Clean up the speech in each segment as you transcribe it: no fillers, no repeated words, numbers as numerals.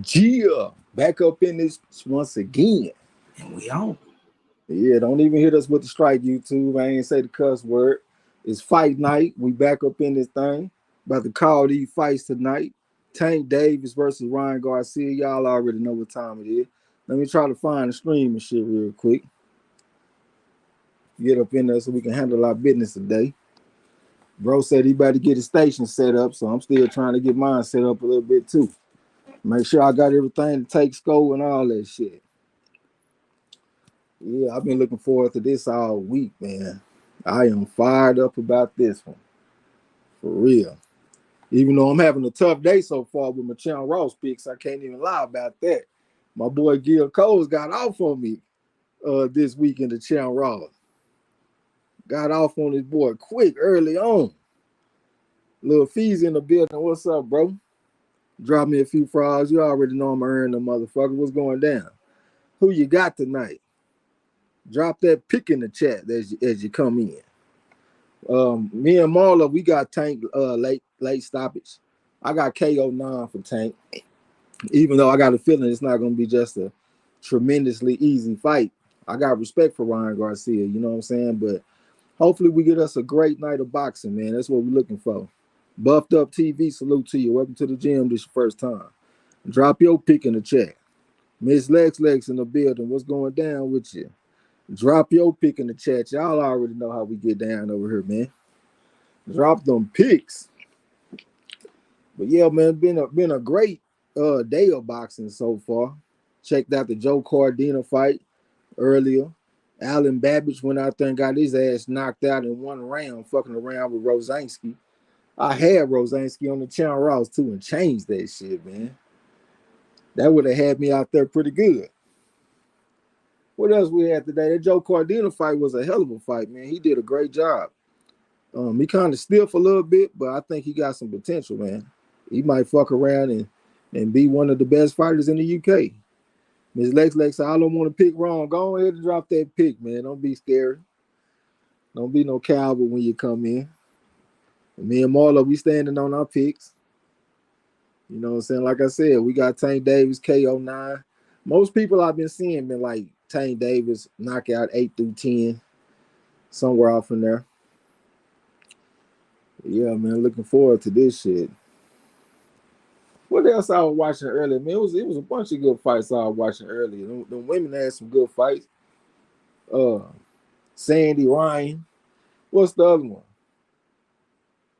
Gia, back up in this once again. And we on. Yeah, don't even hit us with the strike, YouTube. I ain't say the cuss word. It's fight night. We back up in this thing. About to call these fights tonight. Tank Davis versus Ryan Garcia. Y'all already know what time it is. Let me try to find the stream and shit real quick. Get up in there so we can handle our business today. Bro said he better to get his station set up, so I'm still trying to get mine set up a little bit too. Make sure I got everything to take score and all that shit. Yeah, I've been looking forward to this all week, man. I am fired up about this one. For real. Even though I'm having a tough day so far with my Channel Ross picks, I can't even lie about that. My boy Gil Coles got off on me this week in the Channel Ross. Got off on his boy quick early on. Little Fee's in the building. What's up, bro? Drop me a few frogs. You already know I'm earning the motherfucker. What's going down? Who you got tonight? Drop that pick in the chat as you come in. Me and Marla, we got Tank late stoppage. I got KO9 for Tank. Even though I got a feeling it's not going to be just a tremendously easy fight. I got respect for Ryan Garcia, you know what I'm saying? But hopefully we get us a great night of boxing, man. That's what we're looking for. Buffed Up TV, salute to you. Welcome to the gym this your first time. Drop your pick in the chat. Miss Lex in the building. What's going down with you? Drop your pick in the chat. Y'all already know how we get down over here, man. Drop them picks. But yeah, man, been a great day of boxing so far. Checked out the Joe Cardina fight earlier. Alan Babbage went out there and got his ass knocked out in one round, fucking around with Rosansky. I had Rosansky on the Channel Ross too and changed that shit, man. That would have had me out there pretty good. What else we had today? That Joe Cardina fight was a hell of a fight, man. He did a great job. He kind of stiff a little bit, but I think he got some potential, man. He might fuck around and be one of the best fighters in the UK. Ms. Lex said, I don't want to pick wrong. Go ahead and drop that pick, man. Don't be scared. Don't be no coward when you come in. And me and Marla, we standing on our picks. You know what I'm saying? Like I said, we got Tank Davis, KO9. Most people I've been seeing been like Tank Davis, knockout 8 through 10, somewhere off in there. Yeah, man, looking forward to this shit. What else I was watching earlier? Man, it was a bunch of good fights I was watching earlier. The women had some good fights. Sandy Ryan. What's the other one?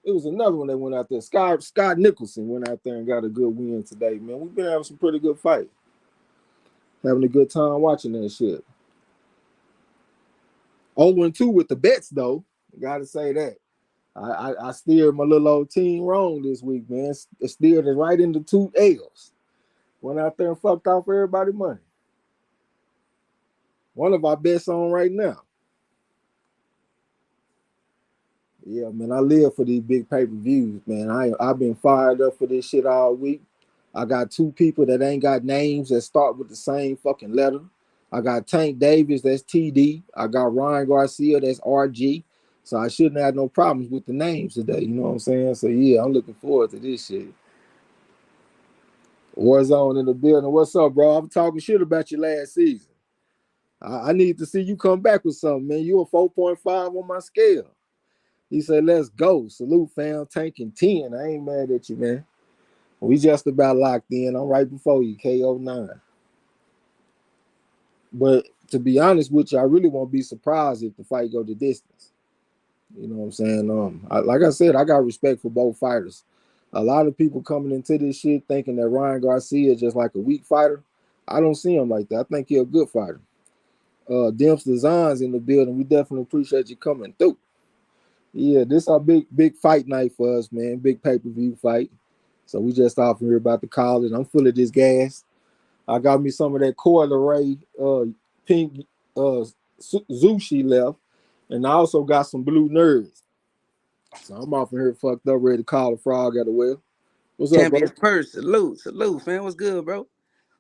It was another one that went out there. Scott Nicholson went out there and got a good win today, man. We've been having some pretty good fights. Having a good time watching that shit. 0-2 with the bets, though. Gotta say that. I steered my little old team wrong this week, man. I steered it right into 2 L's. Went out there and fucked off everybody's money. One of our bets on right now. Yeah, man, I live for these big pay-per-views, man. I've been fired up for this shit all week. I got 2 people that ain't got names that start with the same fucking letter. I got Tank Davis, that's TD. I got Ryan Garcia, that's RG. So I shouldn't have no problems with the names today. You know what I'm saying? So yeah, I'm looking forward to this shit. Warzone in the building. What's up, bro? I'm talking shit about you last season. I need to see you come back with something, man. You a 4.5 on my scale. He said, let's go. Salute, fam. Tanking 10. I ain't mad at you, man. We just about locked in. I'm right before you, KO9. But to be honest with you, I really won't be surprised if the fight go the distance. You know what I'm saying? Like I said, I got respect for both fighters. A lot of people coming into this shit thinking that Ryan Garcia is just like a weak fighter. I don't see him like that. I think he's a good fighter. Dimps Designs in the building. We definitely appreciate you coming through. Yeah, this is our big fight night for us, man. Big pay-per-view fight. So we just off here about to call it. I'm full of this gas. I got me some of that Coil Ray pink Zushi left. And I also got some blue nerds. So I'm off here fucked up, ready to call a frog at the well. What's up, bro? Champions Purse, salute, fam. What's good, bro?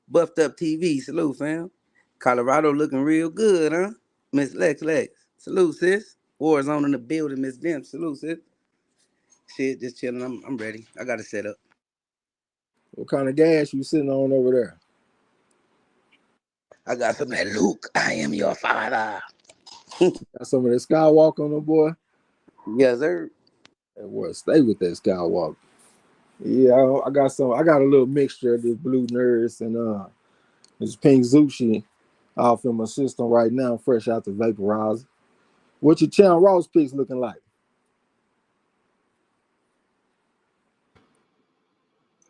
Buffed Up TV, salute, fam. Colorado looking real good, huh? Miss Lex, salute, sis. Warzone in the building, Miss Dimp, salute, sis. Shit, just chilling. I'm ready. I got it set up. What kind of gas you sitting on over there? I got some of that Luke. I am your father. Got some of that Skywalker on the boy. Yes, sir. That boy, stay with that Skywalker. Yeah, I got some. I got a little mixture of this blue nurse and this pink Zushi off in my system right now, fresh out the vaporizer. What your Chan Ross picks looking like?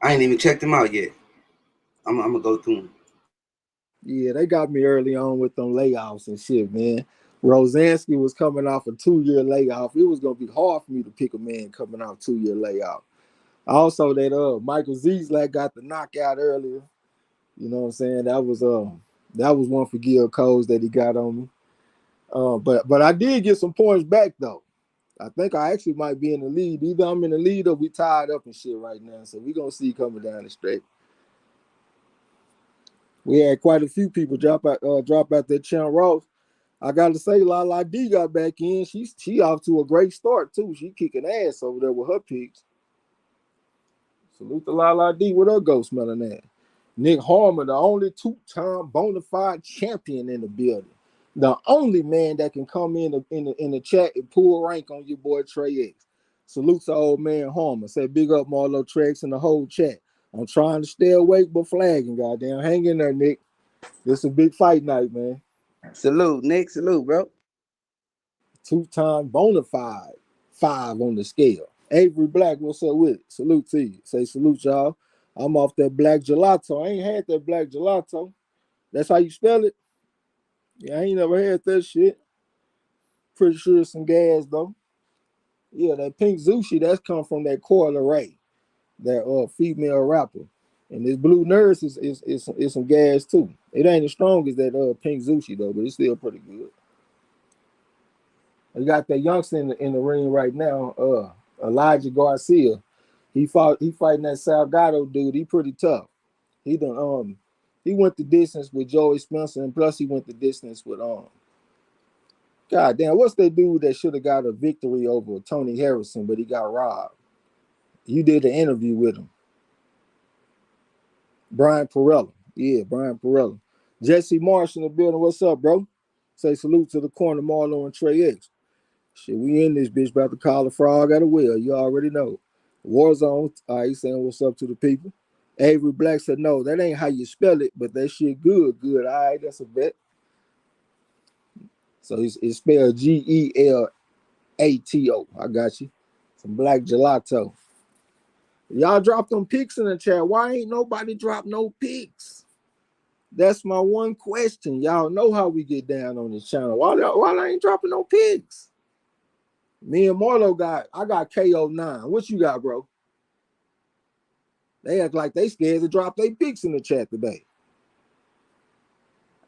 I ain't even checked them out yet. I'm gonna go through them. Yeah, they got me early on with them layoffs and shit, man. Rosansky was coming off a 2-year layoff. It was gonna be hard for me to pick a man coming off 2-year layoff. Also, that Michael Zizlak got the knockout earlier. You know what I'm saying? That was one for Gil Coles that he got on me. But I did get some points back though. I think I actually might be in the lead. Either I'm in the lead or we tied up and shit right now. So we gonna see coming down the stretch. We had quite a few people drop out that Chan Ross. I got to say, Lala D got back in. She off to a great start too. She kicking ass over there with her picks. Salute to Lala D with her ghost smelling that. Nick Harmon, the only two-time bona fide champion in the building. The only man that can come in the chat and pull rank on your boy Trey X. Salute to old man Harmon. Say big up Marlo Trex and the whole chat. I'm trying to stay awake but flagging, goddamn. Hang in there, Nick. This is a big fight night, man. Salute, Nick. Salute, bro. Two-time bona fide 5 on the scale. Avery Black, what's up with it? Salute to you. Say salute, y'all. I'm off that black gelato. I ain't had that black gelato. That's how you spell it? Yeah, I ain't never had that shit. Pretty sure it's some gas, though. Yeah, that pink Zushi, that's come from that Coil Ray, that female rapper. And this blue nurse is some gas, too. It ain't as strong as that pink Zushi, though, but it's still pretty good. We got that youngster in the ring right now, Elijah Garcia. He fighting that Salgado dude. He pretty tough. He went the distance with Joey Spencer, and plus he went the distance with God damn, what's that dude that should have got a victory over Tony Harrison, but he got robbed? You did an interview with him. Brian Perella. Yeah, Brian Perella. Jesse Marsh in the building. What's up, bro? Say salute to the corner, Marlo and Trey X. Shit, we in this bitch about to call a frog at a wheel. You already know. Warzone, he's saying what's up to the people. Avery Black said, no, that ain't how you spell it, but that shit good. All right, that's a bet. So it's spelled Gelato. I got you. Some black gelato. Y'all dropped them picks in the chat. Why ain't nobody dropped no picks? That's my one question. Y'all know how we get down on this channel. Why I ain't dropping no picks? Me and Marlo I got KO9. What you got, bro? They act like they scared to drop their picks in the chat today.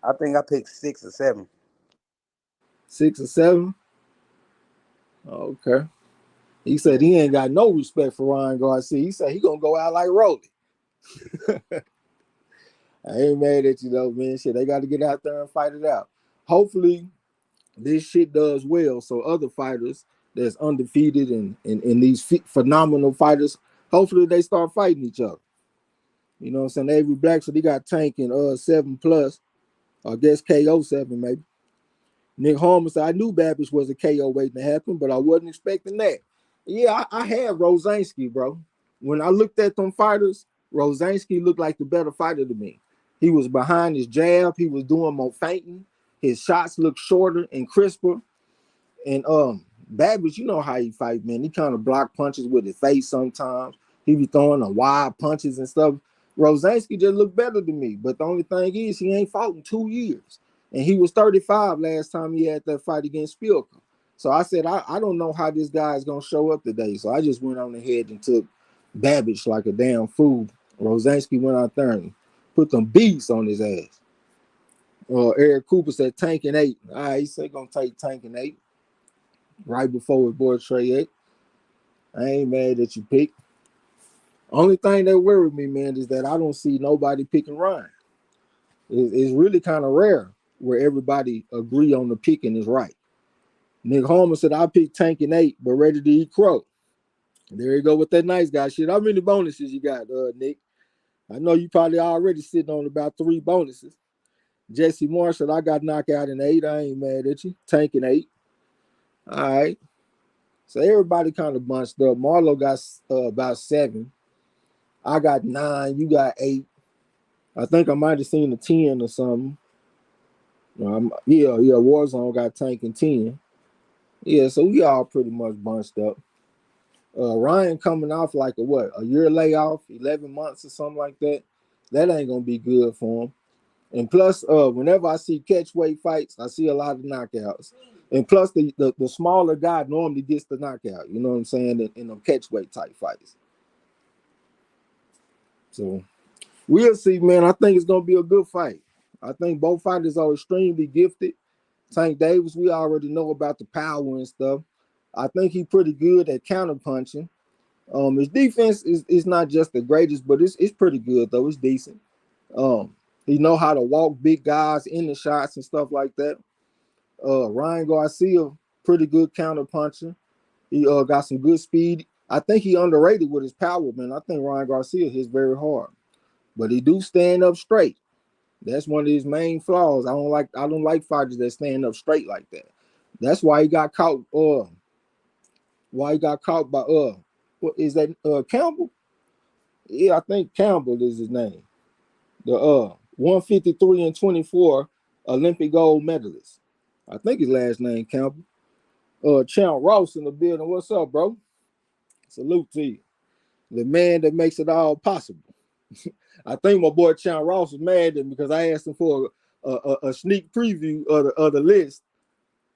I think I picked 6 or 7. 6 or 7? Okay. He said he ain't got no respect for Ryan Garcia. He said he gonna go out like Rolly. I ain't mad at you though, man. Shit, they got to get out there and fight it out. Hopefully, this shit does well. So other fighters that's undefeated and these phenomenal fighters, hopefully they start fighting each other. You know what I'm saying? Avery Black, so they got Tank in 7+. I guess KO 7 maybe. Nick Harmon said, I knew Babish was a KO waiting to happen, but I wasn't expecting that. Yeah, I had Rosansky, bro. When I looked at them fighters, Rosansky looked like the better fighter to me. He was behind his jab. He was doing more feinting. His shots looked shorter and crisper. And Babish, you know how he fight, man. He kind of block punches with his face sometimes. He be throwing the wide punches and stuff. Rosansky just looked better than me. But the only thing is he ain't fought in 2 years. And he was 35 last time he had that fight against Spielka. So I said, I don't know how this guy is going to show up today. So I just went on ahead and took Babish like a damn fool. Rosansky went out there and put them beats on his ass. Eric Cooper said Tank and 8. All right, he said going to take Tank and 8 right before his boy Trey 8. I ain't mad that you picked. Only thing that worried me, man, is that I don't see nobody picking Ryan. It's really kind of rare where everybody agree on the picking is right. Nick Homer said, I picked Tank and 8, but ready to eat crow. There you go with that nice guy shit. How many bonuses you got, Nick? I know you probably already sitting on about 3 bonuses. Jesse Marshall, I got knocked out in 8. I ain't mad at you. Tanking 8. All right. So everybody kind of bunched up. Marlo got about 7. I got 9. You got 8. I think I might have seen a 10 or something. Yeah. Warzone got tanking 10. Yeah, so we all pretty much bunched up. Ryan coming off like a year layoff, 11 months or something like that. That ain't gonna be good for him. And plus, whenever I see catch weight fights, I see a lot of knockouts. And plus, the smaller guy normally gets the knockout. You know what I'm saying? In them catch weight type fights. So we'll see, man. I think it's gonna be a good fight. I think both fighters are extremely gifted. Tank Davis, we already know about the power and stuff. I think he's pretty good at counterpunching. His defense is not just the greatest, but it's pretty good though. It's decent. He know how to walk big guys in the shots and stuff like that. Ryan Garcia, pretty good counterpuncher. He got some good speed. I think he underrated with his power, man. I think Ryan Garcia hits very hard, but he do stand up straight. That's one of his main flaws. I don't like fighters that stand up straight like that. That's why he got caught. Why he got caught by what is that? Campbell? Yeah, I think Campbell is his name. The 153 and 24 Olympic gold medalist. I think his last name Campbell. Champ Ross in the building. What's up, bro? Salute to you. The man that makes it all possible. I think my boy Champ Ross was mad at me because I asked him for a sneak preview of the list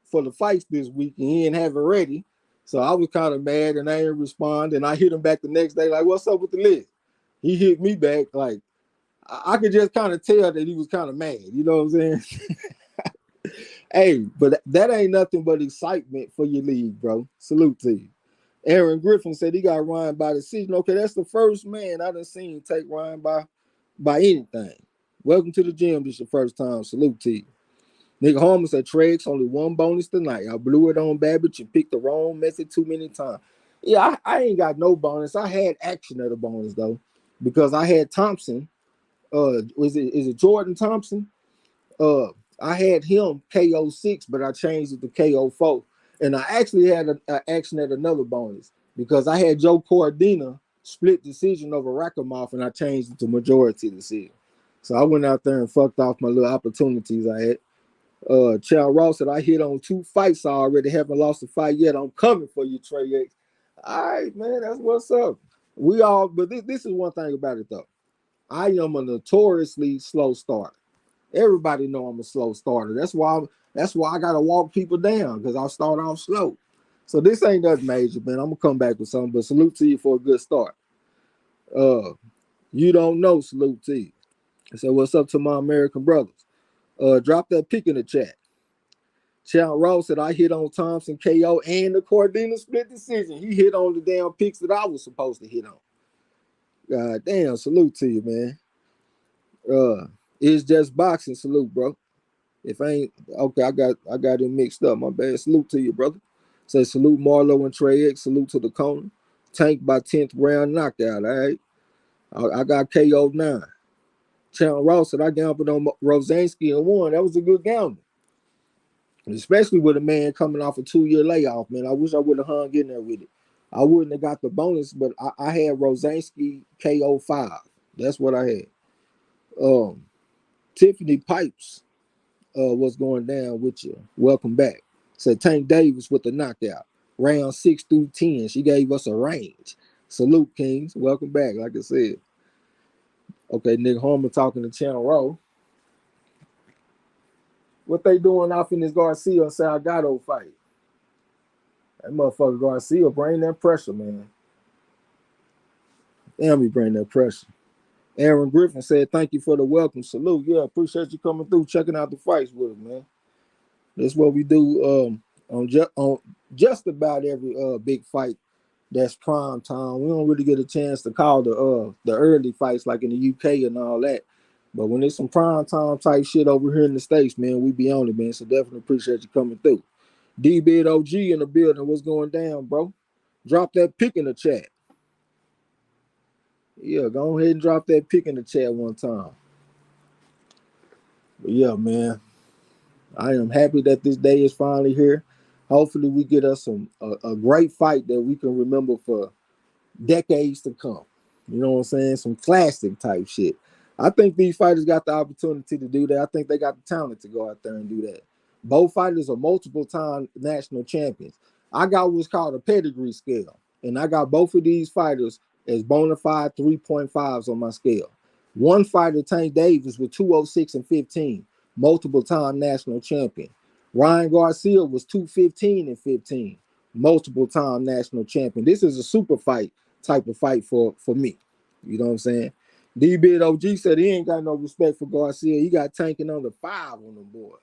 for the fights this week, and he didn't have it ready. So I was kind of mad, and I didn't respond. And I hit him back the next day, like, "What's up with the list?" He hit me back, like I could just kind of tell that he was kind of mad. You know what I'm saying? Hey, but that ain't nothing but excitement for your league, bro. Salute to you. Aaron Griffin said he got Ryan by decision. Okay, that's the first man I done seen take Ryan by anything. Welcome to the gym. This is your first time. Salute to you. Nigga Homer said Treg's only 1 bonus tonight. I blew it on Babbage and picked the wrong method too many times. Yeah, I ain't got no bonus. I had action at the bonus though, because I had Thompson. Is it Jordan Thompson? Uh, I had him KO 6, but I changed it to KO 4. And I actually had an action at another bonus because I had Joe Cordina split decision over Rakhimov, and I changed it to majority decision. So I went out there and fucked off my little opportunities I had. Charles Ross said I hit on 2 fights already, haven't lost a fight yet. I'm coming for you, Trey X. All right, man, that's what's up. But this is one thing about it though. I am a notoriously slow starter. Everybody know I'm a slow starter. That's why I gotta walk people down because I start off slow. So this ain't nothing major, man. I'm gonna come back with something, but salute to you for a good start. You don't know, salute to you. So what's up to my American brothers? Drop that pick in the chat. Champ Ross said I hit on Thompson KO and the Cordina split decision. He hit on the damn picks that I was supposed to hit on. God damn, salute to you, man. It's just boxing, salute, bro. If I ain't okay, I got it mixed up. My bad. Salute to you, brother. Say salute Marlo and Trey X. Salute to the corner. Tank by 10th round knockout. All right. I got KO 9. Champ Ross said I gambled on Rosansky and won. That was a good gamble. Especially with a man coming off a 2-year layoff, man. I wish I would have hung in there with it. I wouldn't have got the bonus, but I had Rosansky KO 5. That's what I had. Tiffany Pipes, what's going down with you? Welcome back. Said Tank Davis with the knockout. Round 6 through 10. She gave us a range. Salute, Kings. Welcome back, like I said. Okay, Nick Homer talking to Channel Row. What they doing off in this Garcia and Salgado fight? That motherfucker Garcia bring that pressure, man. Damn, he bring that pressure. Aaron Griffin said, thank you for the welcome. Salute. Yeah, appreciate you coming through, checking out the fights with us, man. That's what we do on just about every big fight that's prime time. We don't really get a chance to call the early fights like in the UK and all that. But when it's some prime time type shit over here in the States, man, we be on it, man. So definitely appreciate you coming through. D-Bid OG in the building. What's going down, bro? Drop that pick in the chat. Yeah, go ahead and drop that pick in the chat one time. But yeah, man, I am happy that this day is finally here. Hopefully, we get us a great fight that we can remember for decades to come. You know what I'm saying? Some classic type shit. I think these fighters got the opportunity to do that. I think they got the talent to go out there and do that. Both fighters are multiple time national champions. I got what's called a pedigree scale, and I got both of these fighters as bona fide 3.5s on my scale. One fighter, Tank Davis, with 206 and 15, multiple time national champion. Ryan Garcia was 215 and 15, multiple time national champion. This is a super fight type of fight for me. You know what I'm saying? D Bid OG said he ain't got no respect for Garcia. He got tanking on the 5 on the board.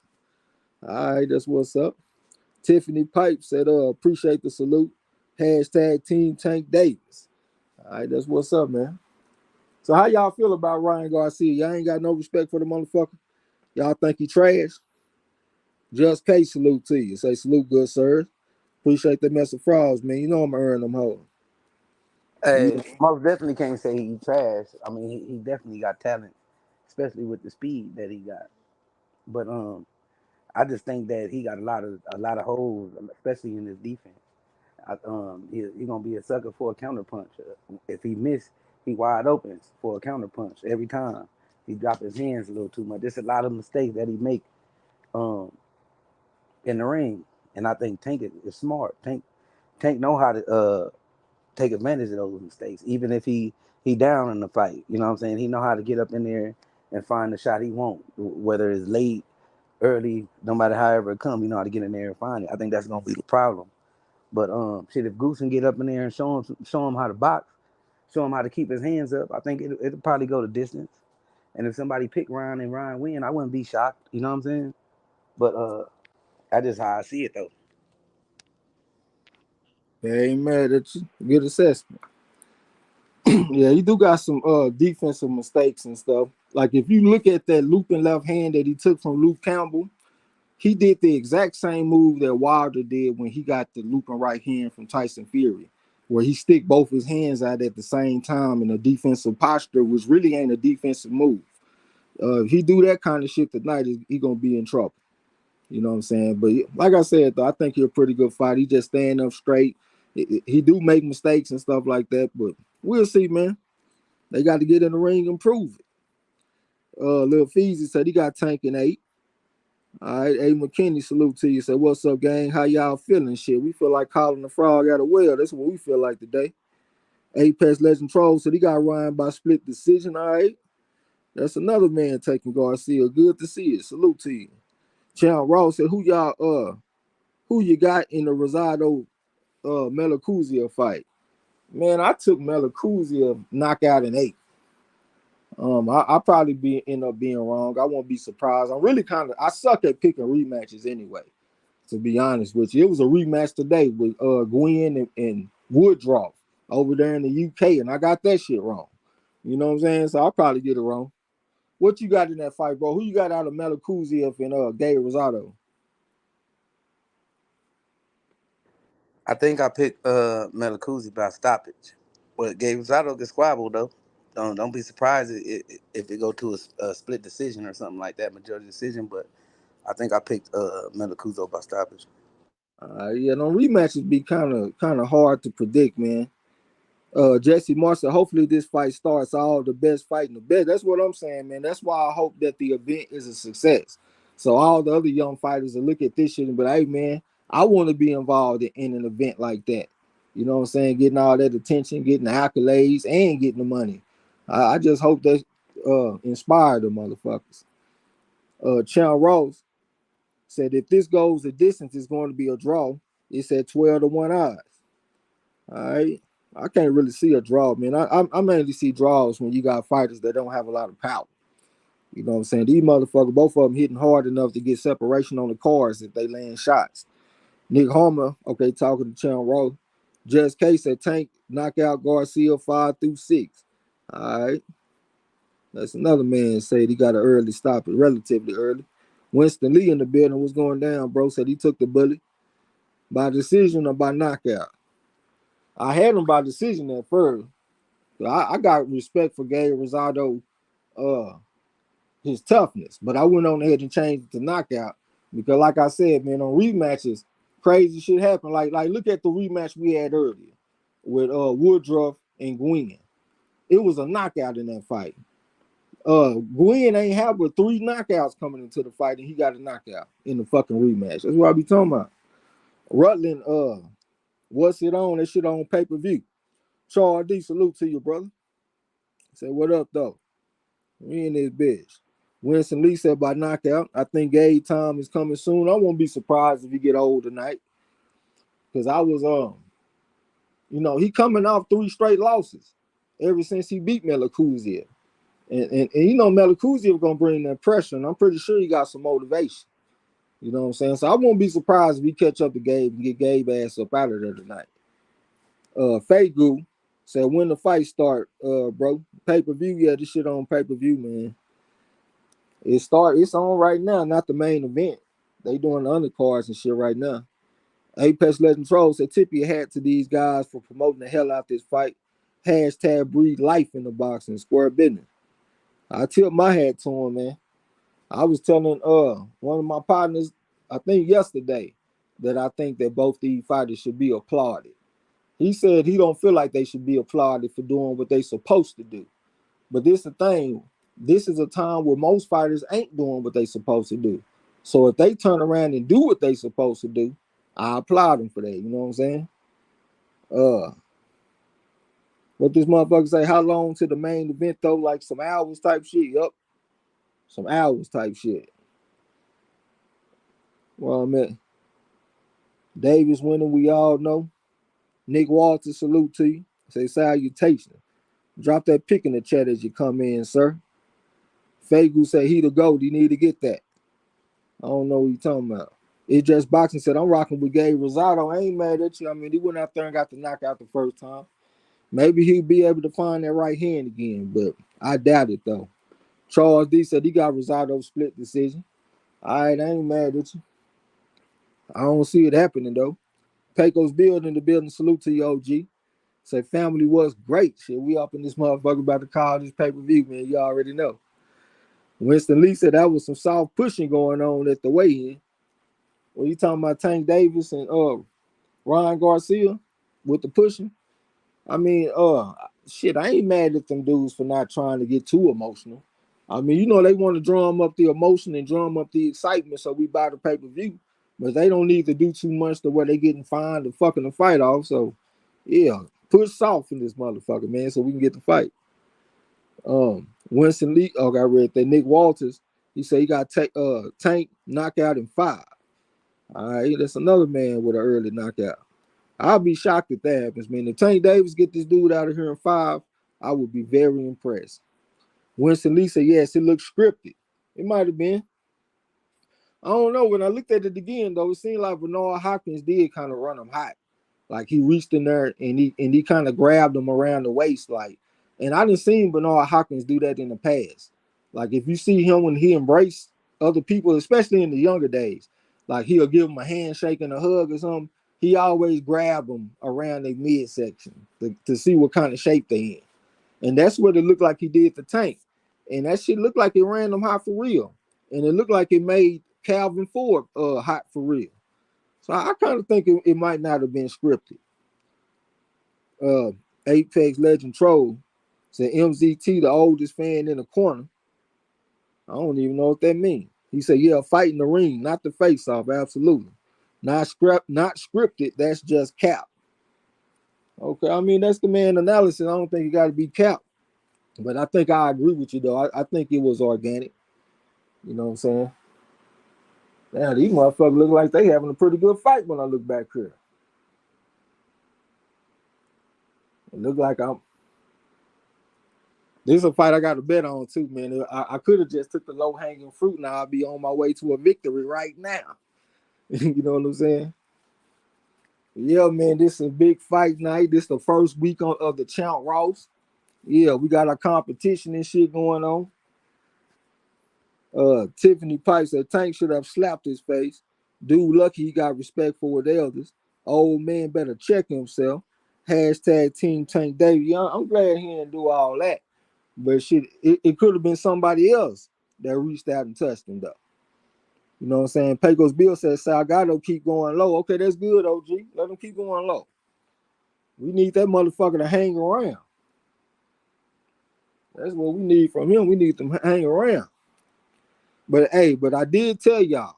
All right, that's what's up. Tiffany Pipe said, appreciate the salute. Hashtag Team Tank Davis. All right, that's what's up, man. So how y'all feel about Ryan Garcia? Y'all ain't got no respect for the motherfucker? Y'all think he trash? Just case salute to you. Say salute, good sir. Appreciate the mess of frauds, man. You know I'm earning them hoes. Hey, most definitely can't say he trash. I mean, he definitely got talent, especially with the speed that he got. But I just think that he got a lot of holes, especially in his defense. He gonna be a sucker for a counter punch. If he miss, he wide open for a counter punch every time. He drop his hands a little too much. There's a lot of mistakes that he make um in the ring, and I think Tank is smart. Tank know how to take advantage of those mistakes, even if he down in the fight. You know what I'm saying? He know how to get up in there and find the shot he want, whether it's late, early, no matter however it come. You know how to get in there and find it. I think that's gonna be the problem. But shit, if Goose can get up in there and show him how to box, show him how to keep his hands up, I think it'll probably go the distance. And if somebody pick Ryan and Ryan win, I wouldn't be shocked. You know what I'm saying? But that's just how I see it though. They ain't mad at you. Good assessment. Yeah, he do got some defensive mistakes and stuff. Like if you look at that looping left hand that he took from Luke Campbell, he did the exact same move that Wilder did when he got the looping right hand from Tyson Fury, where he stick both his hands out at the same time in a defensive posture, which really ain't a defensive move. If he do that kind of shit tonight, he gonna be in trouble. You know what I'm saying? But like I said, though, I think he's a pretty good fighter. He just stand up straight. He do make mistakes and stuff like that, but we'll see, man. They got to get in the ring and prove it. Lil Feezy said he got Tank in 8. All right, A. McKinney, salute to you. Said, what's up, gang? How y'all feeling? Shit, we feel like calling the frog out of well. That's what we feel like today. Apex Legend Troll said he got Ryan by split decision. All right, that's another man taking Garcia. Good to see it. Salute to you. Chan Ross said, who you got in the Rosado Melacuzia fight? Man, I took Melacuzia knockout in 8. I probably end up being wrong. I won't be surprised. I'm really I suck at picking rematches anyway. To be honest with you, it was a rematch today with Gwen and Woodruff over there in the UK, and I got that shit wrong. You know what I'm saying? So I'll probably get it wrong. What you got in that fight, bro? Who you got out of Melakuziev and Gay Rosado? I think I picked Melacuzzi by stoppage. But Gabe Rosado get squabbled though. Don't be surprised if it go to a split decision or something like that, majority decision. But I think I picked Melacuzzo by stoppage. Yeah, no rematches be kind of hard to predict, man. Jesse Marshall, hopefully this fight starts all the best fighting the best. That's what I'm saying, man. That's why I hope that the event is a success. So all the other young fighters will look at this shit and be like, hey, man, I want to be involved in an event like that. You know what I'm saying? Getting all that attention, getting the accolades, and getting the money. I just hope that inspire the motherfuckers. Chan Rose said if this goes the distance, it's going to be a draw. It's at 12-1 odds. All right. I can't really see a draw, man. I mainly see draws when you got fighters that don't have a lot of power. You know what I'm saying? These motherfuckers, both of them hitting hard enough to get separation on the cars if they land shots. Nick Homer, okay, talking to Chan Rowe. Just Case said Tank knockout Garcia 5-6. All right. That's another man said he got an early stop, relatively early. Winston Lee in the building was going down, bro. Said he took the bullet by decision or by knockout. I had him by decision at first. I got respect for Gabe Rosado, his toughness, but I went on ahead and changed it to knockout because, like I said, man, on rematches, crazy shit happened. Like look at the rematch we had earlier with Woodruff and Gwynn. It was a knockout in that fight. Gwynn ain't have but 3 knockouts coming into the fight, and he got a knockout in the fucking rematch. That's what I be talking about. Rutland, what's it on? That shit on pay-per-view. Charles D, salute to you, brother. Say, what up, though? We in this bitch. Winston Lee said by knockout. I think Gabe time is coming soon. I won't be surprised if he get old tonight. Because I was, he coming off 3 straight losses ever since he beat Melakuziev. And Melakuziev going to bring that pressure, and I'm pretty sure he got some motivation. You know what I'm saying? So I won't be surprised if he catch up to Gabe and get Gabe ass up out of there tonight. Fagu said, when the fight start, bro? Pay-per-view? Yeah, this shit on pay-per-view, man. It's on right now, not the main event. They doing the undercards and shit right now. Apex Legend Troll said, tip your hat to these guys for promoting the hell out this fight. Hashtag breathe life in the boxing, square business. I tip my hat to him, man. I was telling one of my partners, I think yesterday, that I think that both these fighters should be applauded. He said he don't feel like they should be applauded for doing what they supposed to do. But this is the thing. This is a time where most fighters ain't doing what they supposed to do. So if they turn around and do what they supposed to do, I applaud them for that. You know what I'm saying? What this motherfucker say? How long to the main event though? Like some hours type shit. Yup. Some hours type shit. Well, man. Davis winning, we all know. Nick Walters, salute to you. Say salutation. Drop that pick in the chat as you come in, sir. Fagu say he the GOAT. He need to get that. I don't know what you talking about. It just boxing said, I'm rocking with Gabe Rosado. I ain't mad at you. I mean, he went out there and got the knockout the first time. Maybe he'll be able to find that right hand again, but I doubt it, though. Charles D said he got Rosado split decision. All right, I ain't mad at you. I don't see it happening, though. Pecos building. Salute to you, OG. Say family was great. Shit, we up in this motherfucker about to call this pay-per-view, man. You already know. Winston Lee said that was some soft pushing going on at the weigh-in. When you talking about Tank Davis and Ryan Garcia with the pushing, I mean, shit, I ain't mad at them dudes for not trying to get too emotional. I mean, they want to drum up the emotion and drum up the excitement so we buy the pay-per-view, but they don't need to do too much to where they getting fined and fucking the fight off. So, yeah, push soft in this motherfucker, man, so we can get the fight. Winston Lee, I read that. Nick Walters, he said he got Tank knockout in 5. All right, that's another man with an early knockout. I'll be shocked if that happens, man. If Tank Davis get this dude out of here in 5, I would be very impressed. Winston Lee said, yes, it looks scripted. It might have been. I don't know. When I looked at it again, though, it seemed like Bernard Hopkins did kind of run him hot. Like he reached in there and he kind of grabbed him around the waist, like. And I didn't see Bernard Hopkins do that in the past. Like if you see him when he embraced other people, especially in the younger days, like he'll give them a handshake and a hug or something. He always grab them around their midsection to see what kind of shape they in. And that's what it looked like he did to Tank. And that shit looked like it ran them hot for real. And it looked like it made Calvin Ford hot for real. So I kind of think it might not have been scripted. Apex Legend Troll said MZT, the oldest fan in the corner. I don't even know what that means. He said, yeah, fight in the ring, not the face-off, absolutely. Not scripted, that's just cap. Okay, I mean, that's the man analysis. I don't think it got to be cap. But I think I agree with you, though. I think it was organic. You know what I'm saying? Now, these motherfuckers look like they having a pretty good fight when I look back here. It look like this is a fight I got to bet on too, man. I could have just took the low-hanging fruit. Now I'll be on my way to a victory right now. You know what I'm saying? Yeah, man, this is a big fight night. This is the first week of the Champ Ross. Yeah, we got our competition and shit going on. Tiffany Pike said Tank should have slapped his face. Dude lucky he got respect for the elders. Old man better check himself. Hashtag Team Tank Davis. Yeah, I'm glad he didn't do all that. But shit, it could have been somebody else that reached out and touched him though. You know what I'm saying? Pecos Bill says Salgado keep going low. Okay, that's good, OG. Let him keep going low. We need that motherfucker to hang around. That's what we need from him. We need them to hang around. But hey, but I did tell y'all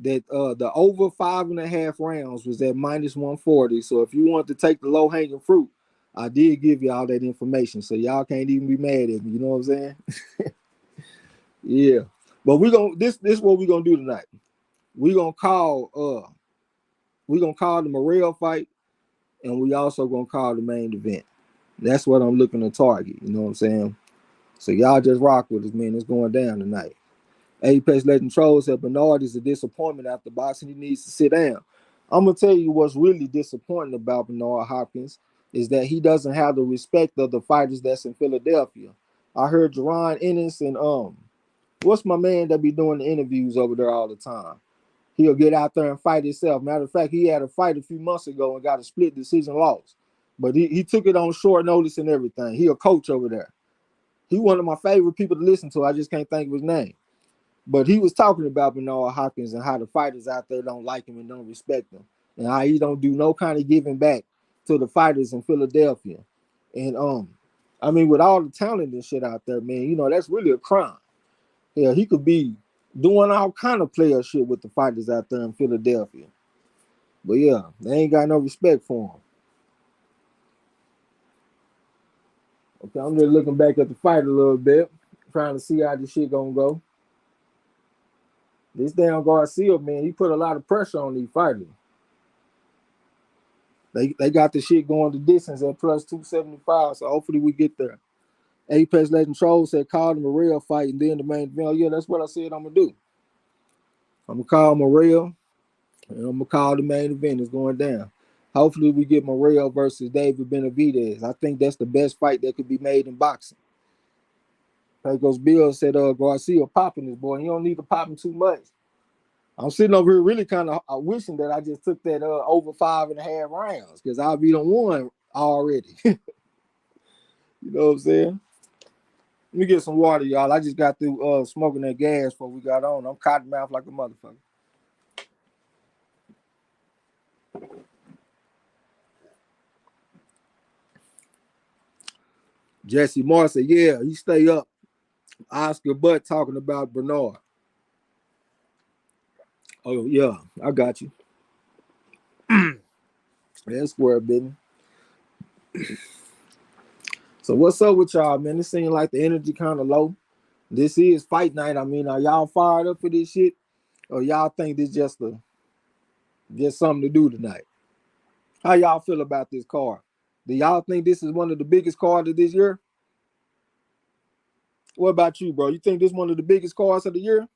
that the over 5.5 rounds was at -140. So if you want to take the low hanging fruit, I did give y'all that information. So y'all can't even be mad at me. You know what I'm saying? Yeah. But this is what we're gonna do tonight. We're gonna call the Morrell fight, and we also gonna call the main event. That's what I'm looking to target. You know what I'm saying? So y'all just rock with us, man. It's going down tonight. Apex Legend Troll said Bernard is a disappointment after boxing. He needs to sit down. I'm gonna tell you what's really disappointing about Bernard Hopkins is that he doesn't have the respect of the fighters that's in Philadelphia. I heard Jerron Ennis and what's my man that be doing the interviews over there all the time? He'll get out there and fight himself. Matter of fact, he had a fight a few months ago and got a split decision loss. But he took it on short notice and everything. He a coach over there. He one of my favorite people to listen to. I just can't think of his name. But he was talking about Bernard Hopkins and how the fighters out there don't like him and don't respect him. And how he don't do no kind of giving back to the fighters in Philadelphia. And I mean, with all the talent and shit out there, man, you know, that's really a crime. Yeah, he could be doing all kind of player shit with the fighters out there in Philadelphia. But yeah, they ain't got no respect for him. Okay, I'm just looking back at the fight a little bit, trying to see how this shit gonna go. This damn Garcia, man, he put a lot of pressure on these fighters. They got the shit going the distance at plus 275, so hopefully we get there. Apex Legend Troll said call him a real fight and then the main event. Yeah, that's what I said I'm gonna do. I'm gonna call Morrell and I'm gonna call the main event. It's going down. Hopefully we get Morrell versus David Benavidez. I think that's the best fight that could be made in boxing. Pecos Bill said Garcia popping this boy. He don't need to pop him too much. I'm sitting over here really kind of wishing that I just took that over 5.5 rounds because I'll be on one already. You know what I'm saying? Let me get some water, y'all. I just got through smoking that gas before we got on. I'm cotton mouth like a motherfucker. Jesse Moore said, yeah, you stay up. Oscar Butt talking about Bernard. Oh, yeah, I got you. That's square business. So what's up with y'all, man? It seems like the energy kind of low. This is fight night. I mean, are y'all fired up for this shit? Or y'all think this just something to do tonight? How y'all feel about this card? Do y'all think this is one of the biggest cards of this year? What about you, bro? You think this is one of the biggest cards of the year?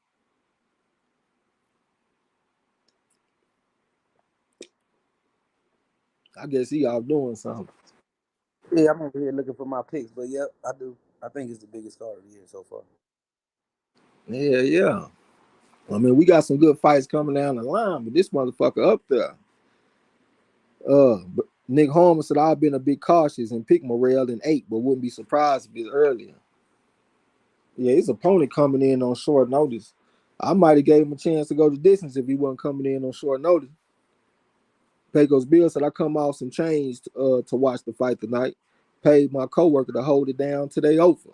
I guess he out doing something. Yeah, I'm over here looking for my picks, but yep, I do. I think it's the biggest card of the year so far. Yeah. I mean, we got some good fights coming down the line, but this motherfucker up there. But Nick Holmes said I've been a bit cautious and picked Morrell in 8, but wouldn't be surprised if it's earlier. Yeah, his opponent coming in on short notice. I might have gave him a chance to go the distance if he wasn't coming in on short notice. Pecos Bill said I come off some change to watch the fight tonight. Paid my coworker to hold it down today over.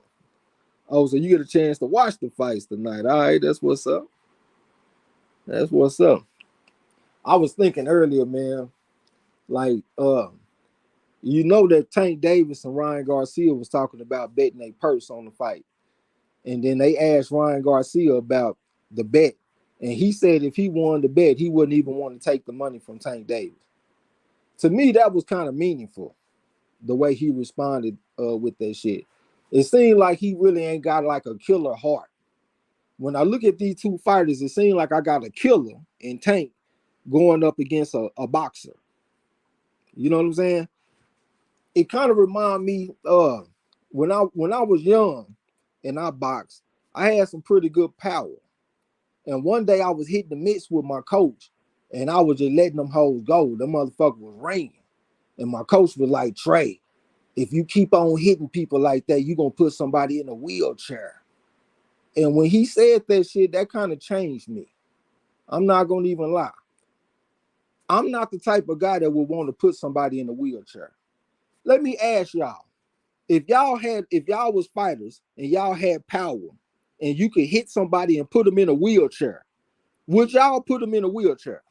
Oh, so you get a chance to watch the fights tonight. All right, that's what's up. That's what's up. I was thinking earlier, man, like you know that Tank Davis and Ryan Garcia was talking about betting a purse on the fight. And then they asked Ryan Garcia about the bet. And he said if he won the bet, he wouldn't even want to take the money from Tank Davis. To me, that was kind of meaningful, the way he responded with that shit. It seemed like he really ain't got like a killer heart. When I look at these two fighters, it seemed like I got a killer in Tank going up against a boxer. You know what I'm saying? It kind of remind me when I was young and I boxed, I had some pretty good power. And one day I was hitting the mitts with my coach, and I was just letting them hoes go. The motherfucker was ringing. And my coach was like, Trey, if you keep on hitting people like that, you're going to put somebody in a wheelchair. And when he said that shit, that kind of changed me. I'm not going to even lie. I'm not the type of guy that would want to put somebody in a wheelchair. Let me ask y'all, if y'all was fighters and y'all had power and you could hit somebody and put them in a wheelchair, would y'all put them in a wheelchair?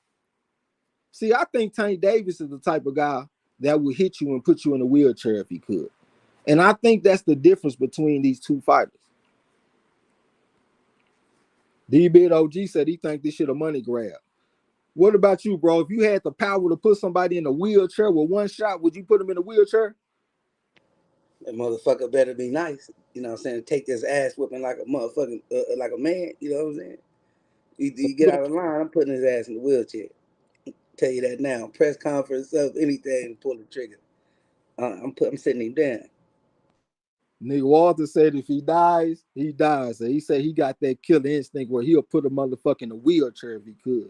See, I think Tank Davis is the type of guy that would hit you and put you in a wheelchair if he could. And I think that's the difference between these two fighters. D-Bid OG said he think this shit a money grab. What about you, bro? If you had the power to put somebody in a wheelchair with one shot, would you put them in a wheelchair? That motherfucker better be nice. You know what I'm saying? Take this ass whipping like a motherfucking, like a man. You know what I'm saying? You get out of line, I'm putting his ass in the wheelchair. Tell you that now. Press conference, anything, pull the trigger. I'm sitting him down. Nigga Walter said if he dies, he dies. So he said he got that killer instinct where he'll put a motherfucker in a wheelchair if he could.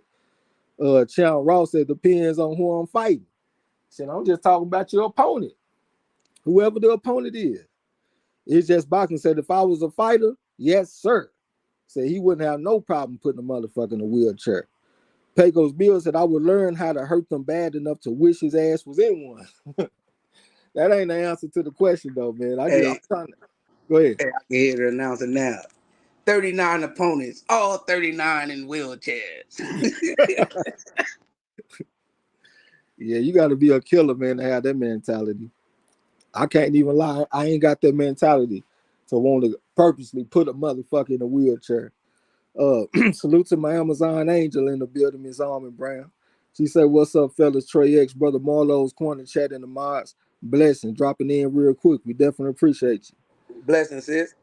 Chow Ross said depends on who I'm fighting. Said I'm just talking about your opponent, whoever the opponent is. It's just boxing. Said if I was a fighter, yes sir. Said he wouldn't have no problem putting a motherfucker in a wheelchair. Pecos Bill said I would learn how to hurt them bad enough to wish his ass was in one. That ain't the answer to the question though, man. I'm trying to go ahead. Hey, I can hear the announcer now. 39 opponents, all 39 in wheelchairs. Yeah, you got to be a killer, man, to have that mentality. I can't even lie. I ain't got that mentality to want to purposely put a motherfucker in a wheelchair. Salute to my Amazon angel in the building, Miss Armin Brown. She said, what's up, fellas? Trey X, brother Marlo's corner chat in the mods. Blessing, dropping in real quick. We definitely appreciate you. Blessings, sis.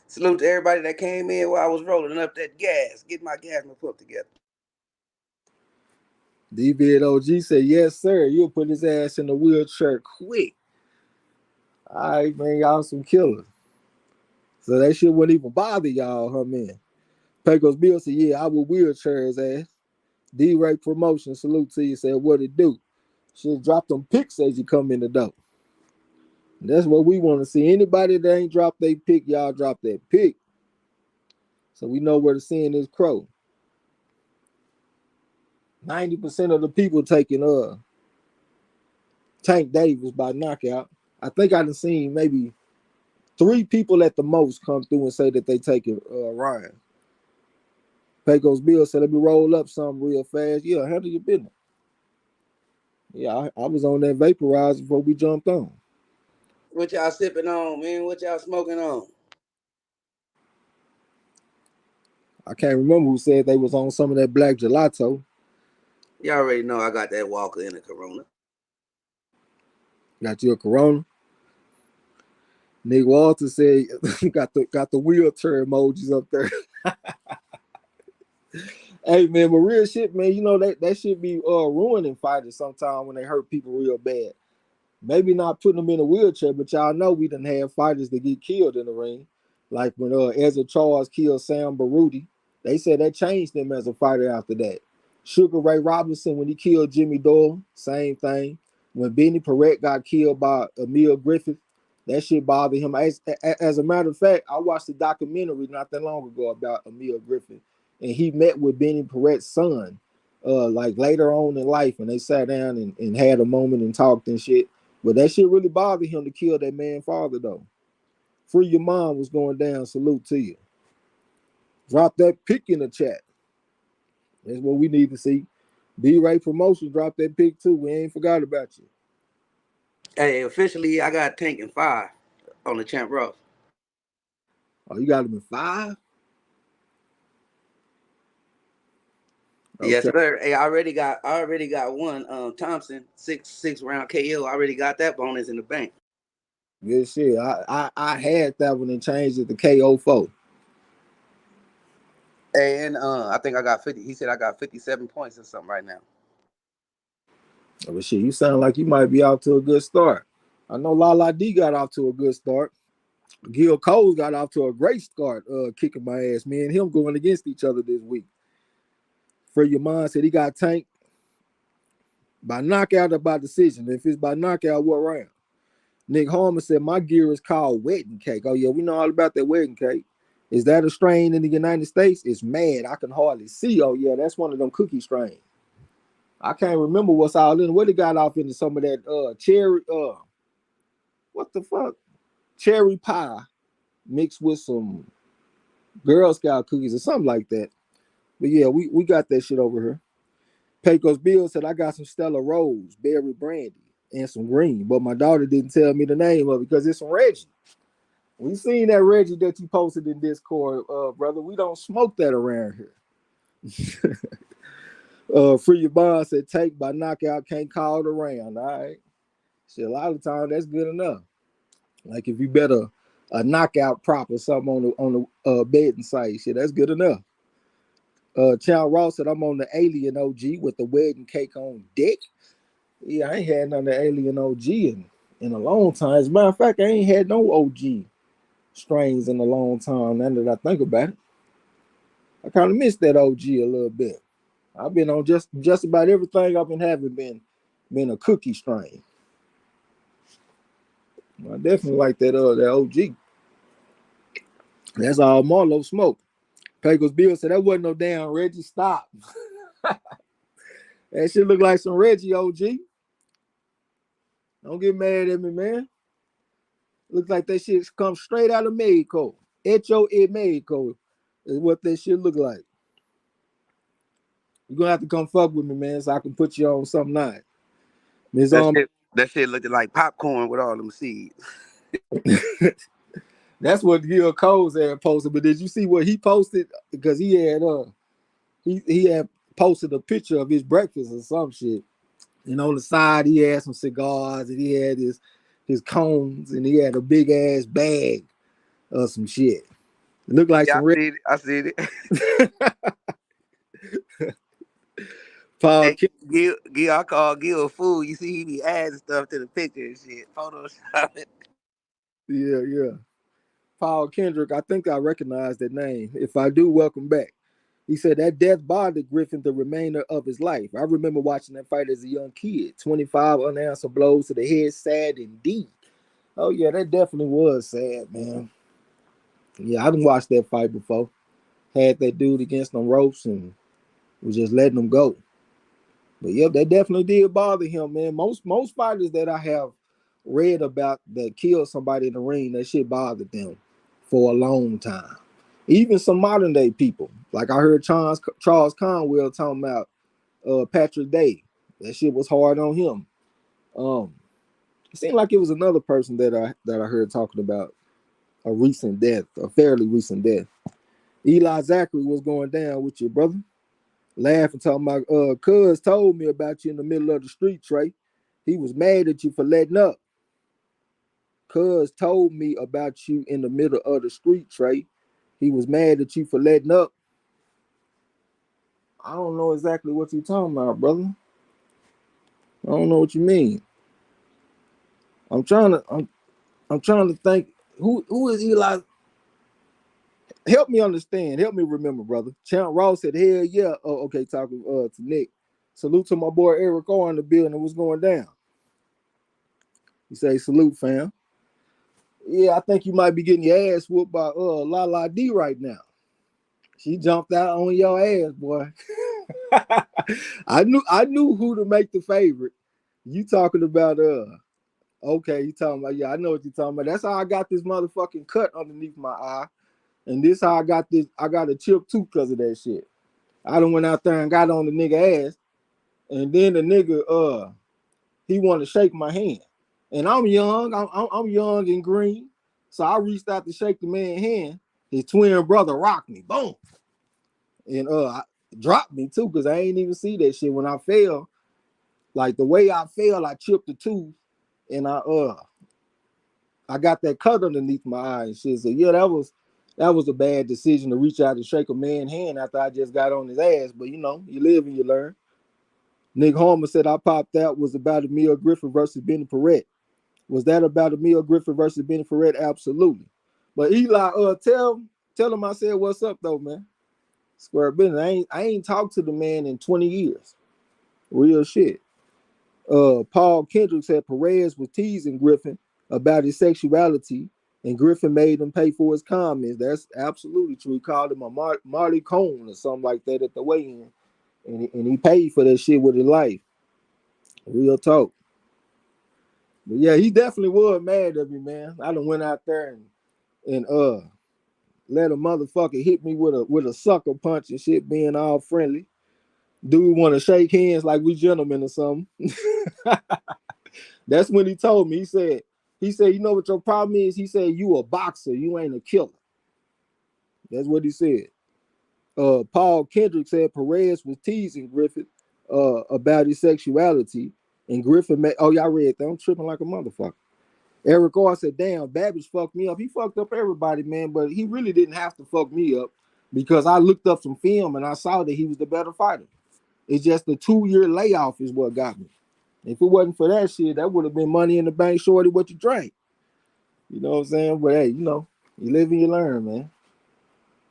Salute to everybody that came in while I was rolling up that gas. Get my gas put together. D-Vid OG said, yes, sir. You'll put his ass in the wheelchair quick. All right, man. Y'all some killers. So that shit wouldn't even bother y'all, huh, man? Pecos Bill said, yeah, I would wheelchair his ass. D-Ray Promotion, salute to you. Said, what it do? Should drop them pics as you come in the door. That's what we want to see. Anybody that ain't dropped their pic, y'all drop that pic. So we know where to send this crow. 90% of the people taking Tank Davis by knockout. I think I done seen maybe 3 people at the most come through and say that they taking Ryan. Pecos Bill said, let me roll up something real fast. Yeah, handle your business. Yeah, I was on that vaporizer before we jumped on. What y'all sipping on, man? What y'all smoking on? I can't remember who said they was on some of that black gelato. Y'all already know I got that Walker in a Corona. Got you a Corona? Nick Walter said got the wheelchair emojis up there. Hey man, but real shit, man, you know that should be ruining fighters sometimes when they hurt people real bad. Maybe not putting them in a wheelchair, but y'all know we done have fighters that get killed in the ring. Like when Ezra Charles killed Sam Baruti, they said that changed him as a fighter after that. Sugar Ray Robinson, when he killed Jimmy Doyle, same thing. When Benny Paret got killed by Emil Griffith, that shit bothered him. As a matter of fact, I watched a documentary not that long ago about Emil Griffith, and he met with Benny Paret's son, like later on in life, and they sat down and had a moment and talked and shit. But that shit really bothered him to kill that man's father, though. Free Your Mom was going down. Salute to you. Drop that pic in the chat. That's what we need to see. D-Ray Promotion dropped that pic too. We ain't forgot about you. Hey, officially, I got Tank in 5 on the Champ Ross. Oh, you got him in 5? Okay. Yes, sir. Hey, I already got one. Thompson 6 round KO. I already got that bonus in the bank. Good shit. I had that one and changed it to KO4. Hey, and I think I got 50. He said I got 57 points or something right now. Oh, but shit, you sound like you might be off to a good start. I know Lala D got off to a good start. Gil Cole got off to a great start, kicking my ass. Me and him going against each other this week. Free Your Mind said he got Tank. By knockout or by decision? If it's by knockout, what round? Nick Harmon said, my gear is called wedding cake. Oh, yeah, we know all about that wedding cake. Is that a strain in the United States? It's mad. I can hardly see. Oh, yeah, that's one of them cookie strains. I can't remember what's all in. What it got off into some of that cherry, what the fuck? Cherry pie mixed with some Girl Scout cookies or something like that. But yeah, we got that shit over here. Pecos Bill said, I got some Stella Rose, berry brandy, and some green. But my daughter didn't tell me the name of it because it's some Reggie. We seen that Reggie that you posted in Discord, brother. We don't smoke that around here. Free Your Bond said, take by knockout, can't call it around. All right. Shit, a lot of times that's good enough. Like if you bet a knockout prop or something on the betting site, shit, that's good enough. Chow Ross said, I'm on the Alien OG with the wedding cake on deck. Yeah, I ain't had none of the Alien OG in a long time. As a matter of fact, I ain't had no OG strains in a long time. Now that I think about it, I kind of missed that OG a little bit. I've been on just about everything I've been having been a cookie strain. I definitely like that OG. That's all Marlo'S smoke. Pecos Bill said that wasn't no damn Reggie. Stop. That shit look like some Reggie OG. Don't get mad at me, man. Looks like that shit comes straight out of Mexico. Hecho en Mexico is what that shit look like. You're gonna have to come fuck with me, man, so I can put you on something nice. That shit looked like popcorn with all them seeds. That's what Gil Coles had posted. But did you see what he posted? Because he had posted a picture of his breakfast or some shit. And on the side, he had some cigars and he had his cones and he had a big ass bag of some shit. It looked like some red. I see it. Paul Hey, Gil, I call Gil a fool. You see, he be adding stuff to the picture and shit. Photoshop it. Yeah. Paul Kendrick, I think I recognize that name. If I do, welcome back. He said that death bothered Griffin the remainder of his life. I remember watching that fight as a young kid. 25 unanswered blows to the head, sad indeed. Oh, yeah, that definitely was sad, man. Yeah, I didn't watch that fight before. Had that dude against them ropes and was just letting them go. But yeah, that definitely did bother him, man. Most fighters that I have read about that killed somebody in the ring, that shit bothered them for a long time. Even some modern day people, like I heard Charles Conwell talking about Patrick Day. That shit was hard on him. It seemed like it was another person that I heard talking about a recent death, a fairly recent death. Eli Zachary was going down with you, brother. Laughing, talking about cuz told me about you in the middle of the street, Trey. He was mad at you for letting up. Cuz told me about you in the middle of the street, Trey. He was mad at you for letting up. I don't know exactly what you're talking about, brother. I don't know what you mean. I'm trying to think who is Eli. Help me understand. Help me remember, brother. Champ Ross said, hell yeah. Oh, okay, talking to Nick. Salute to my boy Eric O in the building. What's going down? He say, salute, fam. Yeah, I think you might be getting your ass whooped by La D right now. She jumped out on your ass, boy. I knew who to make the favorite. You talking about okay, you talking about, yeah, I know what you're talking about. That's how I got this motherfucking cut underneath my eye. And this how I got a chipped tooth because of that shit. I done went out there and got on the nigga ass. And then the nigga, he wanted to shake my hand. And I'm young. I'm young and green. So I reached out to shake the man's hand. His twin brother rocked me. Boom. And dropped me too, because I ain't even see that shit. When I fell, like the way I fell, I chipped the tooth. And I got that cut underneath my eye and shit. So yeah, that was a bad decision to reach out and shake a man's hand after I just got on his ass. But you know, you live and you learn. Nick Homer said I popped out was about Emil Griffin versus Benny Perrette. Was that about Emil Griffin versus Benny Perrette? Absolutely. But Eli, tell him I said what's up though, man. Square business. I ain't talked to the man in 20 years. Real shit. Paul Kendrick said Perez was teasing Griffin about his sexuality, and Griffin made him pay for his comments. That's absolutely true. He called him a Marley Cone or something like that at the weigh-in, and he paid for that shit with his life. Real talk. But yeah, he definitely was mad at me, man. I done went out there and let a motherfucker hit me with a sucker punch and shit, being all friendly. Dude want to shake hands like we gentlemen or something. That's when he told me. He said, you know what your problem is? He said, you a boxer, you ain't a killer. That's what he said. Paul Kendrick said Perez was teasing Griffin about his sexuality, and Griffin made, oh, y'all read that? I'm tripping like a motherfucker. Eric Orr said, damn, Babbage fucked me up. He fucked up everybody, man, but he really didn't have to fuck me up because I looked up some film and I saw that he was the better fighter. It's just the 2-year layoff is what got me. If it wasn't for that shit, that would have been Money in the Bank, shorty, what you drank. You know what I'm saying? But hey, you know, you live and you learn, man.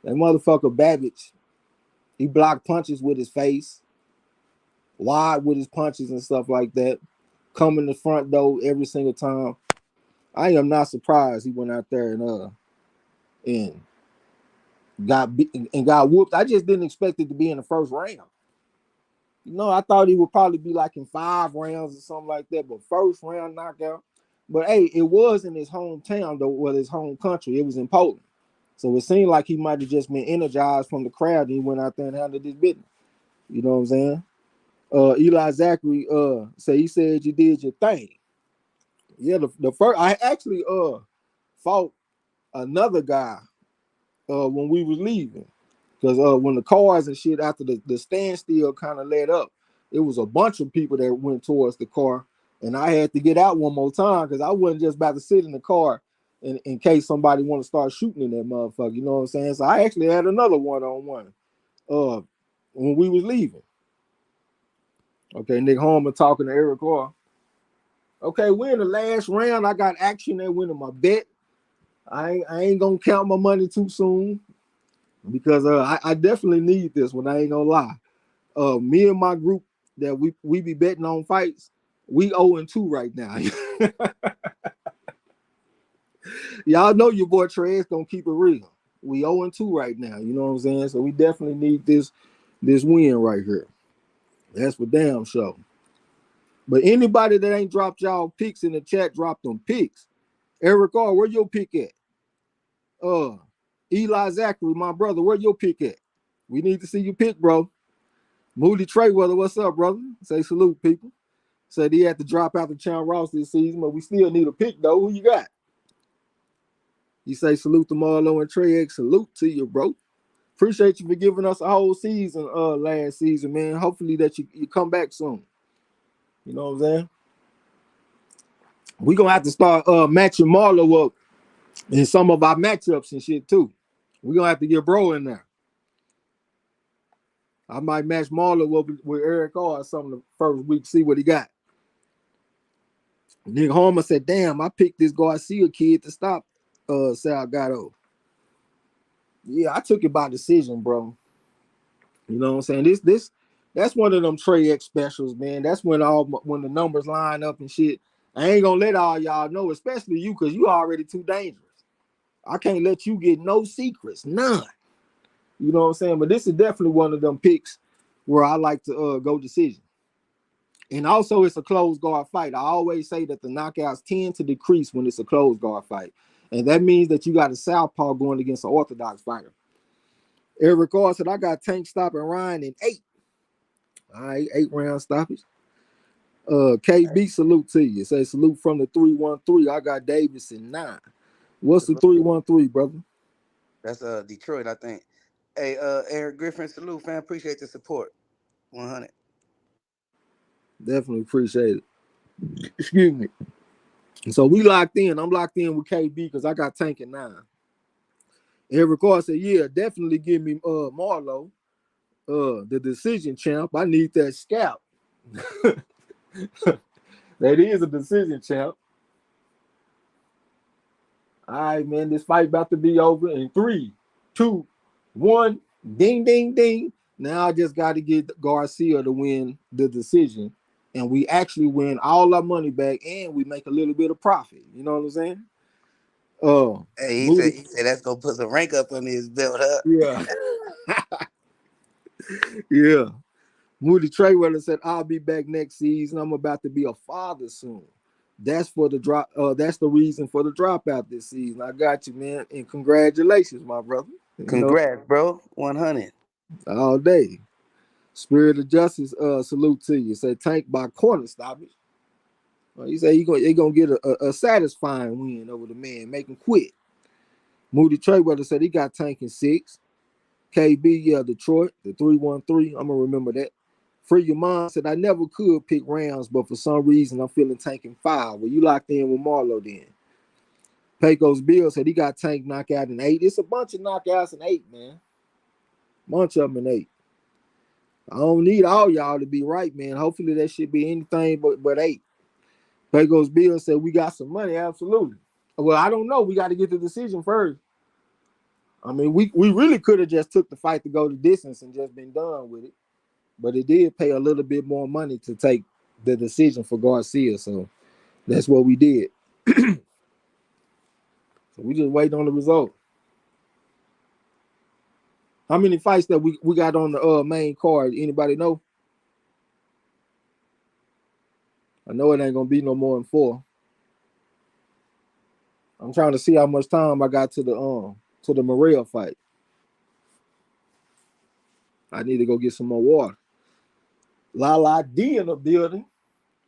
That motherfucker Babbage, he blocked punches with his face, wide with his punches and stuff like that. Come in the front door every single time. I am not surprised he went out there and got whooped. I just didn't expect it to be in the first round. You know, I thought he would probably be like in 5 rounds or something like that, but first round knockout. But hey, it was in his hometown though, well, his home country. It was in Poland. So it seemed like he might have just been energized from the crowd and he went out there and handled his business. You know what I'm saying? Eli Zachary he said you did your thing. Yeah, the first I actually fought another guy when we was leaving. Because when the cars and shit after the standstill kind of let up, it was a bunch of people that went towards the car, and I had to get out one more time because I wasn't just about to sit in the car in case somebody want to start shooting in that motherfucker. You know what I'm saying? So I actually had another one-on-one when we was leaving. Okay, Nick Homer talking to Eric Carr. Okay, we're in the last round. I got action that went in my bet. I ain't gonna count my money too soon. Because I definitely need this one. I ain't gonna lie. Me and my group that we be betting on fights, we 0-2 right now. Y'all know your boy Trey's gonna keep it real. We 0-2 right now. You know what I'm saying? So we definitely need this win right here. That's for damn sure. But anybody that ain't dropped y'all picks in the chat, drop them picks. Eric R, where your pick at? Eli Zachary, my brother, where your pick at? We need to see your pick, bro. Moody Treyweather, what's up, brother? Say salute, people. Said he had to drop out the Chan Ross this season, but we still need a pick, though. Who you got? You say salute to Marlo and Trey X. Salute to you, bro. Appreciate you for giving us a whole season last season, man. Hopefully that you come back soon. You know what I'm saying? We're going to have to start matching Marlo up in some of our matchups and shit, too. We're going to have to get bro in there. I might match Marlo up with Eric R. some of the first week, see what he got. Nick Homer said, damn, I picked this Garcia kid to stop Salgado. Yeah, I took it by decision, bro. You know what I'm saying? That's one of them Trey X specials, man. That's when the numbers line up and shit. I ain't gonna let all y'all know, especially you, because you already too dangerous. I can't let you get no secrets, none. You know what I'm saying? But this is definitely one of them picks where I like to go decision. And also, it's a closed guard fight. I always say that the knockouts tend to decrease when it's a closed guard fight. And that means that you got a southpaw going against an orthodox fighter. Eric Carr said, I got Tank stopping Ryan in 8. All right, 8-round stoppage. KB, salute to you. Say salute from the 313. I got Davis in 9. What's the 313, brother? That's Detroit, I think. Hey, Eric Griffin, salute, fam. Appreciate the support. 100. Definitely appreciate it. Excuse me. So we locked in. I'm locked in with KB because I got Tank in 9. Eric Carr said, yeah, definitely give me Marlo, the decision champ. I need that scalp. That is a decision champ. All right, man, this fight about to be over in 3, 2, 1. Ding, ding, ding. Now I just got to get Garcia to win the decision and we actually win all our money back, and we make a little bit of profit. You know what I'm saying? Hey, Moody, he said that's gonna put some rank up on his belt, huh? yeah, yeah. Moody Trayweller said, "I'll be back next season. I'm about to be a father soon. That's for the drop. That's the reason for the dropout this season. I got you, man, and congratulations, my brother. You know, Congrats, bro. 100. all day. Spirit of Justice, salute to you. Say Tank by corner stoppage. He said he gonna get a satisfying win over the man, make him quit. Moody Trayweller said he got Tank in 6. KB, yeah, Detroit, the 313. I'm gonna remember that. Free Your Mind said I never could pick rounds, but for some reason I'm feeling Tank in 5. Well, you locked in with Marlo then. Pecos Bill said he got Tank knockout in 8. It's a bunch of knockouts in 8, man. Bunch of them in 8. I don't need all y'all to be right, man. Hopefully that should be anything but 8. Pecos Bill said we got some money, absolutely. Well, I don't know. We got to get the decision first. I mean, we really could have just took the fight to go the distance and just been done with it. But it did pay a little bit more money to take the decision for Garcia. So that's what we did. So we just wait on the result. How many fights that we got on the main card? Anybody know? I know it ain't gonna be no more than 4. I'm trying to see how much time I got to the Morel fight. I need to go get some more water. Lala D in the building.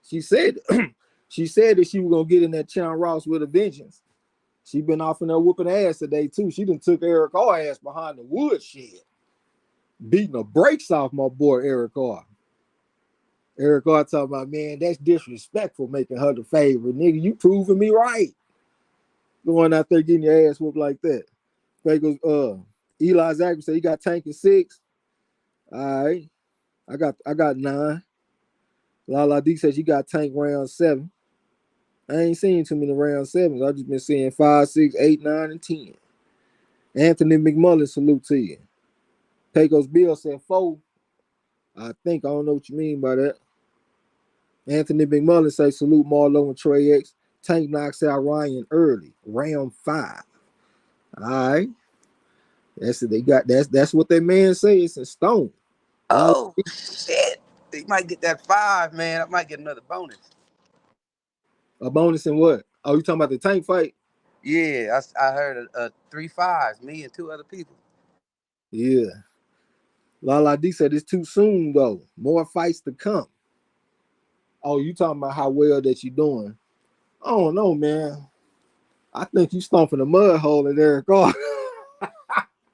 She said she said that she was gonna get in that Chan Ross with a vengeance. She been off in there whooping ass today too. She done took Eric Carr ass behind the woodshed, beating the brakes off my boy Eric Carr. Eric Carr talking about, man, that's disrespectful, making her the favorite. Nigga, you proving me right. Going out there getting your ass whooped like that. Eli Zachary said he got Tank in 6. All right. I got 9. Lala D said she got Tank round 7. I ain't seen too many round 7s. I just been seeing 5, 6, 8, 9, and 10. Anthony McMullen, salute to you. Pecos Bill said 4. I don't know what you mean by that. Anthony McMullen say salute Marlo and Trey X. Tank knocks out Ryan early, round 5. All right. That's what that man says in stone. Oh shit! You might get that 5, man. I might get another bonus. A bonus in what? Oh, you talking about the Tank fight? Yeah, I heard 3 5s. Me and 2 other people. Yeah. Lala D said it's too soon though. More fights to come. Oh, you talking about how well that you doing? I don't know, man. I think you stomping a mud hole in Eric Carr.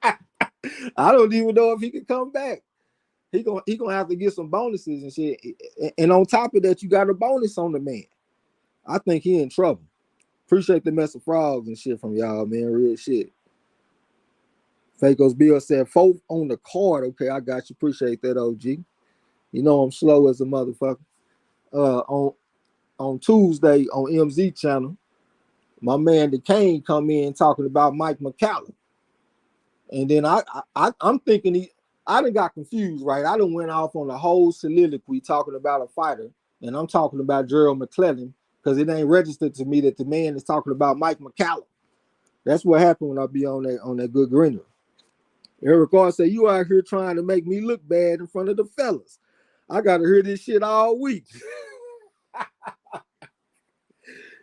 I don't even know if he can come back. He gonna have to get some bonuses and shit. And on top of that, you got a bonus on the man. I think he in trouble. Appreciate the mess of frogs and shit from y'all, man. Real shit. Fakos Bill said 4th on the card. Okay, I got you. Appreciate that, OG. You know I'm slow as a motherfucker. On Tuesday on MZ channel, my man DeCane come in talking about Mike McCallum. And then I'm thinking I done got confused, right? I done went off on a whole soliloquy talking about a fighter, and I'm talking about Gerald McClellan because it ain't registered to me that the man is talking about Mike McCallum. That's what happened when I be on that good grinner. Eric Carr said, you out here trying to make me look bad in front of the fellas. I got to hear this shit all week.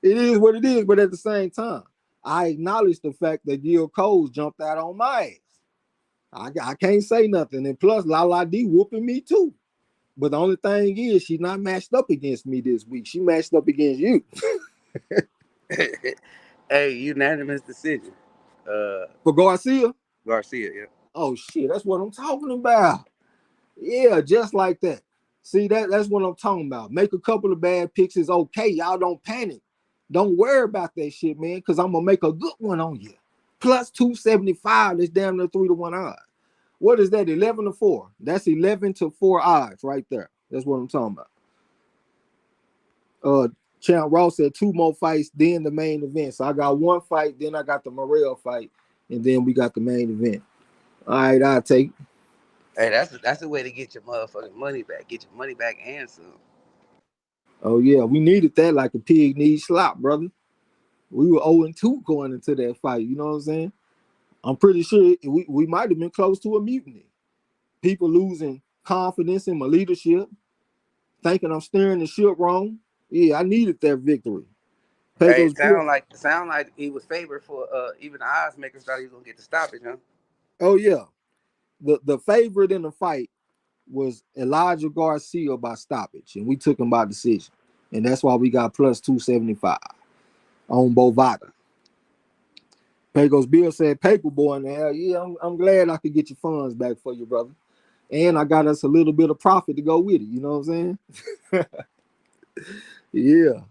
It is what it is, but at the same time, I acknowledge the fact that Gil Coles jumped out on my ass. I can't say nothing. And plus, Lala D whooping me too. But the only thing is, she's not matched up against me this week. She matched up against you. Hey, unanimous decision. For Garcia? Garcia, yeah. Oh, shit, that's what I'm talking about. Yeah, just like that. See, that's what I'm talking about. Make a couple of bad picks is okay. Y'all don't panic. Don't worry about that shit, man, because I'm going to make a good one on you. Plus 275, that's damn near 3-1 odds. What is that, 11-4? That's 11-4 odds right there. That's what I'm talking about. Champ Ross said 2 more fights, then the main event. So I got 1 fight, then I got the Morel fight, and then we got the main event. All right, I'll take it. Hey, that's the way to get your motherfucking money back. Get your money back and some. Oh yeah, we needed that like a pig needs slop, brother. We were 0-2 going into that fight. You know what I'm saying? I'm pretty sure we might have been close to a mutiny. People losing confidence in my leadership, thinking I'm steering the ship wrong. Yeah, I needed that victory. Hey, Pecos Bill. sound like he was favored for even the odds makers thought he was gonna get the stoppage, huh? Oh yeah, the favorite in the fight was Elijah Garcia by stoppage, and we took him by decision, and that's why we got plus 275 on Bovada. Pecos Bill said, "Paper boy in the hell, yeah, I'm glad I could get your funds back for you, brother, and I got us a little bit of profit to go with it. You know what I'm saying?" Yeah.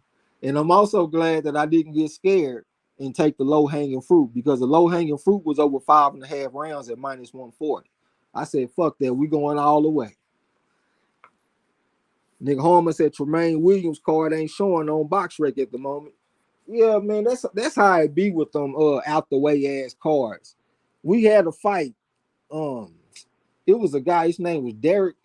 And I'm also glad that I didn't get scared and take the low hanging fruit because the low hanging fruit was over 5.5 rounds at minus 140. I said, fuck that. We going all the way. Nick Harmon said Tremaine Williams card ain't showing on BoxRec at the moment. Yeah, man, that's how it be with them out the way ass cards. We had a fight. Um, it was a guy, his name was Derek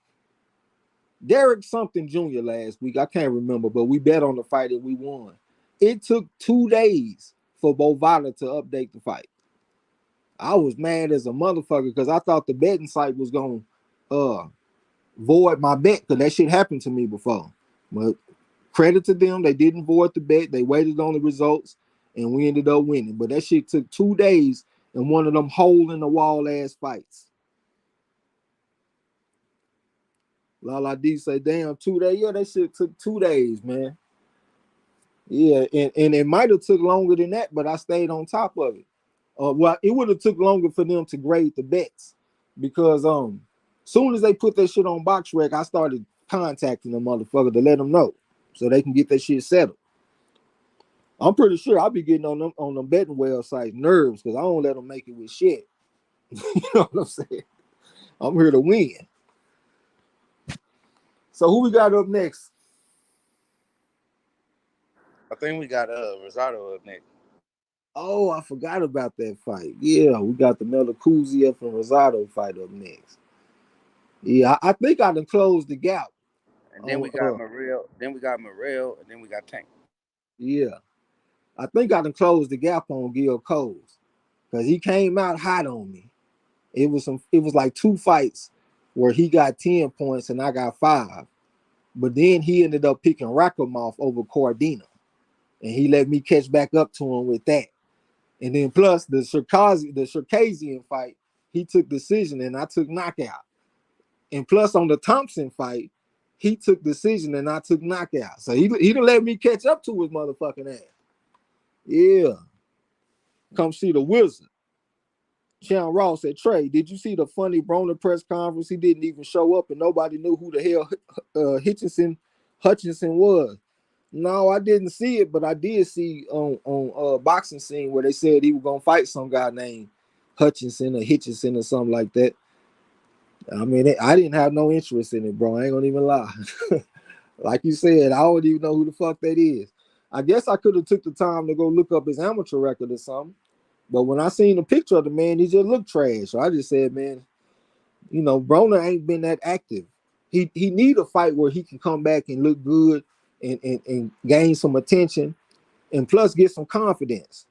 something Jr. last week. I can't remember, but we bet on the fight and we won. It took 2 days for Bovada to update the fight. I was mad as a motherfucker because I thought the betting site was gonna void my bet because that shit happened to me before. But credit to them, they didn't void the bet. They waited on the results and we ended up winning. But that shit took 2 days and one of them hole in the wall ass fights. Lala D say, damn, 2 days. Yeah, that shit took 2 days, man. Yeah, and it might have took longer than that, but I stayed on top of it. Well, it would have took longer for them to grade the bets because soon as they put that shit on BoxRec, I started contacting the motherfucker to let them know so they can get that shit settled. I'm pretty sure I'll be getting on them betting websites nerves because I don't let them make it with shit. You know what I'm saying? I'm here to win. So who we got up next? I think we got Rosado up next. Oh, I forgot about that fight. Yeah, we got the Melakuziev and Rosado fight up next. Yeah, I think I done closed the gap And then on we got Morel, and then we got Tank. yeah. I think I done closed the gap on Gil Coles because he came out hot on me. It was like 2 fights where he got 10 points and I got 5. But then he ended up picking Rakhimov over Cordina. And he let me catch back up to him with that. And then plus the Circassian fight, he took decision and I took knockout. And plus on the Thompson fight, he took decision and I took knockout. So he done let me catch up to his motherfucking ass. Yeah. Come see the wizard. Sean Ross said, Trey, did you see the funny Broner press conference? He didn't even show up and nobody knew who the hell Hutchinson was. No, I didn't see it, but I did see on Boxing Scene where they said he was gonna fight some guy named Hutchinson or Hitchinson or something like that. I mean, I didn't have no interest in it, bro. I ain't gonna even lie. Like you said, I don't even know who the fuck that is. I guess I could have took the time to go look up his amateur record or something. But when I seen the picture of the man, he just looked trash. So I just said, man, Broner ain't been that active. He need a fight where he can come back and look good and gain some attention and plus get some confidence.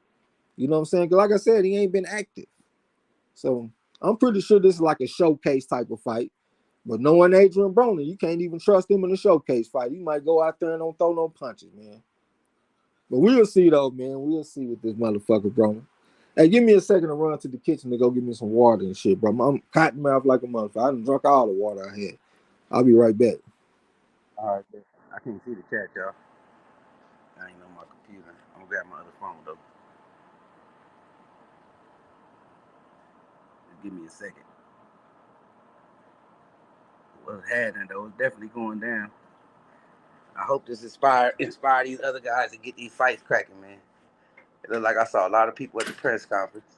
You know what I'm saying? Because like I said, he ain't been active. So I'm pretty sure this is like a showcase type of fight. But knowing Adrian Broner, you can't even trust him in a showcase fight. He might go out there and don't throw no punches, man. But we'll see though, man. We'll see with this motherfucker, Broner. Hey, give me a second to run to the kitchen to go get me some water and shit, bro. I'm cotton mouth like a motherfucker. I done drunk all the water I had. I'll be right back. All right, I can't see the chat, y'all. I ain't on my computer. I'm gonna grab my other phone though. Just give me a second. What's happening though? It's definitely going down. I hope this inspire these other guys to get these fights cracking, man. It looked like I saw a lot of people at the press conference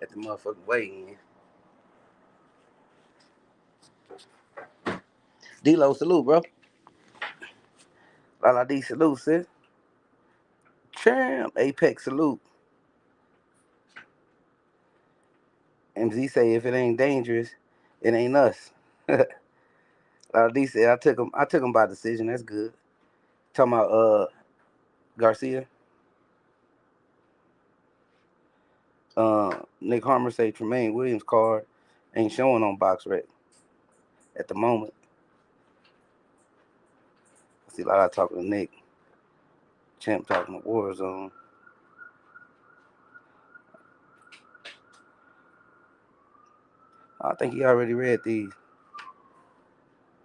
at the motherfucking weigh-in. D-Lo, salute, bro. Lala D, salute, sis. Champ, Apex, salute. MZ say if it ain't dangerous, it ain't us. D said I took him by decision. That's good. Talking about Garcia. Nick Harmer say Tremaine Williams card ain't showing on BoxRec at the moment. I see a lot of talking to Nick. Champ talking to Warzone. I think he already read these.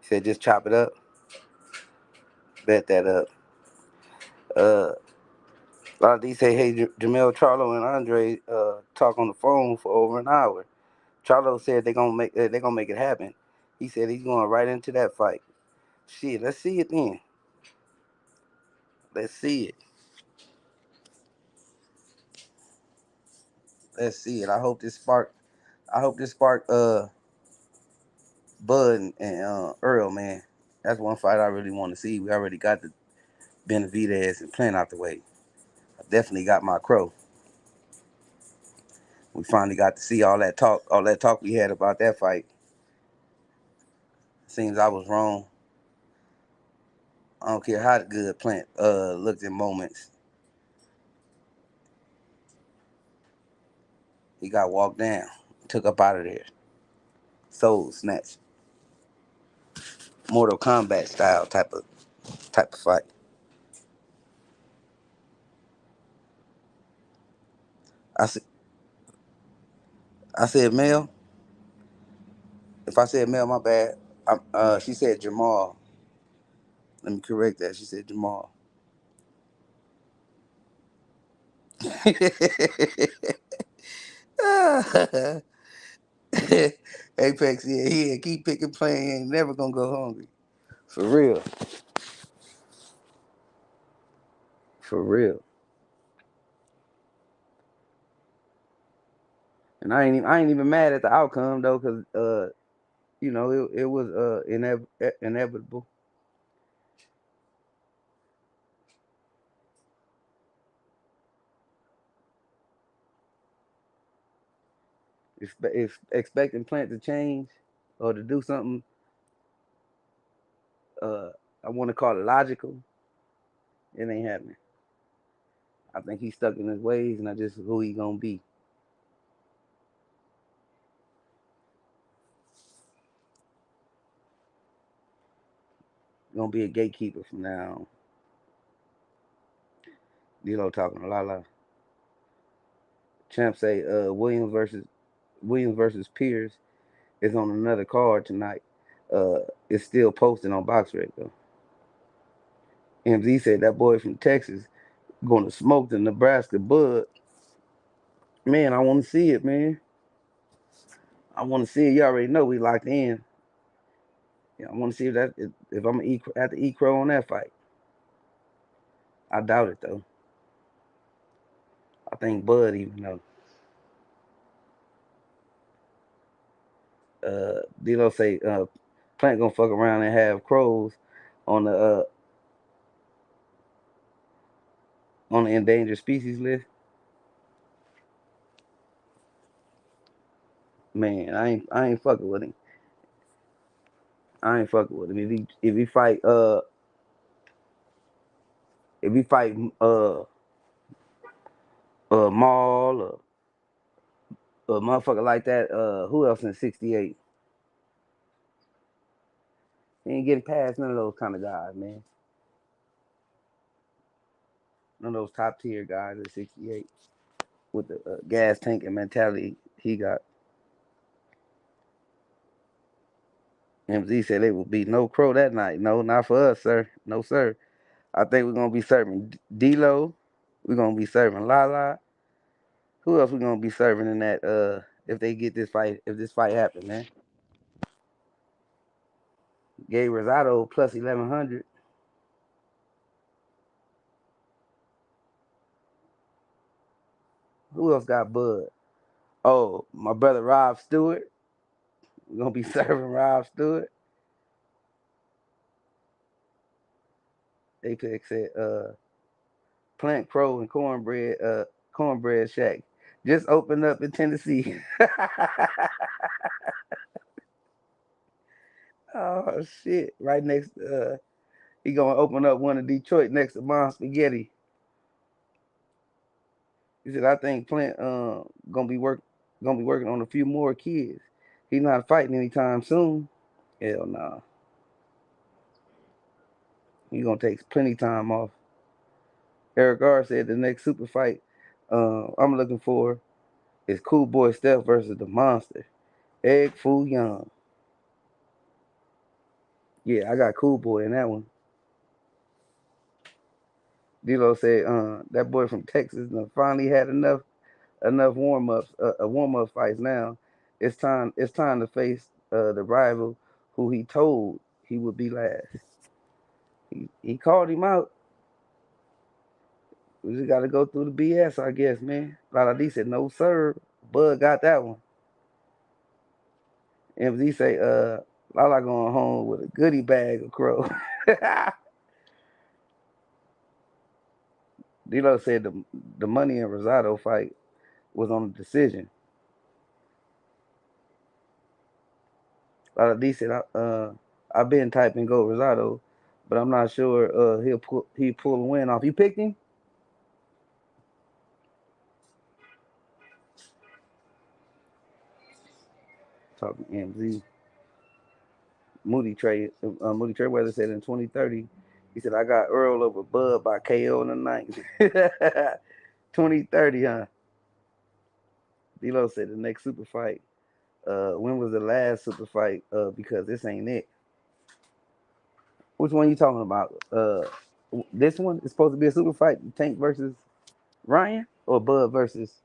He said just chop it up. Bet that up. A lot of these say, hey, Jamel Charlo and Andre talk on the phone for over an hour. Charlo said they're gonna make it happen. He said he's going right into that fight. Shit, let's see it then. Let's see it. Let's see it. I hope this spark Bud and Earl, man. That's one fight I really want to see. We already got the Benavidez and Plant out the way. I definitely got my crow. We finally got to see all that talk we had about that fight. Seems I was wrong. I don't care how good Plant looked in moments. He got walked down, took up out of there. Soul snatch. Mortal Kombat style type of fight. I said, Mel. If I said Mel, my bad. She said Jamal. Let me correct that. She said Jamal. Apex, yeah, he keep picking playing. He ain't never gonna go hungry. For real. For real. And I ain't even mad at the outcome though, cause it was inevitable. If expecting Plant to change or to do something, uh, I want to call it logical, it ain't happening. I think he's stuck in his ways, and that's just who he gonna be. Gonna be a gatekeeper from now on. D'Lo talking a lot. Champ say Williams versus Pierce is on another card tonight. It's still posted on BoxRec though. MZ said that boy from Texas going to smoke the Nebraska Bud. Man, I want to see it, man. I want to see it. You already know we locked in. Yeah, I want to see if I'm gonna have to eat crow on that fight. I doubt it though. I think Bud even know. D'Lo say Plant gonna fuck around and have crows on the endangered species list. Man, I ain't fucking with him. I ain't fucking with him. If he fight Maul or a motherfucker like that, who else in 68? He ain't getting past none of those kind of guys, man. None of those top tier guys at 68 with the gas tank and mentality he got. MZ said they will be no crow that night. No, not for us, sir. No, sir. I think we're gonna be serving D-Lo. We're gonna be serving Lala. Who else we gonna be serving in that? If they get this fight, if this fight happen, man. Gabe Rosado plus 1100. Who else got Bud? Oh, my brother Rob Stewart. We're gonna be serving Rob Stewart. Apex said Plant Crow and cornbread shack. Just opened up in Tennessee. Oh shit! Right next, he gonna open up one in Detroit next to Mom Spaghetti. He said, "I think Plant gonna be working on a few more kids. He's not fighting anytime soon. Hell nah. He gonna take plenty time off." Eric R said the next super fight I'm looking for is Cool Boy Steph versus the Monster, Egg Foo Young. Yeah, I got Cool Boy in that one. D'Lo said, that boy from Texas done finally had enough warm up fights now. It's time to face the rival who he told he would be last. He called him out. We just gotta go through the BS, I guess, man. Lala D said, no sir. Bud got that one. MZ say, Lala going home with a goodie bag of crow. D'Lo said the money and Rosado fight was on the decision. Lala D said, I've been typing go Rosado, but I'm not sure he pull a win off. You picked him? Talking MZ. Moody Treyweather said in 2030, he said, I got Earl over Bud by KO in the ninth. 2030, huh? D-Lo said the next super fight. When was the last super fight? Because this ain't it. Which one you talking about? This one is supposed to be a super fight. Tank versus Ryan or Bud versus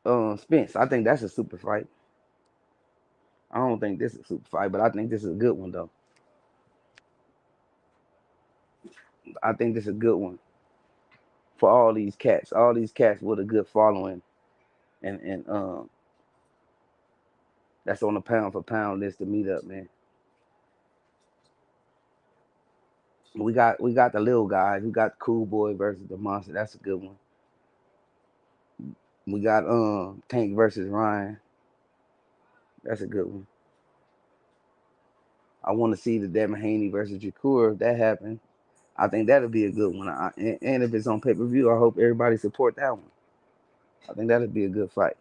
Spence. I think that's a super fight. I don't think this is a super fight, but I think this is a good one though. I think this is a good one for all these cats. All these cats with a good following, and that's on the pound for pound list to meet up, man. We got the little guys. We got Cool Boy versus the Monster. That's a good one. We got Tank versus Ryan. That's a good one. I want to see the Devin Haney versus Shakur if that happened. I think that'll be a good one. And if it's on pay per view, I hope everybody support that one. I think that'll be a good fight.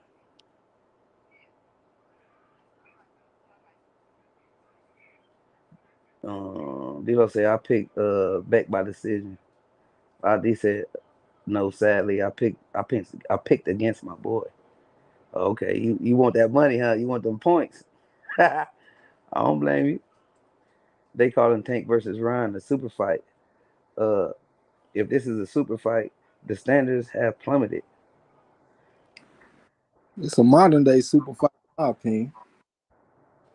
D'Lo said I picked Beck by decision. D said no. Sadly, I picked against my boy. Okay, you want that money, huh? You want them points? I don't blame you. They call him Tank versus Ryan a super fight. Uh, if this is a super fight, the standards have plummeted. It's a modern day super fight, in my opinion.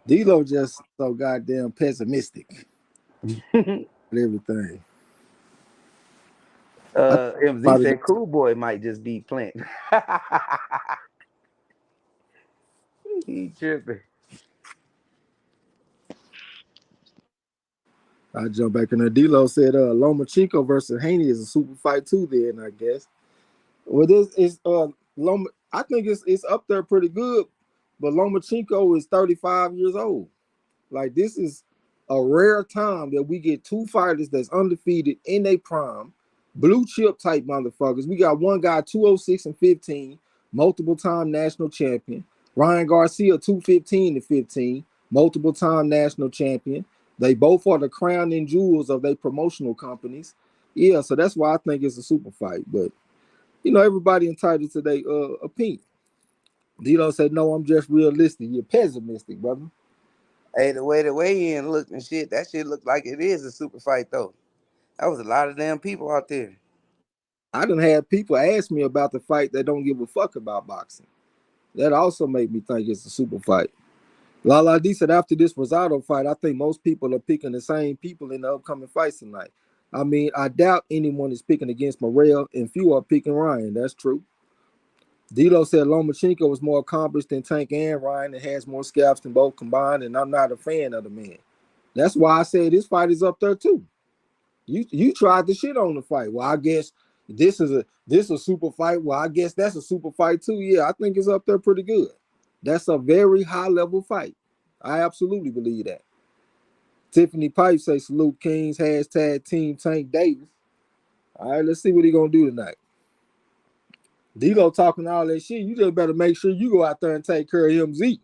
D-Lo just so goddamn pessimistic with everything. I MZ probably said Cool Boy might just be Plant. He tripping. I jump back in there. D-Lo said Lomachenko versus Haney is a super fight too. Then I guess. Well, this is Loma. I think it's up there pretty good, but Lomachenko is 35 years old. Like this is a rare time that we get two fighters that's undefeated in their prime, blue chip type motherfuckers. We got one guy 206 and 15, multiple time national champion. Ryan Garcia 215 and 15, multiple time national champion. They both are the crown and jewels of their promotional companies. Yeah, so that's why I think it's a super fight. But everybody entitled to their opinion. Dito said, "No, I'm just realistic. You're pessimistic, brother." Hey, the way in looked and shit, that shit looked like it is a super fight though. That was a lot of damn people out there. I done had people ask me about the fight that don't give a fuck about boxing. That also made me think it's a super fight. Lala D said after this Rosado fight, I think most people are picking the same people in the upcoming fights tonight. I mean, I doubt anyone is picking against Morrell, and few are picking Ryan. That's true. D'Lo said Lomachenko was more accomplished than Tank and Ryan and has more scalps than both combined, and I'm not a fan of the man. That's why I said this fight is up there too. You tried the shit on the fight. Well, I guess this a super fight. Well, I guess that's a super fight too. Yeah, I think it's up there pretty good. That's a very high level fight. I absolutely believe that. Tiffany Pipe say salute Kings, hashtag Team Tank Davis. All right, let's see what he gonna do tonight. D-Lo talking all that shit. You just better make sure you go out there and take care of MZ.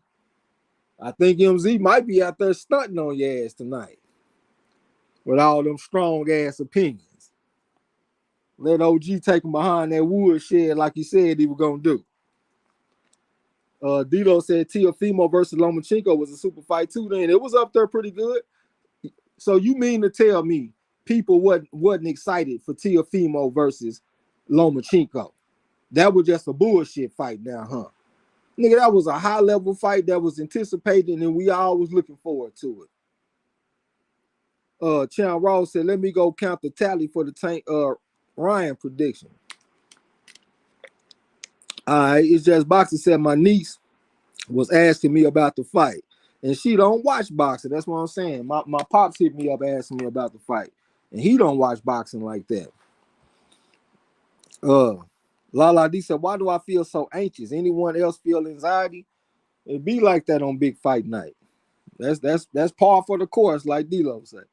I think MZ might be out there stunting on your ass tonight with all them strong ass opinions. Let OG take him behind that woodshed like he said he was gonna do. D-Lo said Teofimo versus Lomachenko was a super fight too. Then it was up there pretty good. So you mean to tell me people wasn't excited for Teofimo versus Lomachenko? That was just a bullshit fight now, huh? Nigga, that was a high level fight that was anticipated and we all was looking forward to it. Chan Ross said, let me go count the tally for the Tank Ryan prediction. All right, it's just boxing said my niece was asking me about the fight. And she don't watch boxing. That's what I'm saying. My pops hit me up asking me about the fight. And he don't watch boxing like that. Lala D said, why do I feel so anxious? Anyone else feel anxiety? It be like that on big fight night. That's par for the course, like D-Lo said.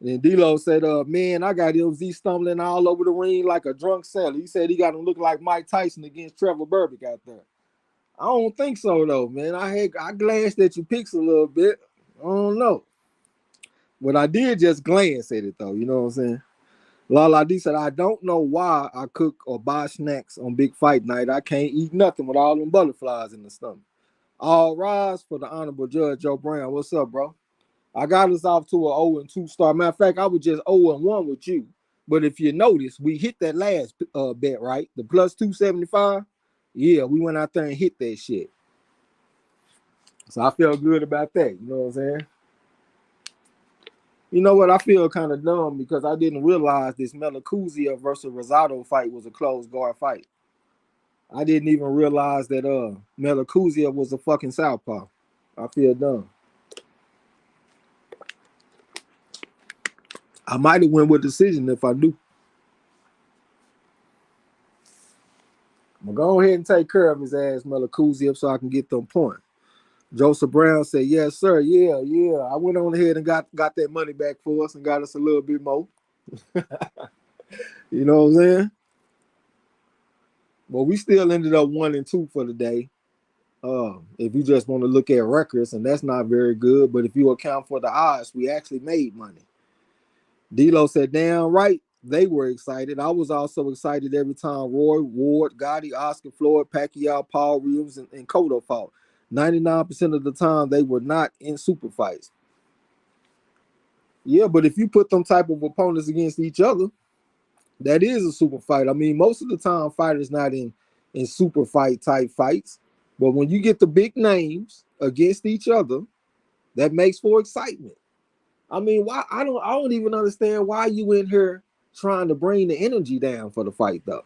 And D-Lo said, man, I got MZ stumbling all over the ring like a drunk sailor. He said he got him look like Mike Tyson against Trevor Burbick out there. I don't think so, though, man. I glanced at your pics a little bit. I don't know. But I did just glance at it, though. You know what I'm saying? Lala D said, I don't know why I cook or buy snacks on big fight night. I can't eat nothing with all them butterflies in the stomach. All rise for the Honorable Judge Joe Brown. What's up, bro? I got us off to an 0-2 start. Matter of fact, I was just 0-1 with you. But if you notice, we hit that last bet, right? The plus 275. Yeah, we went out there and hit that shit. So I feel good about that. You know what I'm saying? You know what? I feel kind of dumb because I didn't realize this Melacuzia versus Rosado fight was a closed guard fight. I didn't even realize that Melacuzia was a fucking southpaw. I feel dumb. I might have went with decision if I knew. I'm gonna go ahead and take care of his ass, Melacuzia, so I can get them points. Joseph Brown said, yes, sir. Yeah. I went on ahead and got that money back for us and got us a little bit more. You know what I'm saying? But we still ended up 1-2 for the day. If you just want to look at records, and that's not very good, but if you account for the odds, we actually made money. D-Lo said, damn right, they were excited. I was also excited every time Roy, Ward, Gotti, Oscar, Floyd, Pacquiao, Paul Reeves, and Cotto fought. 99% of the time, they were not in super fights. Yeah, but if you put them type of opponents against each other, that is a super fight. I mean, most of the time, fighters not in super fight type fights. But when you get the big names against each other, that makes for excitement. I mean, why I don't even understand why you in here trying to bring the energy down for the fight, though.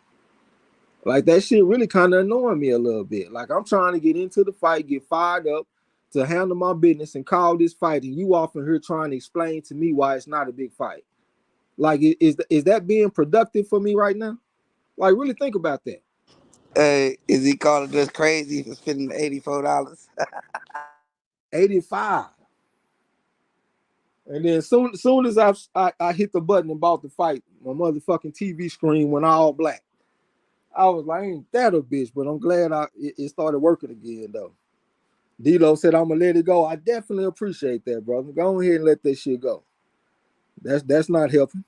Like, that shit really kind of annoying me a little bit. Like, I'm trying to get into the fight, get fired up to handle my business and call this fight, and you off in here trying to explain to me why it's not a big fight. Like, is that being productive for me right now? Like, really think about that. Is he calling us crazy for spending $84? 85. And then soon as I hit the button and bought the fight, my motherfucking TV screen went all black. I was like, ain't that a bitch? But I'm glad it started working again, though. D-Lo said, I'm going to let it go. I definitely appreciate that, brother. Go ahead and let that shit go. That's not helping.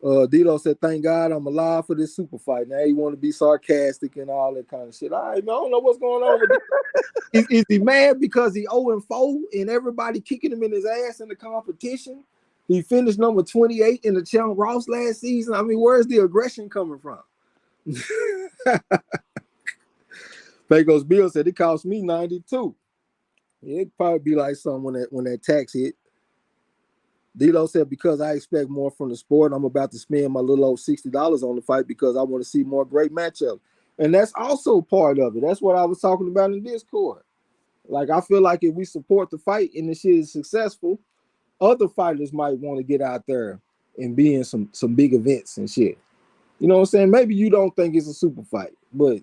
D-Lo said, thank God I'm alive for this super fight. Now you want to be sarcastic and all that kind of shit. All right, man, I don't know what's going on with this. Is he mad because he 0-4 and everybody kicking him in his ass in the competition? He finished number 28 in the Chan Ross last season. I mean, where's the aggression coming from? Pecos Bill said it cost me 92. It'd probably be like something when that tax hit. D-Lo said, because I expect more from the sport, I'm about to spend my little old $60 on the fight because I want to see more great matchups. And that's also part of it. That's what I was talking about in Discord. Like, I feel like if we support the fight and the shit is successful, other fighters might want to get out there and be in some big events and shit. You know what I'm saying? Maybe you don't think it's a super fight, but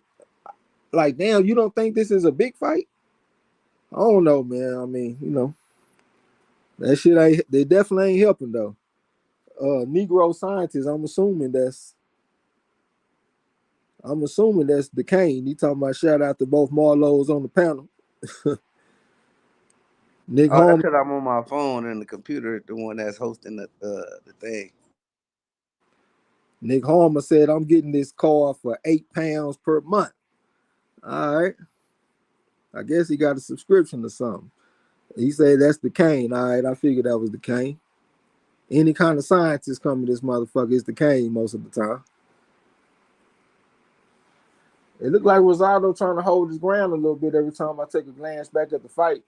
like, damn, you don't think this is a big fight? I don't know, man. I mean, you know. That shit ain't. They definitely ain't helping though. Negro scientists. I'm assuming that's the Kane. He talking about shout out to both Marlo'S on the panel. Nick Oh, that's Holmes. because I'm on my phone and the computer, the one that's hosting the thing. Nick Harmer said, I'm getting this car for £8 per month. All right. I guess he got a subscription or something. He said that's the Kane. All right. I figured that was the Kane. Any kind of scientist coming this motherfucker is the Kane most of the time. It looked like Rosado trying to hold his ground a little bit every time I take a glance back at the fight.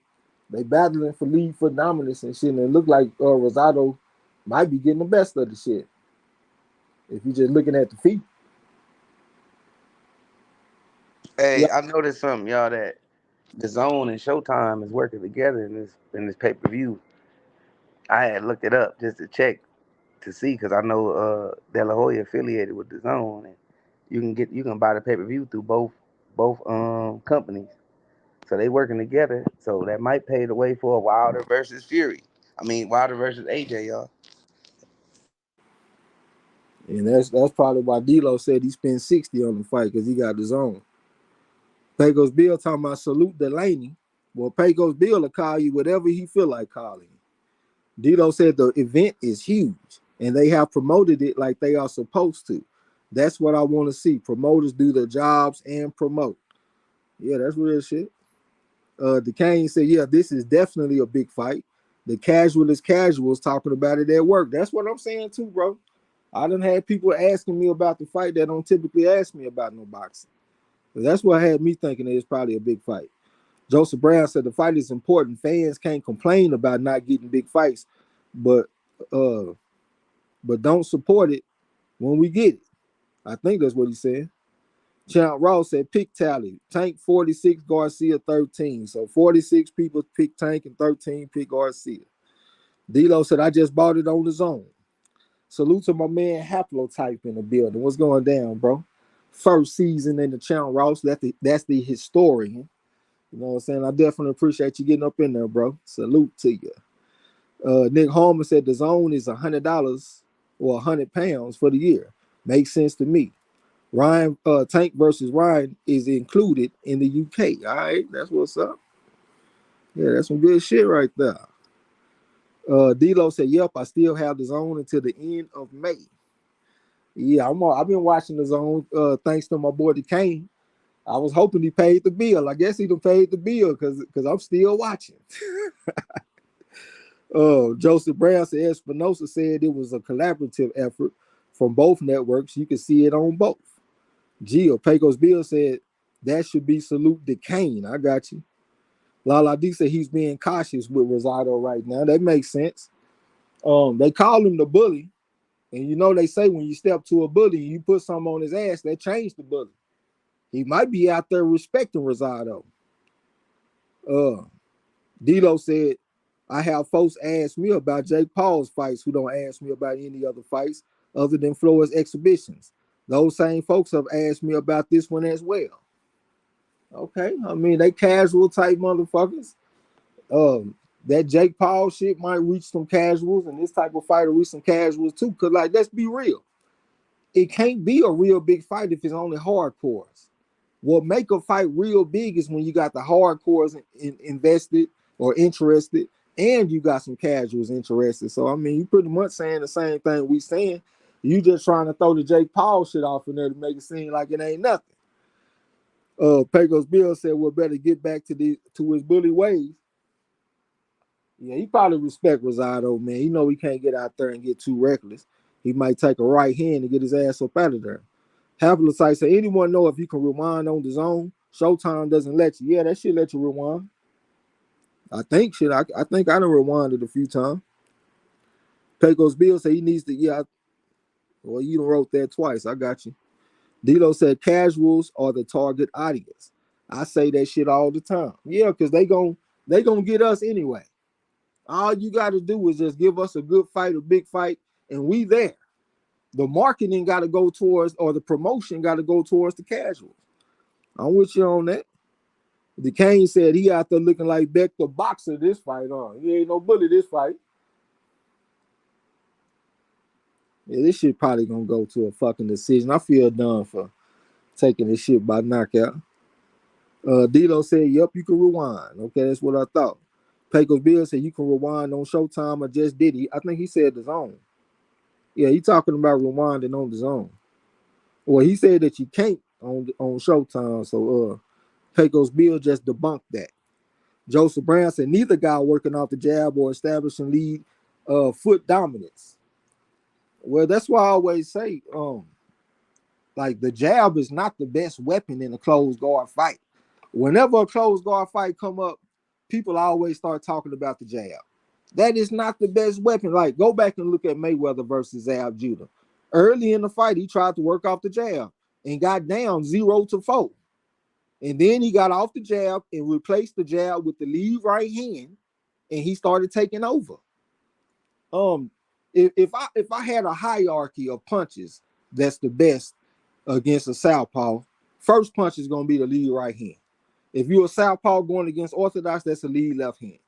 They battling for lead for dominance and shit. And it looked like Rosado might be getting the best of the shit. If you're just looking at the feet. Hey, Yeah. I noticed something, y'all, that the Zone and Showtime is working together in this pay per view. I had looked it up just to check to see because I know De La Hoya affiliated with the Zone, and you can buy the pay per view through both companies. So they working together. So that might pave the way for a Wilder versus Fury. I mean Wilder versus AJ, y'all. And that's probably why D'Lo said he spent 60 on the fight because he got his own. Pecos Bill talking about salute Delaney. Well, Pecos Bill will call you whatever he feel like calling you. D'Lo said the event is huge and they have promoted it like they are supposed to. That's what I want to see. Promoters do their jobs and promote. Yeah, that's real shit. DeCane said, yeah, this is definitely a big fight. The casuals talking about it at work. That's what I'm saying too, bro. I done had people asking me about the fight that don't typically ask me about no boxing. But that's what had me thinking it's probably a big fight. Joseph Brown said the fight is important. Fans can't complain about not getting big fights, but uh, but don't support it when we get it. I think that's what he said. Champ Ross said pick tally. Tank 46, Garcia 13. So 46 people pick Tank and 13 pick Garcia. D'Lo said I just bought it on the zone. Salute to my man Haplotype in the building. What's going down, bro? First season in the Champ Ross. That's the historian. You know what I'm saying? I definitely appreciate you getting up in there, bro. Salute to you. Nick Holman said the zone is $100 or £100 for the year. Makes sense to me. Ryan Tank versus Ryan is included in the UK. All right, that's what's up. Yeah, that's some good shit right there. D'Lo said, "Yep, I still have the zone until the end of May." Yeah, I've been watching the zone thanks to my boy DeCane. I was hoping he paid the bill. I guess he done paid the bill because I'm still watching. Joseph Brown said Espinosa said it was a collaborative effort from both networks. You can see it on both. Gio Pecos Bill said that should be salute DeCane. I got you. Lala D said he's being cautious with Rosado right now. That makes sense. They call him the bully, and you know they say when you step to a bully and you put something on his ass, that changed the bully. He might be out there respecting Rosado. D'Lo said, I have folks ask me about Jake Paul's fights who don't ask me about any other fights other than Floyd's exhibitions. Those same folks have asked me about this one as well. Okay, I mean they casual type motherfuckers. That Jake Paul shit might reach some casuals, and this type of fight will reach some casuals too. Cause like, let's be real, it can't be a real big fight if it's only hardcores. What make a fight real big is when you got the hardcores invested or interested, and you got some casuals interested. So I mean, you pretty much saying the same thing we saying. You just trying to throw the Jake Paul shit off in there to make it seem like it ain't nothing. Pecos Bill said we'll better get back to his bully ways. Yeah, he probably respect Rosado, man. You know he can't get out there and get too reckless. He might take a right hand and get his ass up out of there. Haplosite say, anyone know if you can rewind on the zone? Showtime doesn't let you. Yeah, that shit let you rewind. I think shit. I think I done rewinded a few times. Pecos Bill say he needs to. Yeah, well, you done wrote that twice. I got you. Dilo said casuals are the target audience. I say that shit all the time. Yeah, because they gonna get us anyway. All you got to do is just give us a good fight, a big fight, and we there. The marketing got to go towards, or the promotion got to go towards the casuals. I'm with you on that. DeCane said he out there looking like Beck the boxer this fight on. He ain't no bully this fight. Yeah, this shit probably gonna go to a fucking decision. I feel done for taking this shit by knockout. Dilo said, yep, you can rewind. Okay, that's what I thought. Pecos Bill said you can rewind on Showtime or just did he? I think he said the zone. Yeah, he talking about rewinding on the zone. Well, he said that you can't on Showtime. So Pecos Bill just debunked that. Joseph Brown said neither guy working off the jab or establishing lead foot dominance. Well, that's why I always say, like the jab is not the best weapon in a closed guard fight. Whenever a closed guard fight come up, people always start talking about the jab. That is not the best weapon. Like, go back and look at Mayweather versus Zab Judah. Early in the fight, he tried to work off the jab and got down 0-4. And then he got off the jab and replaced the jab with the lead right hand, and he started taking over. If I had a hierarchy of punches, that's the best against a southpaw. First punch is gonna be the lead right hand. If you're a southpaw going against orthodox, that's a lead left hand.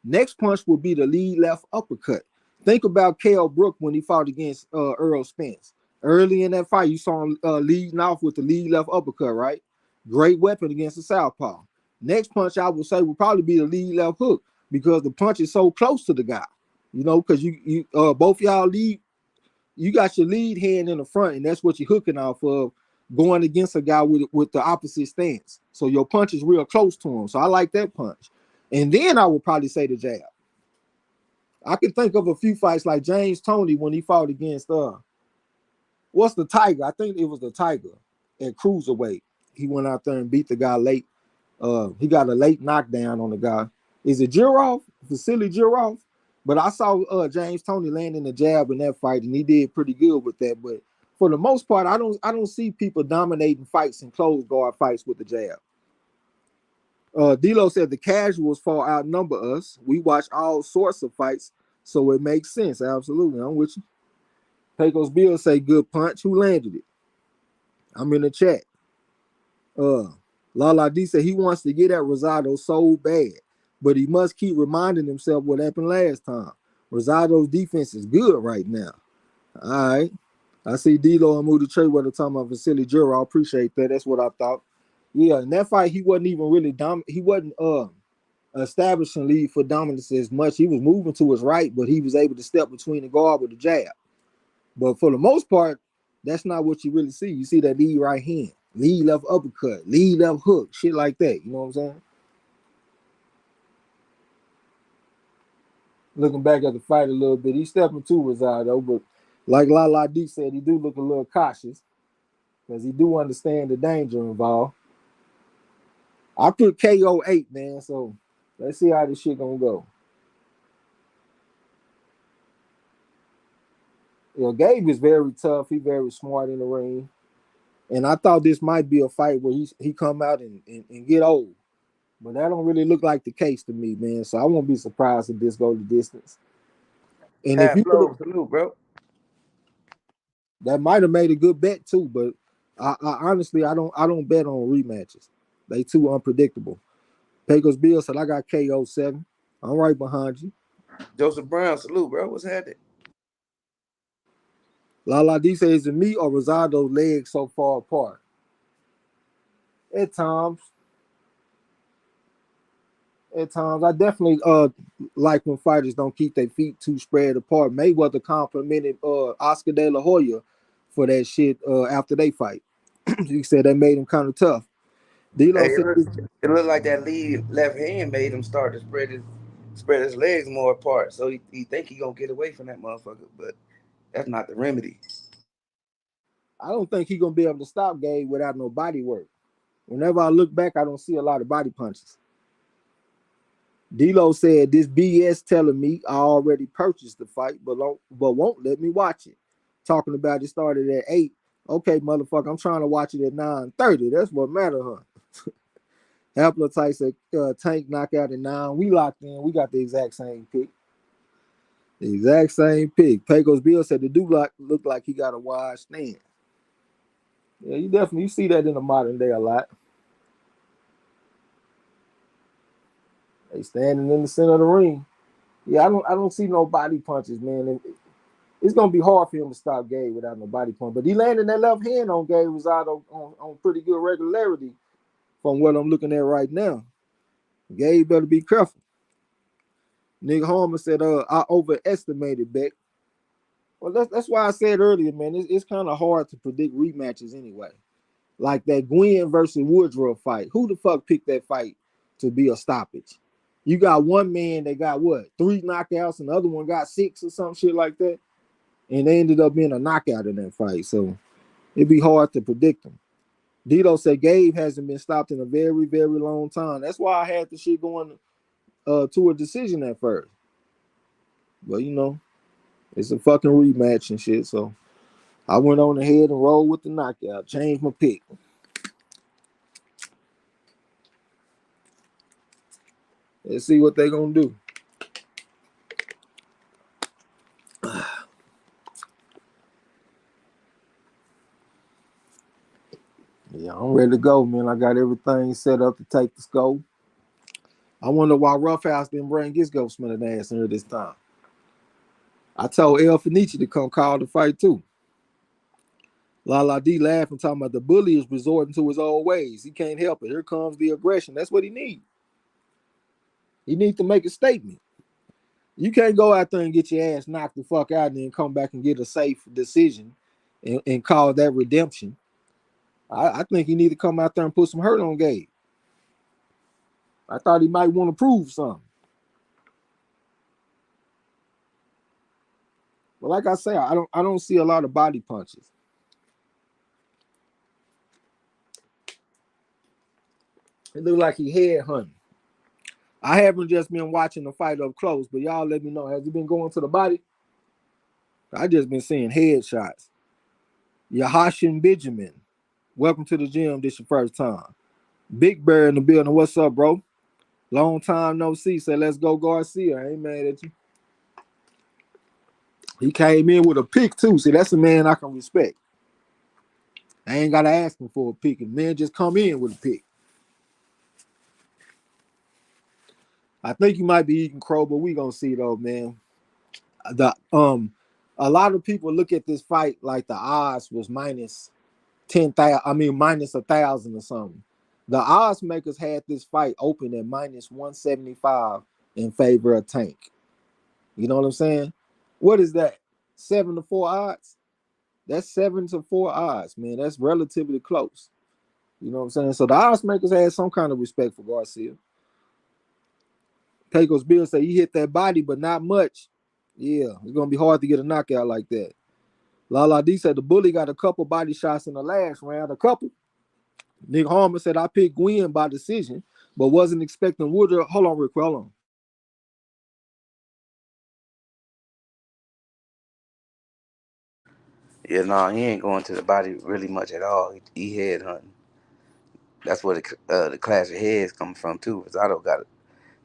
Next punch will be the lead left uppercut. Think about Kell Brook when he fought against Earl Spence. Early in that fight, you saw him leading off with the lead left uppercut, right? Great weapon against the southpaw. Next punch, I would say, would probably be the lead left hook because the punch is so close to the guy. You know, because you both y'all lead, you got your lead hand in the front, and that's what you're hooking off of, going against a guy with the opposite stance. So your punch is real close to him. So I like that punch. And then I would probably say the jab. I can think of a few fights like James Toney when he fought against what's the Tiger? I think it was the Tiger at cruiserweight. He went out there and beat the guy late. He got a late knockdown on the guy. Is it Giroff? Vasily Giroff? But I saw James Toney landing a jab in that fight, and he did pretty good with that. But for the most part, I don't see people dominating fights and closed guard fights with the jab. D'Lo said the casuals far outnumber us. We watch all sorts of fights, so it makes sense. Absolutely, I'm with you. Pecos Bill say good punch. Who landed it? I'm in the chat. Lala D said he wants to get at Rosado so bad, but he must keep reminding himself what happened last time. Rosado's defense is good right now. All right. I see D-Lo and Moody Trey were talking about Vasily Jura. I appreciate that. That's what I thought. Yeah, in that fight, he wasn't even really he wasn't establishing lead for dominance as much. He was moving to his right, but he was able to step between the guard with the jab. But for the most part, that's not what you really see. You see that lead right hand, lead left uppercut, lead left hook, shit like that. You know what I'm saying? Looking back at the fight a little bit, he's stepping to Rosado, but like Lala D said, he do look a little cautious because he do understand the danger involved. I put KO 8, man, so let's see how this shit gonna go. You know, Gabe is very tough. He's very smart in the ring. And I thought this might be a fight where he come out and get old. But that don't really look like the case to me, man. So I won't be surprised if this goes the distance. And if you salute, bro. That might have made a good bet too, but I honestly I don't bet on rematches. They too unpredictable. Pecos Bill said I got KO 7. I'm right behind you. Joseph Brown, salute, bro. What's happening? Lala D says, is it me or Rosado's legs so far apart? At times, I definitely like when fighters don't keep their feet too spread apart. Mayweather complimented Oscar De La Hoya for that shit after they fight. He said that made him kind of tough. D-Lo said it looked like that lead left hand made him start to spread his legs more apart. So he think he gonna get away from that motherfucker, but that's not the remedy. I don't think he gonna be able to stop Gabe without no body work. Whenever I look back, I don't see a lot of body punches. D-Lo said, this BS telling me I already purchased the fight, but won't let me watch it. Talking about it started at 8. Okay, motherfucker, I'm trying to watch it at 9:30. That's what matter, huh? Appetite said Tank knockout at 9. We locked in. We got the exact same pick. The exact same pick. Pecos Bill said the dude look like he got a wide stand. Yeah, you see that in the modern day a lot. They standing in the center of the ring. Yeah, I don't see no body punches, man. It's gonna be hard for him to stop Gabe without no body punch. But he landed that left hand on Gabe Rosado on pretty good regularity from what I'm looking at right now. Gabe better be careful. Nick Harmon said, I overestimated Beck. Well, that's why I said earlier, man, it's kind of hard to predict rematches anyway. Like that Gwen versus Woodruff fight. Who the fuck picked that fight to be a stoppage? You got one man that got what, 3 knockouts, and the other one got 6 or some shit like that. And they ended up being a knockout in that fight. So it'd be hard to predict them. Dito said Gabe hasn't been stopped in a very, very long time. That's why I had the shit going to a decision at first. But you know, it's a fucking rematch and shit. So I went on ahead and rolled with the knockout. Changed my pick. Let's see what they're gonna do. Yeah, I'm ready to go, man. I got everything set up to take the scope. I wonder why Roughhouse didn't bring his ghost smelling ass in here this time. I told El Fenici to come call the fight too. La D laughing, talking about the bully is resorting to his old ways. He can't help it. Here comes the aggression. That's what he needs. He needs to make a statement. You can't go out there and get your ass knocked the fuck out and then come back and get a safe decision and call that redemption. I think he need to come out there and put some hurt on Gabe. I thought he might want to prove something. But like I say, I don't see a lot of body punches. It looked like he head hunting. I haven't just been watching the fight up close, but y'all let me know. Has he been going to the body? I just been seeing headshots. Yahashin Benjamin, welcome to the gym. This your first time. Big Bear in the building. What's up, bro? Long time no see. Say let's go Garcia. I ain't mad at you. He came in with a pick too. See, that's a man I can respect. I ain't gotta ask him for a pick. And man just come in with a pick. I think you might be eating crow, but we gonna see though, man. A lot of people look at this fight like the odds was minus 10,000. I mean minus 1,000 or something. The odds makers had this fight open at minus 175 in favor of Tank. You know what I'm saying? What is that? 7-4 odds? That's 7-4 odds, man. That's relatively close. You know what I'm saying? So the odds makers had some kind of respect for Garcia. Pecos Bill said he hit that body, but not much. Yeah, it's gonna be hard to get a knockout like that. Lala D said the bully got a couple body shots in the last round. A couple. Nick Harmon said I picked Gwen by decision, but wasn't expecting Woodruff. Hold on, Rick. Hold on. Yeah, no, he ain't going to the body really much at all. He head hunting. That's where the clash of heads come from too. Rosado got it.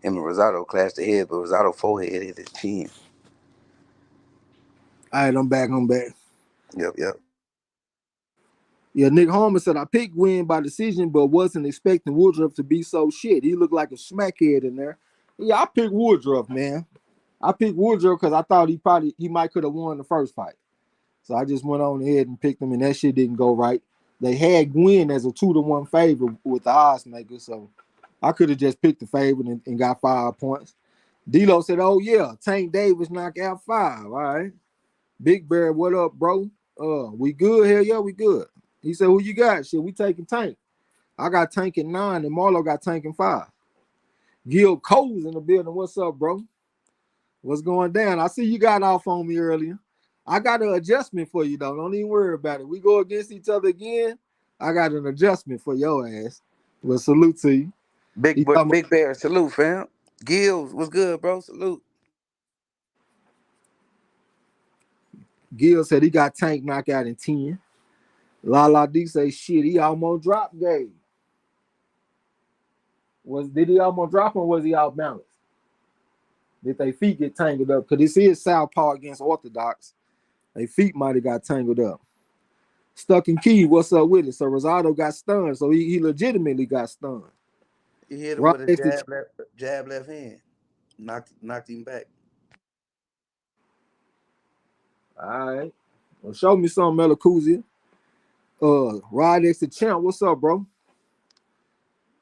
Him and Rosado clashed the head, but Rosado forehead hit his chin. All right, I'm back. Yep. Yeah, Nick Harmon said I picked Gwen by decision, but wasn't expecting Woodruff to be so shit. He looked like a smackhead in there. Yeah, I picked Woodruff, man. I picked Woodruff because I thought he might could have won the first fight. So I just went on ahead and picked him, and that shit didn't go right. They had Gwen as a 2-1 favorite with the odds maker, so I could have just picked the favorite and got 5 points. D-Lo said, oh yeah, Tank Davis knocked out 5. All right. Big Bear, what up, bro? We good? Hell yeah, we good. He said, who you got? Shit, we taking Tank. I got Tank at 9, and Marlo got Tank at 5. Gil Cole's in the building. What's up, bro? What's going down? I see you got off on me earlier. I got an adjustment for you, though. Don't even worry about it. We go against each other again. I got an adjustment for your ass. Well, salute to you. Big Bear, salute, fam. Gills, what's good, bro? Salute. Gil said he got Tank knocked out in 10. La D say shit, he almost dropped Gabe. Did he almost drop him or was he out balanced? Did their feet get tangled up? Because this is Southpaw against Orthodox. Their feet might have got tangled up. Stuck in Key, what's up with it? So Rosado got stunned. So he legitimately got stunned. He hit him Right with a next to jab left hand. Knocked him back. all right. Well, show me something, Melakuzia. Ride next to Champ. What's up, bro?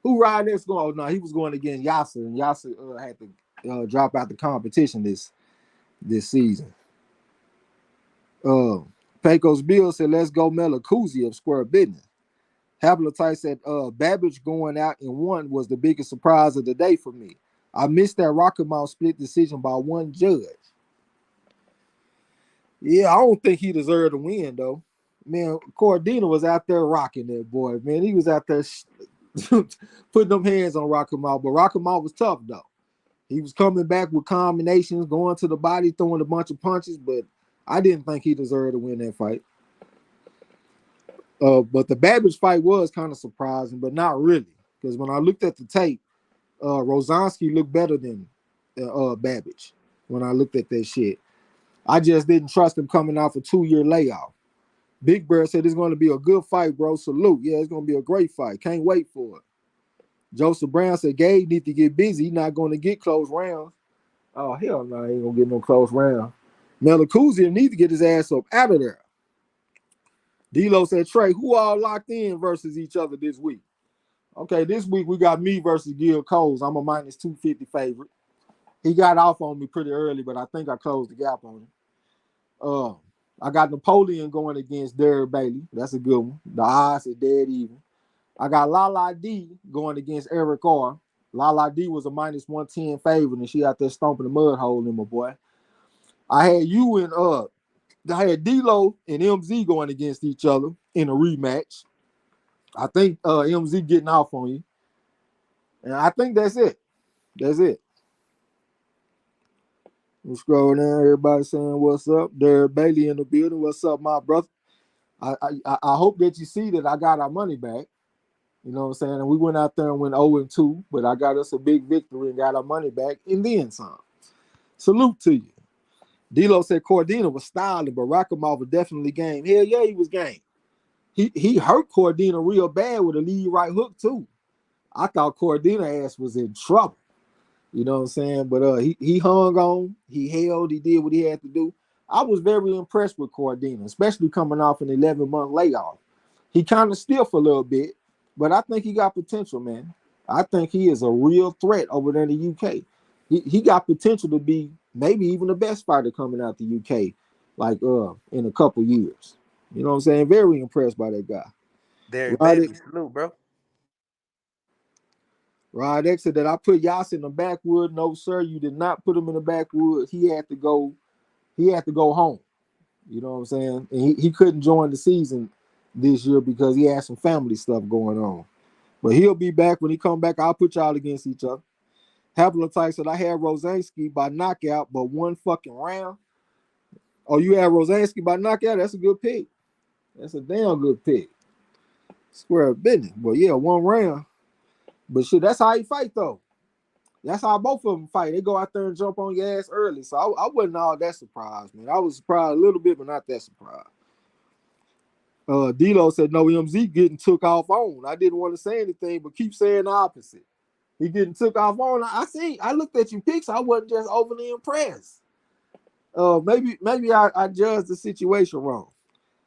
Who ride next going? Oh, no, he was going against Yasser, and Yasser had to drop out the competition this season. Pecos Bill said, "Let's go, Melakuzia of Square Business." Hablatite said, "Babbage going out in one was the biggest surprise of the day for me. I missed that Rocket Mount split decision by one judge. Yeah, I don't think he deserved to win though. Man, Cordina was out there rocking that boy. Man, he was out there putting them hands on Rocket Mount, but Rocket Mount was tough though. He was coming back with combinations, going to the body, throwing a bunch of punches, but I didn't think he deserved to win that fight. But the Babbage fight was kind of surprising, but not really. Because when I looked at the tape, Rosansky looked better than Babbage when I looked at that shit. I just didn't trust him coming off a 2-year layoff. Big Bear said it's going to be a good fight, bro. Salute. Yeah, it's going to be a great fight. Can't wait for it. Joseph Brown said Gabe need to get busy. He's not going to get close rounds. Oh, hell no, he ain't going to get no close round. Melakuzia need to get his ass up out of there. D-Lo said, Trey, who all locked in versus each other this week? Okay, this week we got me versus Gil Coles. I'm a minus 250 favorite. He got off on me pretty early, but I think I closed the gap on him. I got Napoleon going against Derek Bailey. That's a good one. The odds are dead even. I got Lala D going against Eric R. Lala D was a minus 110 favorite, and she out there stomping the mud hole in my boy. I had you and I had D-Lo and MZ going against each other in a rematch. I think MZ getting off on you. And I think that's it. That's it. We'll scroll down. Everybody saying what's up. Derek Bailey in the building. What's up, my brother? I hope that you see that I got our money back. You know what I'm saying? And we went out there and went 0-2, but I got us a big victory and got our money back and then some. Salute to you. D-Lo said Cordina was styling, but Rakhimov was definitely game. Hell yeah, he was game. He hurt Cordina real bad with a lead right hook too. I thought Cordina ass was in trouble. You know what I'm saying? But he hung on, he held, he did what he had to do. I was very impressed with Cordina, especially coming off an 11-month layoff. He kind of stiff a little bit, but I think he got potential, man. I think he is a real threat over there in the UK. He got potential to be maybe even the best fighter coming out the UK, like in a couple years. You know what I'm saying? Very impressed by that guy. Derek Bailey, salute, bro. Rod X said that I put Yas in the backwood. No, sir, you did not put him in the backwood. He had to go home. You know what I'm saying? And he couldn't join the season this year because he had some family stuff going on. But he'll be back. When he come back, I'll put y'all against each other. Haplotype said I had Rosansky by knockout, but one fucking round. Oh, you had Rosansky by knockout? That's a good pick. That's a damn good pick. Square business. But yeah, one round. But shit, that's how he fight though. That's how both of them fight. They go out there and jump on your ass early. So I wasn't all that surprised, man. I was surprised a little bit, but not that surprised. D-Lo said no, MZ getting took off on. I didn't want to say anything, but keep saying the opposite. He getting took off on. I looked at your picks. I wasn't just overly impressed. Maybe I judged the situation wrong.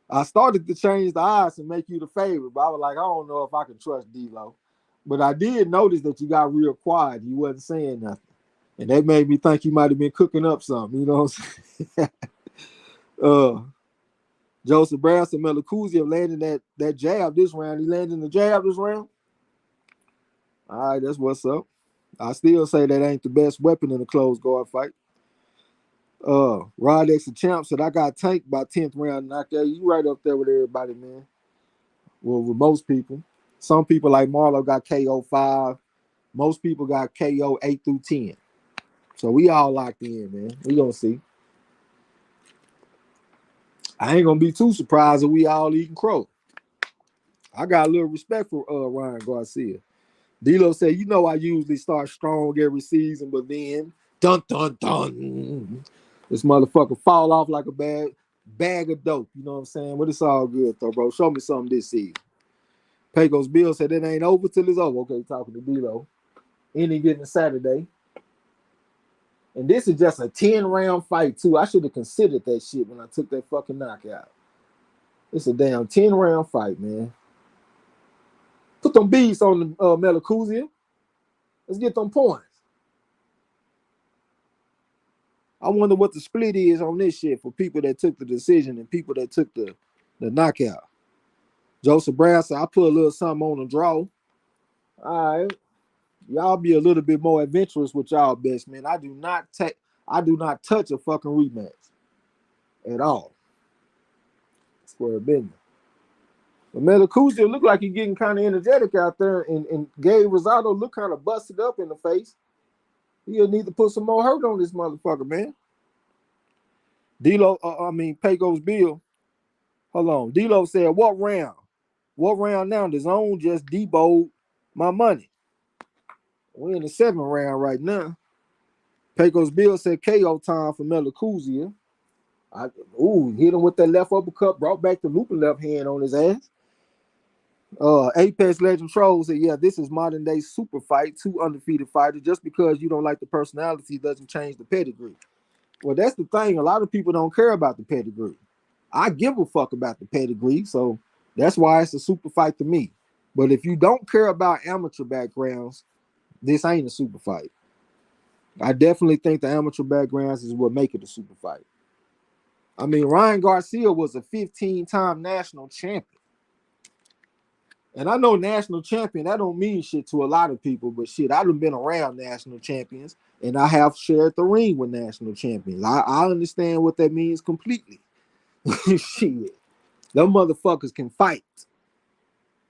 I started to change the odds and make you the favorite, but I was like, I don't know if I can trust D-Lo. But I did notice that you got real quiet. You wasn't saying nothing. And that made me think you might have been cooking up something. You know what I'm saying? Joseph Brown said Melakuzia landing that jab this round. He landing the jab this round? All right, that's what's up. I still say that ain't the best weapon in a closed guard fight. Rod X the champ said I got tanked by 10th round knockout. You right up there with everybody, man. Well, with most people. Some people like Marlo got KO 5. Most people got KO 8 through 10. So we all locked in, man. We gonna see. I ain't gonna be too surprised if we all eating crow. I got a little respect for Ryan Garcia. D-Lo said, you know I usually start strong every season, but then dun dun dun. This motherfucker fall off like a bag of dope. You know what I'm saying? But it's all good though, bro. Show me something this season. Pecos Bill said it ain't over till it's over. Okay, talking to D-Lo. any given Saturday. And this is just a 10-round fight, too. I should have considered that shit when I took that fucking knockout. It's a damn 10-round fight, man. Put them beats on the Melakuzia. Let's get them points. I wonder what the split is on this shit for people that took the decision and people that took the knockout. Joseph Brown said, I put a little something on the draw. All right. Y'all be a little bit more adventurous with y'all bets, man. I do not touch a fucking rematch at all. Square business. But Melakuzia look like he's getting kind of energetic out there, and Gabe Rosado look kind of busted up in the face. He'll need to put some more hurt on this motherfucker, man. Pecos Bill. Hold on. D-Lo said, what round? What round now? The zone just deboed my money. We're in the 7th round right now. Pecos Bill said KO time for Melakuzia. Hit him with that left uppercut, brought back the looping left hand on his ass. Apex Legend Troll said, yeah, this is modern day super fight, 2 undefeated fighters. Just because you don't like the personality doesn't change the pedigree. Well, that's the thing. A lot of people don't care about the pedigree. I give a fuck about the pedigree, so that's why it's a super fight to me. But if you don't care about amateur backgrounds, this ain't a super fight. I definitely think the amateur backgrounds is what make it a super fight. I mean, Ryan Garcia was a 15-time national champion. And I know national champion, that don't mean shit to a lot of people, but shit, I've been around national champions, and I have shared the ring with national champions. I understand what that means completely. Shit. Them motherfuckers can fight.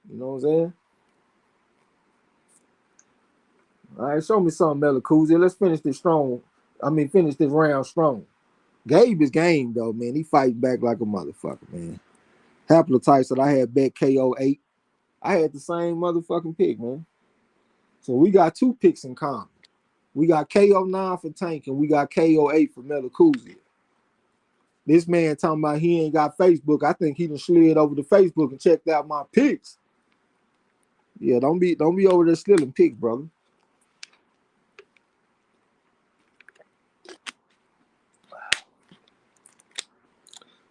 You know what I'm saying? All right, show me something, Melakuzia. Let's finish this strong. Finish this round strong. Gabe is game, though, man. He fight back like a motherfucker, man. Haplotype said I had bet KO 8. I had the same motherfucking pick, man. So we got 2 picks in common. We got KO 9 for Tank, and we got KO 8 for Melakuzia. This man talking about he ain't got Facebook. I think he done slid over to Facebook and checked out my picks. Yeah, don't be over there stealing picks, brother.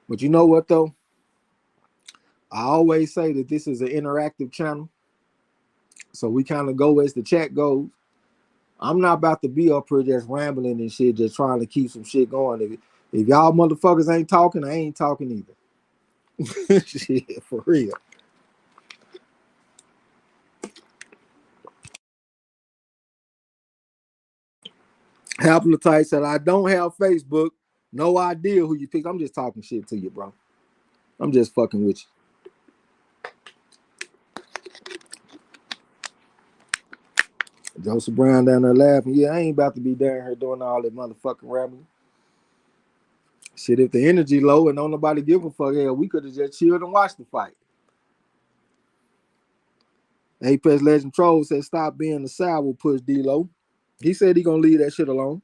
But you know what, though? I always say that this is an interactive channel. So we kind of go as the chat goes. I'm not about to be up here just rambling and shit, just trying to keep some shit going. If y'all motherfuckers ain't talking, I ain't talking either. Shit, for real. Haplotype said, I don't have Facebook. No idea who you pick. I'm just talking shit to you, bro. I'm just fucking with you. Joseph Brown down there laughing. Yeah, I ain't about to be down here doing all that motherfucking rambling. Shit, if the energy low and don't nobody give a fuck, hell, we could have just chilled and watched the fight. Apex Legend Troll said, stop being the sour push D-Lo. He said he gonna leave that shit alone.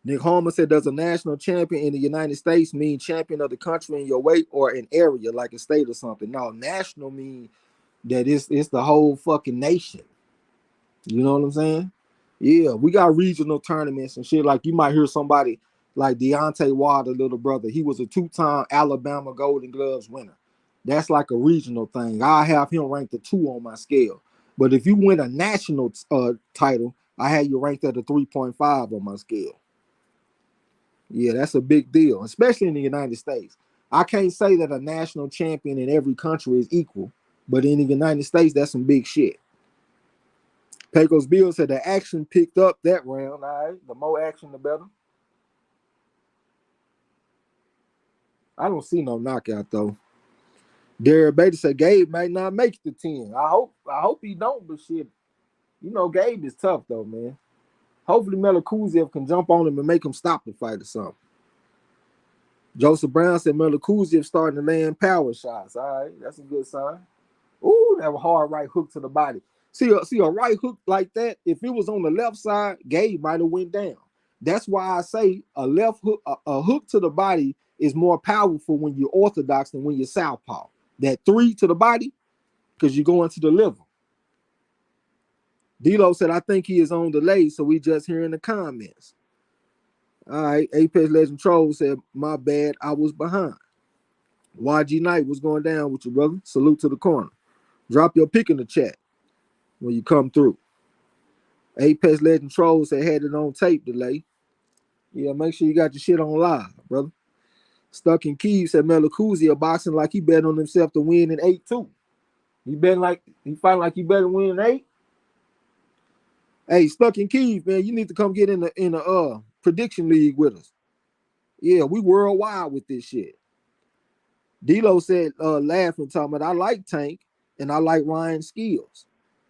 Nick Homer said, does a national champion in the United States mean champion of the country in your weight or an area like a state or something? No, national mean that it's the whole fucking nation. You know what I'm saying? Yeah, we got regional tournaments and shit. Like you might hear somebody like Deontay Wilder, little brother. He was a 2-time Alabama Golden Gloves winner. That's like a regional thing. I have him ranked a 2 on my scale. But if you win a national title, I had you ranked at a 3.5 on my scale. Yeah, that's a big deal, especially in the United States. I can't say that a national champion in every country is equal, but in the United States, that's some big shit. Pecos Bill said the action picked up that round. All right, the more action, the better. I don't see no knockout though. Derek Bader said Gabe might not make the 10. I hope he don't, but shit, you know Gabe is tough though, man. Hopefully Melakuziev can jump on him and make him stop the fight or something. Joseph Brown said Melakuziev starting to land power shots. All right, that's a good sign. Ooh, that was hard right hook to the body. See a right hook like that, if it was on the left side, Gabe might have went down. That's why I say a left hook, a hook to the body is more powerful when you're orthodox than when you're southpaw. That 3 to the body, because you're going to the liver. D-Lo said, I think he is on delay, so we just hearing the comments. All right. Apex Legend Troll said, my bad, I was behind. YG Knight, what's going down with you, brother? Salute to the corner. Drop your pick in the chat when you come through. Apex Legend Troll said, had it on tape delay. Yeah, make sure you got your shit on live, brother. Stuck in Keys said, Melakuzia boxing like he bet on himself to win in 8-2. He fighting like he better win in 8. Hey, Stuck in Keys, man, you need to come get in the prediction league with us. Yeah, we worldwide with this shit. D-Lo said, laughing, talking about, I like Tank and I like Ryan's skills.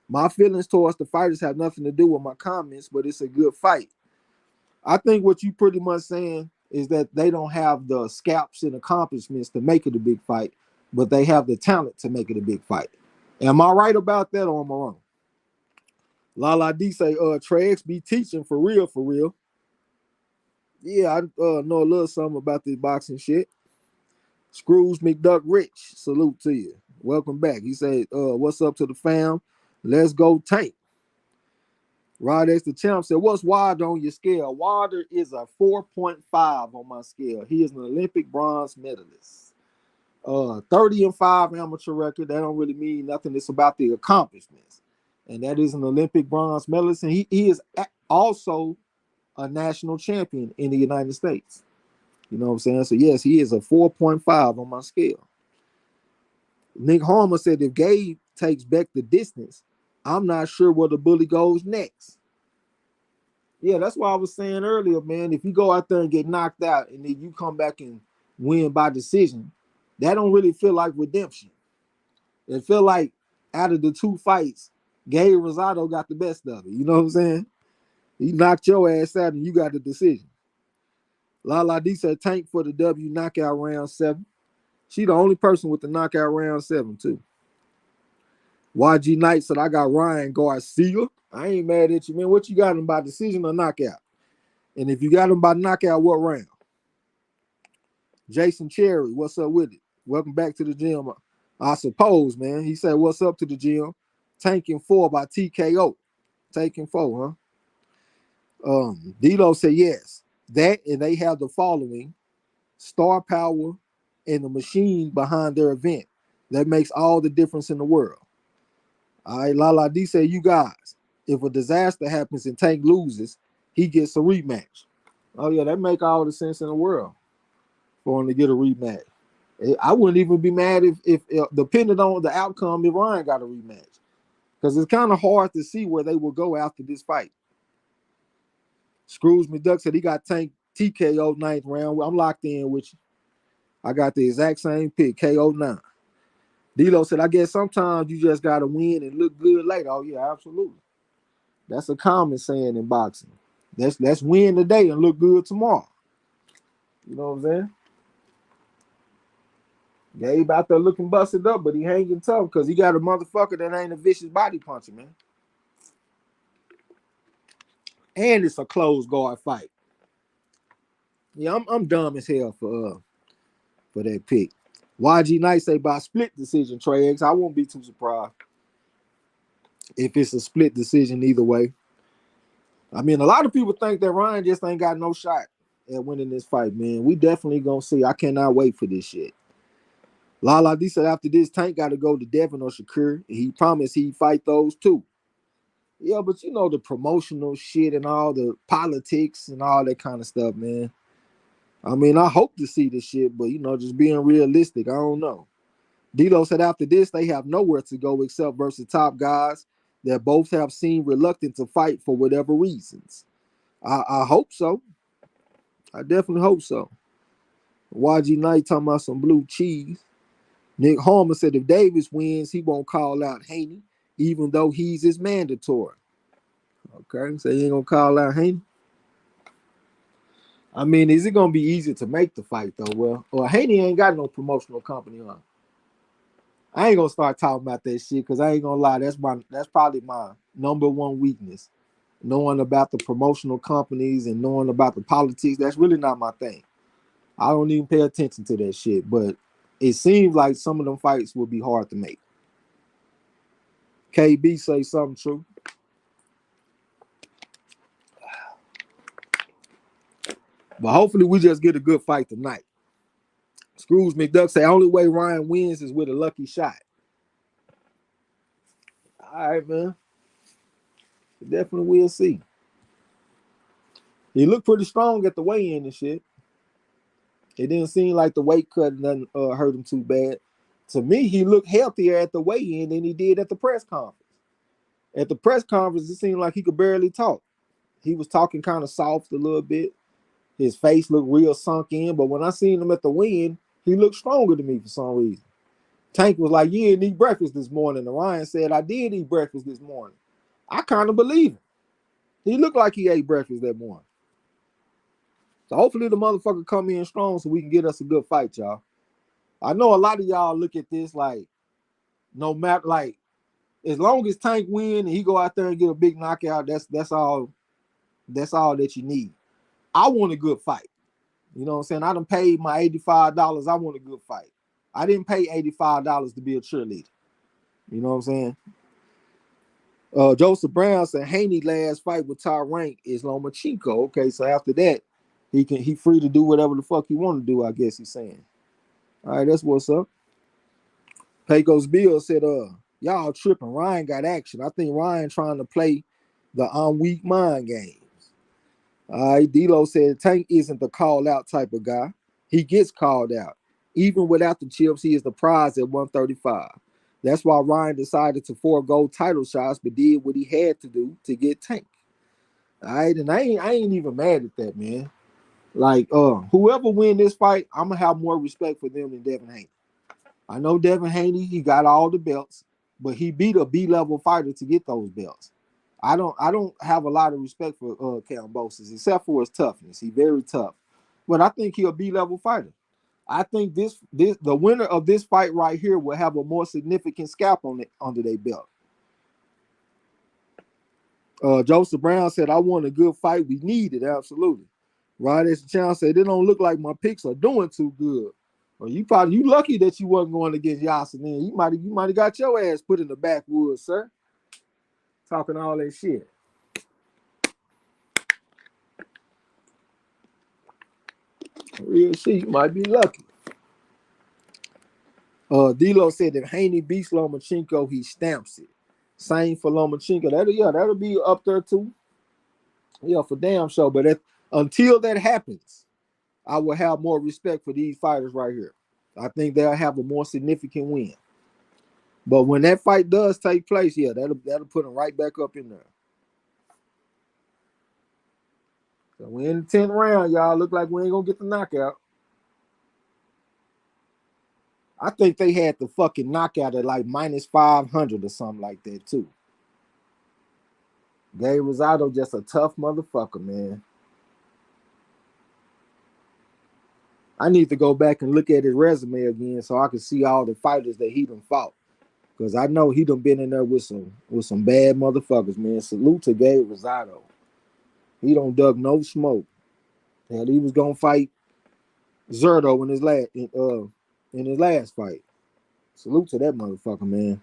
My feelings towards the fighters have nothing to do with my comments, but it's a good fight. I think what you pretty much saying is that they don't have the scalps and accomplishments to make it a big fight, but they have the talent to make it a big fight. Am I right about that or am I wrong? Lala D say, Trex be teaching for real, for real. Yeah, I know a little something about this boxing shit. Scrooge McDuck Rich, salute to you. Welcome back. He said, what's up to the fam? Let's go Tank. Rod X the Champ said, what's Wilder on your scale? Wilder is a 4.5 on my scale. He is an Olympic bronze medalist. 30-5 amateur record. That don't really mean nothing. It's about the accomplishments. And that is an Olympic bronze medalist. And he is also a national champion in the United States. You know what I'm saying? So, yes, he is a 4.5 on my scale. Nick Harmer said, if Gabe takes back the distance, I'm not sure where the bully goes next. Yeah, that's why I was saying earlier, man, if you go out there and get knocked out and then you come back and win by decision, that don't really feel like redemption. It feel like out of the two fights, Gabe Rosado got the best of it. You know what I'm saying? He knocked your ass out and you got the decision. Lala D said Tank for the W knockout round 7. She the only person with the knockout round 7 too. YG Knight said, I got Ryan Garcia. I ain't mad at you, man. What you got him by decision or knockout? And if you got him by knockout, what round? Jason Cherry, what's up with it? Welcome back to the gym, I suppose, man. He said, what's up to the gym? Tanking 4 by TKO. Taking 4, huh? D-Lo said, yes. That, and they have the following: star power and the machine behind their event. That makes all the difference in the world. All right, Lala D said, you guys, if a disaster happens and Tank loses, he gets a rematch. Oh, yeah, that make all the sense in the world for him to get a rematch. I wouldn't even be mad if depending on the outcome, if Ryan got a rematch. Because it's kind of hard to see where they will go after this fight. Scrooge McDuck said he got Tank TKO 9th round. I'm locked in with you. I got the exact same pick, KO 9. D-Lo said, I guess sometimes you just got to win and look good later. Oh, yeah, absolutely. That's a common saying in boxing. Let's win today and look good tomorrow. You know what I'm saying? Gabe out there looking busted up, but he hanging tough because he got a motherfucker that ain't a vicious body puncher, man. And it's a closed guard fight. Yeah, I'm dumb as hell for that pick. YG Knight say by split decision, Trey X. I won't be too surprised if it's a split decision either way. I mean, a lot of people think that Ryan just ain't got no shot at winning this fight, man. We definitely gonna see. I cannot wait for this shit. Lala D said after this, Tank got to go to Devin or Shakur. And he promised he'd fight those too. Yeah, but you know the promotional shit and all the politics and all that kind of stuff, man. I mean, I hope to see this shit, but you know, just being realistic, I don't know. D-Lo said after this, they have nowhere to go except versus top guys that both have seemed reluctant to fight for whatever reasons. I hope so. I definitely hope so. YG Knight talking about some blue cheese. Nick Harmer said if Davis wins, he won't call out Haney, even though he's his mandatory. Okay, so he ain't gonna call out Haney. I mean, is it gonna be easy to make the fight though? Well, Haney ain't got no promotional company on. I ain't gonna start talking about that shit because I ain't gonna lie, that's probably my number one weakness. Knowing about the promotional companies and knowing about the politics, that's really not my thing. I don't even pay attention to that shit, but it seems like some of them fights will be hard to make. KB say something true. But hopefully we just get a good fight tonight. Scrooge McDuck say only way Ryan wins is with a lucky shot. All right, man. Definitely we'll see. He looked pretty strong at the weigh-in and shit. It didn't seem like the weight cut doesn't hurt him too bad. To me, he looked healthier at the weigh-in than he did at the press conference. At the press conference, it seemed like he could barely talk. He was talking kind of soft a little bit. His face looked real sunk in, but when I seen him at the weigh-in, he looked stronger to me for some reason. Tank was like, "You didn't eat breakfast this morning." And Ryan said, "I did eat breakfast this morning." I kind of believe him. He looked like he ate breakfast that morning. So hopefully the motherfucker come in strong so we can get us a good fight, y'all. I know a lot of y'all look at this like, no matter, like, as long as Tank win and he go out there and get a big knockout, that's all that you need. I want a good fight. You know what I'm saying? I done paid my $85. I want a good fight. I didn't pay $85 to be a cheerleader. You know what I'm saying? Joseph Brown said Haney last fight with Ty Rank is Lomachenko. Okay, so after that, he free to do whatever the fuck he want to do, I guess he's saying. All right, that's what's up. Pecos Bill said, y'all tripping. Ryan got action. I think Ryan trying to play the I'm weak mind games. All right, D-Lo said Tank isn't the call out type of guy. He gets called out. Even without the chips, he is the prize at 135. That's why Ryan decided to forego title shots, but did what he had to do to get Tank. All right, and I ain't even mad at that, man. Like, whoever win this fight, I'm gonna have more respect for them than Devin Haney. I know Devin Haney, he got all the belts, but he beat a B-level fighter to get those belts. I don't have a lot of respect for Kambosos, except for his toughness. He's very tough. But I think he's a B-level fighter. I think the winner of this fight right here will have a more significant scalp on it under their belt. Joseph Brown said, I want a good fight. We need it, absolutely. Ryan S. Chown said, it don't look like my picks are doing too good. Well, you lucky that you wasn't going against Yasin. You might have got your ass put in the backwoods, sir. Talking all that shit. Real shit, you might be lucky. D-Lo said if Haney beats Lomachenko, he stamps it. Same for Lomachenko. That'll be up there too. Yeah, for damn sure. But until that happens, I will have more respect for these fighters right here. I think they'll have a more significant win. But when that fight does take place, yeah, that'll put them right back up in there. So we're in the 10th round, y'all. Look like we ain't gonna get the knockout. I think they had the fucking knockout at like minus 500 or something like that too. Gabe Rosado just a tough motherfucker, man. I need to go back and look at his resume again so I can see all the fighters that he done fought. Because I know he done been in there with some bad motherfuckers, man. Salute to Gabe Rosado. He don't dug no smoke. Hell, he was gonna fight Zerto in his last fight. Salute to that motherfucker, man.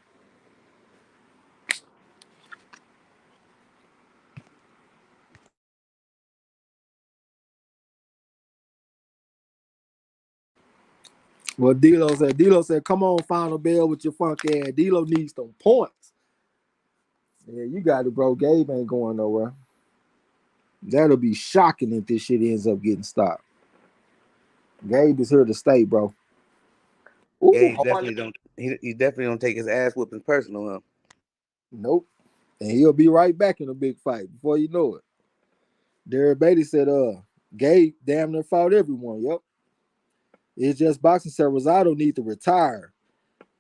Well, D-Lo said, come on, Final Bell with your funk ass. D-Lo needs some points. Yeah, you got it, bro. Gabe ain't going nowhere. That'll be shocking if this shit ends up getting stopped. Gabe is here to stay, bro. Ooh, yeah, he definitely don't take his ass whooping personal, huh? Nope. And he'll be right back in a big fight before you know it. Derek Beatty said, Gabe damn near fought everyone. Yep. It's just boxing said Rosado need to retire.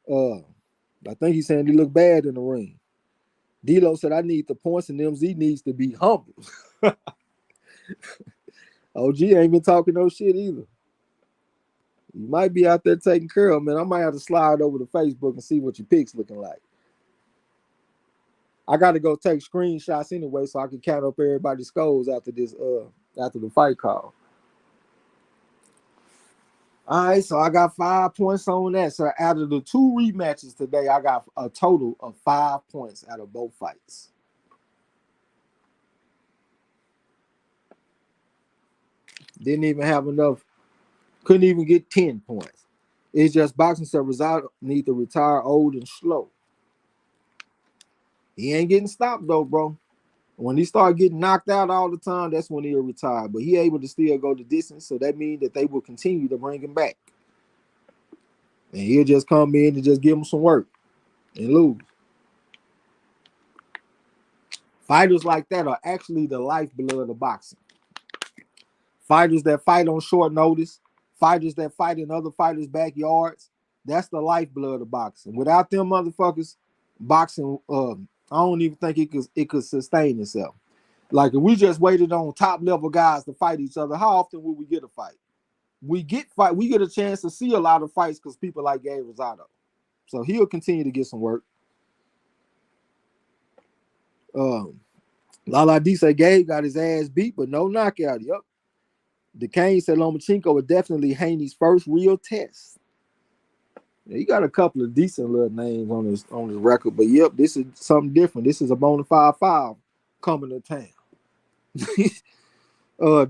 I think he's saying he looked bad in the ring. D-Lo said, I need the points, and MZ needs to be humble. OG ain't been talking no shit either. You might be out there taking care of, man. I might have to slide over to Facebook and see what your picks looking like. I got to go take screenshots anyway so I can count up everybody's scores after the fight call. All right, so I got 5 points on that. So out of the 2 rematches today, I got a total of 5 points out of both fights. Didn't even have enough. Couldn't even get 10 points. It's just boxing results need to retire old and slow. He ain't getting stopped though, bro. When he start getting knocked out all the time, that's when he'll retire. But he able to still go the distance, so that means that they will continue to bring him back. And he'll just come in and just give him some work and lose. Fighters like that are actually the lifeblood of boxing. Fighters that fight on short notice, fighters that fight in other fighters' backyards, that's the lifeblood of boxing. Without them motherfuckers, boxing, I don't even think it could sustain itself. Like if we just waited on top level guys to fight each other, how often would we get a fight? We get a chance to see a lot of fights because people like Gabe Rosado. So he'll continue to get some work. Lala D said Gabe got his ass beat, but no knockout. Yep. DeCane said Lomachenko was definitely Haney's first real test. Yeah, he got a couple of decent little names on his record, but yep, this is something different. This is a bona fide 5 coming to town.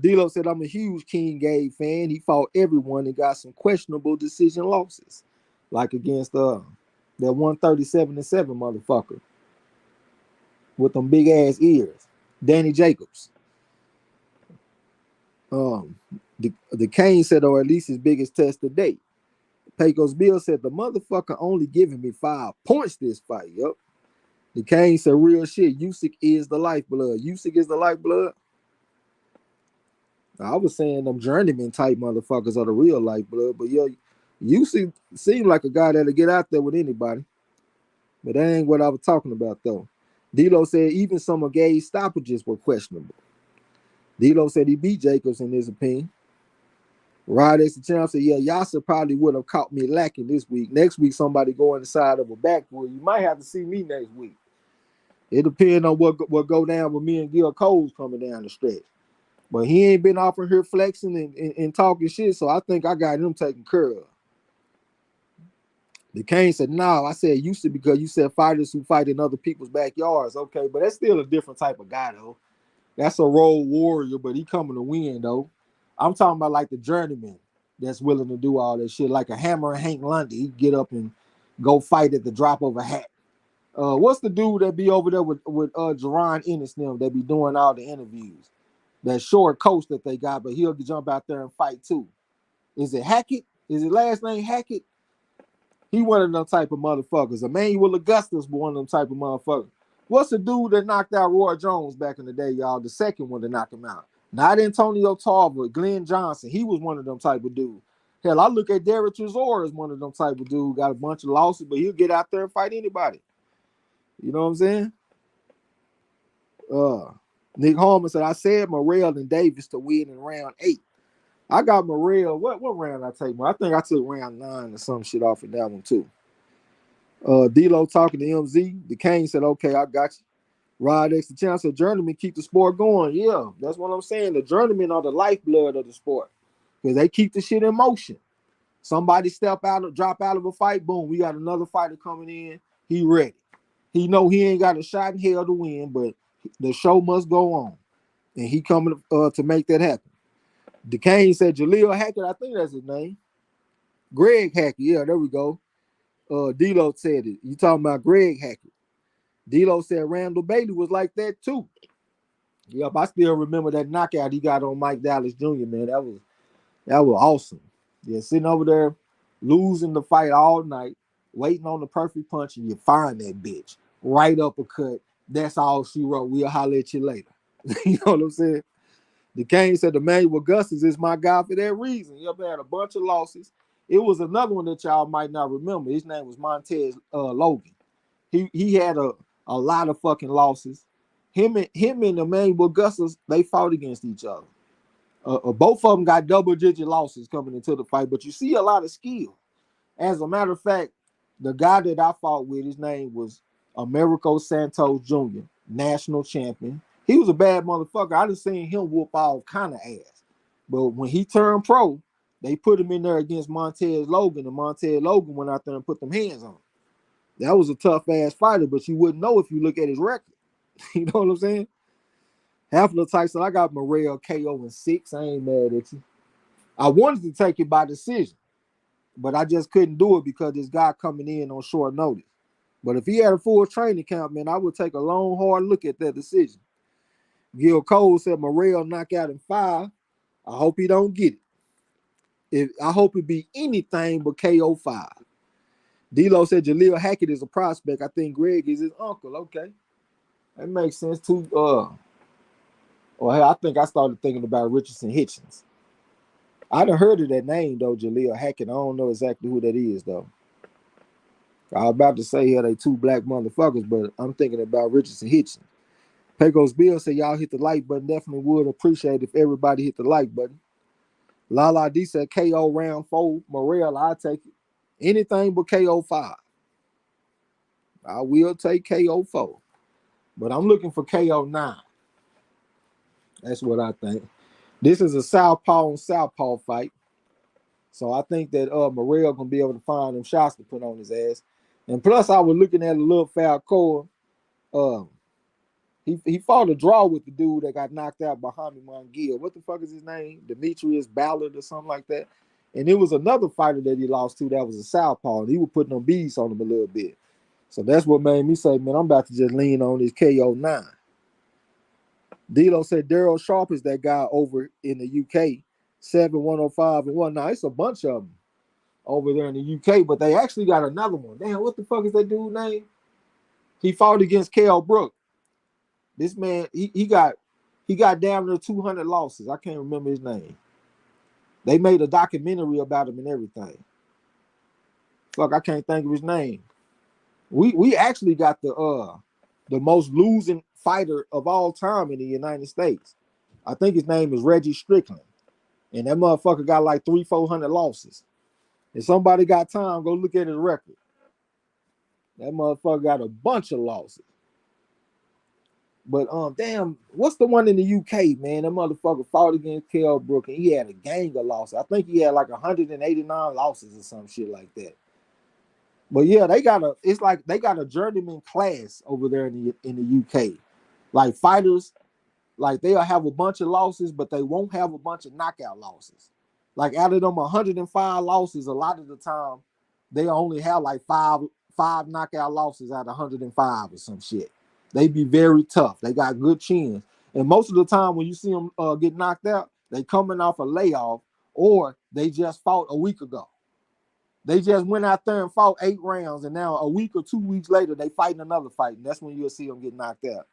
D'Lo said, I'm a huge King Gabe fan. He fought everyone and got some questionable decision losses, like against that 137-7 motherfucker with them big ass ears, Danny Jacobs. The Kane said, or at least his biggest test to date. Pecos Bill said, the motherfucker only giving me 5 points this fight. Yup. The Kane said, real shit. Usyk is the lifeblood. Usyk is the lifeblood. I was saying them journeyman type motherfuckers are the real lifeblood, but yo, Usyk seemed like a guy that'll get out there with anybody. But that ain't what I was talking about though. D'Lo said even some of Gabe's stoppages were questionable. D'Lo said he beat Jacobs in his opinion. Rod X the champ said, yeah, Yasser probably would have caught me lacking this week. Next week, somebody go inside of a backwood. You might have to see me next week. It depends on what go down with me and Gil Coles coming down the stretch. But he ain't been off here flexing and talking shit, so I think I got him taken care of. The Kane said, no, I said used to because you said fighters who fight in other people's backyards. Okay, but that's still a different type of guy, though. That's a road warrior, but he coming to win, though. I'm talking about like the journeyman that's willing to do all that shit, like a Hammer and Hank Lundy. He get up and go fight at the drop of a hat. What's the dude that be over there with Jerron Ennis them that be doing all the interviews? That short coach that they got, but he'll jump out there and fight too. Is it Hackett? Is his last name Hackett? He one of them type of motherfuckers. Emmanuel Augustus was one of them type of motherfuckers. What's the dude that knocked out Roy Jones back in the day, y'all? The second one to knock him out. Not Antonio Tarver, Glenn Johnson. He was one of them type of dudes. Hell, I look at Derek Chisora as one of them type of dudes. Got a bunch of losses, but he'll get out there and fight anybody. You know what I'm saying? Nick Holman said, I said Morrell and Davis to win in round 8. I got Morrell. What round I take? I think I took round 9 or some shit off of that one too. D-Lo talking to MZ. The Kane said, okay, I got you. Rod X the champ said, journeymen keep the sport going. Yeah, that's what I'm saying. The journeymen are the lifeblood of the sport because they keep the shit in motion. Somebody drop out of a fight, boom, we got another fighter coming in. He ready. He know he ain't got a shot in hell to win, but the show must go on. And he coming to make that happen. DeCane said Jaleel Hackett, I think that's his name. Greg Hackett, yeah, there we go. D-Lo said it. You talking about Greg Hackett. D-Lo said Randall Bailey was like that too. Yep, I still remember that knockout he got on Mike Dallas Jr., man. That was awesome. Yeah, sitting over there, losing the fight all night, waiting on the perfect punch, and you find that bitch. Right uppercut. That's all she wrote. We'll holler at you later. You know what I'm saying? The Kane said Emmanuel Augustus is my guy for that reason. He had a bunch of losses. It was another one that y'all might not remember. His name was Montez Logan. He had a lot of fucking losses. Him and Emmanuel Augustus, they fought against each other. Both of them got double-digit losses coming into the fight, but you see a lot of skill. As a matter of fact, the guy that I fought with, his name was Americo Santos Jr., national champion. He was a bad motherfucker. I just seen him whoop all kind of ass. But when he turned pro, they put him in there against Montez Logan, and Montez Logan went out there and put them hands on him. That was a tough-ass fighter, but you wouldn't know if you look at his record. You know what I'm saying? Half Tyson, I got Morrell KO in 6. I ain't mad at you. I wanted to take it by decision, but I just couldn't do it because this guy coming in on short notice. But if he had a full training camp, man, I would take a long, hard look at that decision. Gil Cole said Morrell knockout in 5. I hope he don't get it. I hope it be anything but KO 5. D-Lo said Jaleel Hackett is a prospect. I think Greg is his uncle. Okay. That makes sense too. Well, I think I started thinking about Richardson Hitchens. I done heard of that name though, Jaleel Hackett. I don't know exactly who that is though. I was about to say they 2 black motherfuckers, but I'm thinking about Richardson Hitchens. Pecos Bill said y'all hit the like button. Definitely would appreciate if everybody hit the like button. Lala D said KO round 4. Morrell, I'll take it. Anything but KO 5. I will take KO 4. But I'm looking for KO 9. That's what I think. This is a southpaw on southpaw fight. So I think that Morrell gonna be able to find them shots to put on his ass. And plus, I was looking at a little Falcao. He fought a draw with the dude that got knocked out by Jaime Munguia. What the fuck is his name? Demetrius Ballard or something like that. And it was another fighter that he lost to that was a southpaw. And he was putting on beats on him a little bit. So that's what made me say, man, I'm about to just lean on this KO 9. D-Lo said Daryl Sharp is that guy over in the UK. 7-105-1. Now, it's a bunch of them over there in the UK, but they actually got another one. Damn, what the fuck is that dude's name? He fought against Kell Brook. This man, he got down to 200 losses. I can't remember his name. They made a documentary about him and everything. Fuck, I can't think of his name. We actually got the most losing fighter of all time in the United States. I think his name is Reggie Strickland. And that motherfucker got like 300-400 losses. If somebody got time, go look at his record. That motherfucker got a bunch of losses. But damn, what's the one in the UK, man? That motherfucker fought against Kell Brook and he had a gang of losses. I think he had like 189 losses or some shit like that. But yeah, they got a journeyman class over there in the UK. Like fighters, like they'll have a bunch of losses, but they won't have a bunch of knockout losses. Like out of them 105 losses, a lot of the time they only have like five knockout losses out of 105 or some shit. They be very tough. They got good chins. And most of the time when you see them get knocked out, they coming off a layoff or they just fought a week ago. They just went out there and fought 8 rounds, and now a week or 2 weeks later, they fighting another fight, and that's when you'll see them get knocked out.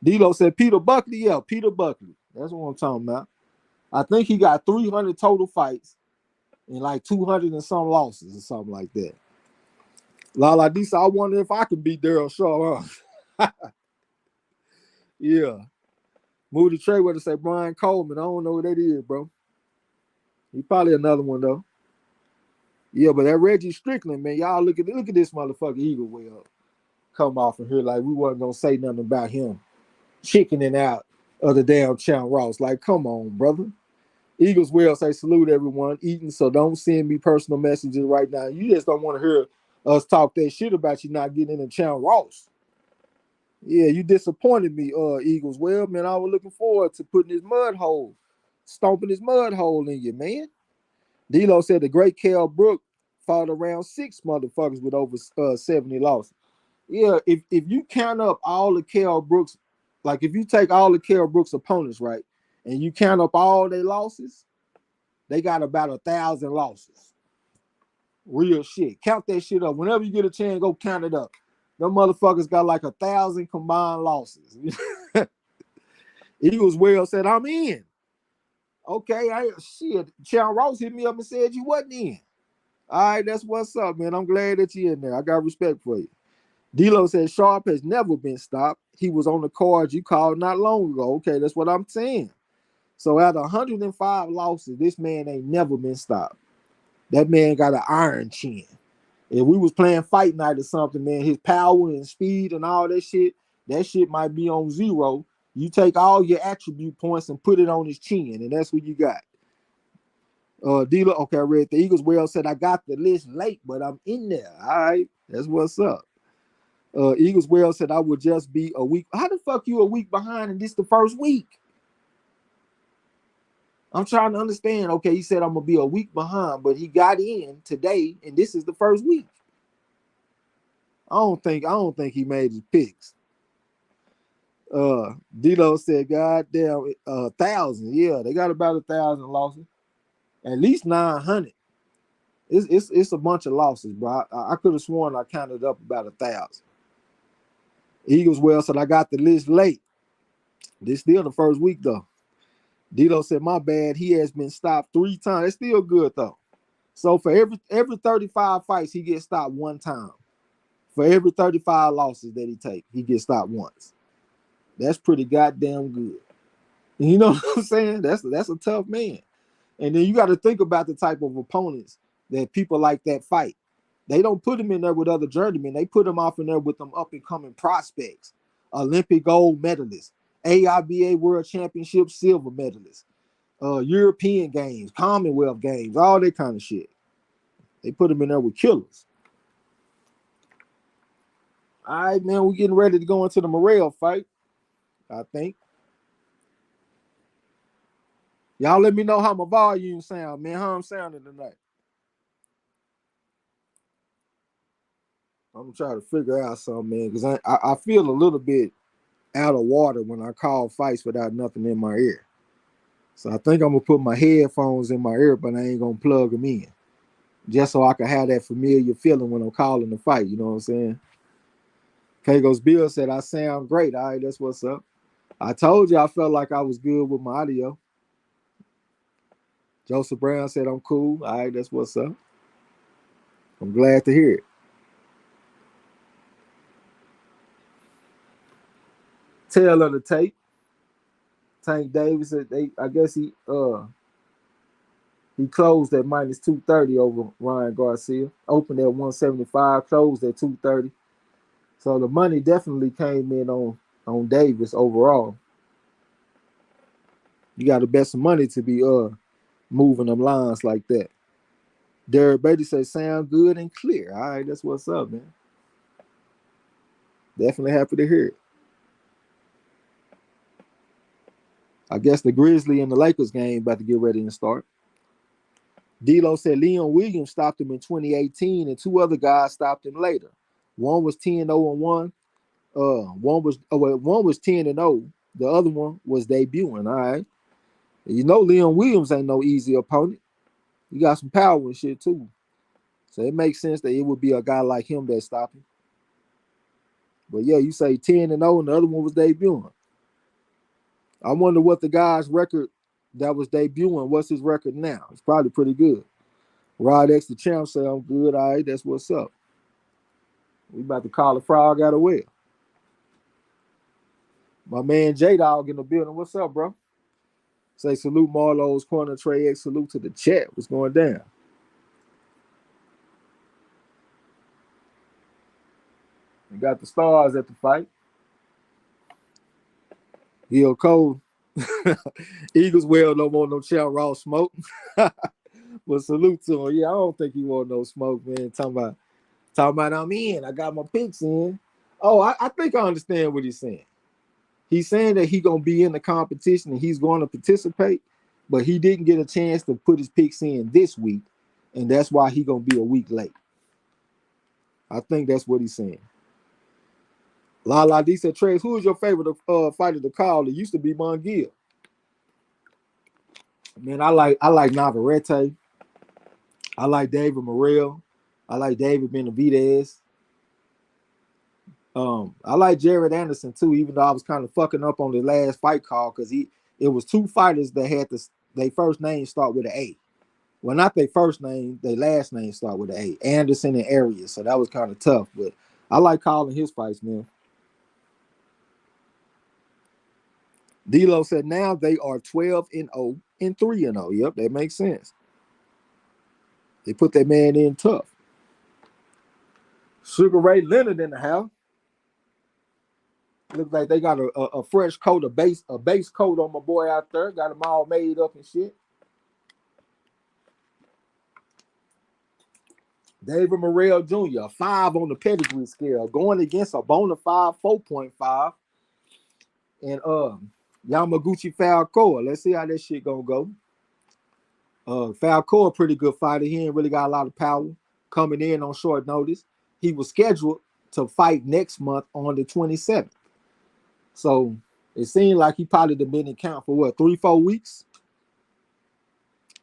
D-Lo said Peter Buckley. Yeah, Peter Buckley. That's what I'm talking about. I think he got 300 total fights and like 200 and some losses or something like that. Lala D said, I wonder if I can beat Daryl Shaw. Huh? Yeah. Moody Trayweather said Brian Coleman. I don't know who that is, bro. He probably another one, though. Yeah, but that Reggie Strickland, man, y'all look at this motherfucker Eagle Well come off in here like we wasn't going to say nothing about him. Chickening out of the damn Champ Ross. Like, come on, brother. Eagles will say salute everyone eating, so don't send me personal messages right now. You just don't want to hear us talk that shit about you not getting in the Champ Ross. Yeah, you disappointed me, Eagles. Well, man, I was looking forward to putting stomping his mud hole in you, man. D-Lo said the great Kell Brook fought around 6 motherfuckers with over 70 losses. Yeah, if you count up all the Kell Brooks, like if you take all the Kell Brooks opponents, right, and you count up all their losses, they got about 1,000 losses. Real shit. Count that shit up. Whenever you get a chance, go count it up. Them motherfuckers got like 1,000 combined losses. Eagles Well said, I'm in. Okay, shit. Champ Ross hit me up and said you wasn't in. All right, that's what's up, man. I'm glad that you're in there. I got respect for you. D-Lo said Sharp has never been stopped. He was on the card you called not long ago. Okay, that's what I'm saying. So out of 105 losses, this man ain't never been stopped. That man got an iron chin. If we was playing fight night or something, man, his power and speed and all that shit might be on 0. You take all your attribute points and put it on his chin, and that's what you got. D-Lo, okay, I read the Eagles Well said I got the list late, but I'm in there. All right, that's what's up. Eagles Well said I would just be a week. How the fuck you a week behind and this the first week? I'm trying to understand. Okay, he said I'm gonna be a week behind, but he got in today, and this is the first week. I don't think he made his picks. Dilo said, God damn, 1,000. Yeah, they got about 1,000 losses. At least 900. It's a bunch of losses, bro. I could have sworn I counted up about 1,000. Eagles Well said I got the list late. This still the first week though. Dilo said, my bad. He has been stopped 3 times. It's still good though. So for every 35 fights, he gets stopped 1 time. For every 35 losses that he take, he gets stopped once. That's pretty goddamn good. You know what I'm saying? That's a tough man. And then you got to think about the type of opponents that people like that fight. They don't put him in there with other journeymen. They put him off in there with them up-and-coming prospects, Olympic gold medalists, AIBA World Championship silver medalists, European games, Commonwealth games, all that kind of shit. They put him in there with killers. All right, man, we're getting ready to go into the Morrell fight, I think. Y'all let me know how my volume sound, man. How I'm sounding tonight. I'm trying to figure out something, man, because I feel a little bit out of water when I call fights without nothing in my ear. So I think I'm going to put my headphones in my ear, but I ain't going to plug them in. Just so I can have that familiar feeling when I'm calling the fight. You know what I'm saying? Kagos Bill said, I sound great. All right, that's what's up. I told you I felt like I was good with my audio. Joseph Brown said, I'm cool. All right, that's what's up. I'm glad to hear it. Tail of the tape. Tank Davis, I guess he closed at minus 230 over Ryan Garcia. Opened at 175, closed at 230. So the money definitely came in on Davis overall. You got to bet some money to be moving them lines like that. Derek Beatty says, sound good and clear. All right, that's what's up, man. Definitely happy to hear it. I guess the Grizzly and the Lakers game about to get ready and start. D'Lo said Leon Williams stopped him in 2018, and 2 other guys stopped him later. One was 10-0-1. One was 10-0. The other one was debuting. All right. You know Leon Williams ain't no easy opponent. He got some power and shit too. So it makes sense that it would be a guy like him that stopped him. But yeah, you say 10-0 and the other one was debuting. I wonder what the guy's record that was debuting, what's his record now? It's probably pretty good. Rod X, the champ, say I'm good. All right, that's what's up. We about to call the frog out of well. My man J-Dog in the building. What's up, bro? Say salute MARLO'S corner, Trey X. Salute to the chat. What's going down? We got the stars at the fight. Gil Cole. Eagles well don't want no Chow Raw smoke. But salute to him. Yeah, I don't think he want no smoke, man. Talking about I'm in. I got my picks in. Oh, I think I understand what he's saying. He's saying that he's gonna be in the competition and he's going to participate, but he didn't get a chance to put his picks in this week, and that's why he's gonna be a week late. I think that's what he's saying. La D said, Trace, who is your favorite fighter to call? It used to be Mongill. Man, I like Navarrete. I like David Morrell. I like David Benavidez. I like Jared Anderson too, even though I was kind of fucking up on the last fight call because it was 2 fighters that had their first name start with an A. Well, not their first name, their last name start with an A. Anderson and Arias. So that was kind of tough, but I like calling his fights, man. D'Lo said now they are 12-0 and 3-0. Yep, that makes sense. They put that man in tough. Sugar Ray Leonard in the house. Looks like they got a fresh coat, a base coat on my boy out there. Got him all made up and shit. David Morrell Jr., 5 on the pedigree scale, going against a bona fide 4.5. And Yamaguchi Falcoa. Let's see how that shit gonna go. Falcoa, pretty good fighter. He ain't really got a lot of power coming in on short notice. He was scheduled to fight next month on the 27th. So it seemed like he probably been in count for what, 3-4 weeks?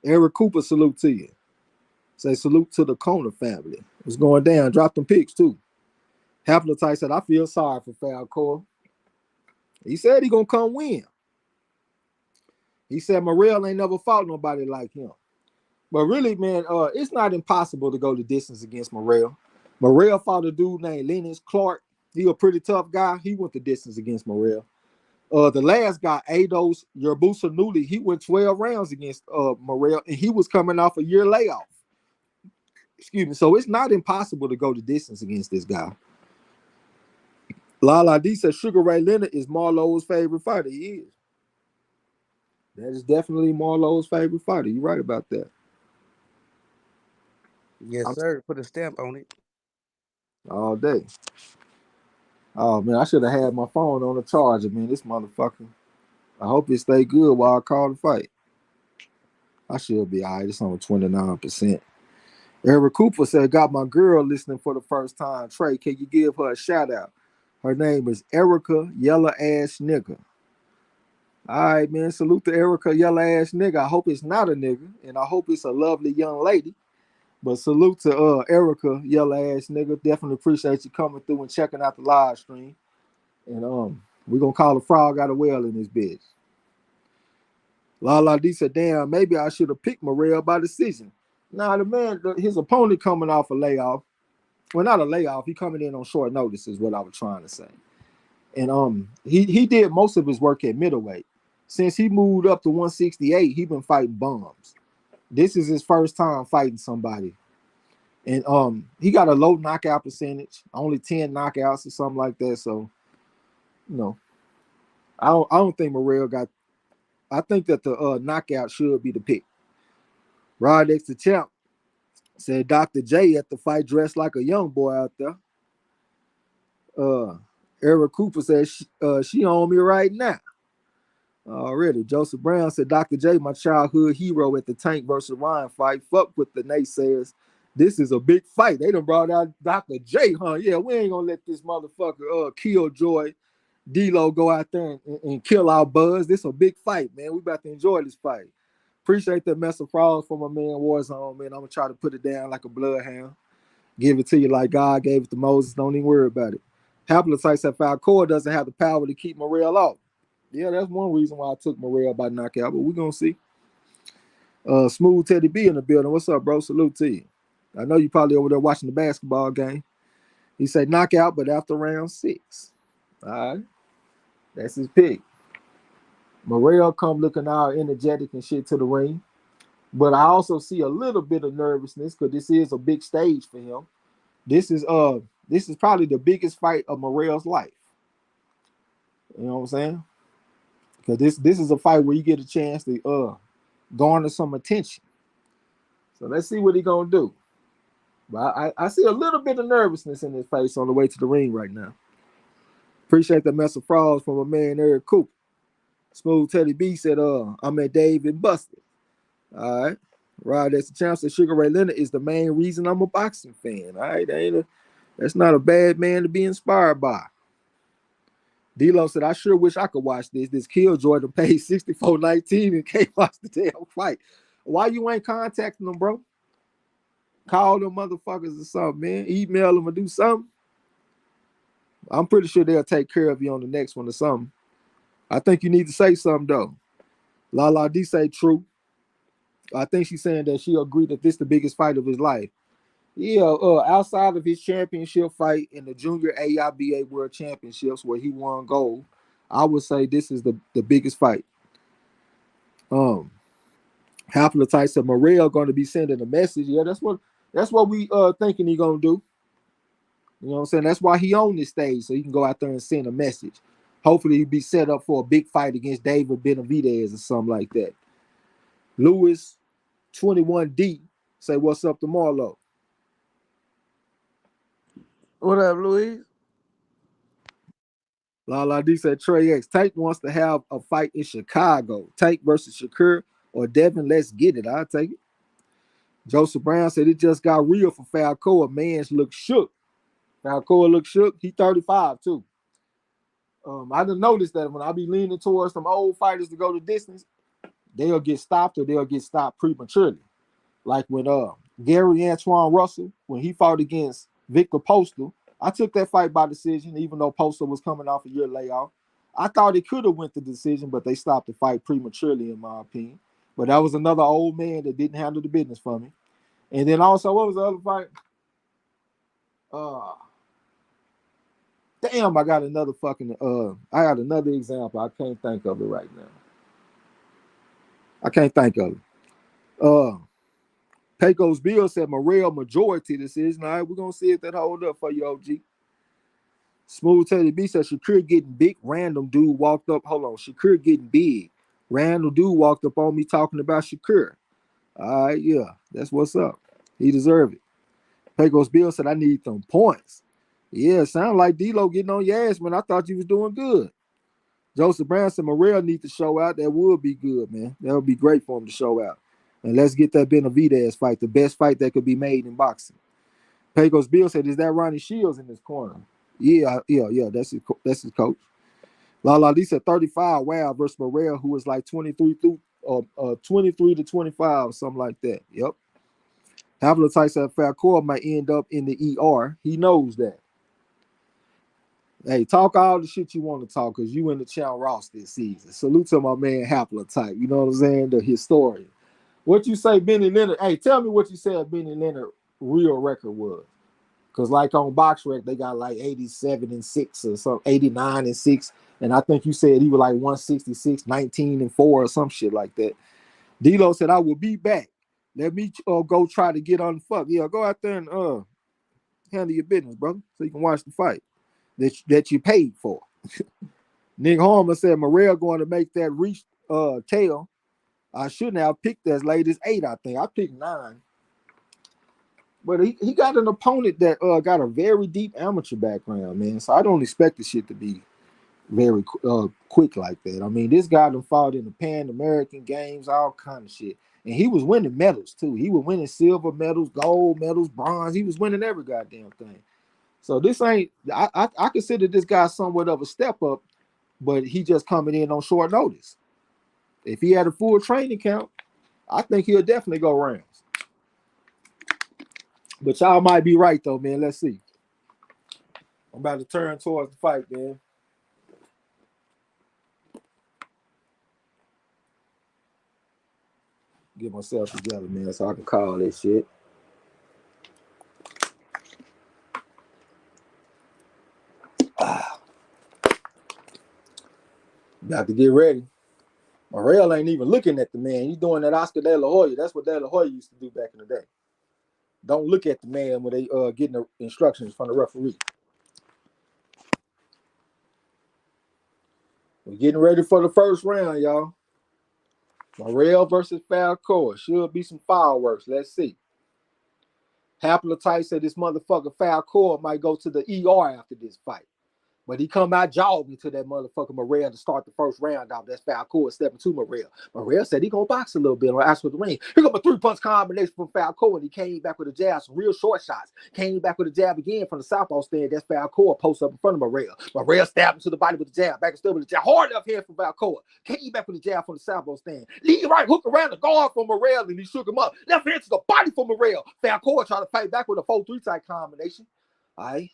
Eric Cooper, salute to you. Say salute to the Kona family. It's going down. Drop them picks too. Haplotype said, I feel sorry for Falcoa. He said he gonna come win. He said Morrell ain't never fought nobody like him. But really, man, it's not impossible to go the distance against Morrell. Morrell fought a dude named Lennox Clark. He a pretty tough guy. He went the distance against Morrell. The last guy, Ados Yerbusa Nuli, he went 12 rounds against Morrell, and he was coming off a year layoff. Excuse me. So it's not impossible to go the distance against this guy. Lala D said Sugar Ray Leonard is MARLO'S favorite fighter. He is. That is definitely MARLO'S favorite fighter. You're right about that. Yes, sir. Put a stamp on it. All day. Oh, man, I should have had my phone on the charger, man. This motherfucker. I hope it stay good while I call the fight. I should be all right. It's on 29%. Eric Cooper said, got my girl listening for the first time. Trey, can you give her a shout out? Her name is Erica Yellow Ass Nigga. All right, man. Salute to Erica Yellow Ass Nigga. I hope it's not a nigga, and I hope it's a lovely young lady. But salute to Erica Yellow Ass Nigga. Definitely appreciate you coming through and checking out the live stream. And we're gonna call a frog out of well in this bitch. Lala D said, damn, maybe I should have picked Morrell by decision. Nah, the man, his opponent coming off a layoff. Well, not a layoff. He coming in on short notice is what I was trying to say. And he did most of his work at middleweight. Since he moved up to 168, he been fighting bums. This is his first time fighting somebody. And he got a low knockout percentage, only 10 knockouts or something like that. So, you know, I don't think Morrell got. I think that the knockout should be the pick. Rod X the champ said Dr. J at the fight dressed like a young boy out there. Eric Cooper said she on me right now. Already. Joseph Brown said Dr. J, my childhood hero at the Tank versus Ryan fight. Fuck with the naysayers. This is a big fight. They done brought out Dr. J, huh? Yeah, we ain't gonna let this motherfucker Killjoy D-Lo go out there and kill our buzz. This a big fight, man. We about to enjoy this fight. Appreciate that mess of frogs for my man Warzone, man. I'm gonna try to put it down like a bloodhound. Give it to you like God gave it to Moses. Don't even worry about it. Haplotype said Falcoa doesn't have the power to keep Morrell off. Yeah, that's one reason why I took Morrell by knockout, but we're gonna see. Smooth Teddy B in the building. What's up, bro? Salute to you. I know you probably over there watching the basketball game. He said knockout, but after round 6. All right. That's his pick. Morrell come looking all energetic and shit to the ring. But I also see a little bit of nervousness because this is a big stage for him. This is probably the biggest fight of Morrell's life. You know what I'm saying? Because this is a fight where you get a chance to garner some attention. So let's see what he's gonna do. But I see a little bit of nervousness in his face on the way to the ring right now. Appreciate the mess of frogs from my man Eric Cooper. Smooth Teddy B said, I'm at Dave and Busted. All right. Rod, that's the chance that Sugar Ray Leonard is the main reason I'm a boxing fan. All right. That's not a bad man to be inspired by. D-Lo said, I sure wish I could watch this. This Killjoy to pay $64.19 and can't watch the damn fight. Why you ain't contacting them, bro? Call them motherfuckers or something, man. Email them or do something. I'm pretty sure they'll take care of you on the next one or something. I think you need to say something, though. Lala D say true. I think she's saying that she agreed that this is the biggest fight of his life. Yeah, outside of his championship fight in the Junior AIBA World Championships where he won gold, I would say this is the biggest fight. Haplotype said Morrell going to be sending a message. Yeah, that's what we thinking he gonna do. You know what I'm saying? That's why he on this stage, so he can go out there and send a message. Hopefully he'll be set up for a big fight against David Benavidez or something like that. Lewis 21D say what's up to Marlo. What up, Louise? La D said Trey X. Tank wants to have a fight in Chicago. Tank versus Shakur or Devin. Let's get it. I'll take it. Joseph Brown said it just got real for Falcoa. Man's look shook. Falcoa look shook. He 35 too. I done noticed that when I be leaning towards some old fighters to go the distance, they'll get stopped or they'll get stopped prematurely. Like when Gary Antoine Russell, when he fought against Victor Postal, I took that fight by decision, even though Postal was coming off a year layoff. I thought it could have went the decision, but they stopped the fight prematurely, in my opinion. But that was another old man that didn't handle the business for me. And then also, what was the other fight? Damn, I got another I got another example. I can't think of it right now. I can't think of it. Pecos Bill said Morrell majority decision. All right, we're gonna see if that hold up for you, OG. Smooth Teddy B said Shakur getting big. Random dude walked up. Hold on, Shakur getting big. Random dude walked up on me talking about Shakur. All right, yeah, that's what's up. He deserved it. Pecos Bill said I need some points. Yeah, sound like D-Lo getting on your ass, man. I thought you was doing good. Joseph Brown said Morrell need to show out. That would be good, man. That would be great for him to show out. And let's get that Benavidez fight, the best fight that could be made in boxing. Pecos Bill said, is that Ronnie Shields in this corner? Yeah. That's his coach. La D said 35. Wow, versus Morrell, who was like 23 to 25, something like that. Yep. Haplotype said Falcoa might end up in the ER. He knows that. Hey, talk all the shit you want to talk because you in the Chow Ross this season. Salute to my man Haplotype. You know what I'm saying? The historian. What you say, Benny Leonard? Hey, tell me what you said Benny Leonard real record was. Because like on BoxRec, they got like 87-6 or something, 89-6. And I think you said he was like 166, 19-4 or some shit like that. D-Lo said, I will be back. Let me go try to get on the fuck. Yeah, go out there and handle your business, brother, so you can watch the fight that you paid for. Nick Harmer said Morrell going to make that reach tail. I shouldn't have picked as late as 8, I think. I picked 9. But he got an opponent that got a very deep amateur background, man. So I don't expect the shit to be very quick like that. I mean, this guy done fought in the Pan American Games, all kind of shit. And he was winning medals, too. He was winning silver medals, gold medals, bronze. He was winning every goddamn thing. So this ain't – I consider this guy somewhat of a step up, but he just coming in on short notice. If he had a full training camp, I think he'll definitely go rounds. But y'all might be right, though, man. Let's see. I'm about to turn towards the fight, man. Get myself together, man, so I can call this shit. Got to get ready. Morrell ain't even looking at the man. He's doing that Oscar De La Hoya. That's what De La Hoya used to do back in the day. Don't look at the man when they getting the instructions from the referee. We're getting ready for the first round, y'all. Morrell versus Falcoa. Should be some fireworks. Let's see. Haplotype said this motherfucker Falcoa might go to the ER after this fight. But he come out jogging to that motherfucker Morrell to start the first round out. That's Falcoa stepping to Morrell. Morrell said he gonna box a little bit on Ask with the Ring. He got a 3-punch combination from Falcoa, and he came back with a jab, some real short shots. Came back with a jab again from the southpaw stand. That's Falcoa post up in front of Morrell. Morrell stabbed him to the body with the jab, back and still with the jab. Hard enough here from Falcoa. Came back with a jab from the southpaw stand. Lead right hook around the guard for Morrell, and he shook him up. Left hand to the body for Morrell. Falcoa tried to fight back with a 4-3 type combination. All right.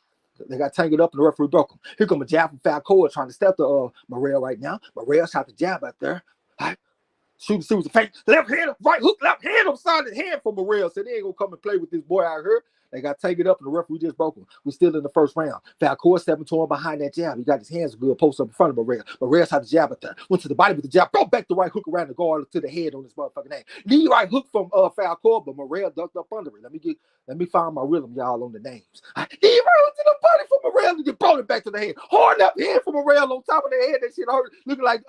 They got tangled up and the referee broke him. Here come a jab from Falcoa trying to step to Morrell right now. Morrell shot the jab out there. All right. Shoot the fake. Left hand, right hook, left hand upside his hand for Morrell. Said they ain't gonna come and play with this boy out here. They got tangled up and the referee just broke him. We're still in the first round. Falcoa stepping to him behind that jab. He got his hands good, post up in front of Morrell. Morrell shot the jab out there. Went to the body with the jab. Brought back the right hook around the guard to the head on this motherfucking name. Lead right hook from Falcoa, but Morrell ducked up under it. Let me find my rhythm, y'all, on the names. Lead right hook to the body for Morrell and just brought it back to the head. Hard up hand for Morrell on top of the head. That shit hurt, looking like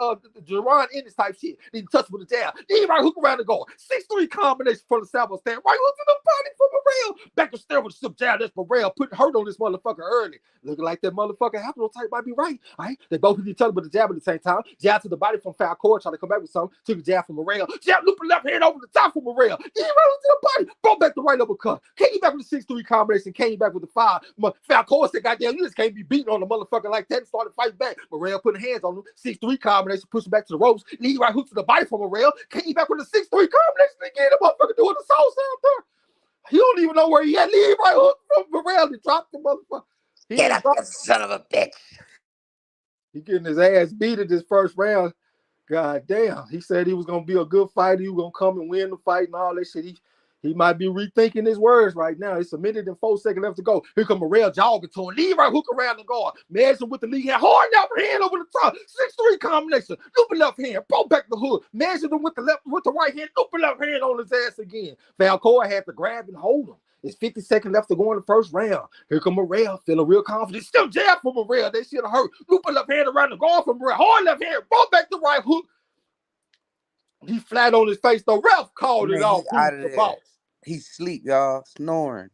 Jerron Ennis type shit. Need to touch with the jab. Lead right hook around the guard. 6-3 combination for the southpaw stand. Right hook to the body for Morrell. Back to there with some jab. That's Morrell putting hurt on this motherfucker early. Looking like that motherfucker haplotype might be right. All right, they both hit each other with the jab at the same time. Jab to the body from Falcor, trying to come back with something. Took a jab from Morrell. Jab looping left hand over the top from Morrell. He right to the body. Brought back the right uppercut. Came back with the 6-3 combination. Came back with the 5. Falcor said, "Goddamn, you just can't be beating on a motherfucker like that." And started fighting back. Morrell putting hands on him. 6-3 combination, pushing back to the ropes. Knee right hook to the body from Morrell. Came back with the 6-3 combination again. The motherfucker doing the sauce out there. He don't even know where he at. Leave right hook from Morrell. He dropped the motherfucker. Get up, you son of a bitch. He getting his ass beat in this first round. God damn. He said he was going to be a good fighter. He was going to come and win the fight and all that shit. He might be rethinking his words right now. It's a minute and 4 seconds left to go. Here come Morrell jogging to him. Leave right hook around the guard. Madison with the lead hand. Hard upper hand over the top. 6-3 combination. Looping left hand. Broke back the hood. Madison with the right hand. Looping left hand on his ass again. Falcor had to grab and hold him. It's 50 seconds left to go in the first round. Here come Morrell, feeling real confident. Still jab for Morrell. That shit hurt. Looping left hand around the guard from Morrell. Hard left hand. Brought back the right hook. He flat on his face. The ref called it off. Out of there. He sleep, y'all. Snoring.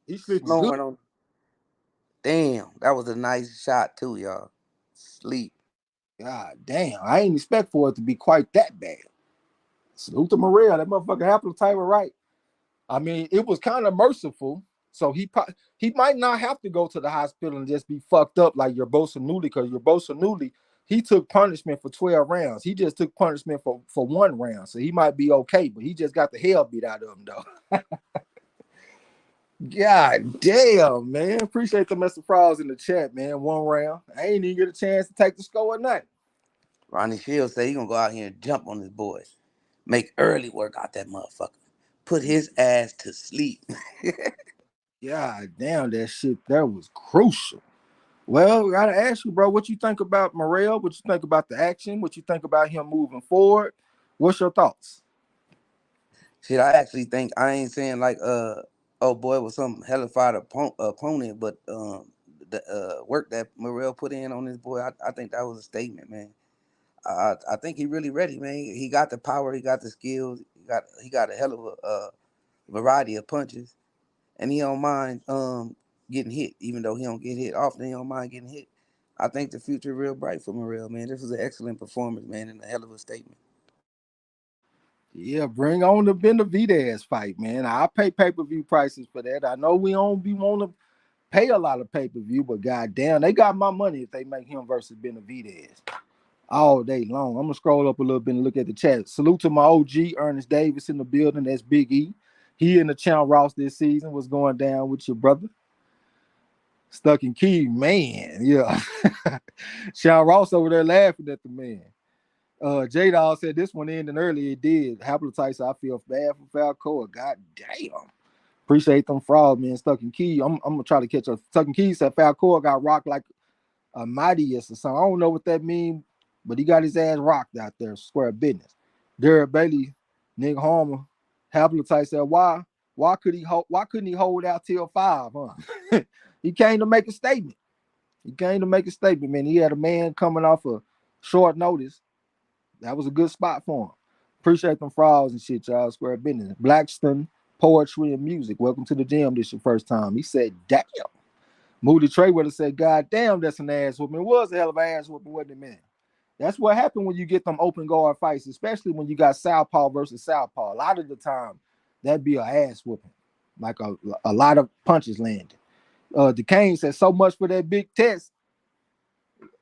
He sleeping good. On. Damn, that was a nice shot too, y'all. Sleep. God damn, I ain't expect for it to be quite that bad. Salute to Morrell. That motherfucker haplotype was right. I mean, it was kind of merciful. So he might not have to go to the hospital and just be fucked up like Gervonta Davis, because Gervonta Davis, he took punishment for 12 rounds. He just took punishment for 1 round. So he might be okay, but he just got the hell beat out of him, though. God damn, man. Appreciate the Mr. Frogs in the chat, man. 1 round. I ain't even get a chance to take the score at night. Ronnie Shields said he gonna go out here and jump on his boys. Make early work out that motherfucker. Put his ass to sleep. God damn, that shit there was crucial. Well, I gotta ask you, bro, what you think about Morrell? What you think about the action? What you think about him moving forward? What's your thoughts? Shit, I actually think, I ain't saying like oh boy was some hellified opponent, but the work that Morrell put in on this boy, I think that was a statement, man. I think he really ready, man. He got the power, he got the skills, he got a hell of a variety of punches, and he don't mind getting hit, even though he don't get hit often. He don't mind getting hit. I think the future real bright for Morrell, man. This was an excellent performance, man, and a hell of a statement. Yeah, bring on the Benavidez fight, man. I'll pay pay-per-view prices for that. I know we don't be want to pay a lot of pay-per-view, but goddamn, they got my money if they make him versus Benavidez all day long. I'm gonna scroll up a little bit and look at the chat. Salute to my OG Ernest Davis in the building. That's Big E. He in the Champ Ross this season. What's going down with your brother? Stuck in Key, man. Yeah. Champ Ross over there laughing at the man. J-Dawg said this one ended early. It did. Haplotypes, I feel bad for Falcor. God damn. Appreciate them frauds, man. Stuck in Key. I'm gonna try to catch up. Stuck in Key said Falcor got rocked like a mightiest or something. I don't know what that means, but he got his ass rocked out there. Square business. Derek Bailey, Nick Harmer, Haplotype said, why couldn't he hold out till 5? Huh? He came to make a statement. Man. He had a man coming off a short notice. That was a good spot for him. Appreciate them frauds and shit, y'all. Square business. Blackston, poetry and music. Welcome to the gym. This your first time. He said, damn. Moody Trey would have said, God damn, that's an ass whooping. It was a hell of an ass whooping, wasn't it, man? That's what happened when you get them open guard fights, especially when you got Southpaw versus Southpaw. A lot of the time, that'd be an ass whooping. Like a lot of punches landed. DeCane said so much for that big test.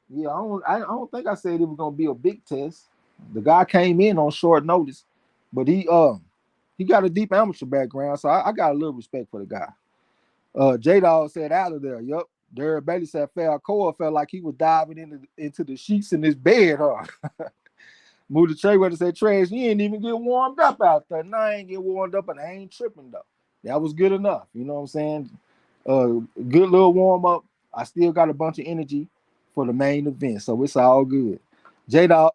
Yeah, I don't think I said it was gonna be a big test. The guy came in on short notice, but he got a deep amateur background, so I got a little respect for the guy. J-Dawg said out of there. Yep. Derek Bailey said Falcor felt like he was diving into the sheets in his bed, huh? Moody Trey would have said, Trash, you ain't even get warmed up out there. No, I ain't get warmed up, and I ain't tripping though. That was good enough. You know what I'm saying? Good little warm up. I still got a bunch of energy for the main event, so it's all good. J-Dawg,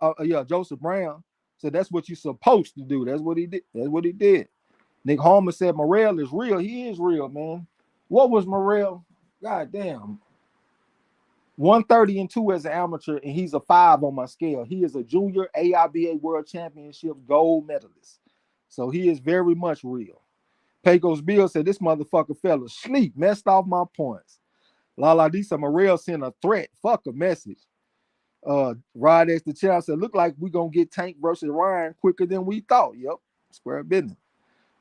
Joseph Brown said that's what you're supposed to do. That's what he did. Nick Harmer said Morrell is real. He is real, man. What was Morrell? God damn. 130-2 as an amateur, and he's a 5 on my scale. He is a junior AIBA World Championship gold medalist. So he is very much real. Pecos Bill said this motherfucker fell asleep, messed off my points. Lala Disa Morel sent a threat. Fuck a message. Rod X the Child said, look like we gonna get Tank versus Ryan quicker than we thought. Yep, square business.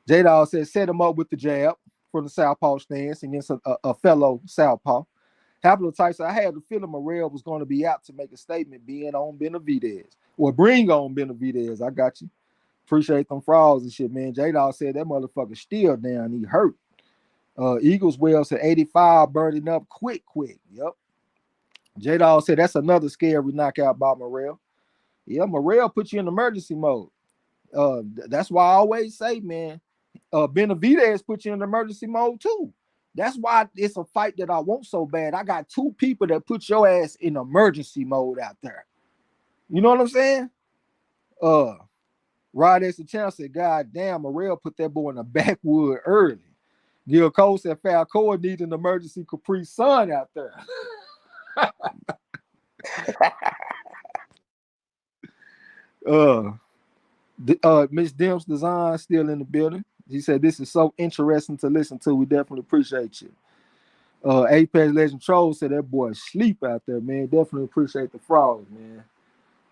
J-Dawg said, set him up with the jab from the southpaw stance against a fellow southpaw. Haplotype said, I had the feeling Morel was going to be out to make a statement being on Benavidez. Or bring on Benavidez. I got you. Appreciate them frauds and shit, man. J-Dawg said that motherfucker still down. He hurt. Eagles Well said 85 burning up quick. Yep. J-Dawg said that's another scary knockout by Morel. Yeah, Morel put you in emergency mode. That's why I always say, man, Benavidez put you in emergency mode too. That's why it's a fight that I want so bad. I got two people that put your ass in emergency mode out there. You know what I'm saying? Rod S. the Chance said, God damn, Morel put that boy in the backwood early. Gil Cole said Falcao needs an emergency Capri Sun out there. Miss Dim's Design still in the building. He said this is so interesting to listen to. We definitely appreciate you. Apex Legend Troll said that boy sleep out there, man. Definitely appreciate the frogs, man.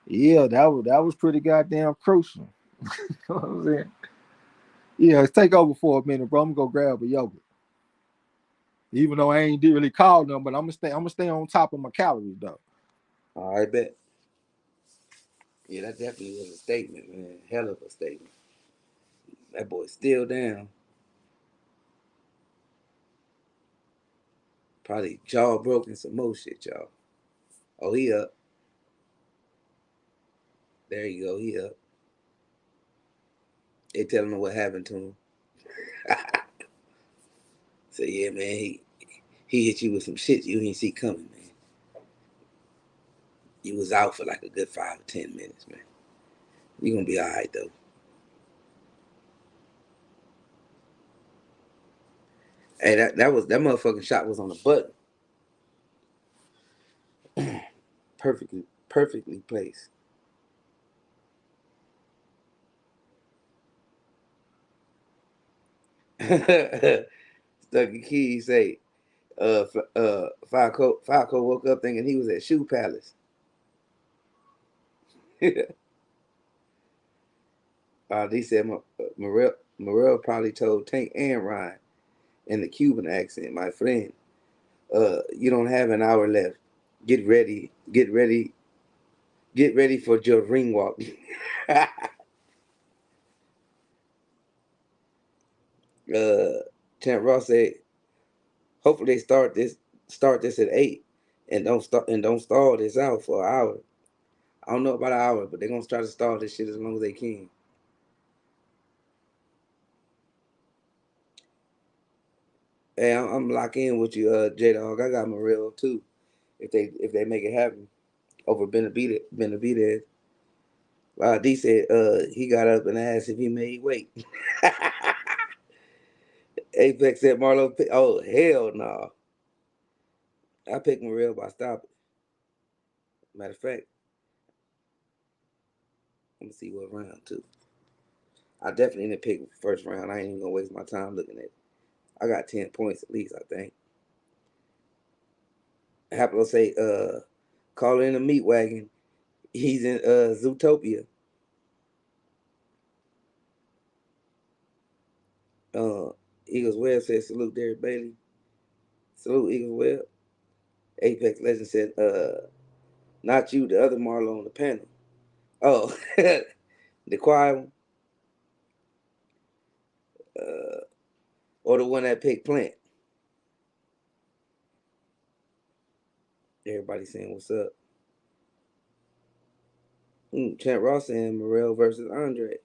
Yeah, that was pretty goddamn crucial. You know what I'm saying? Yeah, let's take over for a minute, bro. I'm gonna go grab a yogurt. Even though I ain't really called them, but I'm gonna stay on top of my calories though. All right, bet. Yeah, that definitely was a statement, man. Hell of a statement. That boy's still down. Probably jaw broken, some more shit, y'all. Oh, he up. There you go. He up. They telling him what happened to him. So yeah, man, he hit you with some shit you didn't see coming, man. You was out for like a good 5 or 10 minutes, man. You gonna be all right though. Hey, that motherfucking shot was on the button. Perfectly placed. Stucky Keys say, Falco woke up thinking he was at Shoe Palace. They said Morel probably told Tank and Ryan in the Cuban accent, my friend, you don't have an hour left. Get ready for your ring walk. Champ Ross said, hopefully they start this at 8 and don't stall this out for an hour. I don't know about an hour, but they're gonna try to stall this shit as long as they can. Hey, I'm locked in with you, J-Dawg. I got Morel too. If they make it happen over Benavidez. D said he got up and asked if he made weight. Apex said Marlo. Oh hell no! I picked Morel by stopping. Matter of fact, let me see what round too. I definitely didn't pick first round. I ain't even gonna waste my time looking at it. I got 10 points at least, I think. Haplo say, call in a meat wagon. He's in Zootopia. Eagles Web said, salute Derek Bailey. Salute Eagles Web. Apex Legend said, not you, the other Marlo on the panel. Oh, the quiet one. Or the one that picked Plant. Everybody saying what's up. Champ Ross saying Morel versus Andre.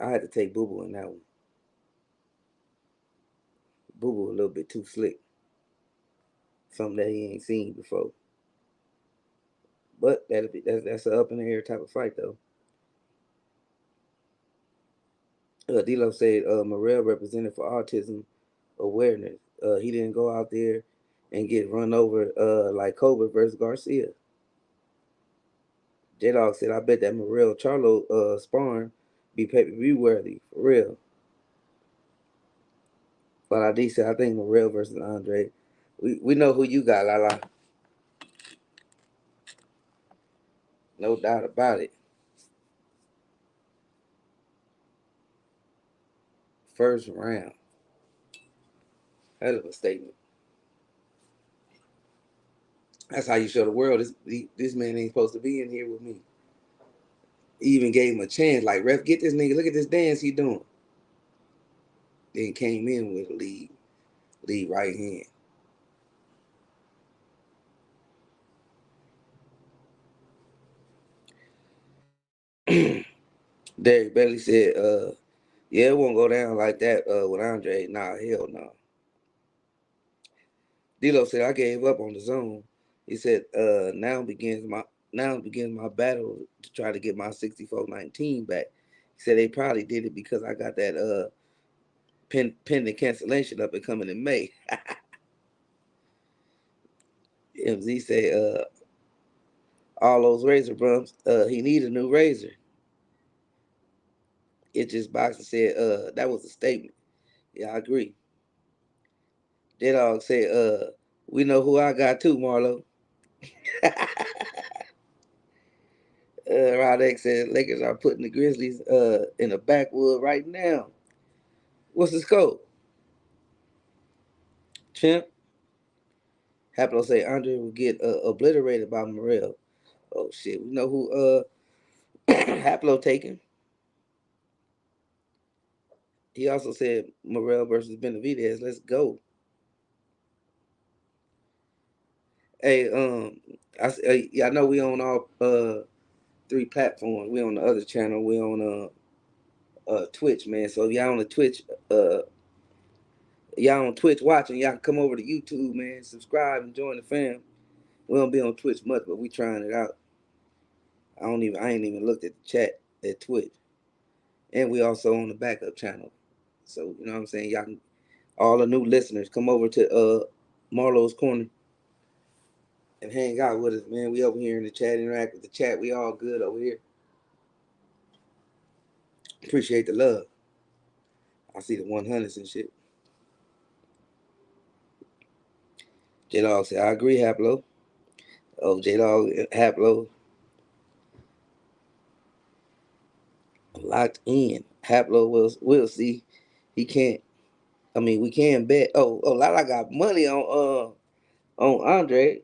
I had to take Boo Boo in that one. Boo Boo a little bit too slick. Something that he ain't seen before. But that's an up in the air type of fight though. D-Lo said Morel represented for autism awareness. He didn't go out there and get run over like Cobra versus Garcia. J-Dawg said, I bet that Morel Charlo sparring be pay-per-view worthy for real. But I said I think Morrell versus Andre. We know who you got, La. No doubt about it. First round. Hell of a statement. That's how you show the world this man ain't supposed to be in here with me. He even gave him a chance, like, ref, get this nigga, look at this dance he doing. Then came in with a lead right hand. Derek Bailey said, yeah, it won't go down like that with Andre. Nah, hell no. D'Lo said, I gave up on the zone. He said, now begins my battle to try to get my 64-19 back. He said they probably did it because I got that pending cancellation up and coming in May. MZ said, all those razor bumps, he need a new razor. It just Boxer said, that was a statement. Yeah, I agree. J-Dog said, we know who I got too, Marlo. Rod X said Lakers are putting the Grizzlies in the backwood right now. What's the scope? Chimp. Haplo say Andre will get obliterated by Morrell. Oh shit, we know who Haplo taking. He also said Morrell versus Benavidez. Let's go. Hey, I know we on all 3 platforms. We on the other channel. We on Twitch, man. So if y'all on the Twitch, y'all on Twitch watching, y'all can come over to YouTube, man. Subscribe and join the fam. We don't be on Twitch much, but we trying it out. I ain't even looked at the chat at Twitch. And we also on the backup channel. So, you know what I'm saying? Y'all can, all the new listeners, come over to MARLO'S Corner and hang out with us, man. We over here in the chat, interact with the chat. We all good over here. Appreciate the love. I see the 100s and shit. J-Dog said, I agree, Haplo. Oh, J-Dog, Haplo. Locked in. Haplo will see. He can't. I mean, we can bet. Oh, Lala got money on Andre.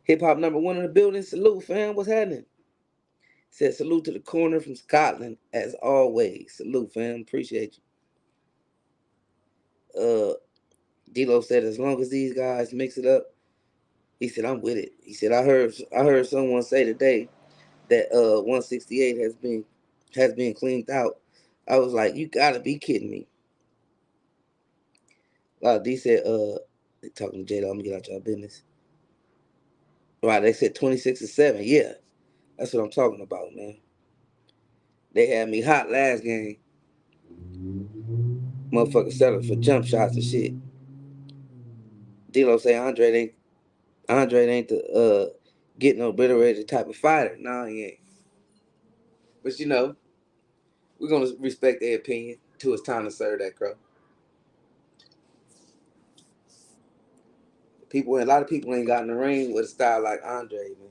Hip hop #1 in the building. Salute, fam. What's happening? Said salute to the corner from Scotland as always. Salute, fam. Appreciate you. D-Lo said as long as these guys mix it up, he said I'm with it. He said I heard someone say today that 168 has been cleaned out. I was like, you gotta be kidding me. D said, talking to Jada, I'm gonna get out y'all business. Right, they said 26-7. Yeah, that's what I'm talking about, man. They had me hot last game. Motherfucker selling for jump shots and shit. D-Lo say Andre ain't the getting obliterated type of fighter. Nah, he ain't. But you know, we're gonna respect their opinion till it's time to serve that crow. A lot of people ain't got in the ring with a style like Andre, man.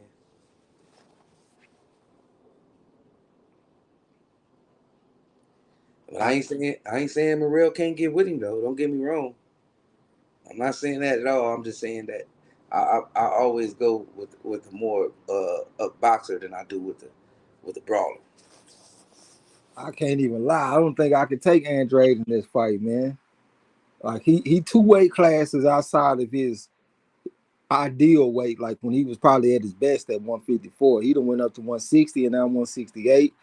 But I ain't saying Morrell can't get with him though. Don't get me wrong. I'm not saying that at all. I'm just saying that I always go with the more a boxer than I do with the brawler. I can't even lie. I don't think I could take Andrade in this fight, man. Like he 2 weight classes outside of his ideal weight. Like when he was probably at his best at 154, he done went up to 160 and now 168.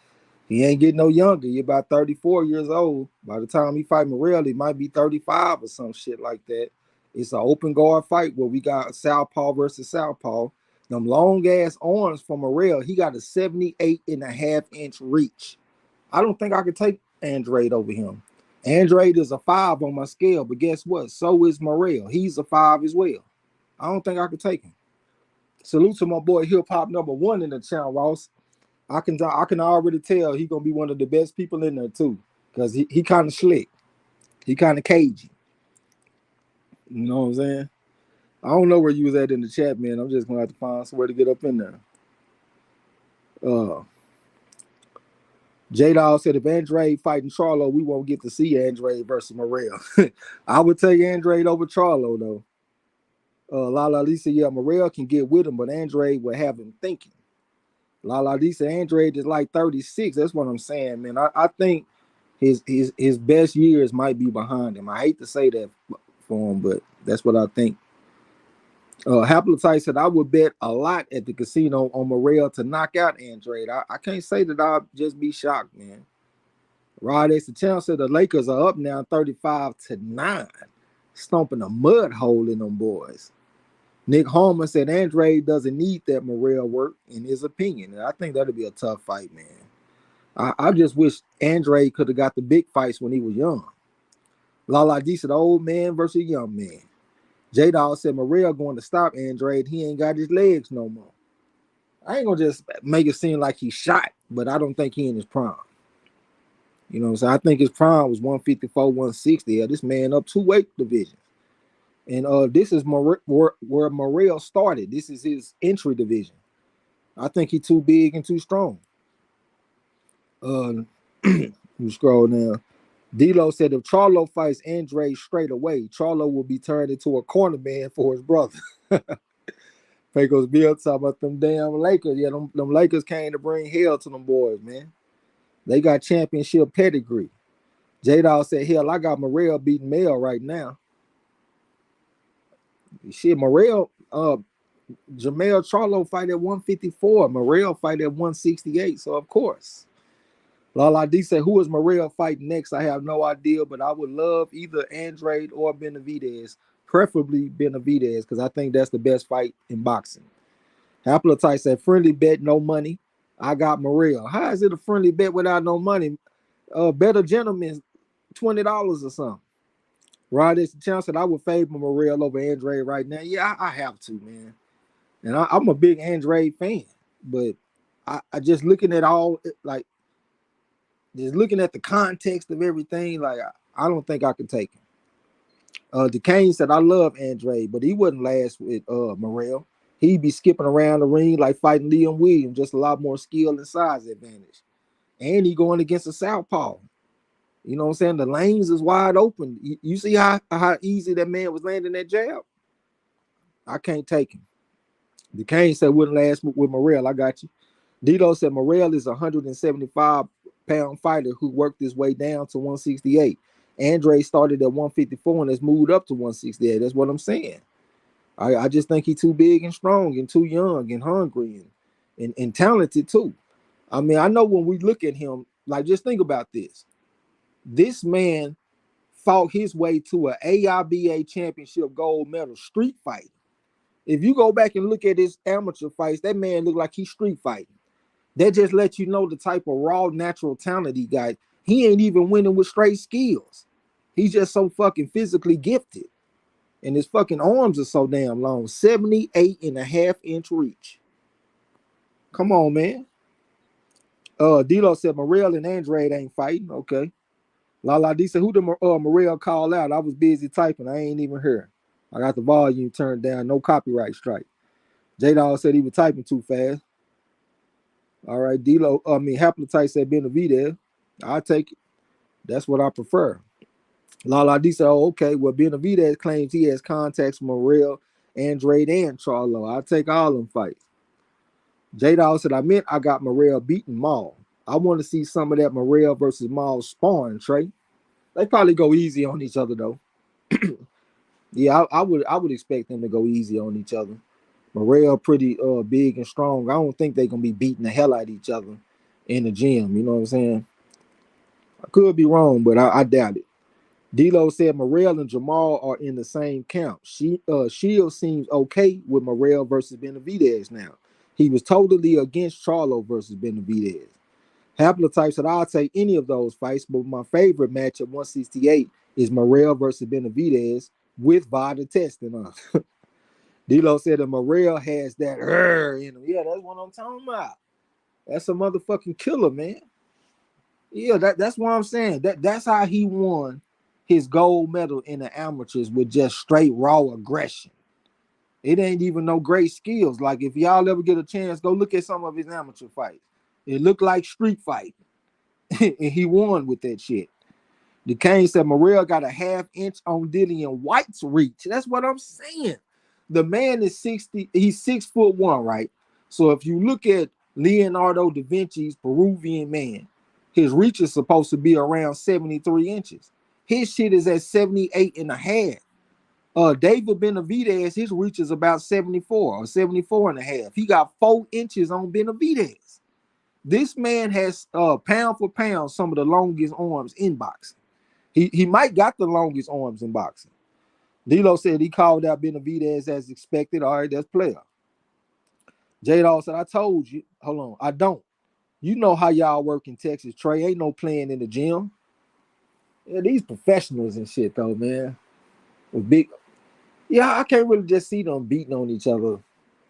He ain't getting no younger. He about 34 years old. By the time he fight Morrell, he might be 35 or some shit like that. It's an open guard fight where we got Southpaw versus Southpaw. Them long ass arms from Morrell, he got a 78.5-inch reach. I don't think I could take Andrade over him. Andrade is a 5 on my scale, but guess what? So is Morrell. He's a 5 as well. I don't think I could take him. Salute to my boy Hip Hop #1 in the channel, Ross. I can already tell he gonna be one of the best people in there too, because he kind of slick, he kind of cagey. You know what I'm saying? I don't know where you was at in the chat, man. I'm just gonna have to find somewhere to get up in there. Uh, J Dawg said if Andrade fighting Charlo, we won't get to see Andrade versus Morrell. I would take Andrade over Charlo though. Lala Lee said, yeah, Morrell can get with him, but Andrade will have him thinking. Lala Lee said Andrade is like 36. That's what I'm saying, man. I think his best years might be behind him. I hate to say that for him, but that's what I think. Haplotype said I would bet a lot at the casino on Morrell to knock out Andrade. I can't say that I'll just be shocked, man. Rod X the Champ said the Lakers are up now 35-9, stomping a mud hole in them boys. Nick Holman said Andrade doesn't need that Morrell work, in his opinion. And I think that'll be a tough fight, man. I just wish Andrade could have got the big fights when he was young. Lala D said old man versus young man. J Dawg said Morrell going to stop Andrade. He ain't got his legs no more. I ain't gonna just make it seem like he's shot, but I don't think he in his prime. You know what I'm saying? I think his prime was 154, 160. Yeah, this man up 2 weight divisions. And this is where Morrell started. This is his entry division. I think he's too big and too strong. You scroll down. D-Lo said if Charlo fights Andrade straight away, Charlo will be turned into a corner man for his brother. Pecos Bill talking about them damn Lakers. Yeah, them Lakers came to bring hell to them boys, man. They got championship pedigree. J-Dawg said, hell, I got Morrell beating Mel right now. Shit, Morrell, Jamel Charlo fight at 154. Morrell fight at 168, so of course. Lala D said, who is Morrell fighting next? I have no idea, but I would love either Andrade or Benavidez, preferably Benavidez, because I think that's the best fight in boxing. Haplotype said, friendly bet, no money. I got Morrell. How is it a friendly bet without no money? Better gentlemen, $20 or something. Rod is the chance that I would favor Morrell over Andrade right now. Yeah, I have to, man. And I'm a big Andrade fan, but I just looking at all, like, just looking at the context of everything, like, I don't think I can take him. DeCane said, I love Andrade, but he wouldn't last with Morrell. He'd be skipping around the ring like fighting Liam Williams, just a lot more skill and size advantage. And he going against a southpaw. You know what I'm saying? The lanes is wide open. You see how easy that man was landing that jab? I can't take him. DeCane said wouldn't last with Morrell. I got you. Dito said Morrell is a 175-pound fighter who worked his way down to 168. Andrade started at 154 and has moved up to 168. That's what I'm saying. I just think he's too big and strong and too young and hungry and talented too. I mean, I know when we look at him, like, just think about this. This man fought his way to an AIBA championship gold medal street fight. If you go back and look at his amateur fights, that man looked like he's street fighting. That just lets you know the type of raw, natural talent he got. He ain't even winning with straight skills. He's just so fucking physically gifted. And his fucking arms are so damn long. 78.5-inch reach. Come on, man. D-Lo said Morrell and Andrade ain't fighting. Okay. Lala D said, who did Morrell call out? I was busy typing. I ain't even heard. I got the volume turned down. No copyright strike. J-Dawg said he was typing too fast. All right. D-Lo, Haplotype said Benavidez. I'll take it. That's what I prefer. Lala D said, oh, okay. Well, Benavidez claims he has contacts with Morrell, Andrade, and Charlo. I'll take all them fights. J-Dawg said, I meant I got Morrell beating Maul. I want to see some of that Morrell versus Maul sparring, Trey. They probably go easy on each other, though. Yeah, I would expect them to go easy on each other. Morrell pretty big and strong. I don't think they're gonna be beating the hell out of each other in the gym. You know what I'm saying? I could be wrong, but I doubt it. D-Lo said Morrell and Jamal are in the same camp. Shield seems okay with Morrell versus Benavidez now. He was totally against Charlo versus Benavidez. Haplotype said, I'll take any of those fights, but my favorite match at 168 is Morrell versus Benavidez with VADA testing on. D-Lo said that Morrell has that in him. Yeah, that's what I'm talking about. That's a motherfucking killer, man. Yeah, that's what I'm saying. That's how he won his gold medal in the amateurs with just straight raw aggression. It ain't even no great skills. Like if y'all ever get a chance, go look at some of his amateur fights. It looked like street fight, and he won with that shit. DeCane said Morrell got a half inch on Dillian White's reach. That's what I'm saying. The man is 60, he's 6'1", right? So if you look at Leonardo da Vinci's Peruvian man, his reach is supposed to be around 73 inches. His shit is at 78 and a half. David Benavidez, his reach is about 74 or 74 and a half. He got 4 inches on Benavidez. This man has pound for pound some of the longest arms in boxing. He might got the longest arms in boxing. D'Lo said he called out Benavidez as expected. All right, that's player. J-Dawg said, I told you. Hold on, I don't. You know how y'all work in Texas, Trey. Ain't no playing in the gym. Yeah, these professionals and shit, though, man. With big, yeah, I can't really just see them beating on each other,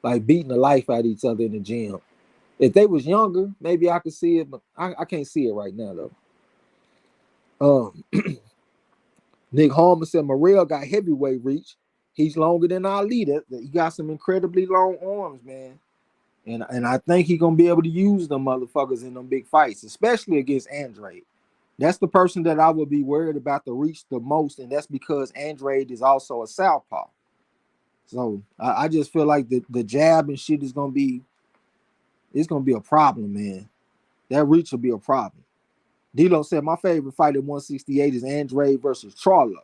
like beating the life out of each other in the gym. If they was younger, maybe I could see it, but I can't see it right now, though. Nick Harmon said Morrell got heavyweight reach. He's longer than Ali. He got some incredibly long arms, man. And I think he's gonna be able to use them motherfuckers in them big fights, especially against Andrade. That's the person that I would be worried about the reach the most, and that's because Andrade is also a southpaw. So I just feel like the jab and shit is gonna be a problem, man. That reach will be a problem. D'Lo said my favorite fight at 168 is Andrade versus Charlo.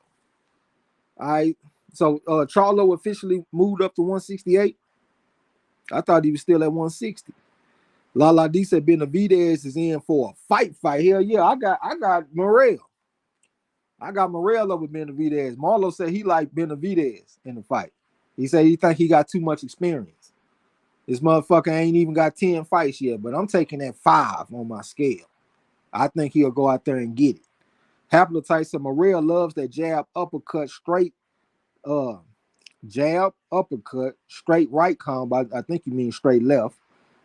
All right. So Charlo officially moved up to 168. I thought he was still at 160. Lala D said Benavidez is in for a fight. Hell yeah, I got Morrell. I got Morrell over Benavidez. Marlo said he liked Benavidez in the fight. He said he think he got too much experience. This motherfucker ain't even got 10 fights yet, but I'm taking that 5 on my scale. I think he'll go out there and get it. Haplotype said Morrell loves that jab, uppercut, straight jab, uppercut, straight right combo. I think you mean straight left.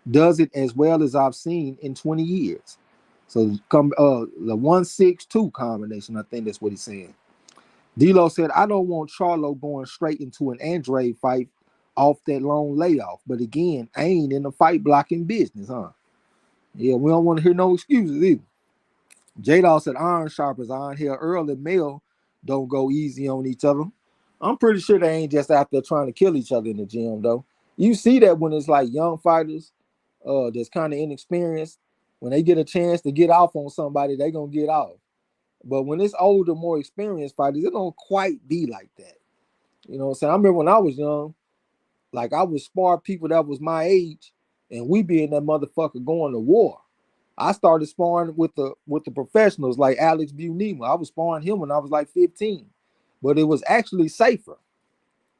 Does it as well as I've seen in 20 years. So the 1-6-2 combination, I think that's what he's saying. D'Lo said, I don't want Charlo going straight into an Andrade fight off that long layoff. But again, I ain't in the fight blocking business, huh? Yeah, we don't want to hear no excuses either. J-Dawg said, iron sharpers, iron here. Earl and Mel don't go easy on each other. I'm pretty sure they ain't just out there trying to kill each other in the gym, though. You see that when it's like young fighters that's kind of inexperienced, when they get a chance to get off on somebody, they going to get off. But when it's older, more experienced fighters, it don't quite be like that. You know what I'm saying? I remember when I was young, like I would spar people that was my age, and we be in that motherfucker going to war. I started sparring with the professionals like Alex Bunema. I was sparring him when I was like 15, but it was actually safer.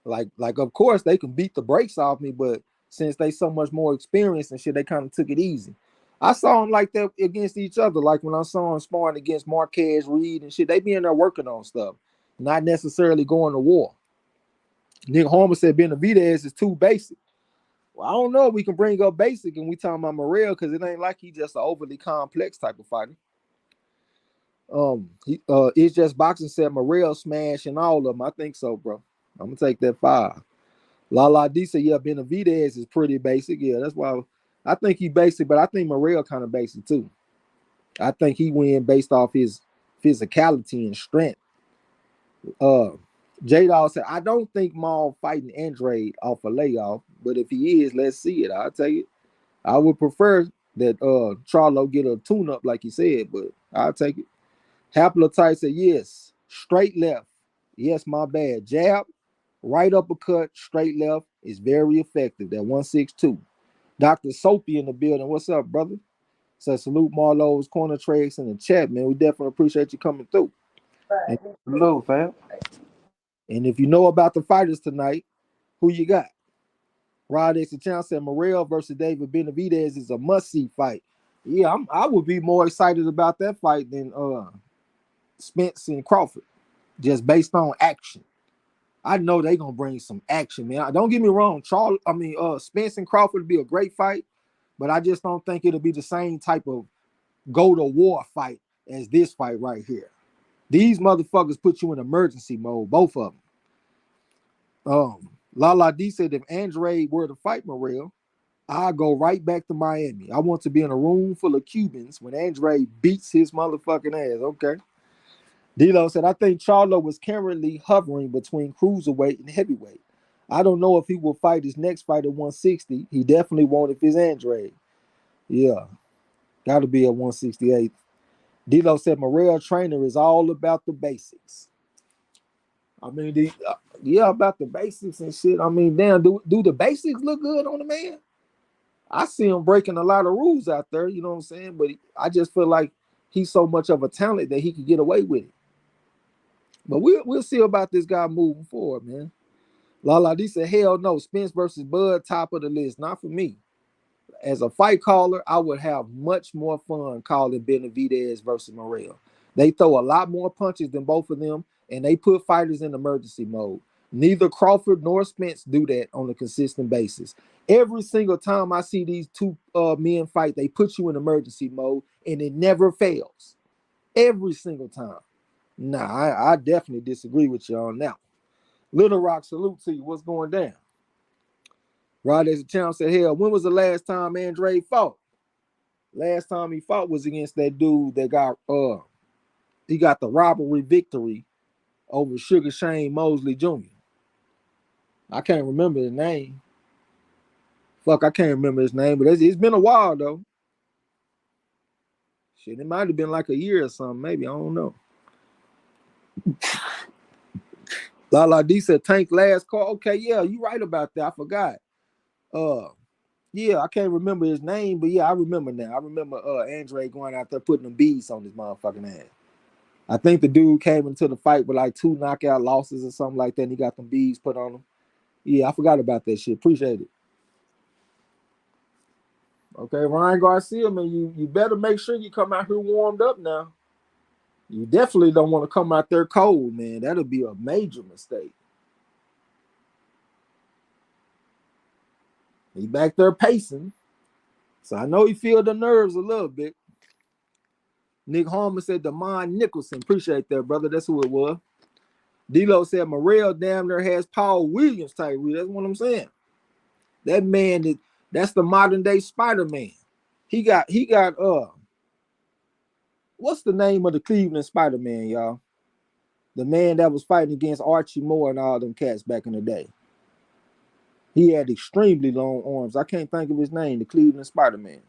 Like of course they can beat the brakes off me, but since they so much more experienced and shit, they kind of took it easy. I saw them like that against each other. Like when I saw them sparring against Marquez Reed and shit, they be in there working on stuff, not necessarily going to war. Nick Harmon said Benavidez is too basic. Well, I don't know if we can bring up basic and we talking about Morrell because it ain't like he just an overly complex type of fighter. It's just boxing said Morrell smashing all of them. I think so, bro. I'm gonna take that 5. Lala D said, yeah, Benavidez is pretty basic. Yeah, that's why I think he basic, but I think Morrell kind of basic too. I think he win based off his physicality and strength. J-Dawg said, I don't think Maul fighting Andrade off a layoff, but if he is, let's see it. I'll take it. I would prefer that Charlo get a tune-up like he said, but I'll take it. Haplotype said, yes, straight left. Yes, my bad. Jab, right uppercut, straight left is very effective. That 1-6-2. Dr. Soapy in the building. What's up, brother? Says salute Marlo's corner trades in the chat, man. We definitely appreciate you coming through. And, Hello, fam. and if you know about the fighters tonight, who you got? Rod X Channel said Morrell versus David Benavidez is a must-see fight. Yeah, I would be more excited about that fight than Spence and Crawford, just based on action. I know they're gonna bring some action, man. Don't get me wrong, Spence and Crawford would be a great fight, but I just don't think it'll be the same type of go to war fight as this fight right here. These motherfuckers put you in emergency mode, both of them. Lala D said if Andre were to fight Morrell, I'll go right back to Miami. I want to be in a room full of Cubans when Andre beats his motherfucking ass. Okay. D-Lo said, I think Charlo was currently hovering between cruiserweight and heavyweight. I don't know if he will fight his next fight at 160. He definitely won't if it's Andre. Yeah. Got to be at 168. D-Lo said, Morrell trainer is all about the basics. I mean, yeah, about the basics and shit. I mean, damn, do the basics look good on the man? I see him breaking a lot of rules out there, you know what I'm saying? But I just feel like he's so much of a talent that he could get away with it. But we'll see about this guy moving forward, man. Lala D said, hell no, Spence versus Bud, top of the list. Not for me. As a fight caller, I would have much more fun calling Benavidez versus Morrell. They throw a lot more punches than both of them, and they put fighters in emergency mode. Neither Crawford nor Spence do that on a consistent basis. Every single time I see these two men fight, they put you in emergency mode, and it never fails. Every single time. Nah, I definitely disagree with you on that. Little Rock, salute to you. What's going down? Rod as a champ said, hell, when was the last time Andre fought? Last time he fought was against that dude that got he got the robbery victory over Sugar Shane Mosley Jr. I can't remember his name. Fuck, I can't remember his name, but it's been a while though. Shit, it might have been like a year or something, maybe. I don't know. Lala D said Tank last call. Okay, yeah, you right about that. I forgot. Yeah, I can't remember his name, but yeah, I remember now. I remember Andre going out there putting them beats on his motherfucking ass. I think the dude came into the fight with like 2 knockout losses or something like that, and he got them beats put on him. Yeah, I forgot about that shit. Appreciate it. Okay, Ryan Garcia, man, you better make sure you come out here warmed up now. You definitely don't want to come out there cold, man. That'll be a major mistake. He back there pacing. So I know he feel the nerves a little bit. Nick Harmon said Damon Nicholson. Appreciate that, brother. That's who it was. D-Lo said Morrell damn near has Paul Williams type. That's what I'm saying. That man, that's the modern day Spider-Man. He got what's the name of the Cleveland Spider-Man, y'all? The man that was fighting against Archie Moore and all them cats back in the day. He had extremely long arms. I can't think of his name, the Cleveland Spider-Man.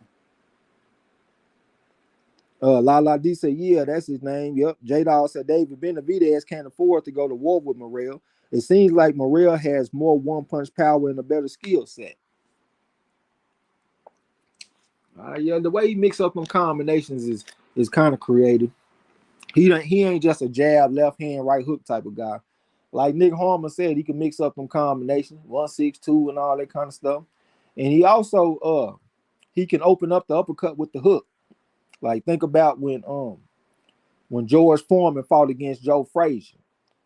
Lala D said, yeah, that's his name. Yep. J-Dawg said David Benavidez can't afford to go to war with Morrell. It seems like Morrell has more one-punch power and a better skill set. Yeah, the way he mix up them combinations is kind of creative. He ain't just a jab, left hand, right hook type of guy. Like Nick Harmon said, he can mix up them combinations, 1-6-2 and all that kind of stuff. And he also he can open up the uppercut with the hook. Like think about when George Foreman fought against Joe Frazier.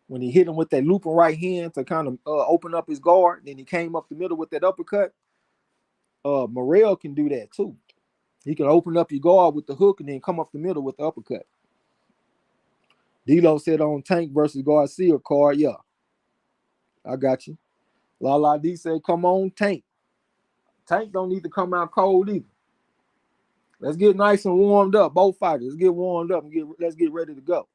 When he hit him with that looping right hand to kind of open up his guard, then he came up the middle with that uppercut. Morrell can do that too. He can open up your guard with the hook and then come up the middle with the uppercut. D-Lo said on Tank versus Garcia card, yeah. I got you. Lala D said, come on, Tank. Tank don't need to come out cold either. Let's get nice and warmed up. Both fighters. Let's get warmed up and let's get ready to go.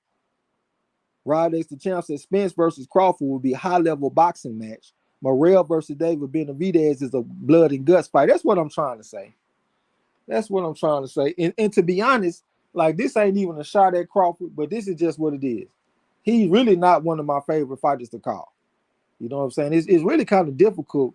Rod X the champ said Spence versus Crawford will be a high-level boxing match. Morrell versus David Benavidez is a blood and guts fight. That's what I'm trying to say. That's what I'm trying to say. And to be honest, like this ain't even a shot at Crawford, but this is just what it is. He's really not one of my favorite fighters to call. You know what I'm saying? It's really kind of difficult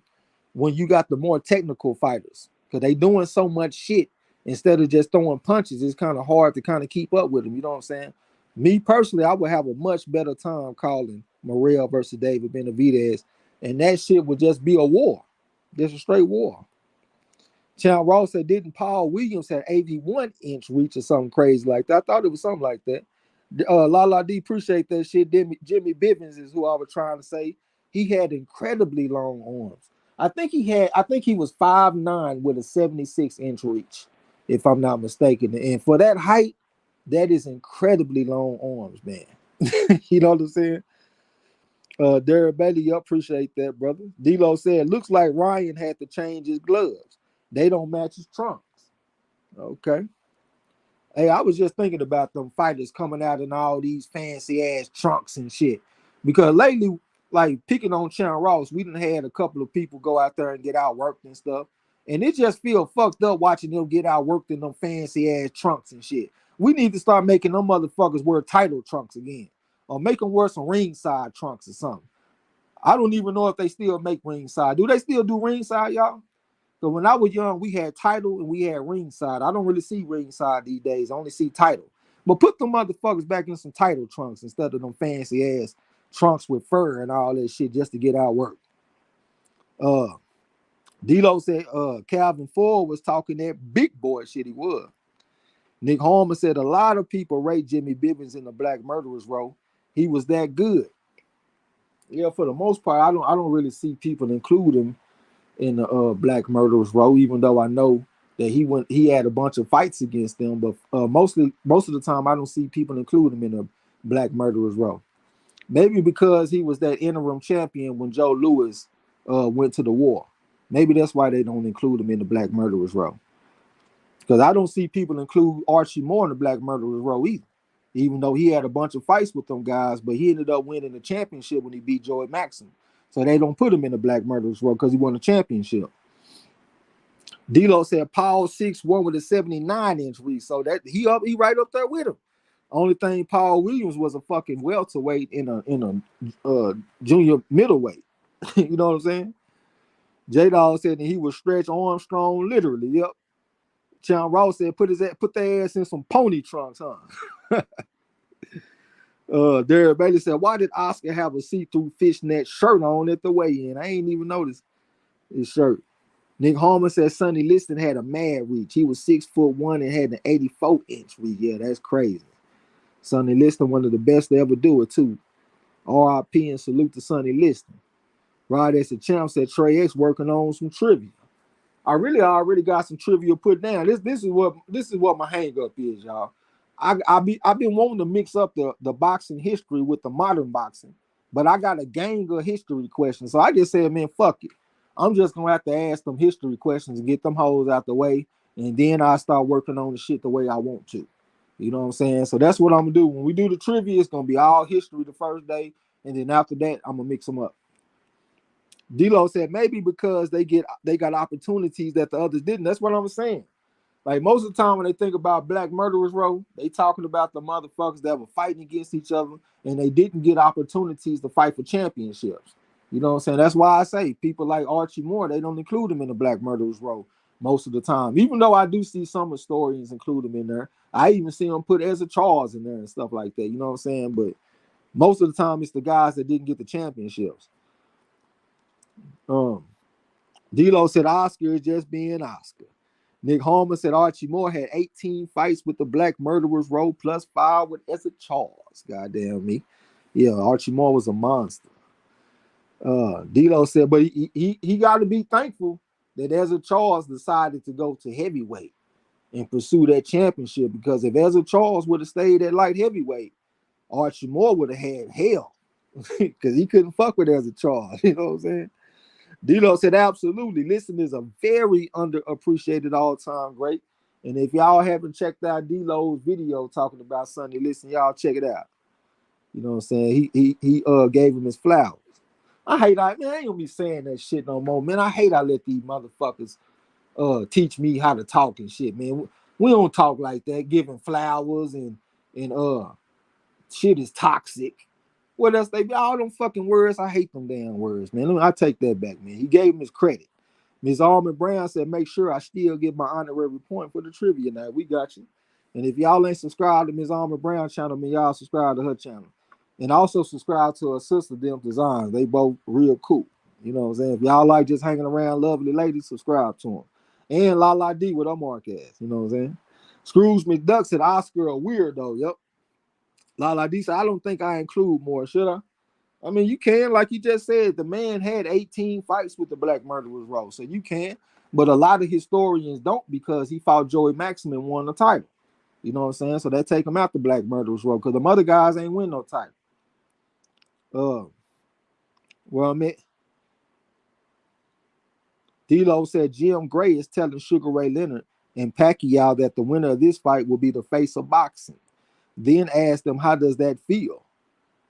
when you got the more technical fighters because they doing so much shit instead of just throwing punches. It's kind of hard to kind of keep up with them. You know what I'm saying? Me personally, I would have a much better time calling Morrell versus David Benavidez, and that shit would just be a war, just a straight war. Champ Ross said, didn't Paul Williams have 81-inch reach or something crazy like that? I thought it was something like that. Lala D, appreciate that shit. Jimmy Bivens is who I was trying to say. He had incredibly long arms. I think he was 5'9" with a 76-inch reach, if I'm not mistaken. And for that height, that is incredibly long arms, man. You know what I'm saying? Derek Bailey, appreciate that, brother. D-Lo said, looks like Ryan had to change his gloves. They don't match his trunks. Okay. Hey, I was just thinking about them fighters coming out in all these fancy ass trunks and shit. Because lately, like picking on Chan Ross, we done had a couple of people go out there and get outworked and stuff. And it just feel fucked up watching them get outworked in them fancy ass trunks and shit. We need to start making them motherfuckers wear title trunks again. Or make them wear some ringside trunks or something. I don't even know if they still make ringside. Do they still do ringside, y'all? Because when I was young, we had title and we had ringside. I don't really see ringside these days. I only see title. But put them motherfuckers back in some title trunks instead of them fancy ass trunks with fur and all that shit just to get out work. D-Lo said Calvin Ford was talking that big boy shit he was. Nick Harmon said a lot of people rate Jimmy Bivens in the Black Murderers role. He was that good. Yeah, for the most part, I don't really see people include him in the Black Murderers row, even though I know that he had a bunch of fights against them, but most of the time I don't see people include him in the Black Murderers row. Maybe because he was that interim champion when Joe Louis went to the war. Maybe that's why they don't include him in the Black Murderers row. Because I don't see people include Archie Moore in the Black Murderers row either. Even though he had a bunch of fights with them guys, but he ended up winning the championship when he beat Joey Maxson. So they don't put him in the Black Murderers row because he won a championship. D-Lo said Paul 6'1" with a 79-inch reach. So that he right up there with him. Only thing Paul Williams was a fucking welterweight in a junior middleweight. You know what I'm saying? J-Dog said that he was Stretch Armstrong literally. Yep. Chan Ross said put their ass in some pony trunks, huh? Derek Bailey said, why did Oscar have a see-through fishnet shirt on at the weigh-in? I ain't even noticed his shirt. Nick Harmon said Sonny Liston had a mad reach. He was 6'1" and had an 84-inch reach. Yeah, that's crazy. Sonny Liston, one of the best to ever do it, too. R.I.P. and salute to Sonny Liston. Rod S. the Champ said Trey X working on some trivia. I already got some trivia put down. This is what my hang up is, y'all. I've been wanting to mix up the boxing history with the modern boxing, but I got a gang of history questions. So I just said, man, fuck it. I'm just gonna have to ask them history questions and get them hoes out the way, and then I start working on the shit the way I want to. You know what I'm saying? So that's what I'm gonna do. When we do the trivia, it's gonna be all history the first day, and then after that, I'm gonna mix them up. D-Lo said maybe because they got opportunities that the others didn't. That's what I'm saying. Like most of the time when they think about Black Murderers row, they talking about the motherfuckers that were fighting against each other and they didn't get opportunities to fight for championships. You know what I'm saying? That's why I say people like Archie Moore, they don't include him in the Black Murderers row most of the time. Even though I do see some historians include him in there. I even see them put Ezra Charles in there and stuff like that. You know what I'm saying? But most of the time it's the guys that didn't get the championships. D-Lo said Oscar is just being Oscar. Nick Harmon said Archie Moore had 18 fights with the Black Murderers row plus 5 with Ezra Charles. Goddamn me. Yeah, Archie Moore was a monster. D-Lo said, but he got to be thankful that Ezra Charles decided to go to heavyweight and pursue that championship, because if Ezra Charles would have stayed at light heavyweight, Archie Moore would have had hell because he couldn't fuck with Ezra Charles. You know what I'm saying? D-Lo said, absolutely. Liston is a very underappreciated all-time great. And if y'all haven't checked out D-Lo's video talking about Sonny Liston, y'all check it out. You know what I'm saying? He gave him his flowers. I ain't gonna be saying that shit no more, man. I let these motherfuckers teach me how to talk and shit, man. We don't talk like that, giving flowers and shit is toxic. What else they be? All them fucking words. I hate them damn words, man. I take that back, man. He gave him his credit. Ms. Almond Brown said, make sure I still get my honorary point for the trivia now. We got you. And if y'all ain't subscribed to Ms. Almond Brown channel, man, y'all subscribe to her channel. And also subscribe to her sister, Them Designs. They both real cool. You know what I'm saying? If y'all like just hanging around lovely ladies, subscribe to them. And La D with her mark ass. You know what I'm saying? Scrooge McDuck said, Oscar a weirdo. Yep. La D said, I don't think I include more. Should I? I mean, you can, like you just said, the man had 18 fights with the Black Murderers Row, so you can. But a lot of historians don't because he fought Joey Maxim and won the title. You know what I'm saying? So they take him out the Black Murderers Row because the other guys ain't win no title. Well, I mean, D'Lo said Jim Gray is telling Sugar Ray Leonard and Pacquiao that the winner of this fight will be the face of boxing. Then asked him, how does that feel?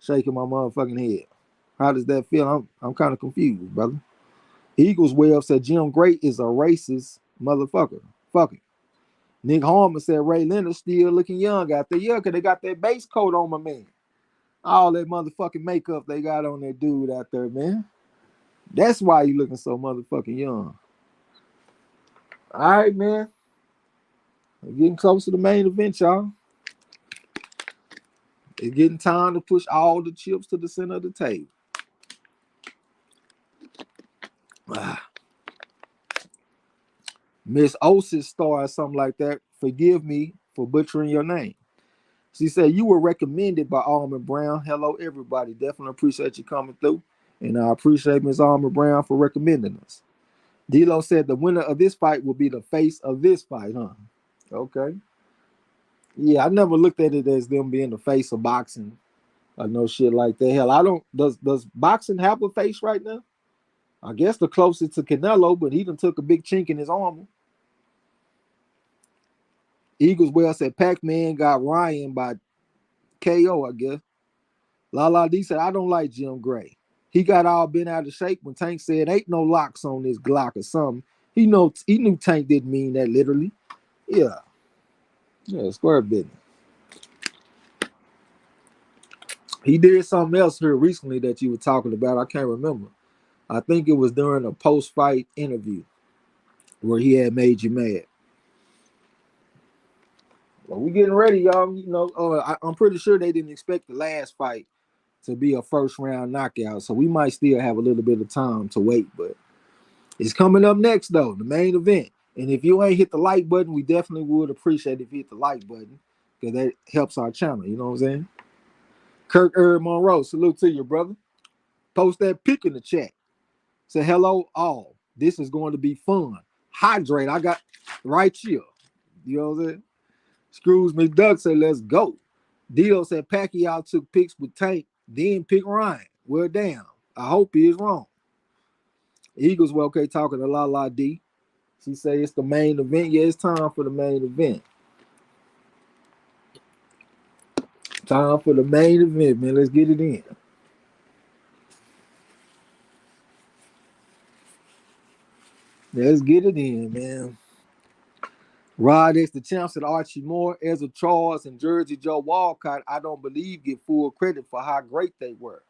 Shaking my motherfucking head. How does that feel? I'm kind of confused, brother. Eagles Web said Jim Gray is a racist motherfucker. Fuck it. Nick Harmon said Ray Leonard still looking young out there. Yeah, because they got that base coat on my man. All that motherfucking makeup they got on that dude out there, man. That's why you looking so motherfucking young. All right, man. We're getting close to the main event, y'all. It's getting time to push all the chips to the center of the table. Miss Osis star or something like that. Forgive me for butchering your name. She said, you were recommended by Almond Brown. Hello, everybody. Definitely appreciate you coming through. And I appreciate Miss Almond Brown for recommending us. D'Lo said the winner of this fight will be the face of this fight, huh? Okay. Yeah, I never looked at it as them being the face of boxing or no shit like that. Hell, I don't. Does boxing have a face right now? I guess the closest to Canelo, but he done took a big chink in his armor. Eagles well said Pac-Man got Ryan by KO, I guess. Lala D said, I don't like Jim Gray. He got all bent out of shape when Tank said, ain't no locks on this Glock or something. He knew Tank didn't mean that literally. Yeah. Yeah, square business. He did something else here recently that you were talking about. I can't remember. I think it was during a post-fight interview where he had made you mad. Well, we getting ready, y'all. You know, I'm pretty sure they didn't expect the last fight to be a first-round knockout, so we might still have a little bit of time to wait, but it's coming up next, though, the main event. And if you ain't hit the like button, we definitely would appreciate if you hit the like button because that helps our channel. You know what I'm saying? Kirk Monroe, salute to you, brother. Post that pic in the chat. Say hello, all. This is going to be fun. Hydrate. I got right here. You know what I'm saying? Screws McDuck said, let's go. Dio said Pacquiao took pics with Tank, then pick Ryan. Well, damn. I hope he is wrong. Eagles were okay talking to La D. She say it's the main event. Yeah, it's time for the main event. Time for the main event, man. Let's get it in. Let's get it in, man. Rod X, the champs at Archie Moore, Ezra Charles, and Jersey Joe Walcott, I don't believe get full credit for how great they were.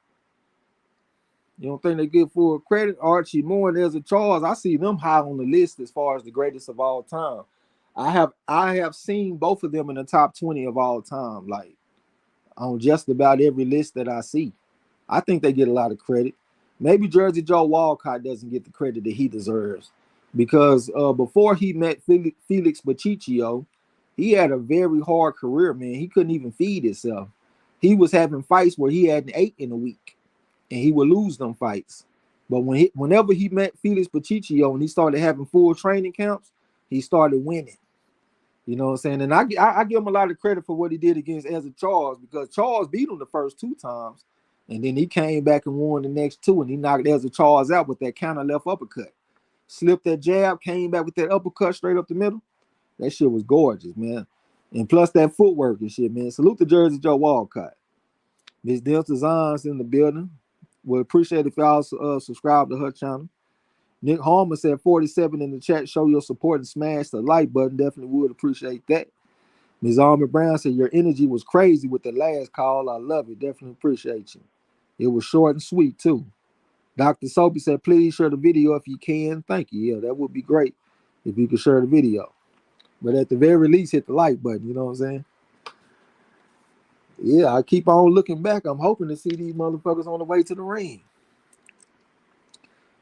You don't think they get full credit? Archie Moore and Ezra Charles, I see them high on the list as far as the greatest of all time. I have seen both of them in the top 20 of all time, like on just about every list that I see. I think they get a lot of credit. Maybe Jersey Joe Walcott doesn't get the credit that he deserves because before he met Felix Baciccio, he had a very hard career, man. He couldn't even feed himself. He was having fights where he hadn't ate in a week, and he would lose them fights. But whenever he met Felix Baciccio and he started having full training camps, he started winning. You know what I'm saying? And I give him a lot of credit for what he did against Ezra Charles because Charles beat him the first 2 times. And then he came back and won the next 2, and he knocked Ezra Charles out with that counter left uppercut. Slipped that jab, came back with that uppercut straight up the middle. That shit was gorgeous, man. And plus that footwork and shit, man. Salute to Jersey Joe Walcott. Miss Delta Zion's in the building. Would appreciate if y'all subscribe to her channel. Nick Harmon said 47 in the chat. Show your support and smash the like button. Definitely would appreciate that. Ms. Armin Brown said your energy was crazy with the last call. I love it. Definitely appreciate you. It was short and sweet too. Dr. Soapy said, please share the video if you can. Thank you. Yeah, that would be great if you could share the video. But at the very least, hit the like button. You know what I'm saying? Yeah, I keep on looking back. I'm hoping to see these motherfuckers on the way to the ring.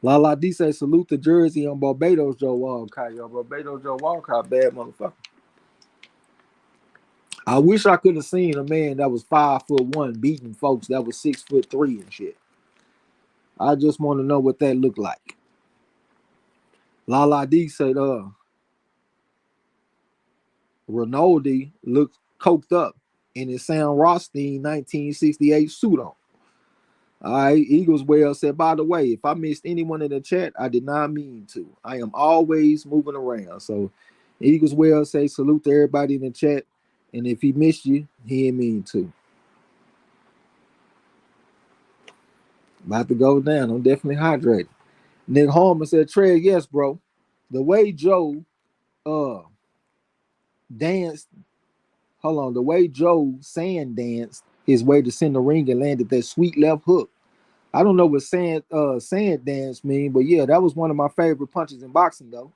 Lala D say, salute to Jersey on Barbados Joe Walcott. Yo, Barbados Joe Walcott, bad motherfucker. I wish I could have seen a man that was 5'1" beating folks that was 6'3" and shit. I just want to know what that looked like. Lala D said, Ronaldo looked coked up in his Sam Rothstein 1968 suit on. All right, Eagles Well said, by the way, if I missed anyone in the chat, I did not mean to. I am always moving around. So Eagles Well say salute to everybody in the chat. And if he missed you, he didn't mean to. About to go down. I'm definitely hydrated. Nick Holman said, Trey, yes, bro. The way Joe danced, hold on, the way Joe sand danced his way to send the ring and landed that sweet left hook. I don't know what sand dance mean, but yeah, that was one of my favorite punches in boxing, though.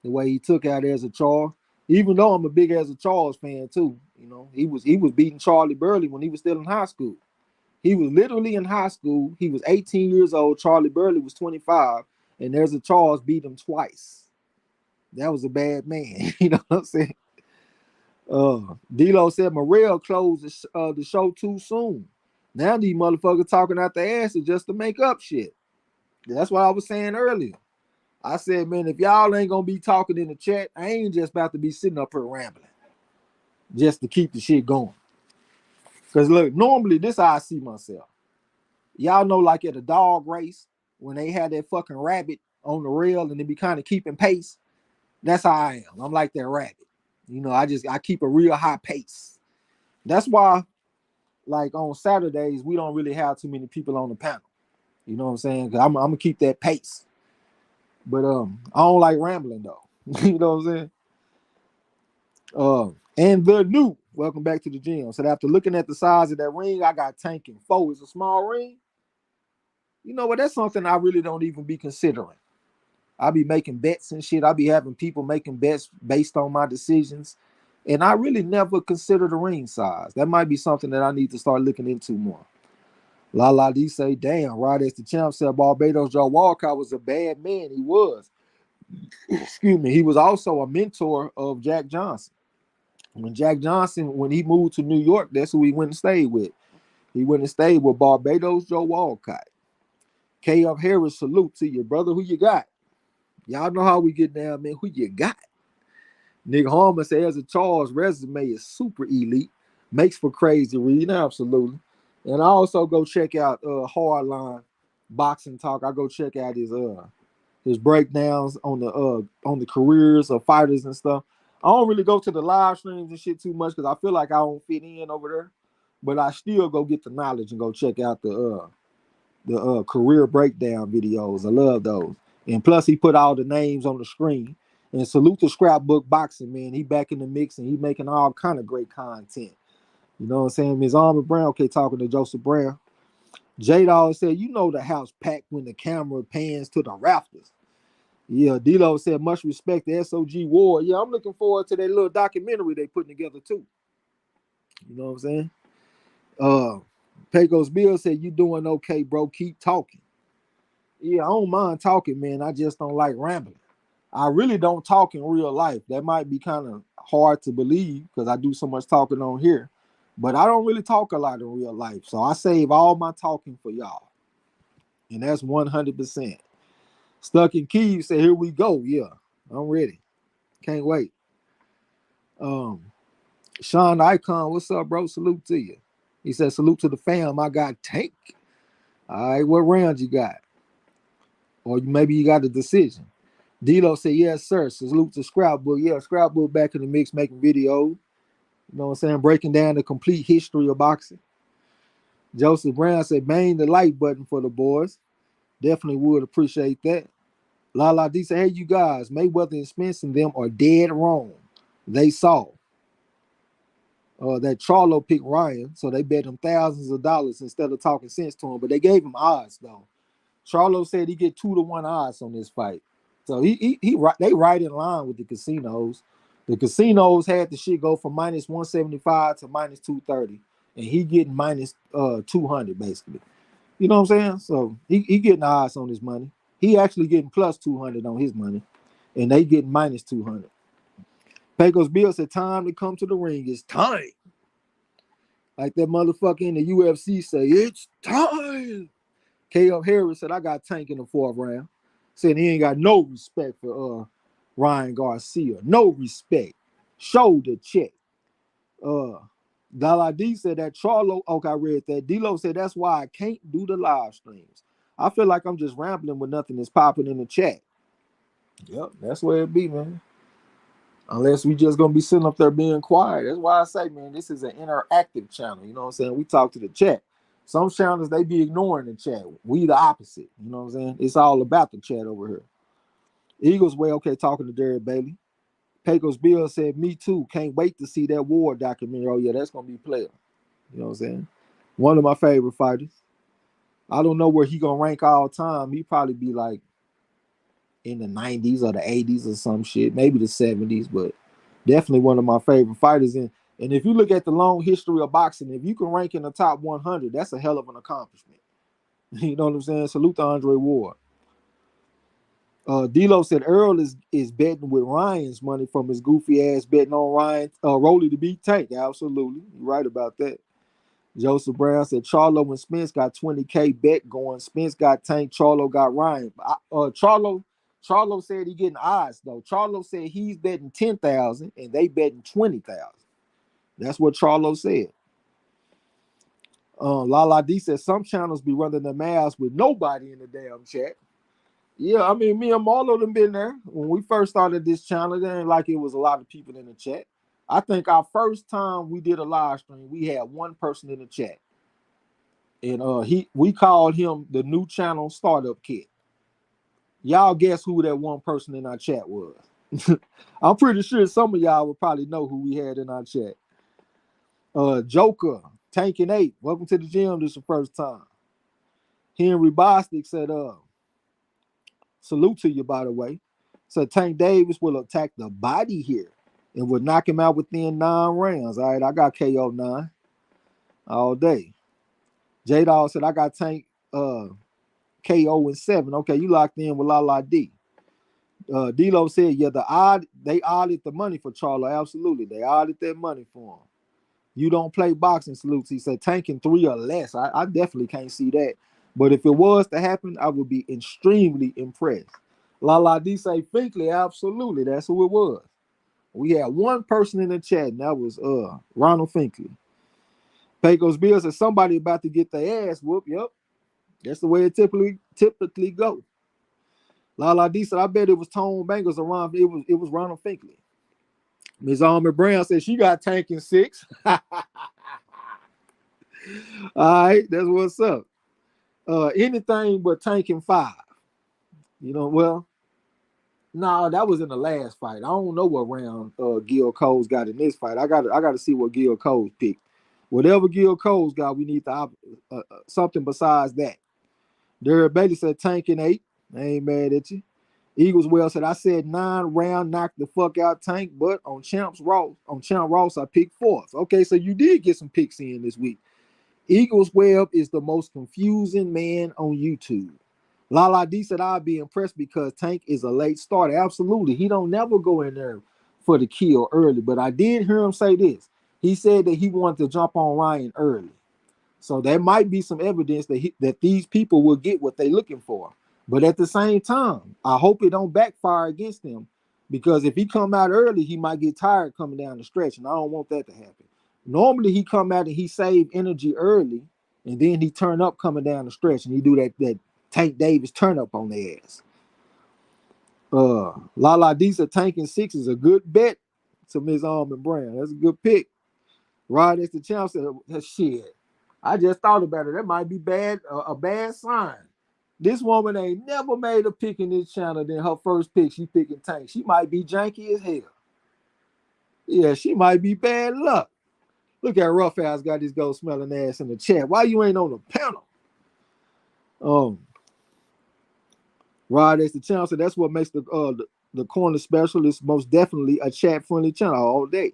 The way he took out Ezra Charles. Even though I'm a big Ezra Charles fan too, you know, he was beating Charlie Burley when he was still in high school. He was literally in high school. He was 18 years old. Charlie Burley was 25, and Ezra Charles beat him twice. That was a bad man. You know what I'm saying? D-Lo said Morrell closed the show too soon. Now these motherfuckers talking out their asses just to make up shit. That's what I was saying earlier. I said, man, if y'all ain't gonna be talking in the chat, I ain't just about to be sitting up here rambling just to keep the shit going. Because look, normally this is how I see myself. Y'all know, like at a dog race, when they had that fucking rabbit on the rail and they be kind of keeping pace. That's how I am. I'm like that rabbit. You know, I keep a real high pace. That's why, like on Saturdays, we don't really have too many people on the panel. You know what I'm saying? Because I'm gonna keep that pace. But I don't like rambling though. You know what I'm saying? And the new, welcome back to the gym. So after looking at the size of that ring, I got tanking 4. It's a small ring. You know what? That's something I really don't even be considering. I be making bets and shit. I be having people making bets based on my decisions. And I really never consider the ring size. That might be something that I need to start looking into more. La D say, damn, right as the champ said, Barbados Joe Walcott was a bad man. He was. Excuse me. He was also a mentor of Jack Johnson. When Jack Johnson, when he moved to New York, that's who he went and stayed with. He went and stayed with Barbados Joe Walcott. K.F. Harris, salute to you, brother. Who you got? Y'all know how we get down, man. Who you got? Nick Harmon says, Charles' resume is super elite. Makes for crazy reading, absolutely. And I also go check out Hardline Boxing Talk. I go check out his breakdowns on the careers of fighters and stuff. I don't really go to the live streams and shit too much because I feel like I don't fit in over there. But I still go get the knowledge and go check out the career breakdown videos. I love those. And plus, he put all the names on the screen. And salute to Scrapbook Boxing, man. He back in the mix and he making all kind of great content. You know what I'm saying? Ms. Armor Brown, okay, talking to Joseph Brown. J-Dog said, you know the house packed when the camera pans to the rafters. Yeah, D-Lo said, much respect to SOG War. Yeah, I'm looking forward to that little documentary they putting together too. You know what I'm saying? Pecos Bill said, you doing okay, bro. Keep talking. Yeah, I don't mind talking, man. I just don't like rambling. I really don't talk in real life. That might be kind of hard to believe because I do so much talking on here. But I don't really talk a lot in real life. So I save all my talking for y'all. And that's 100%. Stuck in Keys said, here we go. Yeah, I'm ready. Can't wait. Sean Icon, what's up, bro? Salute to you. He said, salute to the fam. I got Tank. All right, what round you got? Or maybe you got a decision. D-Lo said, yes, sir. Salute to Scrapbook. Yeah, Scrapbook back in the mix making videos. You know what I'm saying? Breaking down the complete history of boxing. Joseph Brown said, bang the like button for the boys. Definitely would appreciate that. Lala D said, hey, you guys, Mayweather and Spence and them are dead wrong. They saw that Charlo picked Ryan, so they bet him thousands of dollars instead of talking sense to him, but they gave him odds, though. Charlo said he get 2-1 odds on this fight. So they right in line with the casinos. The casinos had the shit go from minus 175 to minus 230, and he getting minus 200 basically. You know what I'm saying? So he getting odds on his money. He actually getting plus 200 on his money, and they getting minus 200. Pecos Bill said, time to come to the ring. It's time. Like that motherfucker in the UFC say, it's time. KO Harris said, I got Tank in the 4th round. Said he ain't got no respect for Ryan Garcia. No respect. Shoulder check. Dala D said that Charlo. Okay, I read that. D-Lo said that's why I can't do the live streams. I feel like I'm just rambling with nothing that's popping in the chat. Yep, that's where it be, man. Unless we just gonna be sitting up there being quiet. That's why I say, man, this is an interactive channel. You know what I'm saying? We talk to the chat. Some channels they be ignoring the chat. We the opposite. You know what I'm saying? It's all about the chat over here. Eagles way okay talking to Derek Bailey. Pecos Bill said, me too. Can't wait to see that war documentary. Oh, yeah, that's gonna be player. You know what I'm saying? One of my favorite fighters. I don't know where he gonna rank all time. He probably be like in the 90s or the 80s or some shit, maybe the 70s, but definitely one of my favorite fighters. And if you look at the long history of boxing, if you can rank in the top 100, that's a hell of an accomplishment. You know what I'm saying? Salute to Andre Ward. D-Lo said Earl is betting with Ryan's money from his goofy ass betting on Ryan Rolly to beat Tank. Absolutely. You're right about that. Joseph Brown said Charlo and Spence got 20K bet going. Spence got Tank, Charlo got Ryan. Charlo said he getting odds though. Charlo said he's betting 10,000 and they betting 20,000. That's what Charlo said. Lala D said some channels be running their mouths with nobody in the damn chat. Yeah, I mean, me and Marlo done been there. When we first started this channel, there ain't like it was a lot of people in the chat. I think our first time we did a live stream, we had one person in the chat. And we called him the new channel startup kid. Y'all guess who that one person in our chat was? I'm pretty sure some of y'all would probably know who we had in our chat. Joker, Tank and 8. Welcome to the gym. This is your first time. Henry Bostic said, salute to you, by the way. So Tank Davis will attack the body here and will knock him out within 9 rounds. All right, I got KO 9 all day. J-Dawg said, I got Tank KO in 7. Okay, you locked in with Lala D. D-Lo said, yeah, they audited the money for Charlo. Absolutely. They audited that money for him. You don't play boxing, salutes. He said, Tank in 3 or less. I definitely can't see that. But if it was to happen, I would be extremely impressed. Lala D say Finkley, absolutely. That's who it was. We had one person in the chat, and that was Ronald Finkley. Pecos Bill said somebody about to get their ass whooped. Yep. That's the way it typically go. Lala D said, I bet it was Tone Bangers around. It was Ronald Finkley. Ms. Alma Brown said she got Tank in 6. All right, that's what's up. Anything but Tank in 5. You know, well, no, that was in the last fight. I don't know what round Gil Coles got in this fight. I got to see what Gil Coles picked. Whatever Gil Coles got, we need to something besides that. Derek Bailey said Tank in 8. I ain't mad at you. Eagles Well said I said 9 round, knock the fuck out Tank, but on Champ Ross, I picked 4th. Okay, so you did get some picks in this week. Eagles Web is the most confusing man on YouTube. Lala D said I'd be impressed because Tank is a late starter. Absolutely. He don't never go in there for the kill early. But I did hear him say this. He said that he wanted to jump on Ryan early. So there might be some evidence that these people will get what they're looking for. But at the same time, I hope it don't backfire against him, because if he come out early, he might get tired coming down the stretch, and I don't want that to happen. Normally, he come out and he save energy early, and then he turn up coming down the stretch, and he do that Tank Davis turn up on their ass. Lala D said Tank in 6 is a good bet to Ms. Almond Brown. That's a good pick. Rod as the champ said, shit. I just thought about it. That might be bad, a bad sign. This woman ain't never made a pick in this channel. Then her first pick, she picking Tank. She might be janky as hell. Yeah, she might be bad luck. Look at Rough Ass got this gold smelling ass in the chat. Why you ain't on the panel? Rod as the channel said that's what makes the corner special. It's most definitely a chat-friendly channel all day.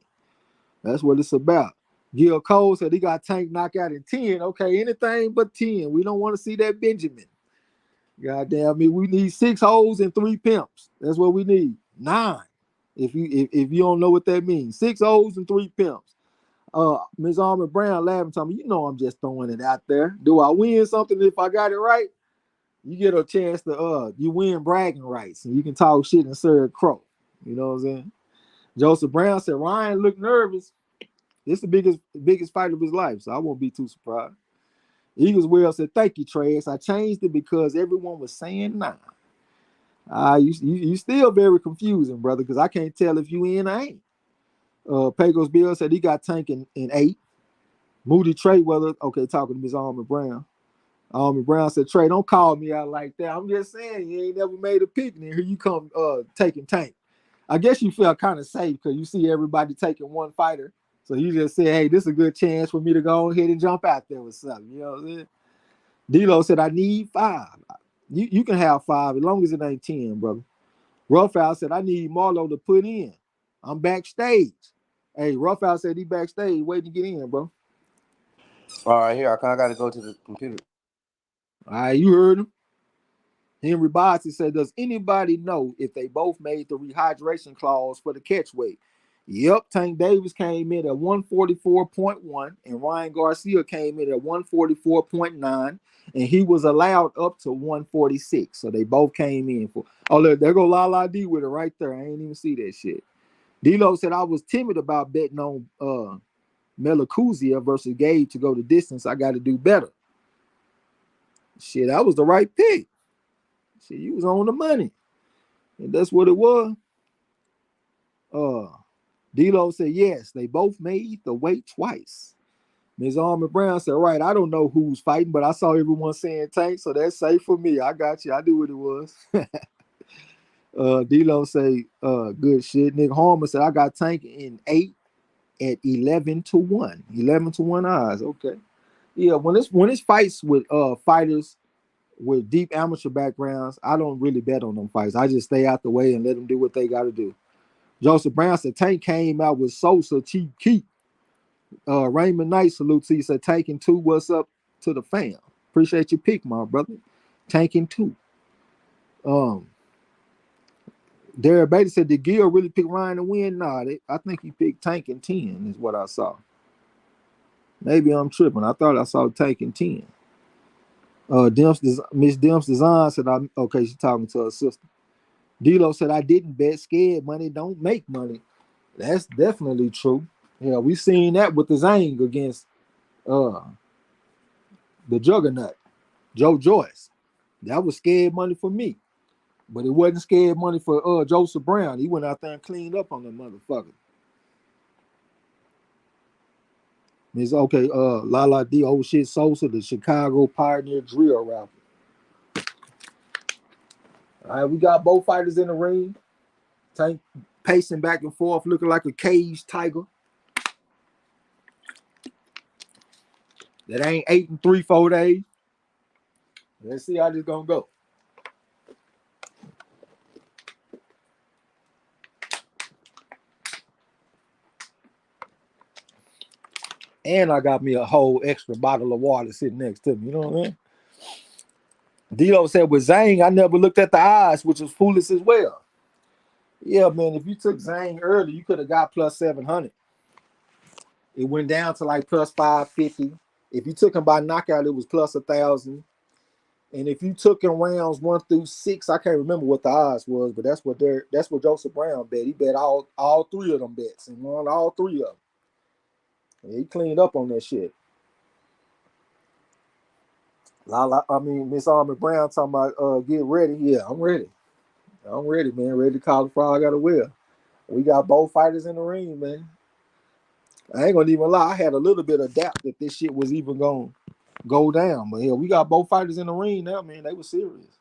That's what it's about. Gil Cole said he got Tank knockout in 10. Okay, anything but 10. We don't want to see that Benjamin. Goddamn me, we need 6 hoes and 3 pimps. That's what we need. 9. If you don't know what that means. 6 hoes and 3 pimps. Ms. Armour Brown laughing to me, you know I'm just throwing it out there. Do I win something if I got it right? You get a chance to you win bragging rights and you can talk shit and serve crow. You know what I'm saying? Joseph Brown said Ryan looked nervous. It's the biggest fight of his life, so I won't be too surprised. Eagles Will said, "Thank you, Trace. I changed it because everyone was saying nah." You still very confusing, brother, because I can't tell if you in or ain't. Pecos Bill said he got Tank in 8. Moody Trey, okay, talking to Miss Almond Brown. Almond Brown said, Trey, don't call me out like that. I'm just saying you ain't never made a pick, and here you come taking Tank. I guess you feel kind of safe because you see everybody taking one fighter. So you just say, hey, this is a good chance for me to go ahead and jump out there with something. You know what I'm saying? D-Lo said, I need 5. You can have 5 as long as it ain't 10, brother. Roughout said, I need Marlo to put in. I'm backstage. Hey, Roughout said he backstage waiting to get in, bro. All right, here, I got to go to the computer. All right, you heard him. Henry Bossy said, does anybody know if they both made the rehydration clause for the catch weight? Yep, Tank Davis came in at 144.1 and Ryan Garcia came in at 144.9 and he was allowed up to 146. So they both came in for. Oh, look, there go La D with it right there. I ain't even see that shit. D-Lo said, I was timid about betting on Melakuzia versus Gabe to go the distance. I got to do better. Shit, that was the right pick. Shit, you was on the money. And that's what it was. D-Lo said, yes, they both made the weight twice. Ms. Armin Brown said, right, I don't know who's fighting, but I saw everyone saying Tank, so that's safe for me. I got you. I knew what it was. D-Lo say, good shit. Nick Harmer said, I got Tank in 8 at 11-1. 11-1 odds. Okay. Yeah, when it's fights with fighters with deep amateur backgrounds, I don't really bet on them fights. I just stay out the way and let them do what they got to do. Joseph Brown said Tank came out with Sosa, Cheap Keep. Raymond Knight salute to you. Said Tanking 2, what's up to the fam? Appreciate your pick, my brother. Tanking 2. Derek Bader said, did Gil really pick Ryan to win? Nah, I think he picked Tank in 10 is what I saw. Maybe I'm tripping. I thought I saw Tank in 10. Miss Dimps Design said, okay, she's talking to her sister. D-Lo said, I didn't bet. Scared money don't make money. That's definitely true. Yeah, we seen that with the Zang against the Juggernaut, Joe Joyce. That was scared money for me. But it wasn't scared money for Joseph Brown. He went out there and cleaned up on the motherfucker. It's okay, Lala D, old shit Sosa, the Chicago Pioneer drill rapper. All right, we got both fighters in the ring. Tank pacing back and forth, looking like a caged tiger. That ain't 8 and 3-4 days. Let's see how this gonna go. And I got me a whole extra bottle of water sitting next to me. You know what I mean? D-Lo said with Zhang, I never looked at the odds, which was foolish as well. Yeah, man, if you took Zhang early, you could have got plus 700. It went down to like plus 550. If you took him by knockout, it was plus 1,000. And if you took in rounds 1 through 6, I can't remember what the odds was, but that's what Joseph Brown bet. He bet all 3 of them bets and won all 3 of them. And he cleaned up on that shit. Miss Armin Brown talking about get ready. Yeah, I'm ready. I'm ready, man. Ready to call the frog I got to wear. We got both fighters in the ring, man. I ain't gonna even lie. I had a little bit of doubt that this shit was even gonna go down. But yeah, we got both fighters in the ring now, man. They were serious.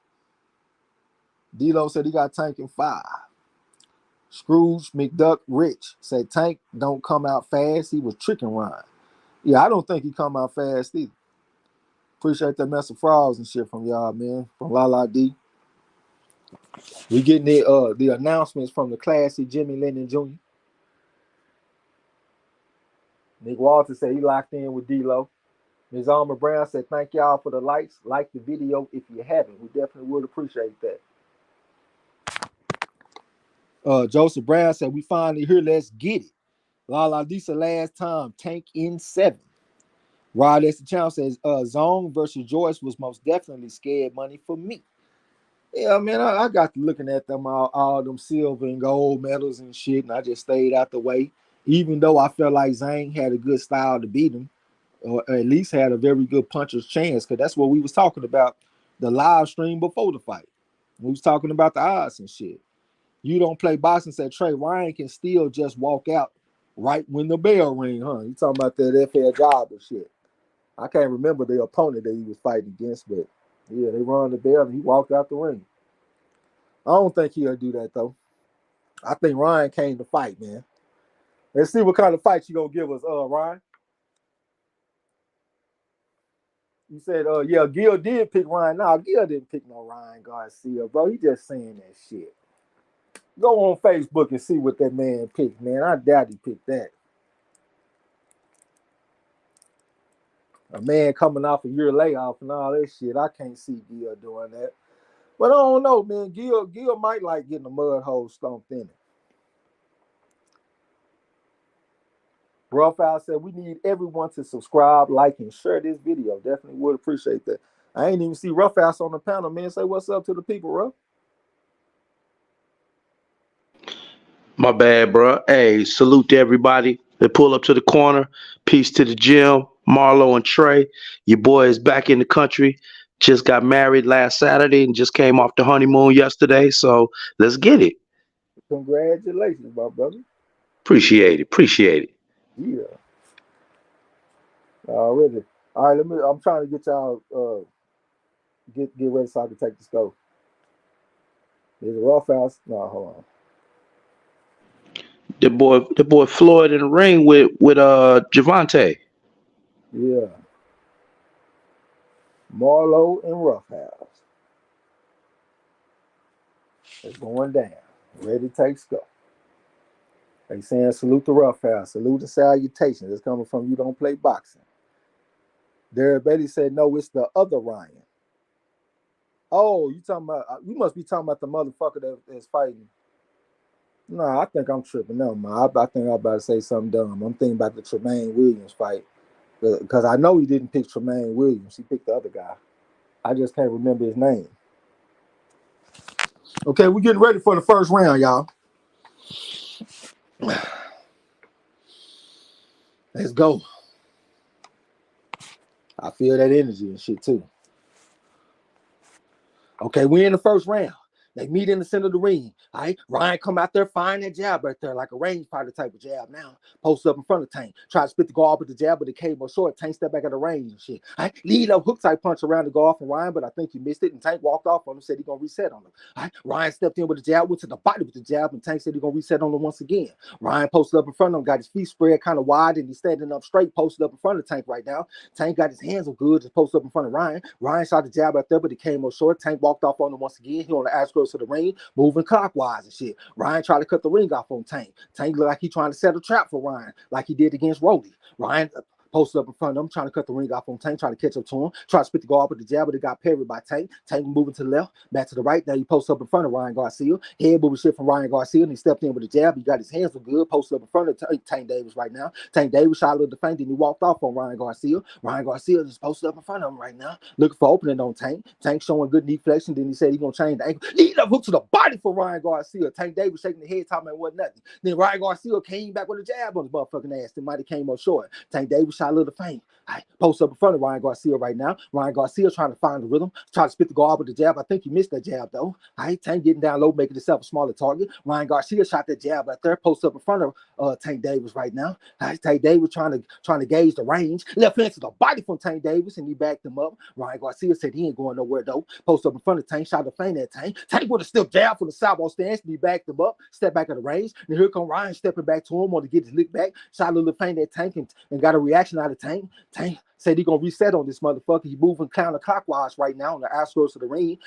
D-Lo said he got Tank in 5. Scrooge McDuck Rich said Tank don't come out fast. He was tricking Ryan. Yeah, I don't think he come out fast either. Appreciate that mess of frogs and shit from y'all, man. From Lala D. We getting the announcements from the classy Jimmy Lennon Jr. Nick Walter said he locked in with D-Lo. Ms. Alma Brown said, thank y'all for the likes. Like the video if you haven't. We definitely would appreciate that. Joseph Brown said, we finally here. Let's get it. Lala Lisa last time. Tank in 7. Rod S. the Channel says, Zone versus Joyce was most definitely scared money for me. Yeah, man, I got to looking at them all them silver and gold medals and shit, and I just stayed out the way. Even though I felt like Zane had a good style to beat him, or at least had a very good puncher's chance, because that's what we was talking about the live stream before the fight. We was talking about the odds and shit. You don't play boxing, said Trey Ryan can still just walk out right when the bell ring, huh? You talking about that FL job and shit. I can't remember the opponent that he was fighting against, but yeah, they run the bell and he walked out the ring. I don't think he'll do that though. I think Ryan came to fight, man. Let's see what kind of fight you gonna give us, Ryan. You said, yeah, Gil did pick Ryan. No, Gil didn't pick no Ryan Garcia, bro. He just saying that shit. Go on Facebook and see what that man picked, man. I doubt he picked that. A man coming off a year layoff and all that shit. I can't see Gil doing that. But I don't know, man. Gil might like getting a mud hole stomped in it. Roughhouse said, we need everyone to subscribe, like, and share this video. Definitely would appreciate that. I ain't even see Roughhouse on the panel, man. Say what's up to the people, Ruff. My bad, bro. Hey, salute to everybody that pull up to the corner. Peace to the gym. Marlo and Trey. Your boy is back in the country. Just got married last Saturday and just came off the honeymoon yesterday. So let's get it. Congratulations, my brother. Appreciate it. Yeah. Already. All right, I'm trying to get y'all get ready so I can take the scope. There's a Roughhouse. No, hold on. The boy Floyd in the ring with Gervonta. Yeah. Marlo and Roughhouse. It's going down. Ready to take scope. They saying salute to Roughhouse. Salute and salutations. It's coming from you don't play boxing. Derek Betty said, no, it's the other Ryan. Oh, you must be talking about the motherfucker that's fighting. No, I think I'm tripping. No, man. I think I'm about to say something dumb. I'm thinking about the Tremaine Williams fight. Because I know he didn't pick Tremaine Williams. He picked the other guy. I just can't remember his name. Okay, we're getting ready for the first round, y'all. Let's go. I feel that energy and shit too. Okay, we're in the first round. They meet in the center of the ring. All right, Ryan come out there, find that jab right there, like a range fighter type of jab now. Post up in front of Tank. Try to spit the guard with the jab, but it came up short. Tank step back at the range and shit. All right, lead up hook type punch around to go off on Ryan, but I think he missed it, and Tank walked off on him, said he gonna reset on him. All right, Ryan stepped in with the jab, went to the body with the jab, and Tank said he gonna reset on him once again. Ryan posted up in front of him, got his feet spread kind of wide, and he's standing up straight, posted up in front of Tank right now. Tank got his hands up good, just posted up in front of Ryan. Ryan shot the jab out there, but it came up short. Tank walked off on him once again. He on the outskirts of the ring, moving clockwise and shit. Ryan tried to cut the ring off on Tank. Tank looked like he trying to set a trap for Ryan, like he did against Rody. Ryan posted up in front of him, trying to cut the ring off on Tank, trying to catch up to him, trying to spit the guard with the jab, but it got parried by Tank. Tank moving to the left, back to the right. Now he posted up in front of Ryan Garcia. Head moving shit from Ryan Garcia, and he stepped in with the jab. He got his hands were good, posted up in front of Tank Davis right now. Tank Davis shot a little feint, and he walked off on Ryan Garcia. Ryan Garcia just posted up in front of him right now, looking for opening on Tank. Tank showing good knee flexion, then he said he's going to change the ankle. Lead up hook to the body for Ryan Garcia. Tank Davis shaking the head, talking about what nothing. Then Ryan Garcia came back with a jab on his motherfucking ass. It might have came up short. Tank Davis shot a little feint. I post up in front of Ryan Garcia right now. Ryan Garcia trying to find the rhythm, trying to spit the guard with the jab. I think he missed that jab though. Tank getting down low, making himself a smaller target. Ryan Garcia shot that jab right there, post up in front of Tank Davis right now. Tank Davis trying to gauge the range. Left hand to the body from Tank Davis, and he backed him up. Ryan Garcia said he ain't going nowhere though. Post up in front of Tank, shot the feint at Tank. Tank with a stiff jab from the southpaw stance, and he backed him up, step back at the range. And here come Ryan stepping back to him, want to get his lick back. Shot a little feint at Tank and got a reaction out of Tank. Tank said he gonna reset on this motherfucker. He moving counterclockwise right now on the outskirts of the ring.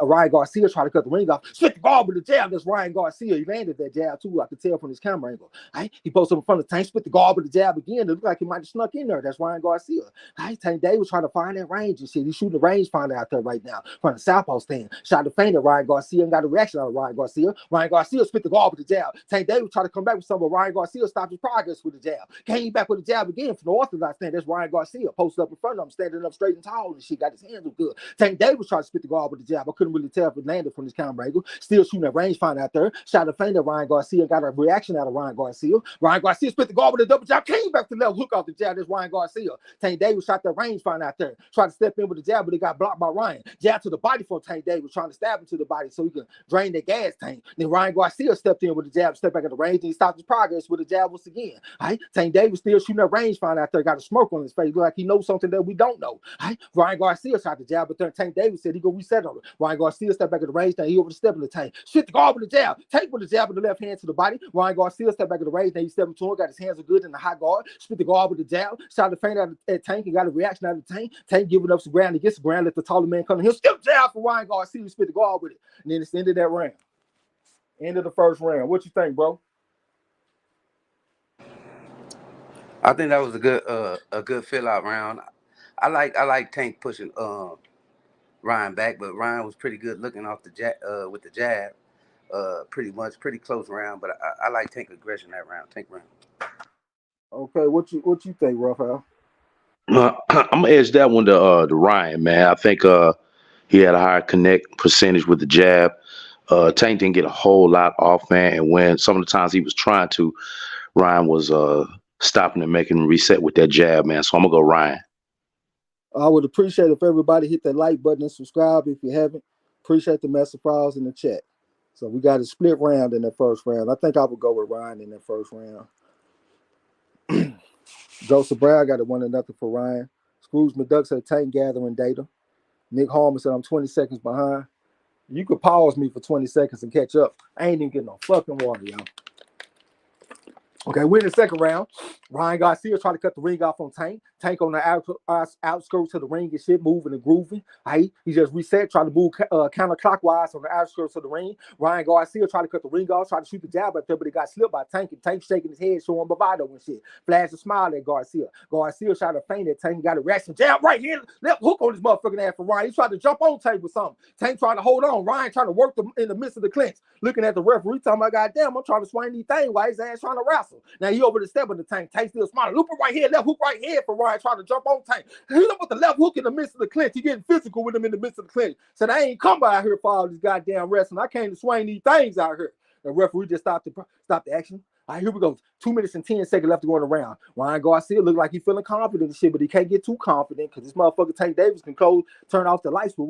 Ryan Garcia trying to cut the ring off. Spit the guard with the jab. That's Ryan Garcia. He landed that jab too. I could tell from his camera angle. He posted up in front of Tank. Spit the guard with the jab again. It looked like he might have snuck in there. That's Ryan Garcia. Tank Davis trying to find that range and shit. He's shooting the range finder out there right now from the southpaw stand. Shot the feint at Ryan Garcia and got a reaction out of Ryan Garcia. Ryan Garcia spit the guard with the jab. Tank Davis trying to come back with something, but Ryan Garcia stopped his progress with the jab. Came back with the jab again from the orthodox stand. That's Ryan Garcia. posted up in front of him, standing up straight and tall and shit. Got his hands up good. Tank Davis tried to spit the guard with the jab. I couldn't really tell if it landed from his camera angle. Still shooting that rangefinder out there. Shot a feint at Ryan Garcia and got a reaction out of Ryan Garcia. Ryan Garcia spit the guard with a double jab. Came back to the left hook off the jab. That's Ryan Garcia. Tank Davis shot that rangefinder out there. Tried to step in with the jab, but it got blocked by Ryan. Jab to the body for Tank Davis, trying to stab him to the body so he could drain the gas tank. Then Ryan Garcia stepped in with the jab, stepped back at the range, and he stopped his progress with the jab once again. Right? Tank Davis still shooting that rangefinder out there, got a smirk on his face, look like he knows something that we don't know. Right? Ryan Garcia shot the jab, but then Tank Davis said he gonna reset on it. Ryan Garcia stepped back at the range, then he over the step of the tank. Shit the guard with the jab. Tank with the jab with the left hand to the body. Ryan Garcia stepped back at the range, then he stepped into him, got his hands good in the high guard, spit the guard with the jab, shot the feint at Tank and got a reaction out of the Tank. Tank giving up some ground, he gets the ground, let the taller man come in. He'll still jab for Ryan Garcia, spit the guard with it. And then it's the end of that round. End of the first round. What you think, bro? I think that was a good fill out round. I like Tank pushing Ryan back, but Ryan was pretty good looking off the jab with the jab. Pretty close round, but I like Tank aggression that round. Tank round. Okay, what you think, Raphael? I'm gonna edge that one to Ryan, man. I think he had a higher connect percentage with the jab. Tank didn't get a whole lot off, man. And when some of the times he was trying to, Ryan was stopping and making him reset with that jab, man. So I'm gonna go Ryan. I would appreciate if everybody hit that like button and subscribe if you haven't. Appreciate the message files in the chat. So we got a split round in that first round. I think I would go with Ryan in that first round. Joseph Brown got it 1-0 for Ryan. Scrooge McDuck said Tank gathering data. Nick Harmon said I'm 20 seconds behind. You could pause me for 20 seconds and catch up. I ain't even getting no fucking water, y'all. Okay, we're in the second round. Ryan Garcia tried to cut the ring off on Tank. Tank on the outskirts of the ring and shit, moving and grooving. Right? He just reset, tried to move counterclockwise on the outskirts of the ring. Ryan Garcia tried to cut the ring off, tried to shoot the jab out there, but he got slipped by Tank, and Tank shaking his head, showing bravado and shit. Flashed a smile at Garcia. Garcia shot a feint at Tank, got a reaction jab right here, left hook on his motherfucking ass for Ryan. He tried to jump on Tank with something. Tank trying to hold on. Ryan trying to work in the midst of the clinch. Looking at the referee, talking about, goddamn, I'm trying to swing these things while his ass trying to wrestle. Now he over the step of the Tank. Tank still smiling. Looper right here, left hook right here for Ryan trying to jump on Tank. Hit him with the left hook in the midst of the clinch. He getting physical with him in the midst of the clinch. Said, I ain't come by here for all this goddamn wrestling. I came to swing these things out here. The referee just stopped the action. All right, here we go. 2 minutes and 10 seconds left to go in the round. Ryan Garcia look like he feeling confident and shit, but he can't get too confident because this motherfucker Tank Davis can turn off the lights with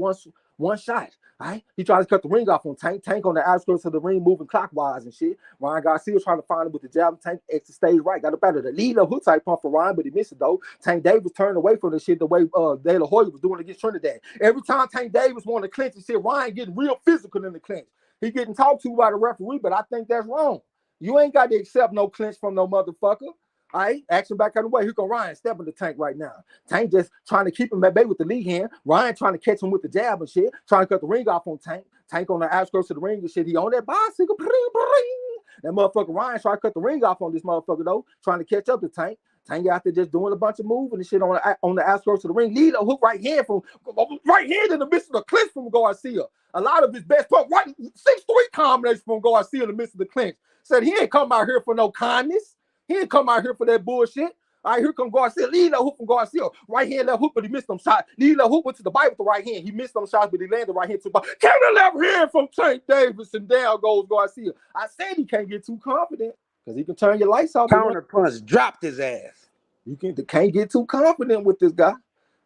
one shot. All right, he tried to cut the ring off on Tank. Tank on the outskirts of the ring, moving clockwise and shit. Ryan Garcia trying to find him with the jab. Tank exit stage right, got up out of the lead up hook type pump for Ryan, but he missed it though. Tank Davis turned away from the shit the way De La Hoya was doing against Trinidad. Every time Tank Davis wanted to clinch and shit, Ryan getting real physical in the clinch. He getting talked to by the referee, but I think that's wrong. You ain't got to accept no clinch from no motherfucker. All right, action back out of the way. Here go Ryan stepping the Tank right now. Tank just trying to keep him at bay with the lead hand. Ryan trying to catch him with the jab and shit. Trying to cut the ring off on Tank. Tank on the outskirts of the ring and shit. He on that bicycle. That motherfucker Ryan trying to cut the ring off on this motherfucker though. Trying to catch up to Tank. Tank out there just doing a bunch of moving and shit on the outskirts of the ring. Lead a hook right hand in the midst of the clinch from Garcia. A lot of his best part, right 6-3 combination from Garcia in the midst of the clinch. Said he ain't come out here for no kindness. He ain't come out here for that bullshit. All right, here come Garcia. Lead a hook from Garcia. Right hand, left hook, but he missed them shots. Lead a hook went to the bite with the right hand. He missed them shots, but he landed right hand to the bite. Counter left hand from Tank Davis, and down goes Garcia. I said he can't get too confident because he can turn your lights off. Counter punch dropped his ass. You can't get too confident with this guy.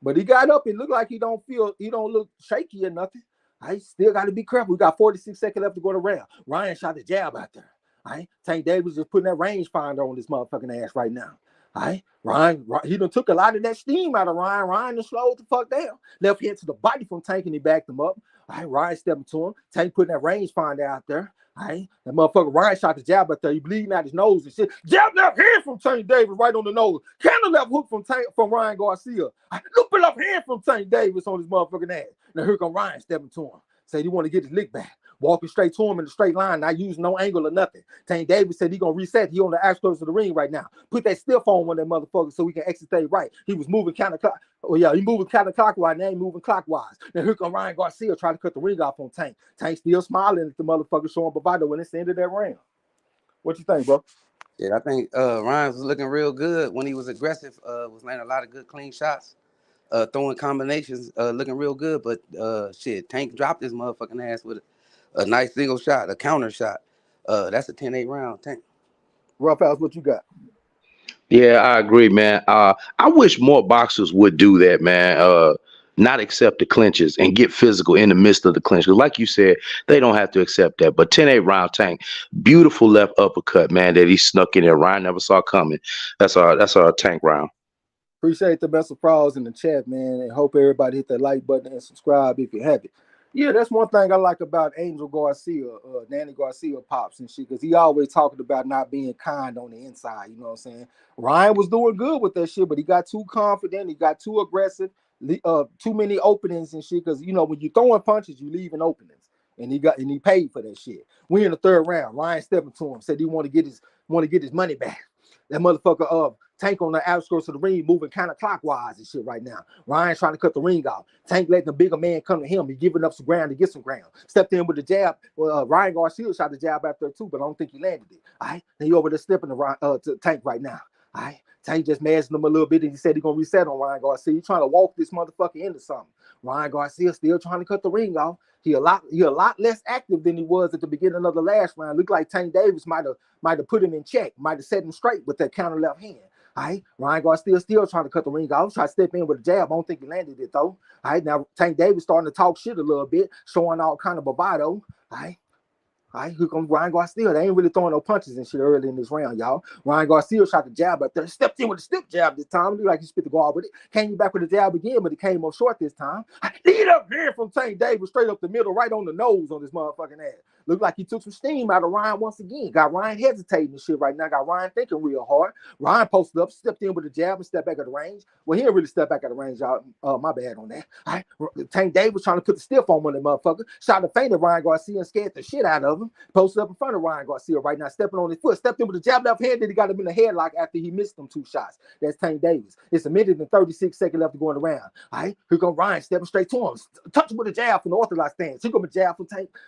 But he got up. It looked like he don't look shaky or nothing. I still got to be careful. We got 46 seconds left to go around. Ryan shot the jab out there. All right, Tank Davis just putting that rangefinder on this motherfucking ass right now. All right, Ryan, he done took a lot of that steam out of Ryan. Ryan done slowed the fuck down. Left hand to the body from Tank and he backed him up. All right, Ryan stepping to him. Tank putting that rangefinder out there. All right, that motherfucker Ryan shot the jab out there. He bleeding out his nose and shit. Jab left hand from Tank Davis right on the nose. Counter left hook from Ryan Garcia. Loop it left hand from Tank Davis on his motherfucking ass. Now here come Ryan stepping to him. Said he want to get his lick back. Walking straight to him in a straight line, not using no angle or nothing. Tank Davis said he gonna reset. He on the outskirts of the ring right now. Put that stiff on that motherfucker so we can exit stay right. He was moving counterclockwise. Oh yeah, he moving counterclockwise. Now he moving clockwise. Now here come Ryan Garcia trying to cut the ring off on Tank. Tank still smiling at the motherfucker showing bravado when it's the end of that round. What you think, bro? Yeah, I think Ryan was looking real good when he was aggressive. Was landing a lot of good clean shots. Throwing combinations, looking real good. But shit, Tank dropped his motherfucking ass with a nice single shot, a counter shot. That's a 10-8 round, Tank. Rough House, what you got? Yeah, I agree, man. I wish more boxers would do that, man. Not accept the clinches and get physical in the midst of the clinch. 'Cause like you said, they don't have to accept that. But 10-8 round Tank, beautiful left uppercut, man, that he snuck in there. Ryan never saw coming. That's our Tank round. Appreciate the best of applause in the chat, man, and hope everybody hit that like button and subscribe if you haven't. Yeah, that's one thing I like about Angel Garcia, Danny Garcia pops and shit, because he always talking about not being kind on the inside. You know what I'm saying? Ryan was doing good with that shit, but he got too confident, he got too aggressive, too many openings and shit. Because when you throwing punches, you leaving openings, and he paid for that shit. We in the third round. Ryan stepping to him, said he want to get his money back. That motherfucker Tank on the outskirts of the ring moving counterclockwise and shit right now. Ryan trying to cut the ring off. Tank letting the bigger man come to him. He giving up some ground to get some ground. Stepped in with the jab. Ryan Garcia shot the jab out there too, but I don't think he landed it. All right. Then he over there stepping to Tank right now. All right. Tank just masked him a little bit and he said he's gonna reset on Ryan Garcia. He's trying to walk this motherfucker into something. Ryan Garcia still trying to cut the ring off. He a lot less active than he was at the beginning of the last round. Looked like Tank Davis might have put him in check, might have set him straight with that counter left hand. All right, Ryan Garcia still trying to cut the ring off. Try to step in with a jab. I don't think he landed it though. All right, now Tank Davis starting to talk shit a little bit, showing all kind of bravado. All right. All right, here comes Ryan Garcia. They ain't really throwing no punches and shit early in this round, y'all. Ryan Garcia shot the jab up there, stepped in with a stiff jab this time. Looked like he spit the guard with it. Came back with the jab again, but it came up short this time. Lead up here from Tank Davis, straight up the middle, right on the nose on this motherfucking ass. Looked like he took some steam out of Ryan once again. Got Ryan hesitating and shit right now. Got Ryan thinking real hard. Ryan posted up, stepped in with a jab and stepped back at the range. Well, he didn't really step back at the range, y'all. My bad on that. All right. Tank Davis trying to put the stiff on that motherfucker. Shot the feint at Ryan Garcia and scared the shit out of him. Posted up in front of Ryan Garcia right now, stepping on his foot. Stepped in with a jab left hand, then he got him in the headlock after he missed them 2 shots. That's Tank Davis. It's a minute and 36 seconds left to go in the round. All right. Here comes Ryan stepping straight to him. Touch him with a jab from the orthodox stance. Here comes a jab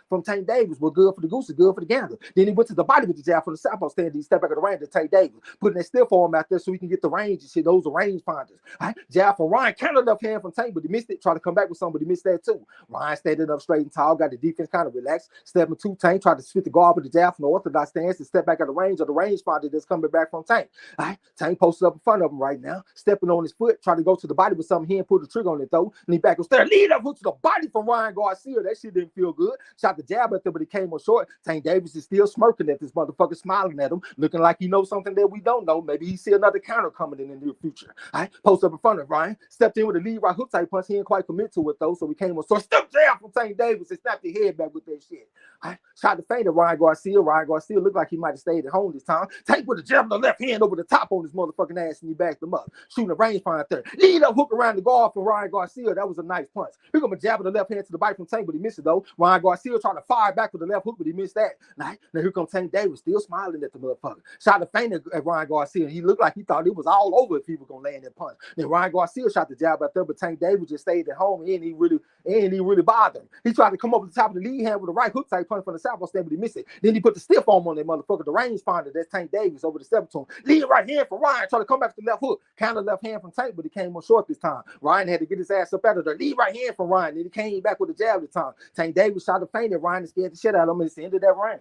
from Tank Davis. Was good for the goose, good for the gander. Then he went to the body with the jab from the southpaw stand. He stepped back at the range to Tank Davis, putting that stiff arm out there so he can get the range and shit. Those are range finders. All right. Jab from Ryan, counter left hand from Tank, but he missed it. Tried to come back with something, but he missed that too. Ryan standing up straight and tall, got the defense kind of relaxed. Stepping to Tank, tried to spit the guard with the jab from the orthodox stance and step back at the range of the range finder that's coming back from Tank. All right. Tank posted up in front of him right now, stepping on his foot, trying to go to the body with something. He didn't pull the trigger on it though. And he back upstairs, lead up hook to the body from Ryan Garcia. That shit didn't feel good. Shot the jab at them, but he came up short. Tank Davis is still smirking at this motherfucker, smiling at him, looking like he knows something that we don't know. Maybe he see another counter coming in the near future. All right. Post up in front of Ryan, stepped in with a lead right hook type punch. He didn't quite commit to it though, so he came up short. Step jab from Tank Davis and snapped his head back with that shit. All right. Shot the feint at Ryan Garcia. Ryan Garcia looked like he might have stayed at home this time. Tank with a jab in the left hand over the top on his motherfucking ass, and he backed him up. Shooting a range finder there. Lead up hook around the guard from Ryan Garcia. That was a nice punch. Here comes a jab with the left hand to the bite from Tank, but he missed it though. Ryan Garcia trying to fire back with the left hook, but he missed that. Now here comes Tank Davis, still smiling at the motherfucker. Shot the feint at Ryan Garcia, and he looked like he thought it was all over if he was gonna land that punch. Then Ryan Garcia shot the jab out there, but Tank Davis just stayed at home. He ain't really bothered him. He tried to come up to the top of the lead hand with a right hook type punch from the southpaw stand, but he missed it. Then he put the stiff arm on that motherfucker, the range finder. That's Tank Davis over the step to him. Lead right hand for Ryan, trying to come back to the left hook. Counter left hand from Tank, but he came on short this time. Ryan had to get his ass up out of there. Lead right hand from Ryan, and he came back with a jab this time. Tank Davis shot the feint at Ryan and scared the shit out of him. It's the end of that round.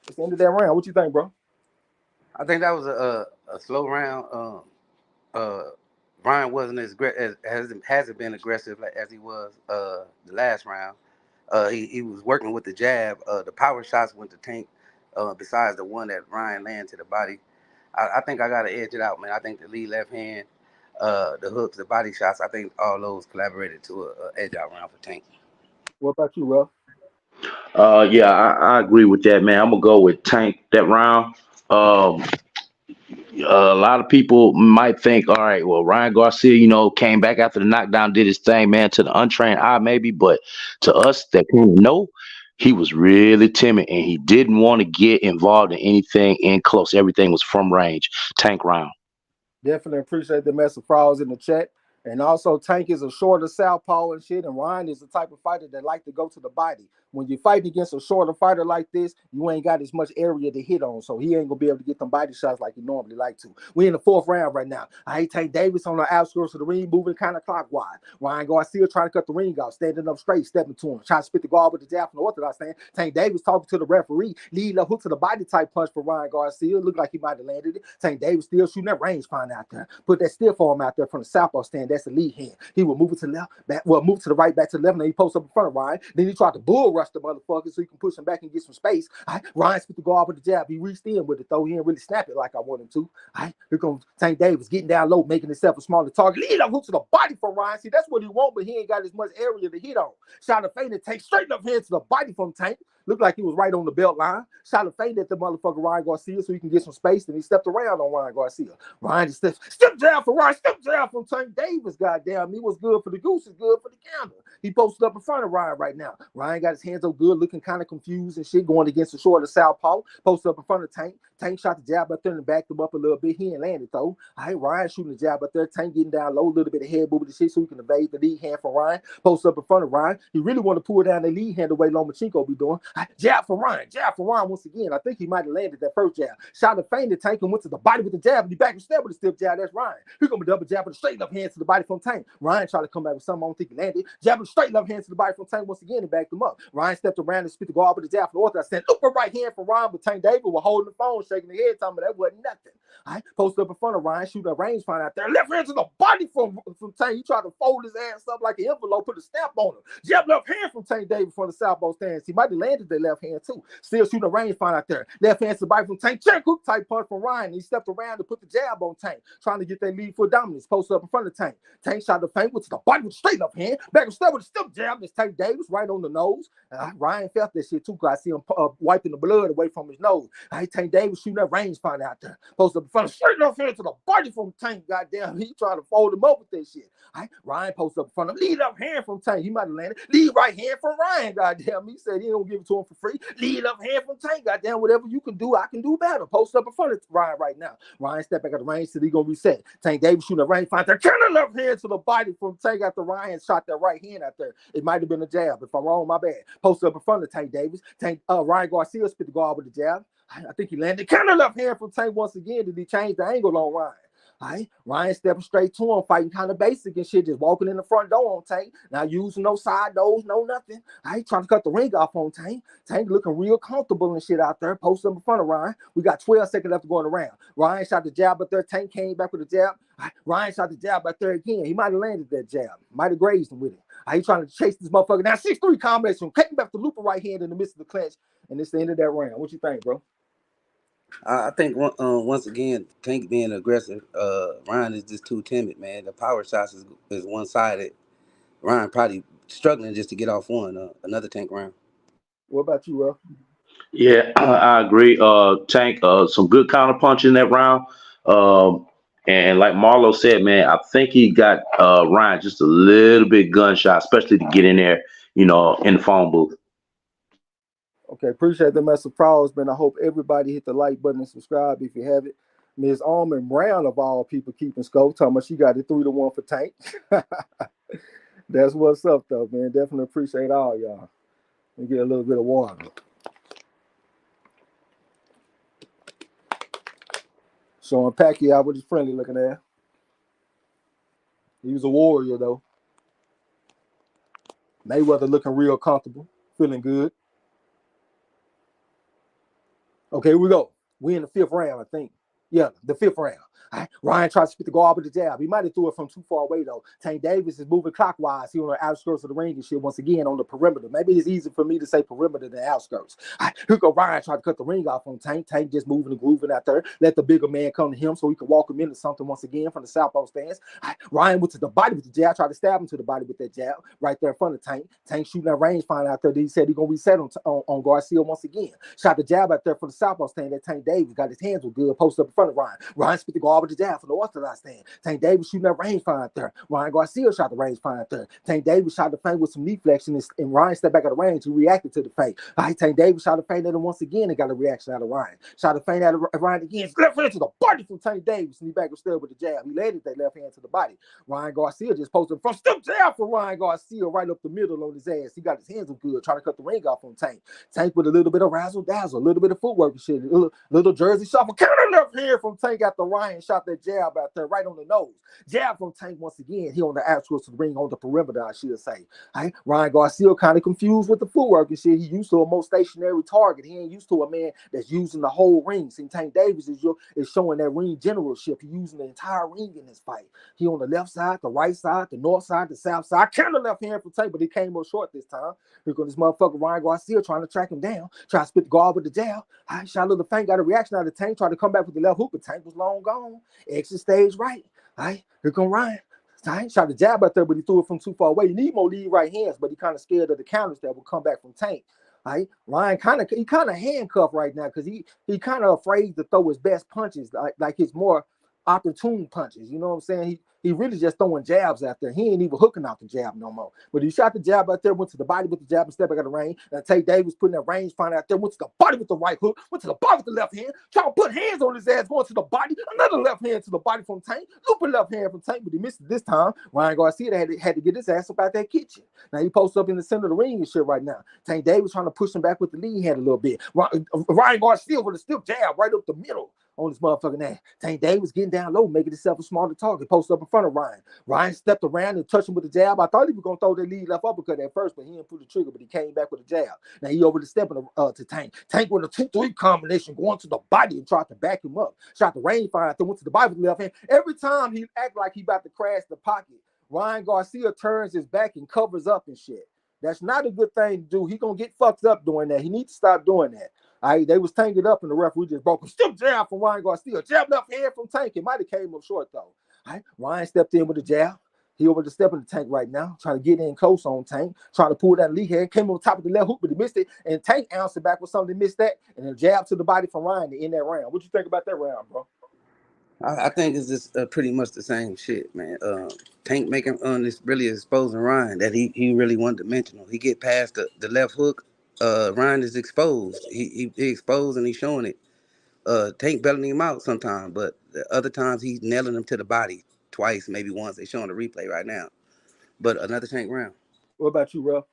It's the end of that round. What you think, bro? I think that was a slow round. Ryan wasn't hasn't been aggressive as he was the last round. He was working with the jab. The power shots went to Tank. Besides the one that Ryan landed to the body, I think I got to edge it out, man. I think the lead left hand, the hooks, the body shots, I think all those collaborated to a edge out round for Tank. What about you, Ruff? Yeah, I agree with that, man. I'm gonna go with Tank that round. A lot of people might think, all right, well, Ryan Garcia, came back after the knockdown, did his thing, man, to the untrained eye, maybe, but to us that kind of know, he was really timid and he didn't want to get involved in anything in close. Everything was from range. Tank round. Definitely appreciate the mess of frauds in the chat. And also, Tank is a shorter southpaw and shit, and Ryan is the type of fighter that like to go to the body. When you fight against a shorter fighter like this, you ain't got as much area to hit on, so he ain't gonna be able to get them body shots like he normally like to. We in the 4th round right now. I ain't Tank Davis on the outskirts of the ring, moving kind of clockwise. Ryan Garcia trying to cut the ring off, standing up straight, stepping to him, trying to spit the guard with the jab from the orthodox stand. Tank Davis talking to the referee, lead a hook to the body type punch for Ryan Garcia. Looked like he might have landed it. Tank Davis still shooting that range find out there. Put that stiff arm out there from the southpaw stand. That's the lead hand. He will move it to the left, move to the right, back to the left, and then he posts up in front of Ryan. Then he tried to bull rush the motherfucker so he can push him back and get some space. Ryan spit the guard with the jab. He reached in with it, though. He didn't really snap it like I want him to. Here comes Tank Davis getting down low, making himself a smaller target. Lead up hook to the body for Ryan. See, that's what he want, but he ain't got as much area to hit on. Shot a feint and Tank straight up hand to the body from Tank. Looked like he was right on the belt line. Shot a feint at the motherfucker Ryan Garcia so he can get some space. Then he stepped around on Ryan Garcia. Ryan just step down for Ryan. Step down from Tank Davis. Goddamn, he was good for the goose. Is good for the gander. He posted up in front of Ryan right now. Ryan got his hands up good, looking kind of confused and shit, going against the shorter southpaw. Posted up in front of Tank. Tank shot the jab up there and backed him up a little bit. He ain't landed though. Ryan shooting the jab up there. Tank getting down low, a little bit of head moving the shit so he can evade the lead hand from Ryan. Posted up in front of Ryan. He really want to pull down the lead hand the way Lomachenko be doing. Jab for Ryan. Jab for Ryan once again. I think he might have landed that first jab. Shot a feint to Tank and went to the body with the jab. And he back and step with a stiff jab. That's Ryan. Here come a double jab with a straight left hand to the body from Tank. Ryan tried to come back with something I don't think he landed. Jab with a straight left hand to the body from Tank once again and backed him up. Ryan stepped around and spit the guard with the jab from the orthodox stand. Look for right hand for Ryan, but Tank Davis was holding the phone, shaking the head, telling me that wasn't nothing. Posted up in front of Ryan, shooting a range find out there. Left hand to the body from Tank. He tried to fold his ass up like an envelope, put a stamp on him. Jab left hand from Tank Davis from the southpaw stance. He might have landed that left hand too. Still shooting a range find out there. Left hand to the body from Tank. Check hook type punch from Ryan. He stepped around to put the jab on Tank, trying to get that lead foot dominance. Posted up in front of Tank. Tank shot the feint with the body with a straight left hand. Back and step with a stiff jab. That's Tank Davis right on the nose. Ryan felt that shit too because I see him wiping the blood away from his nose. Tank Davis shooting that range find out there. Posted up in front of straight left hand to the body from Tank. Goddamn, he trying to fold him up with that shit. Ryan posted up in front of him. Lead up hand from Tank. He might have landed. Lead right hand from Ryan. Goddamn, he said he don't give it to him for free. Lead up hand from Tank. Goddamn, whatever you can do, I can do better. Post up in front of Ryan right now. Ryan step back at the range till he gonna reset. Tank Davis shooting a range find there. Turn the left hand to the body from Tank after Ryan shot that right hand out there. It might have been a jab. If I'm wrong, my bad. Posted up in front of Tank Davis. Ryan Garcia spit the guard with the jab. I think he landed. Kind of left hand from Tank once again. Did he change the angle on Ryan? Ryan stepping straight to him, fighting kind of basic and shit, just walking in the front door on Tank. Not using no side doors, no nothing. Trying to cut the ring off on Tank. Tank looking real comfortable and shit out there. Posted up in front of Ryan. We got 12 seconds left going around. Ryan shot the jab up there. Tank came back with the jab. Ryan shot the jab up there again. He might have landed that jab. Might have grazed him with it. He trying to chase this motherfucker. Now 6-3 combination. Cutting back the loop of right hand in the midst of the clinch. And it's the end of that round. What you think, bro? I think once again, Tank being aggressive, Ryan is just too timid, man. The power shots is one-sided. Ryan probably struggling just to get off another Tank round. What about you, Ruff? Yeah, I agree. Tank, some good counter punch in that round. And like Marlo said, man, I think he got Ryan just a little bit gunshot, especially to get in there, in the phone booth. Okay, appreciate the message. Proud, man. I hope everybody hit the like button and subscribe if you haven't. Ms. Almond Brown, of all people, keeping score. Talking about she got it 3-1 for Tank. That's what's up, though, man. Definitely appreciate all y'all. Let me get a little bit of water. Showing Pacquiao with his friendly looking at. He was a warrior, though. Mayweather looking real comfortable, feeling good. Okay, here we go. We in the 5th round, I think. Yeah, the 5th round. Ryan tries to spit the guard with the jab. He might have threw it from too far away, though. Tank Davis is moving clockwise. He on the outskirts of the ring and shit once again on the perimeter. Maybe it's easier for me to say perimeter than outskirts. Here go Ryan trying to cut the ring off on Tank. Tank just moving and grooving out there. Let the bigger man come to him so he can walk him into something once again from the southpaw stance. Ryan went to the body with the jab, tried to stab him to the body with that jab right there in front of Tank. Tank shooting that range find out there. He said he's going to reset on Garcia once again. Shot the jab out there from the southpaw stand. That Tank Davis got his hands were good, posted up in front of Ryan. Ryan spit the guard with the jab from the orthodox stand. Tank Davis shooting that range fine out there. Ryan Garcia shot the range fine out there. Tank Davis shot the feint with some knee flexion, and Ryan stepped back out of range. He reacted to the feint. Tank Davis shot the feint at him once again and got a reaction out of Ryan. Shot the feint out of Ryan again. Left hand to the body from Tank Davis, and he back still with the jab. He landed that left hand to the body. Ryan Garcia just posted from step jab for Ryan Garcia right up the middle on his ass. He got his hands up good, trying to cut the ring off on Tank. Tank with a little bit of razzle dazzle, a little bit of footwork and shit, little jersey shuffle. Counter left hand from Tank after Ryan shot that jab out there right on the nose. Jab from Tank once again. He on the outskirts of the ring on the perimeter, I should say. Ryan Garcia kind of confused with the footwork and shit. He used to a more stationary target. He ain't used to a man that's using the whole ring. See, Tank Davis is showing that ring generalship. He's using the entire ring in this fight. He on the left side, the right side, the north side, the south side. Counter left hand from Tank, but he came up short this time. Here goes this motherfucker Ryan Garcia trying to track him down, try to spit the guard with the jab. Shot a little feint, got a reaction out of Tank, tried to come back with the left hook, but Tank was long gone. Exit stage right. Here come Ryan. Shot the jab out there, but he threw it from too far away. You need more lead right hands, but he kind of scared of the counters that will come back from Tank. Ryan kind of handcuffed right now because he kind of afraid to throw his best punches, like his more opportune punches. You know what I'm saying? He really just throwing jabs out there. He ain't even hooking out the jab no more. But he shot the jab out there, went to the body with the jab and stepped back out of the range. And Tank Davis putting that range find out there, went to the body with the right hook, went to the body with the left hand, trying to put hands on his ass, going to the body, another left hand to the body from Tank, looping left hand from Tank, but he missed it this time. Ryan Garcia had to get his ass up out that kitchen. Now he posted up in the center of the ring and shit right now. Tank Davis trying to push him back with the lead hand a little bit. Ryan Garcia with a stiff jab right up the middle on this motherfucking ass. Tank Davis getting down low, making himself a smaller target, posted up in front of Ryan. Ryan stepped around and touched him with the jab. I thought he was going to throw that lead left uppercut at first, but he didn't pull the trigger, but he came back with a jab. Now he over the step to Tank. Tank with a 2-3 combination going to the body and tried to back him up. Shot the range fire, went to the body with the left hand. Every time he act like he about to crash the pocket, Ryan Garcia turns his back and covers up and shit. That's not a good thing to do. He going to get fucked up doing that. He needs to stop doing that. They was tangled up and the referee just broke him. Still jab from Ryan Garcia. Jab left hand from Tank. It might have came up short though. Ryan stepped in with a jab. He over the step in the Tank right now, trying to get in close on Tank, trying to pull that lead hand. Came on top of the left hook, but he missed it. And Tank ounced it back with something, missed that. And then jab to the body from Ryan to end that round. What you think about that round, bro? I think it's just pretty much the same shit, man. Tank making this really exposing Ryan that he really one-dimensional. He get past the left hook. Ryan is exposed. He exposed and he's showing it. Tank belling him out sometimes, but the other times he's nailing him to the body twice, maybe once. They're showing the replay right now. But another Tank round. What about you, Ruff?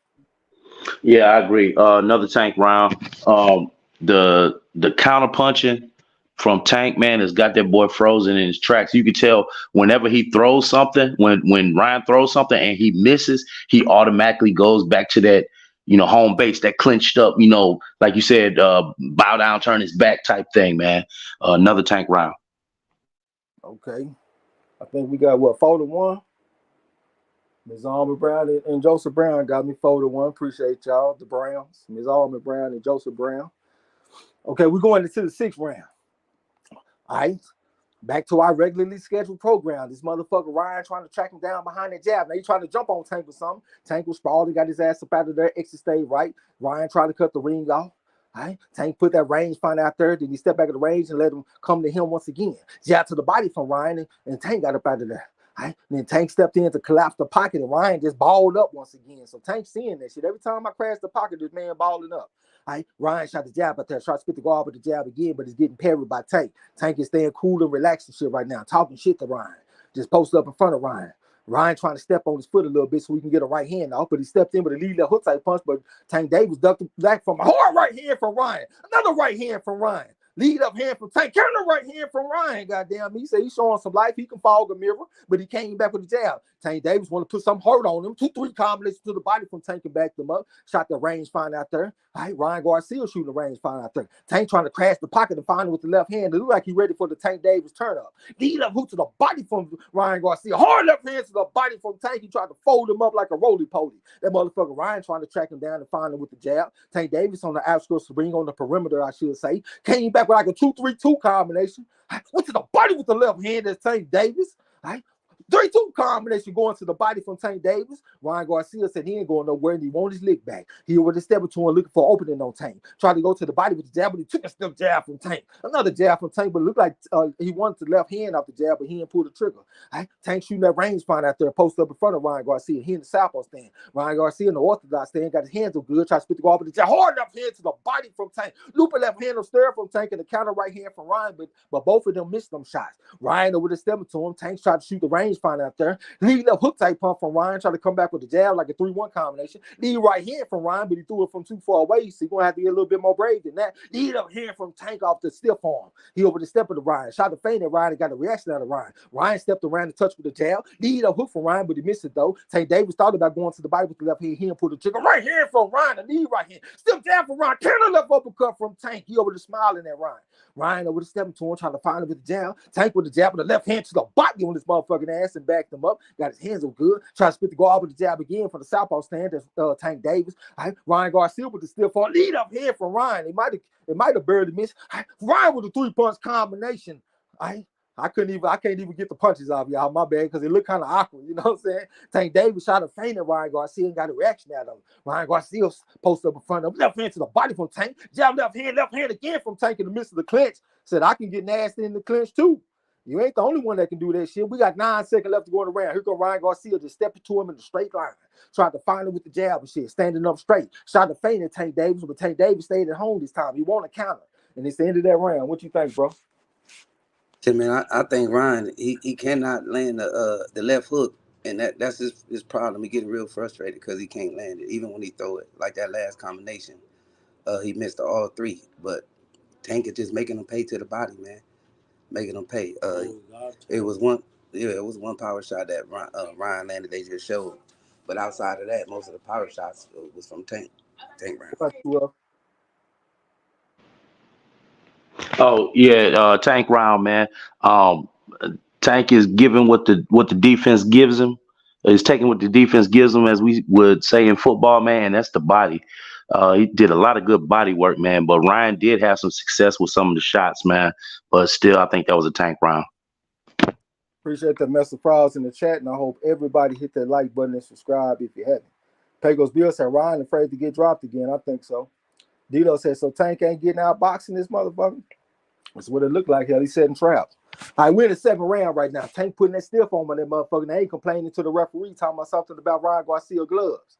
Yeah, I agree. Another Tank round. The counter punching from Tank, man, has got that boy frozen in his tracks. You can tell whenever he throws something, when Ryan throws something and he misses, he automatically goes back to that, home base, that clenched up, like you said, bow down, turn his back type thing, man. Another Tank round. Okay. I think we got 4-1. Ms. Alma Brown and Joseph Brown got me 4-1. Appreciate y'all, the Browns. Ms. Alma Brown and Joseph Brown. Okay, we're going into the 6th round. All right. Back to our regularly scheduled program. This motherfucker Ryan trying to track him down behind that jab. Now he trying to jump on Tank or something. Tank was sprawled. He got his ass up out of there. Exit stayed right. Ryan trying to cut the ring off. All right. Tank put that range find out there. Then he stepped back at the range and let him come to him once again. Jab to the body from Ryan, and Tank got up out of there. All right. And then Tank stepped in to collapse the pocket, and Ryan just balled up once again. So Tank seeing that shit. Every time I crash the pocket, this man balling up. All right. Ryan shot the jab out there, tried to spit the guard with the jab again, but it's getting parried by Tank. Tank is staying cool and relaxed and shit right now, talking shit to Ryan. Just posted up in front of Ryan. Ryan trying to step on his foot a little bit so we can get a right hand off, but he stepped in with a lead left hook type punch, but Tank Davis ducked back from a hard right hand from Ryan. Another right hand from Ryan. Lead up hand from Tank. Counter right hand from Ryan. Goddamn, he said he's showing some life. He can fog a mirror, but he came back with a jab. Tank Davis want to put some hurt on him. 2-3 combinations to the body from Tank and backed him up. Shot the range fine out there. All right, Ryan Garcia shooting the range fine out there. Tank trying to crash the pocket and find it with the left hand. It looked like he ready for the Tank Davis turn up. Lead up hook to the body from Ryan Garcia. Hard left hand to the body from Tank. He tried to fold him up like a roly-poly. That motherfucker Ryan trying to track him down and find him with the jab. Tank Davis on the outskirts of the ring on the perimeter, I should say. Came back with like a 2-3-2 combination. Went to the body with the left hand. That's Tank Davis. All right. 3-2 combination going to the body from Tank Davis. Ryan Garcia said he ain't going nowhere and he want his lick back. He would have stepped into him looking for opening on Tank. Tried to go to the body with the jab, but he took a stiff jab from Tank. Another jab from Tank, but it looked like he wanted the left hand off the jab, but he didn't pull the trigger. Right? Tank shooting that rangefinder out there, posted up in front of Ryan Garcia. He in the southpaw stand. Ryan Garcia in the orthodox stand, got his hands up good, tried to spit the ball, but the jab hard enough hand to the body from Tank. Looping left hand of stir from Tank and the counter right hand from Ryan, but both of them missed them shots. Ryan over the step to him. Tank tried to shoot the rangefinder out there. Lead left hook type pump from Ryan, tried to come back with the jab like a 3-1 combination. Lead right hand from Ryan, but he threw it from too far away, so you're going to have to get a little bit more brave than that. Lead up hand from Tank off the stiff arm. He over the step of the Ryan, shot the feint at Ryan and got a reaction out of Ryan. Ryan stepped around and touched with the jab. Lead up hook from Ryan, but he missed it though. Tank Davis thought about going to the body with the left hand. He didn't pull the trigger. Right hand from Ryan, the lead right hand. Still jab from Ryan. Counter left uppercut from Tank. He over the smiling at Ryan. Ryan over the stepping to him, trying to find him with the jab. Tank with the jab with the left hand to the body on his motherfucking ass and backed him up. Got his hands up good. Tried to spit the guard with the jab again for the southpaw stand. That's Tank Davis. Right? Ryan Garcia with the stiff arm. Lead up here from Ryan. It might have barely missed. Right? Ryan with a 3-punch combination. Right? I can't even get the punches off, y'all. My bad, because it looked kind of awkward. You know what I'm saying? Tank Davis shot a feint at Ryan Garcia and got a reaction out of him. Ryan Garcia posted up in front of him, left hand to the body from Tank, jab left hand again from Tank in the midst of the clinch. Said, I can get nasty in the clinch too. You ain't the only one that can do that shit. We got 9 seconds left to go around. Here comes Ryan Garcia, just stepping to him in the straight line. Tried to find him with the jab and shit, standing up straight. Shot the feint at Tank Davis, but Tank Davis stayed at home this time. He won a counter. And it's the end of that round. What you think, bro? Man, I think Ryan, he cannot land the left hook, and that's his problem. He getting real frustrated because he can't land it, even when he throw it. Like that last combination, he missed all 3. But Tank is just making him pay to the body, man, making him pay. It was one power shot that Ryan landed. They just showed, but outside of that, most of the power shots was from Tank Ryan. Oh yeah, Tank round, man. Um, Tank is giving what the defense gives him. He's taking what the defense gives him, as we would say in football, man. And that's the body. He did a lot of good body work, man. But Ryan did have some success with some of the shots, man. But still, I think that was a Tank round. Appreciate the message files in the chat, and I hope everybody hit that like button and subscribe if you haven't. Pagos Bill said, Ryan afraid to get dropped again. I think so. Dito said, so Tank ain't getting out boxing this motherfucker? That's what it looked like. Hell, he's setting traps. All right, we're in the 7th round right now. Tank putting that stiff on that motherfucker. They ain't complaining to the referee, talking about something about Ryan Garcia gloves.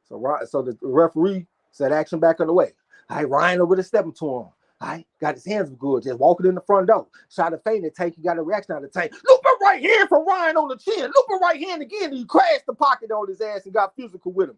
So the referee said action back on the way. All right, Ryan over there stepping to him. All right, got his hands good, just walking in the front door. Shot a feint at Tank. He got a reaction out of Tank. Looping right hand from Ryan on the chin. Looping right hand again. And he crashed the pocket on his ass and got physical with him.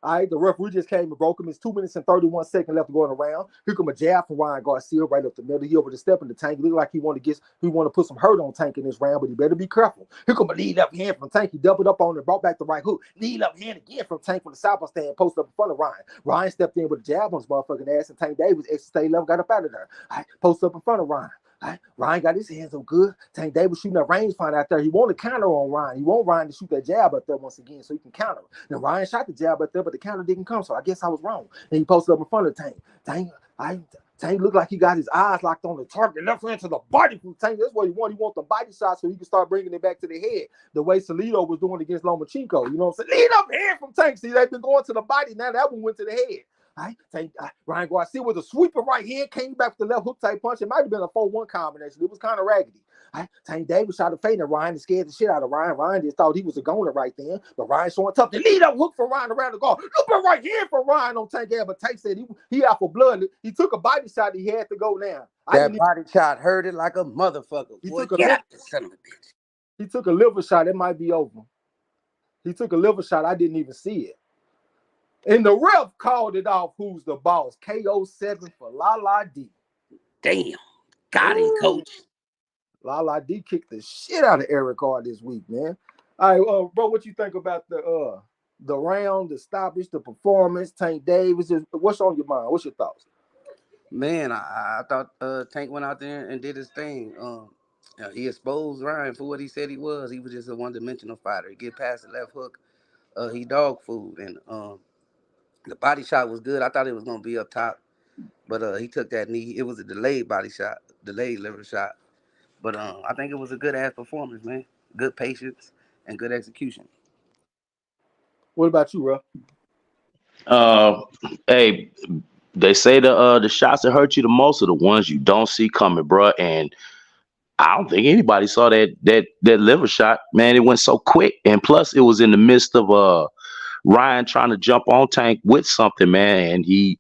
All right, the referee just came and broke him. It's 2 minutes and 31 seconds left going around. Here come a jab from Ryan Garcia right up the middle. He over the step in the Tank. Look like he want to put some hurt on Tank in this round, but he better be careful. Here come a lead left hand from Tank. He doubled up on it, brought back the right hook. Lead left hand again from Tank from the southpaw stand, posted up in front of Ryan. Ryan stepped in with a jab on his motherfucking ass, and Tank Davis, extra stay level, got up out of there. All right, posted up in front of Ryan. All right, Ryan got his hands up good. Tank Davis shooting a rangefinder out there. He want to counter on Ryan. He want Ryan to shoot that jab up there once again so he can counter. Now Ryan shot the jab up there, but the counter didn't come, so I guess I was wrong. And he posted up in front of Tank. Tank looked like he got his eyes locked on the target. Left hand to the body from Tank. That's what he want. He wants the body shot so he can start bringing it back to the head. The way Salido was doing against Lomachenko. You know what I'm saying? Lead up hand from Tank. See, they've been going to the body. Now that one went to the head. Right? Ryan Garcia with a sweeper right hand, came back with the left hook type punch. It might have been a 4-1 combination. It was kind of raggedy. Right? Tank Davis shot a feint at Ryan and scared the shit out of Ryan. Ryan just thought he was a goner right then, but Ryan showing tough. The lead up hook for Ryan around the guard. Look right hand for Ryan on Tank, but Tank said he out for blood. He took a body shot. He had to go now. That body shot hurt it like a motherfucker. He took a liver shot. It might be over. He took a liver shot. I didn't even see it. And the ref called it off. Who's the boss? KO7 for Lala D. Damn. Got him, coach. Lala D kicked the shit out of Eric Carr this week, man. All right, bro, what you think about the round, the stoppage, the performance, Tank Davis? What's on your mind? What's your thoughts? Man, I thought Tank went out there and did his thing. He exposed Ryan for what he said he was. He was just a one-dimensional fighter. He get past the left hook. He dog food, and the body shot was good. I thought it was gonna be up top, but he took that knee. It was a delayed body shot, delayed liver shot. But I think it was a good ass performance, man. good patience, and good execution. What about you, bro? Uh, hey, they say the shots that hurt you the most are the ones you don't see coming, bruh. And I don't think anybody saw that liver shot. Man, it went so quick, and plus it was in the midst of Ryan trying to jump on Tank with something, man, and he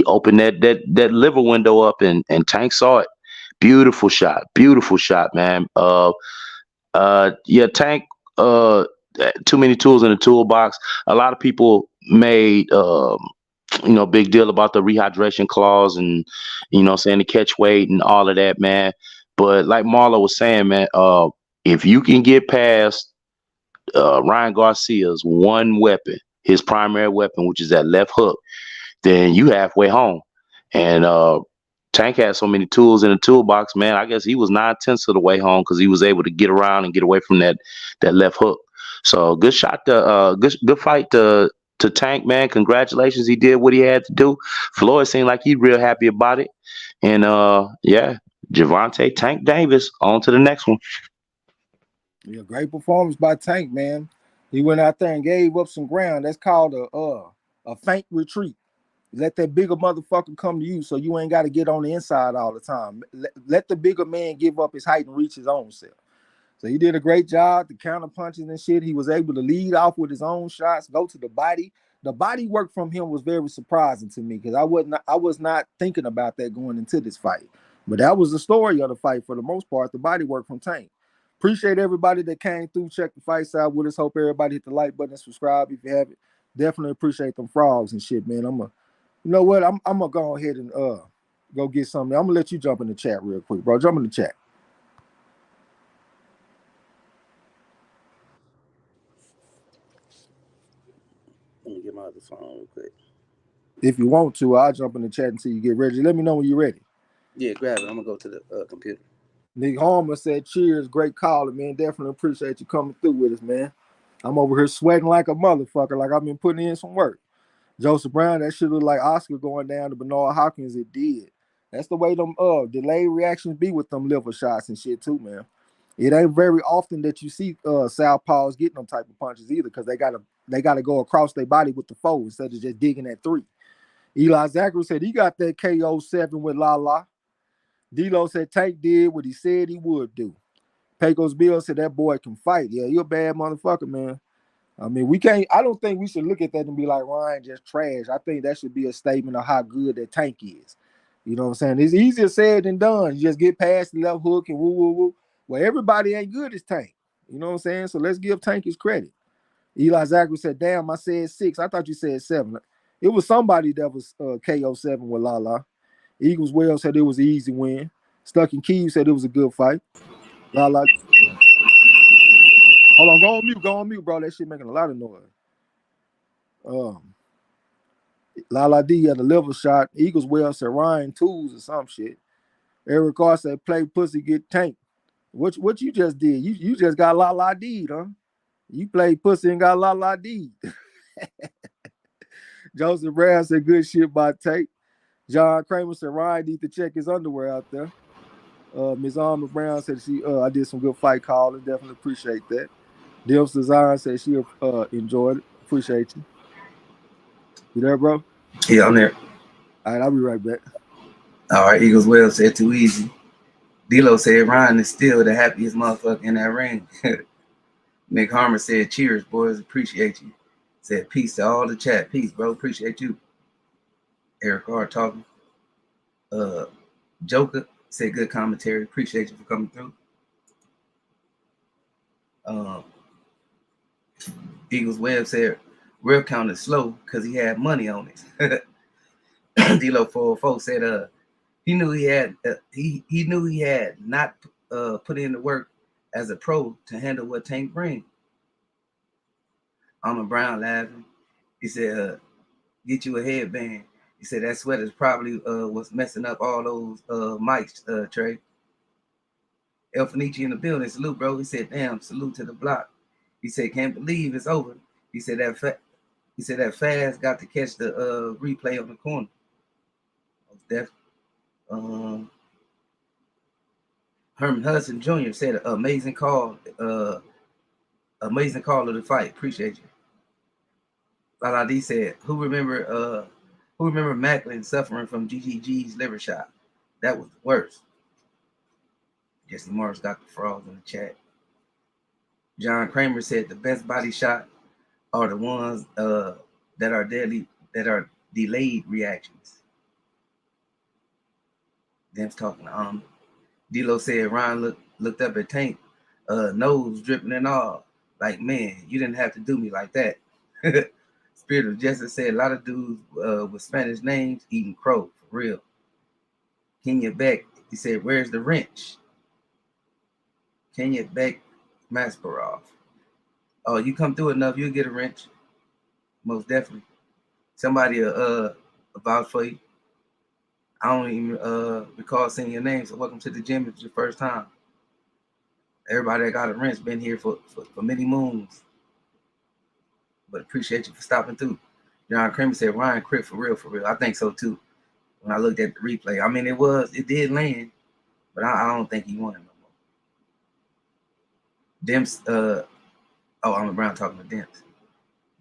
opened that liver window up, and Tank saw it. Beautiful shot, man. Yeah, Tank. Too many tools in the toolbox. A lot of people made big deal about the rehydration clause and saying the catch weight and all of that, man. But like Marlo was saying, man, if you can get past Ryan Garcia's one weapon, his primary weapon, which is that left hook, then you halfway home. And Tank had so many tools in the toolbox, man. I guess he was 9/10 of the way home because he was able to get around and get away from that left hook. So good shot to good fight to Tank, man. Congratulations, he did what he had to do. Floyd seemed like he's real happy about it. And yeah, Gervonta Tank Davis on to the next one. Yeah, great performance by Tank, man. He went out there and gave up some ground. That's called a feint retreat. Let that bigger motherfucker come to you, so you ain't got to get on the inside all the time. Let the bigger man give up his height and reach his own self. So he did a great job. The counter punches and shit. He was able to lead off with his own shots, go to the body. The body work from him was very surprising to me because I was not thinking about that going into this fight. But that was the story of the fight for the most part. The body work from Tank. Appreciate everybody that came through, check the fight side with us. Hope everybody hit the like button and subscribe if you haven't. Definitely appreciate them frogs and shit, man. You know what? I'm gonna go ahead and go get something. I'm gonna let you jump in the chat real quick, bro. Jump in the chat. Let me get my other phone real quick. If you want to, I'll jump in the chat until you get ready. Let me know when you're ready. Yeah, grab it. I'm gonna go to the computer. Nick Harmer said, cheers, great caller, man. Definitely appreciate you coming through with us, man. I'm over here sweating like a motherfucker, like I've been putting in some work. Joseph Brown, that shit look like Oscar going down to Bernard Hopkins. It did. That's the way them delayed reactions be with them liver shots and shit too, man. It ain't very often that you see southpaws getting them type of punches either, because they gotta go across their body with the foe instead of just digging at 3. Eli Zachary said he got that KO 7 with La. D-Lo said Tank did what he said he would do. Pecos Bill said that boy can fight. Yeah, you're a bad motherfucker, man. I mean, I don't think we should look at that and be like, Ryan just trash. I think that should be a statement of how good that Tank is. You know what I'm saying? It's easier said than done. You just get past the left hook and woo, woo, woo. Well, everybody ain't good as Tank. You know what I'm saying? So let's give Tank his credit. Eli Zachary said, damn, I said 6. I thought you said 7. It was somebody that was KO 7 with La. Eagles Well said it was an easy win. Stuck in Keys said it was a good fight. La. Hold on, go on mute, bro. That shit making a lot of noise. La D had a liver shot. Eagles Well said Ryan Tools or some shit. Eric Carr said play pussy get tanked. What you just did? You just got La D, huh? You played pussy and got La D. Joseph Brown said good shit by Tank. John Kramer said Ryan need to check his underwear out there. Ms. Armor Brown said I did some good fight calling. Definitely appreciate that. Dimps Design said she enjoyed it. Appreciate you. You there, bro? Yeah, I'm there. All right, I'll be right back. All right, Eagles Well said too easy. D-Lo said Ryan is still the happiest motherfucker in that ring. Nick Harmer said cheers, boys. Appreciate you. Said peace to all the chat. Peace, bro. Appreciate you. Eric Carr talking. Joker said good commentary. Appreciate you for coming through. Eagles Web said real count is slow because he had money on it. D-Lo 404 said he knew he had he knew he had not put in the work as a pro to handle what Tank brings. Armor Brown laughing. He said, get you a headband. He said that sweater's probably was messing up all those mics, Trey. El Fenici in the building. Salute, bro. He said, damn, salute to the block. He said, can't believe it's over. He said that Fast got to catch the replay on the corner. Herman Hudson Jr. said amazing call. amazing call of the fight. Appreciate you. Lala D said, who remember Macklin suffering from GGG's liver shot? That was the worst. Jesse Morris got the frogs in the chat. John Kramer said the best body shot are the ones that are delayed reactions. Them's talking to D-Lo said Ryan looked up at Tank, nose dripping and all. Like, man, you didn't have to do me like that. Spirit of Justice said a lot of dudes with Spanish names eating crow, for real. Kenya Beck, he said, where's the wrench? Kenya Beck Masparov. Oh, you come through enough, you'll get a wrench. Most definitely. Somebody about for you. I don't even recall seeing your name, so welcome to the gym if it's your first time. Everybody that got a wrench been here for many moons. But appreciate you for stopping through. John Kramer said Ryan quit for real, for real. I think so too. When I looked at the replay, I mean it did land, but I don't think he won it no more. Demps, I'm around talking to Demps.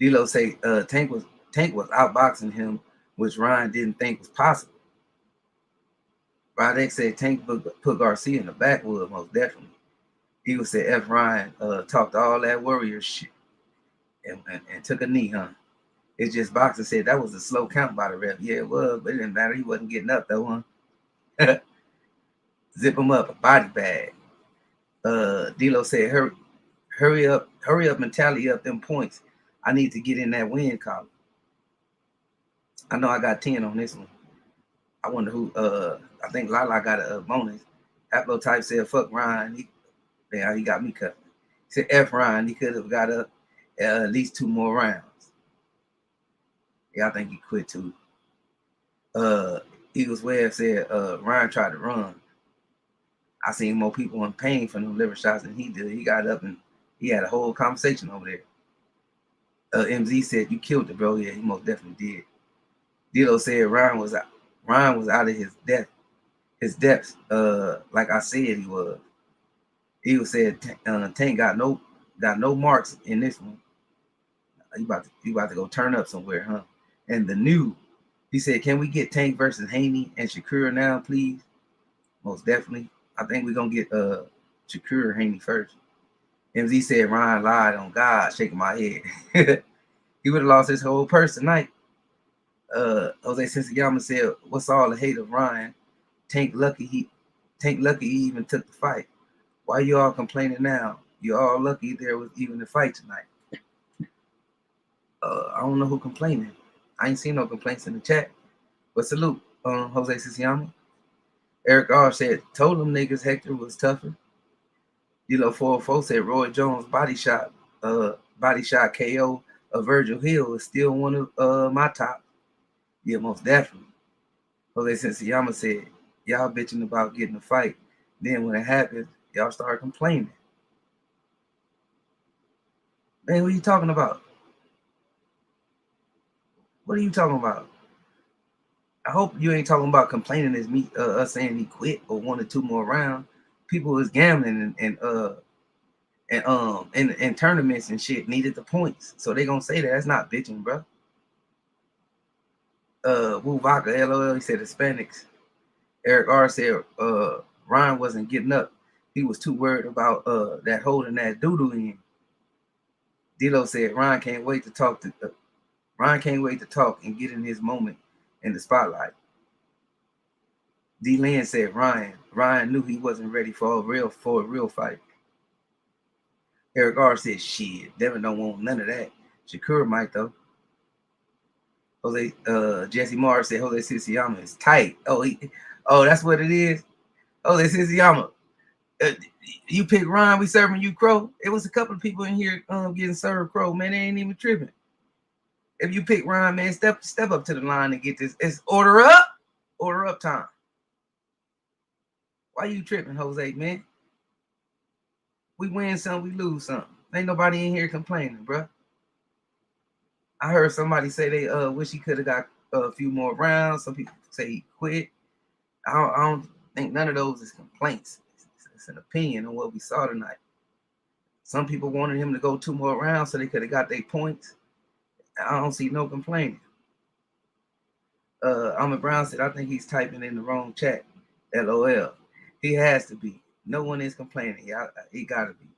D-Lo say Tank was outboxing him, which Ryan didn't think was possible. Rodek said Tank put Garcia in the backwood, most definitely. Eagle said F. Ryan talked all that warrior shit and took a knee, huh? It's just Boxer said that was a slow count by the ref. Yeah, it was, but it didn't matter. He wasn't getting up though, huh? Zip him up, a body bag. D-Lo said, hurry up and tally up them points. I need to get in that win column. I know I got 10 on this one. I wonder who, I think Lala got a bonus. Haplotype said, fuck Ryan. He got me cut. He said, F Ryan, he could have got up at least 2 more rounds. Yeah, I think he quit too. Eagles Webb said, Ryan tried to run. I seen more people in pain from them liver shots than he did. He got up and he had a whole conversation over there. MZ said, you killed it, bro. Yeah, he most definitely did. D-Lo said Ryan was out of his depths, like I said he was. Eagle said Tank got no marks in this one. You about to go turn up somewhere, huh? And the new, he said, can we get Tank versus Haney and Shakur now, please? Most definitely. I think we're gonna get Shakur Haney first. MZ said Ryan lied on God, shaking my head. He would have lost his whole purse tonight. Jose Sensiyama said, what's all the hate of Ryan? Tank lucky he even took the fight. Why you all complaining now? You all lucky there was even a fight tonight. I don't know who complaining. I ain't seen no complaints in the chat. But salute, Jose Sensiyama. Eric R said, told them niggas Hector was tougher. D-Lo 404 said Roy Jones body shot KO of Virgil Hill is still one of my top. Yeah, most definitely. Jose Sensiyama said, y'all bitching about getting a fight. Then when it happens, y'all start complaining. Man, what are you talking about? What are you talking about? I hope you ain't talking about complaining as me, us saying he quit or 1 or 2 more rounds. People is gambling and tournaments and shit needed the points. So they gonna say that. That's not bitching, bro. Wu Vodka, LOL, he said Hispanics. Eric R said Ryan wasn't getting up. He was too worried about that holding that doodle in. D-Lo said Ryan can't wait to talk and get in his moment in the spotlight. D-Lynn said Ryan knew he wasn't ready for a real fight. Eric R said, shit, Devin don't want none of that. Shakur might though. Jesse Morris said Jose Sensiyama is tight. Oh, that's what it is. Jose Sensiyama. You pick Ryan, we serving you crow. It was a couple of people in here getting served crow. Man, they ain't even tripping. If you pick Ryan, man, step up to the line and get this. It's order up time. Why you tripping, Jose, man? We win some, we lose some. Ain't nobody in here complaining, bro. I heard somebody say they wish he could have got a few more rounds. Some people say he quit. I don't think none of those is complaints. It's an opinion on what we saw tonight. Some people wanted him to go 2 more rounds so they could have got their points. I don't see no complaining. Ahmed Brown said, I think he's typing in the wrong chat. LOL. He has to be. No one is complaining. He got to be.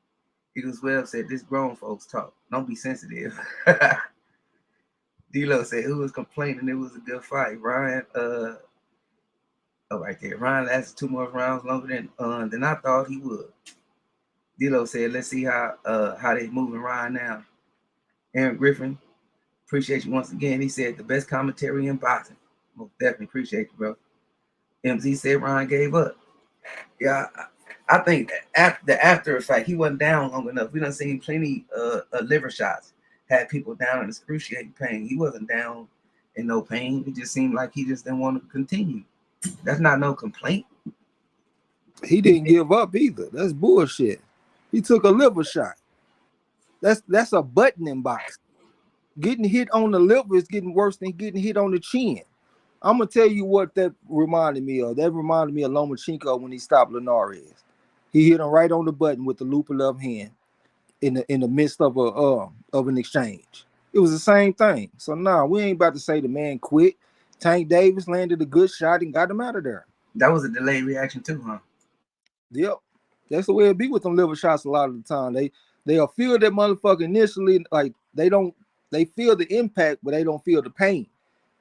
Eagles Webb said, this grown folks talk. Don't be sensitive. D-Lo said, who was complaining? It was a good fight. Ryan, right there. Ryan lasted 2 more rounds longer than I thought he would. D-Lo said, let's see how they moving Ryan now. Aaron Griffin, appreciate you once again. He said, the best commentary in boxing. Most definitely appreciate you, bro. MZ said Ryan gave up. Yeah, I think after effect, he wasn't down long enough. We done seen plenty of liver shots. Had people down in excruciating pain. He wasn't down in no pain. It just seemed like he just didn't want to continue. That's not no complaint. He didn't give up either. That's bullshit. He took a liver shot. That's a buttoning box. Getting hit on the liver is getting worse than getting hit on the chin. I'm gonna tell you what that reminded me of. That reminded me of Lomachenko when he stopped Linares. He hit him right on the button with the loop of left hand in the midst of an exchange. It was the same thing. So we ain't about to say the man quit. Tank Davis landed a good shot and got him out of there. That was a delayed reaction too, huh? Yep. That's the way it be with them liver shots a lot of the time. They'll feel that motherfucker initially, like they feel the impact, but they don't feel the pain.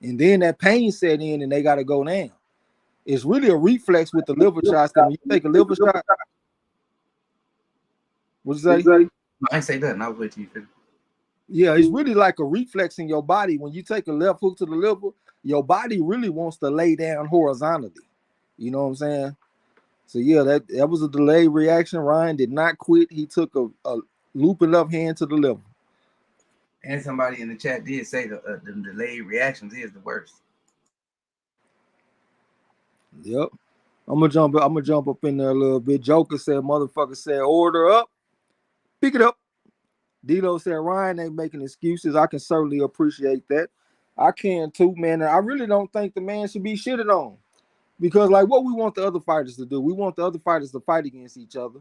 And then that pain set in and they got to go down. It's really a reflex with the liver shots. That when you take a liver shot, what'd you say? No, I ain't say nothing. I was waiting till you finish. Yeah, it's really like a reflex in your body. When you take a left hook to the liver, your body really wants to lay down horizontally. You know what I'm saying? So yeah, that was a delayed reaction. Ryan did not quit. He took a looping left hand to the liver. And somebody in the chat did say the delayed reactions is the worst. Yep. I'm gonna jump up in there a little bit. Joker said, motherfucker said, order up, pick it up. D-Lo said, Ryan ain't making excuses. I can certainly appreciate that. I can too, man. And I really don't think the man should be shitted on. Because like what we want the other fighters to do, we want the other fighters to fight against each other.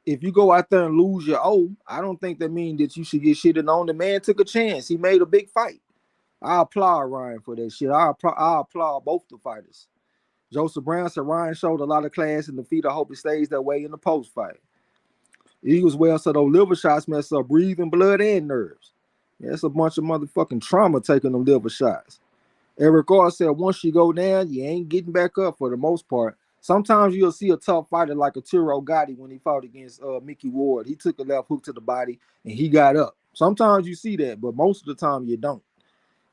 If you go out there and lose your I don't think that means that you should get shitted on. The man took a chance. He made a big fight. I applaud Ryan for that shit. I applaud both the fighters. Joseph Brown said Ryan showed a lot of class in the feet. I hope it stays that way in the post fight. Eagles well said those liver shots mess up breathing, blood, and nerves. Yeah, it's a bunch of motherfucking trauma taking them liver shots. Eric Carr said once you go down, you ain't getting back up for the most part. Sometimes you'll see a tough fighter like a Tiro Gotti when he fought against Mickey Ward. He took a left hook to the body and he got up. Sometimes you see that, but most of the time you don't.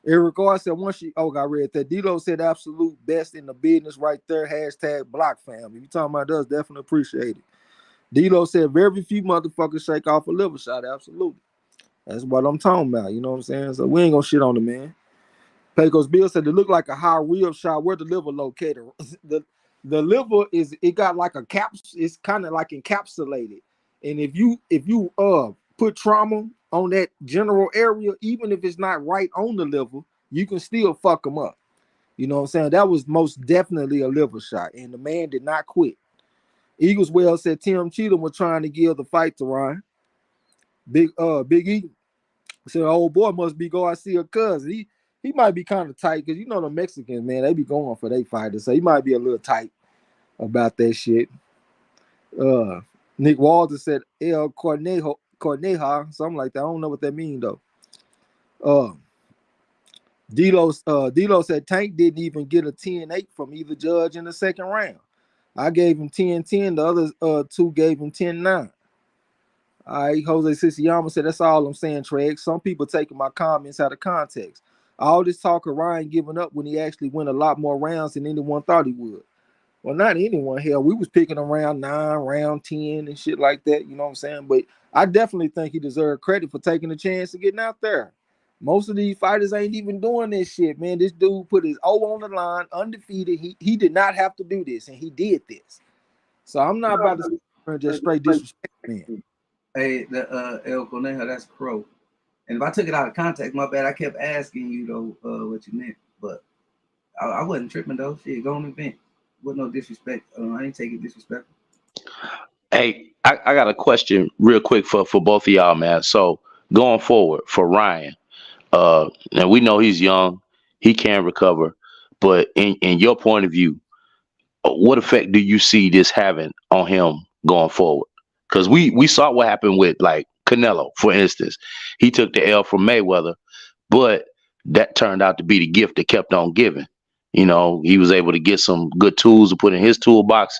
Eric Carr said I read that. D-Lo said absolute best in the business right there. # block fam. If you talking about us, definitely appreciate it. D-Lo said very few motherfuckers shake off a liver shot. Absolutely. That's what I'm talking about. You know what I'm saying? So we ain't gonna shit on the man. Pecos Bill said it looked like a high rib shot. Where the liver located? The liver it got like a caps. It's kind of like encapsulated. And if you put trauma on that general area, even if it's not right on the liver, you can still fuck them up. You know what I'm saying? That was most definitely a liver shot, and the man did not quit. Eagles well said Tim Cheatham was trying to give the fight to Ryan. Big E said old boy must be Garcia cousin. He might be kind of tight because you know the Mexicans, man, they be going for their fighters. So he might be a little tight about that shit. Nick Walter said El Corneja, something like that. I don't know what that means though. D-Lo said Tank didn't even get a 10-8 from either judge in the second round. I gave him 10-10. The other two gave him 10-9. All right, Jose Siciliano said, that's all I'm saying, Treg. Some people taking my comments out of context. All this talk of Ryan giving up when he actually went a lot more rounds than anyone thought he would. Well, not anyone. Hell, we was picking around 9, round 10 and shit like that. You know what I'm saying? But I definitely think he deserved credit for taking the chance of getting out there. Most of these fighters ain't even doing this shit, man. This dude put his O on the line, undefeated. He did not have to do this, and he did this. So I'm not about to just straight disrespect, man. Hey, the El Conejo, that's Crow. And if I took it out of context, my bad. I kept asking you though what you meant, but I wasn't tripping though. Shit, go on event. With no disrespect. I ain't taking disrespect. Hey, I got a question real quick for both of y'all, man. So going forward for Ryan, and we know he's young, he can recover, but in your point of view, what effect do you see this having on him going forward? Because we saw what happened with like Canelo, for instance. He took the L from Mayweather, but that turned out to be the gift that kept on giving. You know, he was able to get some good tools to put in his toolbox.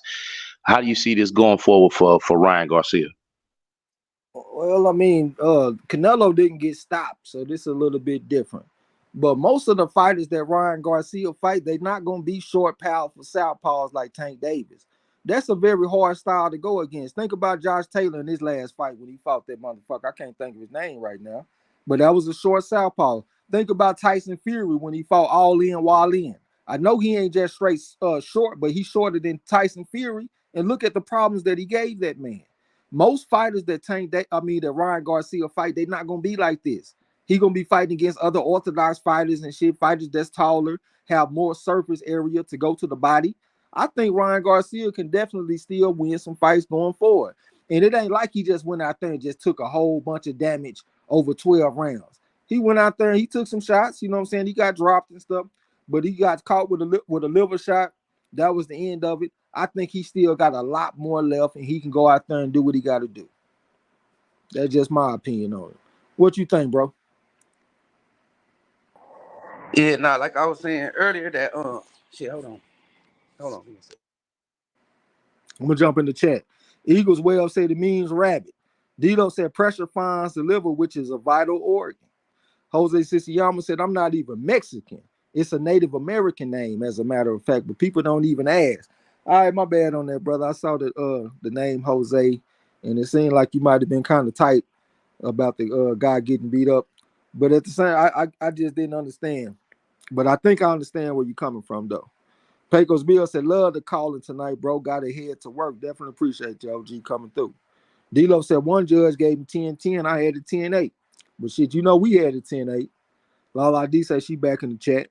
How do you see this going forward for Ryan Garcia? Well, I mean, Canelo didn't get stopped, so this is a little bit different. But most of the fighters that Ryan Garcia fight, they're not gonna be short, powerful southpaws like Tank Davis. That's a very hard style to go against. Think about Josh Taylor in his last fight when he fought that motherfucker. I can't think of his name right now, but that was a short southpaw. Think about Tyson Fury when he fought all in, while in. I know he ain't just straight short, but he's shorter than Tyson Fury. And look at the problems that he gave that man. Most fighters that that Ryan Garcia fight, they're not gonna be like this. He gonna be fighting against other orthodox fighters and shit, fighters that's taller, have more surface area to go to the body. I think Ryan Garcia can definitely still win some fights going forward. And it ain't like he just went out there and just took a whole bunch of damage over 12 rounds. He went out there and he took some shots, you know what I'm saying? He got dropped and stuff, but he got caught with a liver shot. That was the end of it. I think he still got a lot more left, and he can go out there and do what he got to do. That's just my opinion on it. What you think, bro? Yeah, nah, like I was saying earlier that shit, hold on. I'm gonna jump in the chat. Eagles well said it means rabbit. Dito said pressure finds the liver, which is a vital organ. Jose Siciliano said, I'm not even Mexican. It's a Native American name, as a matter of fact, but people don't even ask. All right, my bad on that, brother. I saw the name Jose, and it seemed like you might have been kind of tight about the guy getting beat up. But at the same, I just didn't understand. But I think I understand where you're coming from, though. Pecos Bill said, love the calling tonight, bro. Got to head to work. Definitely appreciate you, OG, coming through. D-Lo said, one judge gave him 10-10. I had it 10-8. But shit, we had it 10-8. Lala D said she back in the chat.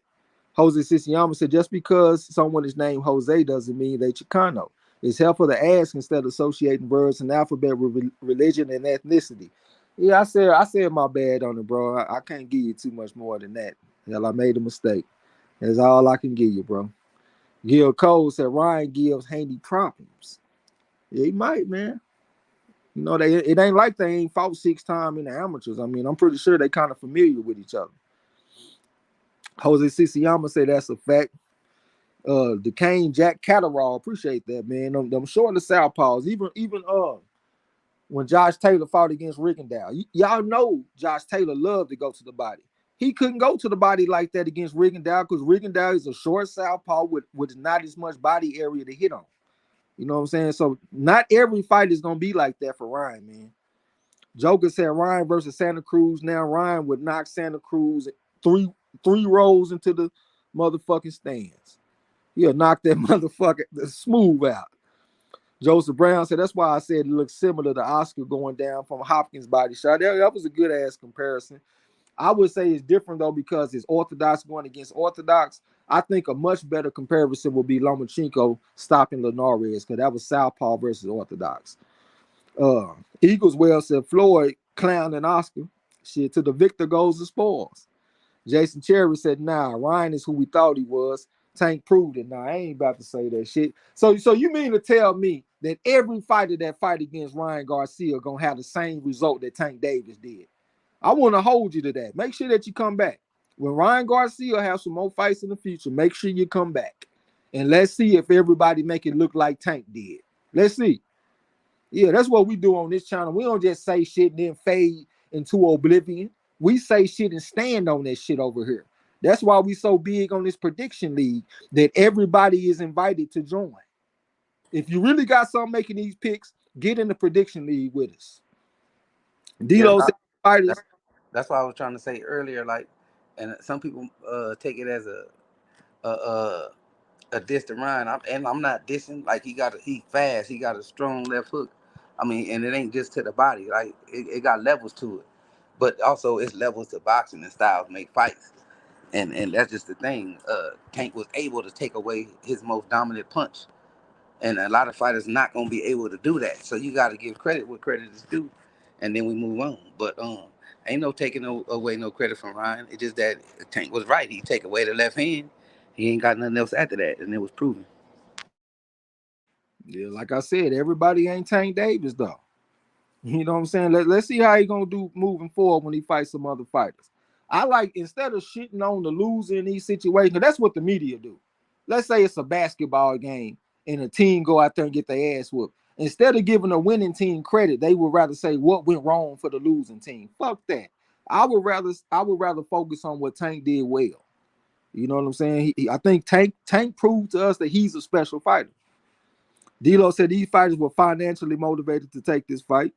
Jose Siciliano said, just because someone is named Jose doesn't mean they Chicano. It's helpful to ask instead of associating words and alphabet with religion and ethnicity. Yeah, I said my bad on it, bro. I can't give you too much more than that. Hell, I made a mistake. That's all I can give you, bro. Gil Cole said Ryan gives handy problems. Yeah, he might, man. You know, it ain't like they ain't fought 6 times in the amateurs. I mean, I'm pretty sure they kind of familiar with each other. Jose Siciliano said that's a fact. Duquesne Jack Catterall, appreciate that, man. Them short of southpaws. Even when Josh Taylor fought against Rigondeaux, y'all know Josh Taylor loved to go to the body. He couldn't go to the body like that against Rigondeaux because Rigondeaux is a short southpaw with not as much body area to hit on. You know what I'm saying? So not every fight is gonna be like that for Ryan, man. Joker said Ryan versus Santa Cruz. Now Ryan would knock Santa Cruz three rows into the motherfucking stands. He'll knock that motherfucker smooth out. Joseph Brown said that's why I said it looks similar to Oscar going down from Hopkins' body shot. That was a good ass comparison. I would say it's different though because it's Orthodox going against Orthodox. I think a much better comparison would be Lomachenko stopping Linares because that was Southpaw versus Orthodox. Eagles well said Floyd clown and Oscar. Shit, to the victor goes the spoils. Jason Cherry said, nah, Ryan is who we thought he was. Tank proved it. Nah, I ain't about to say that shit. So you mean to tell me that every fighter that fight against Ryan Garcia gonna have the same result that Tank Davis did? I want to hold you to that. Make sure that you come back. When Ryan Garcia has some more fights in the future, make sure you come back. And let's see if everybody make it look like Tank did. Let's see. Yeah, that's what we do on this channel. We don't just say shit and then fade into oblivion. We say shit and stand on that shit over here. That's why we so big on this prediction league that everybody is invited to join. If you really got something making these picks, get in the prediction league with us. Yeah, Dilo said fighters. that's what I was trying to say earlier. Like, and some people take it as a diss to Ryan. I'm not dissing. Like he fast. He got a strong left hook. I mean, and it ain't just to the body. Like it got levels to it, but also it's levels to boxing and styles make fights. And that's just the thing. Tank was able to take away his most dominant punch And a lot of fighters not gonna be able to do that. So you got to give credit where credit is due, and then we move on. But ain't no taking away no credit from Ryan. It's just that Tank was right. He take away the left hand. He ain't got nothing else after that, and it was proven. Yeah, like I said, everybody ain't Tank Davis though. You know what I'm saying? Let's see how he gonna do moving forward when he fights some other fighters. I like, instead of shitting on the loser in these situations, that's what the media do. Let's say it's a basketball game and a team go out there and get their ass whooped. Instead of giving a winning team credit, they would rather say what went wrong for the losing team. Fuck that. I would rather focus on what Tank did well. You know what I'm saying? I think Tank proved to us that he's a special fighter. D'Lo said these fighters were financially motivated to take this fight.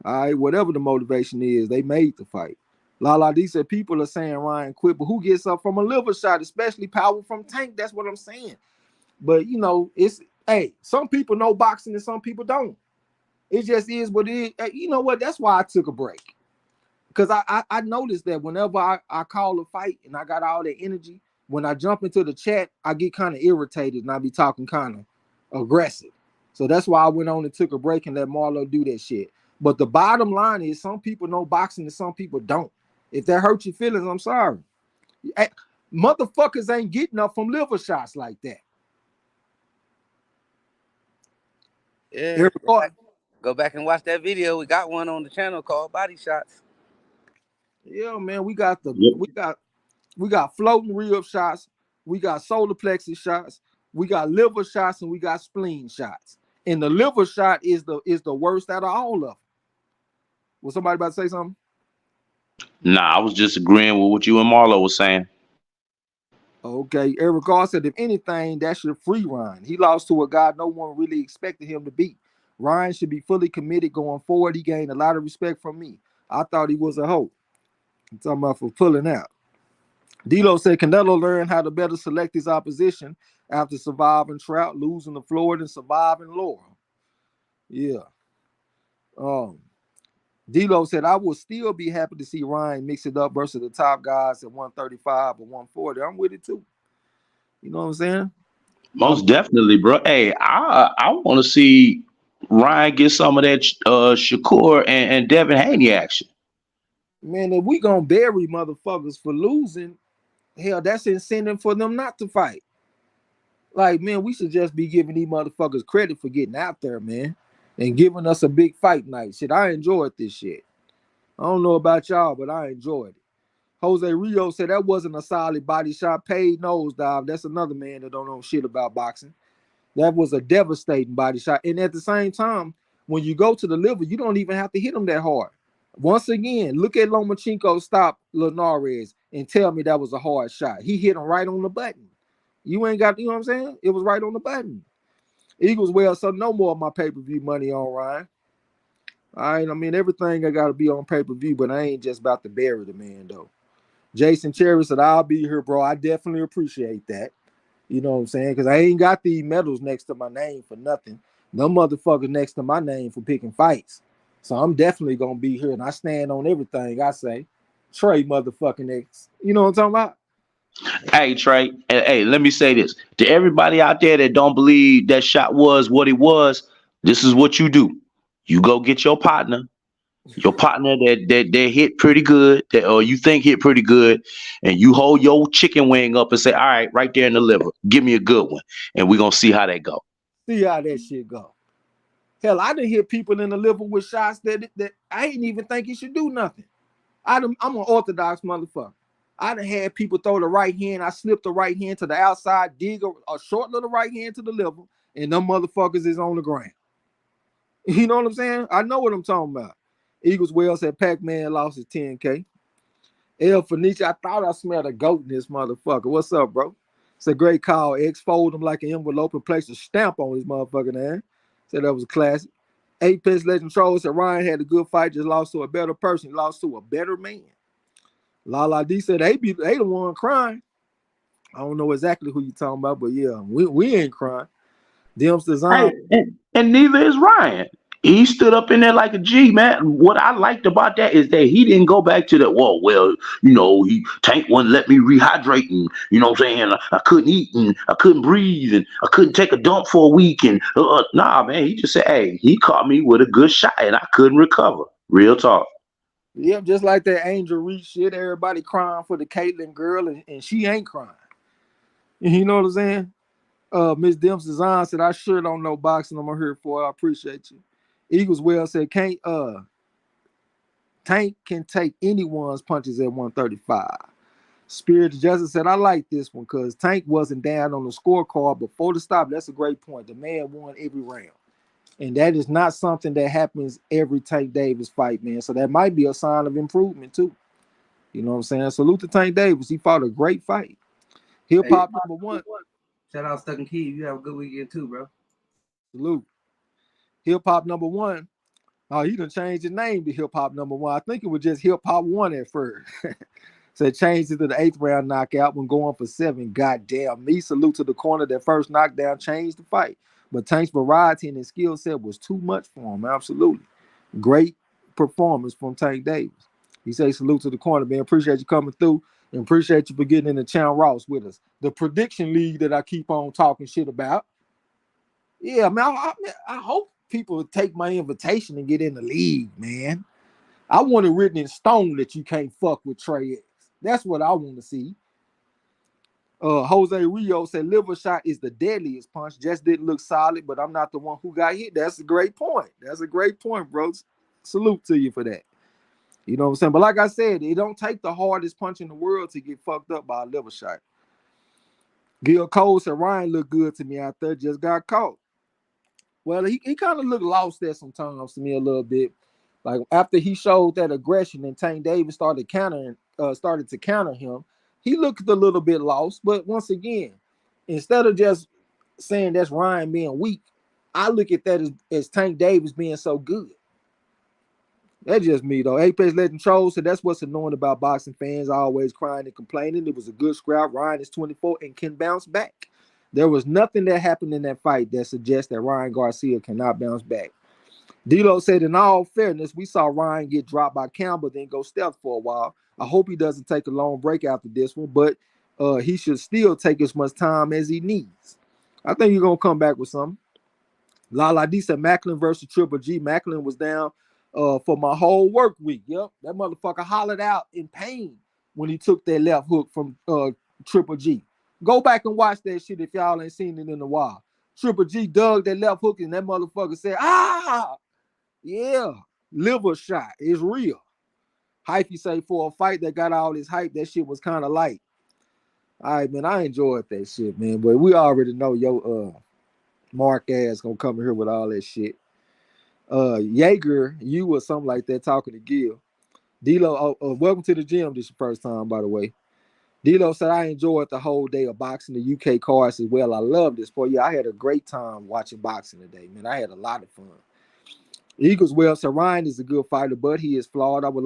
All right, whatever the motivation is, they made the fight. Lala D said people are saying Ryan quit, but who gets up from a liver shot, especially power from Tank? That's what I'm saying. But you know, some people know boxing and some people don't. It just is what it is. You know what? That's why I took a break. Because I noticed that whenever I call a fight and I got all that energy, when I jump into the chat, I get kind of irritated and I be talking kind of aggressive. So that's why I went on and took a break and let Marlo do that shit. But the bottom line is some people know boxing and some people don't. If that hurts your feelings, I'm sorry. Motherfuckers ain't getting up from liver shots like that. Yeah, go back and watch that video. We got one on the channel called Body Shots. Yeah, man, we got floating rib shots, we got solar plexus shots, we got liver shots, and we got spleen shots. And the liver shot is the worst out of all of them. Was somebody about to say something? Nah, I was just agreeing with what you and Marlo was saying. Okay, Eric Carr said, if anything, that should free Ryan. He lost to a guy no one really expected him to beat. Ryan should be fully committed going forward. He gained a lot of respect from me. I thought he was a hoe. I'm talking about for pulling out. D'Lo said Canelo learned how to better select his opposition after surviving Trout, losing to Floyd, and surviving Laurel. Yeah. D'Lo said, I would still be happy to see Ryan mix it up versus the top guys at 135 or 140. I'm with it too. You know what I'm saying? Most definitely, bro. Hey, I want to see Ryan get some of that Shakur and Devin Haney action. Man, if we gonna bury motherfuckers for losing, hell, that's incentive for them not to fight. Like, man, we should just be giving these motherfuckers credit for getting out there, man, and giving us a big fight night. Shit, I enjoyed this shit. I don't know about y'all, but I enjoyed it. Jose Rio said that wasn't a solid body shot. Paid nosedive. That's another man that don't know shit about boxing. That was a devastating body shot. And at the same time, when you go to the liver, you don't even have to hit him that hard. Once again, look at Lomachenko stop Linares and tell me that was a hard shot. He hit him right on the button. You ain't got, you know what I'm saying? It was right on the button. Eagles, well, so no more of my pay-per-view money on Ryan. All right, I mean, everything I got to be on pay-per-view, but I ain't just about to bury the man, though. Jason Cherry said, I'll be here, bro. I definitely appreciate that. You know what I'm saying? Because I ain't got these medals next to my name for nothing. No motherfucker next to my name for picking fights. So I'm definitely going to be here, and I stand on everything I say. Trey motherfucking X. You know what I'm talking about? Hey, Trey. Hey, let me say this. To everybody out there that don't believe that shot was what it was, this is what you do. You go get your partner that hit pretty good, or you think hit pretty good, and you hold your chicken wing up and say, all right, right there in the liver, give me a good one, and we're going to see how that go. See how that shit go. Hell, I done hit people in the liver with shots that I ain't even think he should do nothing. I'm an orthodox motherfucker. I done had people throw the right hand. I slipped the right hand to the outside, dig a short little right hand to the liver, and them motherfuckers is on the ground. You know what I'm saying? I know what I'm talking about. Eagles Wells said Pac-Man lost his 10K. El Fenicia, I thought I smelled a goat in this motherfucker. What's up, bro? It's a great call. X fold him like an envelope and place a stamp on his motherfucking ass. Said that was a classic. 8 Legend Troll said Ryan had a good fight, just lost to a better person. He lost to a better man. Lala D said they the one crying. I don't know exactly who you talking about, but yeah, we ain't crying. Dim's design. Hey, and neither is Ryan. he stood up in there like a G, man. What I liked about that is that he didn't go back to that, well, Tank wouldn't let me rehydrate, and you know what I'm saying? I couldn't eat, and I couldn't breathe, and I couldn't take a dump for a week. And nah, man, he just said, hey, he caught me with a good shot, and I couldn't recover. Real talk. Yep, just like that Angel Reese shit. Everybody crying for the Caitlyn girl, and she ain't crying. You know what I'm saying? Miss Dempsey Zahn said, I sure don't know boxing. I'm here for it. I appreciate you. Eagles Well said, Tank can take anyone's punches at 135. Spirit of Justice said, I like this one because Tank wasn't down on the scorecard before the stop. That's a great point. The man won every round. And that is not something that happens every Tank Davis fight, man. So that might be a sign of improvement, too. You know what I'm saying? Salute to Tank Davis. He fought a great fight. Hip Hop number one. Shout out Stuck and Key. You have a good weekend, too, bro. Salute. Hip Hop number one. Oh, he done changed his name to Hip Hop number one. I think it was just Hip Hop 1 at first. So it changed it to the 8th round knockout when going for 7. Goddamn me. Salute to the corner. That first knockdown changed the fight. But Tank's variety and his skill set was too much for him. Absolutely. Great performance from Tank Davis. He says salute to the corner, man. Appreciate you coming through and appreciate you for getting in the Chan Ross with us. The prediction league that I keep on talking shit about. Yeah, man, I hope people take my invitation and get in the league, man. I want it written in stone that you can't fuck with Trey X. That's what I want to see. Jose Rio said liver shot is the deadliest punch. Just didn't look solid, but I'm not the one who got hit. That's a great point. That's a great point, bro. Salute to you for that. You know what I'm saying? But like I said, it don't take the hardest punch in the world to get fucked up by a liver shot. Gil Cole said Ryan looked good to me out there, just got caught. Well, he kind of looked lost there sometimes to me a little bit. Like after he showed that aggression and Tank Davis started to counter him, he looked a little bit lost. But once again, instead of just saying that's Ryan being weak, I look at that as Tank Davis being so good. That's just me, though. Apex Legend Troll said that's what's annoying about boxing fans, always crying and complaining. It was a good scrap. Ryan is 24 and can bounce back. There was nothing that happened in that fight that suggests that Ryan Garcia cannot bounce back. D-Lo said, in all fairness, we saw Ryan get dropped by Campbell, then go stealth for a while. I hope he doesn't take a long break after this one, but he should still take as much time as he needs. I think you're going to come back with something. Lala D said Macklin versus Triple G. Macklin was down for my whole work week. Yep, that motherfucker hollered out in pain when he took that left hook from Triple G. Go back and watch that shit if y'all ain't seen it in a while. Triple G dug that left hook and that motherfucker said, yeah, liver shot is real. Hyphy say for a fight that got all this hype, that shit was kind of light. All right, man, I enjoyed that shit, man. But we already know your Mark ass gonna come in here with all that shit. Jaeger, you or something like that talking to Gil. D-Lo, welcome to the gym. This is your first time, by the way. D-Lo said, I enjoyed the whole day of boxing, the UK cards as well. I love this sport. Yeah, I had a great time watching boxing today, man. I had a lot of fun. Eagles well, so Ryan is a good fighter, but he is flawed. I would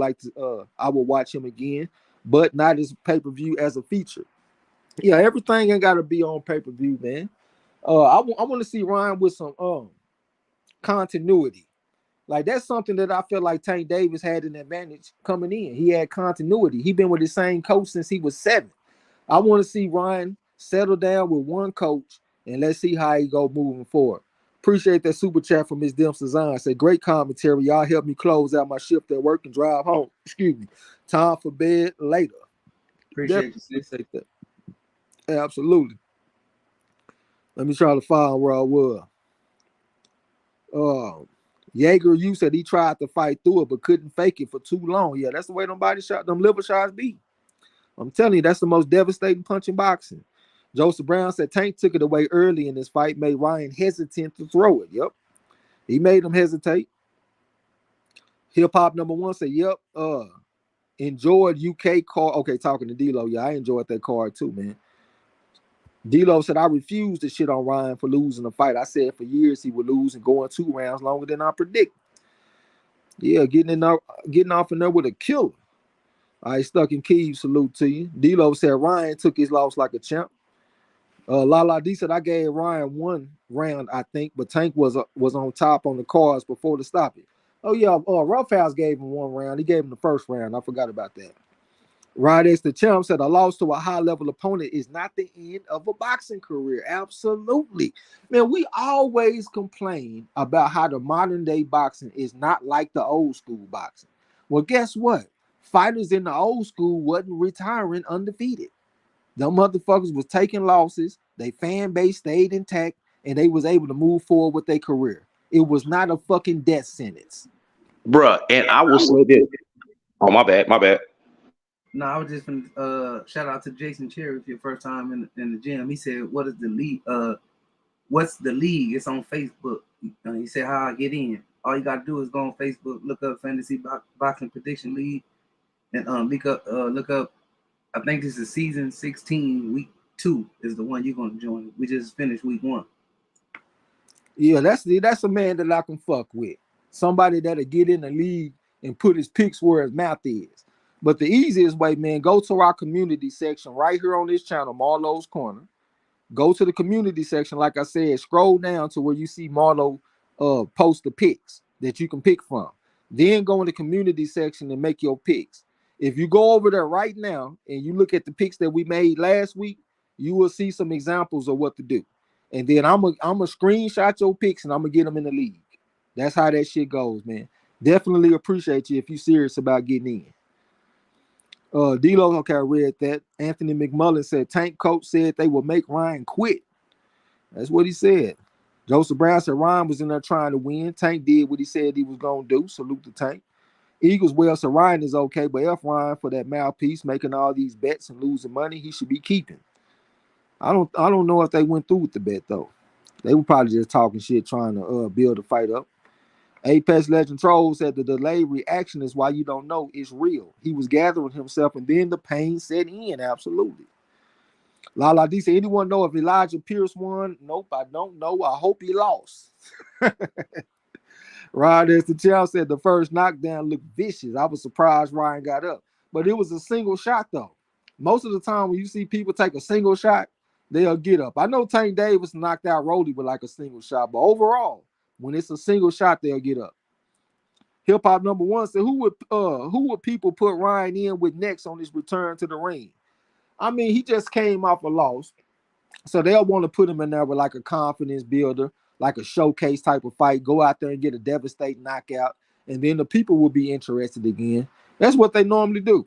watch him again, but not as pay-per-view as a feature. Yeah, everything ain't got to be on pay-per-view, man. I want to see Ryan with some continuity. Like that's something that I feel like Tank Davis had an advantage coming in. He had continuity. He been with the same coach since he was 7. I want to see Ryan settle down with one coach and let's see how he go moving forward. Appreciate that super chat from Ms. Dempsey Design. Say great commentary. Y'all help me close out my shift at work and drive home. Excuse me. Time for bed later. Appreciate you, sis. That. Absolutely. Let me try to find where I was. Jaeger, you said he tried to fight through it but couldn't fake it for too long. Yeah, that's the way them liver shots be. I'm telling you, that's the most devastating punch in boxing. Joseph Brown said Tank took it away early in this fight, made Ryan hesitant to throw it. Yep. He made him hesitate. Hip Hop number one said, yep. Enjoyed UK card. Okay, talking to D-Lo. Yeah, I enjoyed that card too, man. D-Lo said, I refused to shit on Ryan for losing the fight. I said for years he would lose and going 2 rounds longer than I predict. Yeah, getting off in there with a killer. I Stuck in Keys, salute to you. D-Lo said Ryan took his loss like a champ. Lala D said I gave Ryan 1 round, I think, but Tank was on top on the cards before the stoppage. Oh yeah, Roughhouse gave him 1 round. He gave him the first round. I forgot about that. Right as the champ said, a loss to a high-level opponent is not the end of a boxing career. Absolutely. Man, we always complain about how the modern-day boxing is not like the old-school boxing. Well, guess what? Fighters in the old school wasn't retiring undefeated. Them motherfuckers was taking losses. They fan base stayed intact, and they was able to move forward with their career. It was not a fucking death sentence. Bruh, and I will say this. Oh, my bad. No, I was just gonna shout out to Jason Cherry for your first time in the gym. He said, "What is the league? What's the league? It's on Facebook." He said, "How I get in? All you gotta do is go on Facebook, look up Fantasy Boxing Prediction League, and look up. I think this is season 16, week 2 is the one you're gonna join. We just finished week 1." Yeah, that's a man that I can fuck with. Somebody that'll get in the league and put his picks where his mouth is. But the easiest way, man, go to our community section right here on this channel, MARLO'S Corner. Go to the community section, like I said, scroll down to where you see Marlo post the picks that you can pick from. Then go in the community section and make your picks. If you go over there right now and you look at the picks that we made last week, you will see some examples of what to do. And then I'm a screenshot your picks and I'm gonna get them in the league. That's how that shit goes, man. Definitely appreciate you if you're serious about getting in. D-Lo, okay, I read that. Anthony McMullen said Tank coach said they will make Ryan quit. That's what he said. Joseph Brown said Ryan was in there trying to win. Tank did what he said he was going to do. Salute the Tank. Eagles, well, so Ryan is okay, but F Ryan for that mouthpiece, making all these bets and losing money, he should be keeping. I don't know if they went through with the bet, though. They were probably just talking shit, trying to build a fight up. Apex Legend Troll said the delayed reaction is why you don't know it's real. He was gathering himself, and then the pain set in. Absolutely. Lala D said, anyone know if Elijah Pierce won? Nope, I don't know. I hope he lost. Ryan as the child said the first knockdown looked vicious. I was surprised Ryan got up, but it was a single shot though. Most of the time when you see people take a single shot, they'll get up. I know Tank Davis knocked out Rolly with like a single shot, but overall, when it's a single shot, they'll get up. Hip Hop number 1 said, who would people put Ryan in with next on his return to the ring? I mean, he just came off a loss, so they'll want to put him in there with like a confidence builder, like a showcase type of fight. Go out there and get a devastating knockout, and then the people will be interested again. That's what they normally do.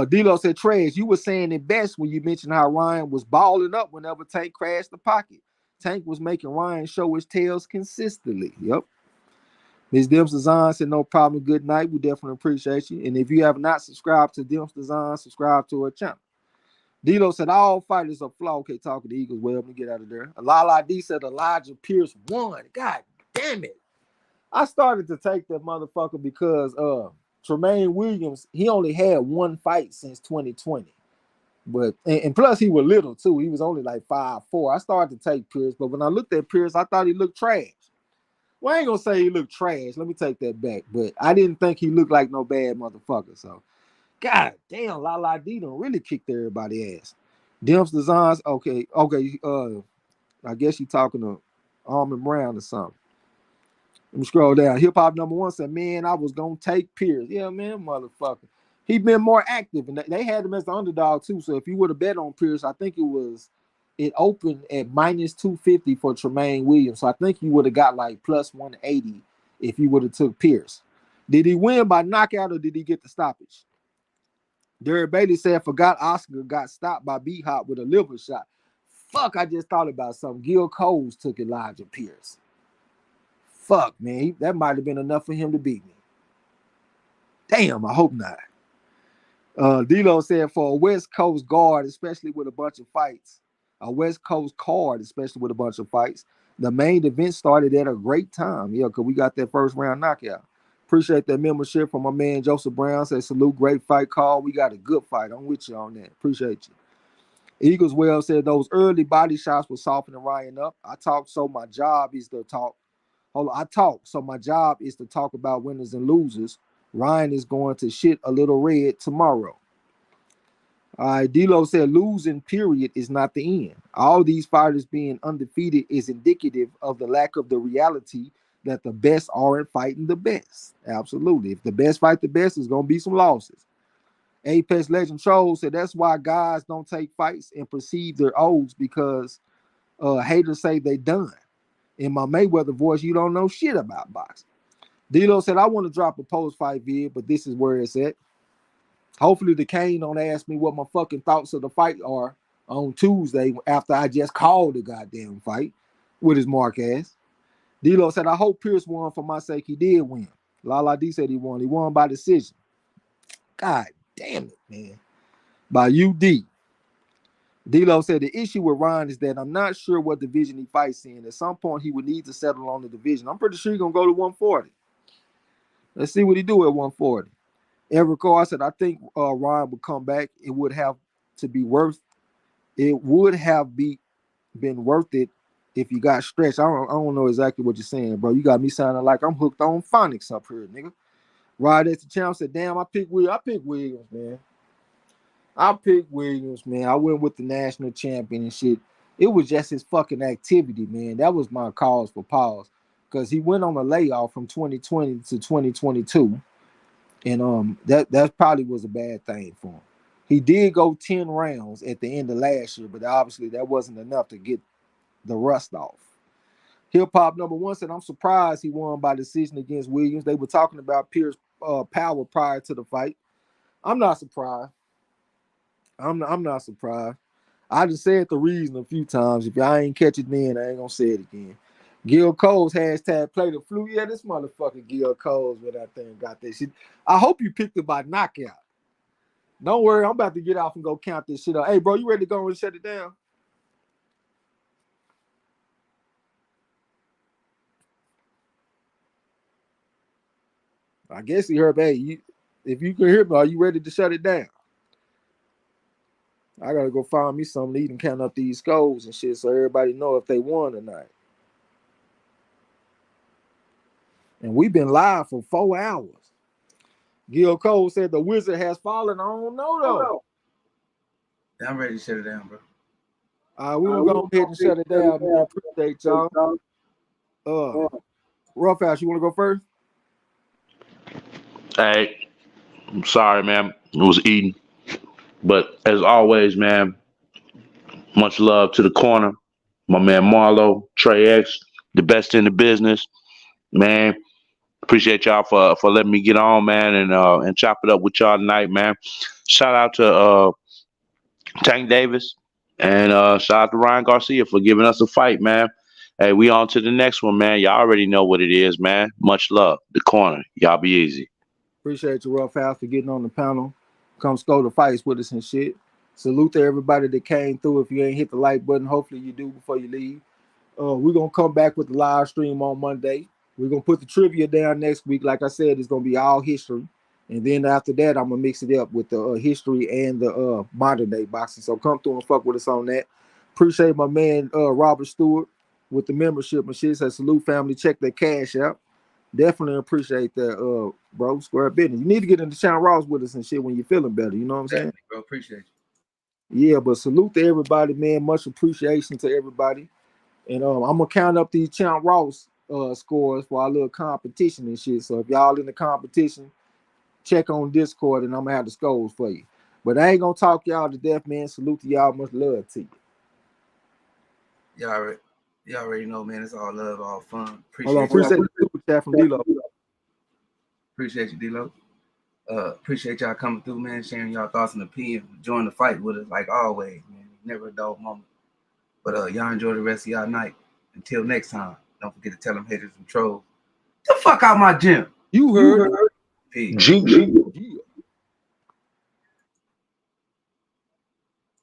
D-Lo said, Trez, you were saying it best when you mentioned how Ryan was balling up whenever Tank crashed the pocket. Tank was making Ryan show his tails consistently. Yep. Ms. Dims Design said, no problem. Good night. We definitely appreciate you. And if you have not subscribed to Dims Design, subscribe to her channel. D-Lo said, all fighters are flawed. Okay, talking to Eagles. Well, let me get out of there. Lala D said, Elijah Pierce won. God damn it. I started to take that motherfucker because Tremaine Williams, he only had 1 fight since 2020. But and plus he was little too. He was only like 5'4". I started to take Pierce, but when I looked at Pierce, I thought he looked trash. Well, I ain't gonna say he looked trash. Let me take that back. But I didn't think he looked like no bad motherfucker. So, God damn, Lala D done really kicked everybody's ass. Dimps Designs, okay. I guess you talking to Armin Brown or something. Let me scroll down. Hip Hop number 1 said, man, I was gonna take Pierce. Yeah, man, motherfucker. He been more active, and they had him as the underdog too. So if you would have bet on Pierce, I think it opened at minus 250 for Tremaine Williams. So I think you would have got like plus 180 if you would have took Pierce. Did he win by knockout or did he get the stoppage? Derek Bailey said, forgot Oscar got stopped by B-Hop with a liver shot. Fuck, I just thought about something. Gil Coles took Elijah Pierce. Fuck, man. That might have been enough for him to beat me. Damn, I hope not. D-Lo said, for a West Coast guard, especially with a bunch of fights, a West Coast card, especially with a bunch of fights, the main event started at a great time. Yeah, because we got that first round knockout. Appreciate that membership from my man Joseph Brown. Said, salute, great fight call. We got a good fight. I'm with you on that. Appreciate you. Eagles Well said, those early body shots were softening Ryan up. I talk, so my job is to talk. So my job is to talk about winners and losers. Ryan is going to shit a little red tomorrow. All right, D'Lo said losing period is not the end. All these fighters being undefeated is indicative of the lack of the reality that the best aren't fighting the best. Absolutely. If the best fight the best, there's gonna be some losses. Apex Legend Trolls said that's why guys don't take fights and perceive their odds because haters say they done. In my Mayweather voice, you don't know shit about boxing. D'Lo said I want to drop a post-fight vid, but this is where it's at. Hopefully the Kane don't ask me what my fucking thoughts of the fight are on Tuesday after I just called the goddamn fight with his mark ass. D'Lo said, I hope Pierce won for my sake. He did win. Lala D said he won. He won by decision. God damn it, man. By UD. D'Lo said the issue with Ryan is that I'm not sure what division he fights in. At some point, he would need to settle on the division. I'm pretty sure he's going to go to 140. Let's see what he do at 140. Eric Carr said, I think Ryan would come back. It would have been worth it if you got stretched. I don't know exactly what you're saying, bro. You got me sounding like I'm hooked on phonics up here, nigga. Rod at the champ said, damn, I picked Williams, man. I went with the national champion and shit. It was just his fucking activity, man. That was my cause for pause. Because he went on a layoff from 2020 to 2022. And that probably was a bad thing for him. He did go 10 rounds at the end of last year, but obviously that wasn't enough to get the rust off. Hip Hop number 1 said, I'm surprised he won by decision against Williams. They were talking about Pierce power prior to the fight. I'm not surprised. I'm not surprised. I just said the reason a few times. If y'all ain't catch it then, I ain't gonna say it again. Gil Coles hashtag play the flu. Yeah, this motherfucker Gil Coles with that thing got this shit. I hope you picked it by knockout. Don't worry, I'm about to get off and go count this shit up. Hey, bro, you ready to go and shut it down? I guess he heard, hey, if you can hear me, are you ready to shut it down? I gotta go find me something to eat and count up these scores and shit so everybody know if they won or not. And we've been live for 4 hours. Gil Cole said the wizard has fallen. I don't know though. I'm ready to shut it down, bro. We will go ahead and shut it down. Man. Appreciate y'all. Roughhouse, you want to go first? Hey, I'm sorry, man. I was eating. But as always, man, much love to the corner. My man Marlo, Trey X, the best in the business. Man, appreciate y'all for letting me get on, man, and chop it up with y'all tonight, man. Shout out to Tank Davis and shout out to Ryan Garcia for giving us a fight, man. Hey, we on to the next one, man. Y'all already know what it is, man. Much love. The corner. Y'all be easy. Appreciate you, Roughhouse, for getting on the panel. Come score the fights with us and shit. Salute to everybody that came through. If you ain't hit the like button, hopefully you do before you leave. We're going to come back with the live stream on Monday. We're going to put the trivia down next week. Like I said, it's going to be all history. And then after that, I'm going to mix it up with the history and the modern day boxing. So come through and fuck with us on that. Appreciate my man, Robert Stewart, with the membership and shit. So salute family. Check their cash out. Definitely appreciate that, bro. Square business. You need to get into Channel Ross with us and shit when you're feeling better. You know what I'm saying? Bro, appreciate you. Yeah, but salute to everybody, man. Much appreciation to everybody. And I'm gonna count up these Channel Ross scores for our little competition and shit. So if y'all in the competition, check on Discord and I'm gonna have the scores for you. But I ain't gonna talk y'all to death, man. Salute to y'all. Much love to you. Y'all already know, man. It's all love, all fun. Appreciate the super chat from D-Lo. Appreciate you, D-Lo. Appreciate y'all coming through, man, sharing y'all thoughts and opinions, join the fight with us like always, man. Never a dull moment. But y'all enjoy the rest of y'all night. Until next time, don't forget to tell them haters and trolls, the fuck out my gym. You heard. Peace. G.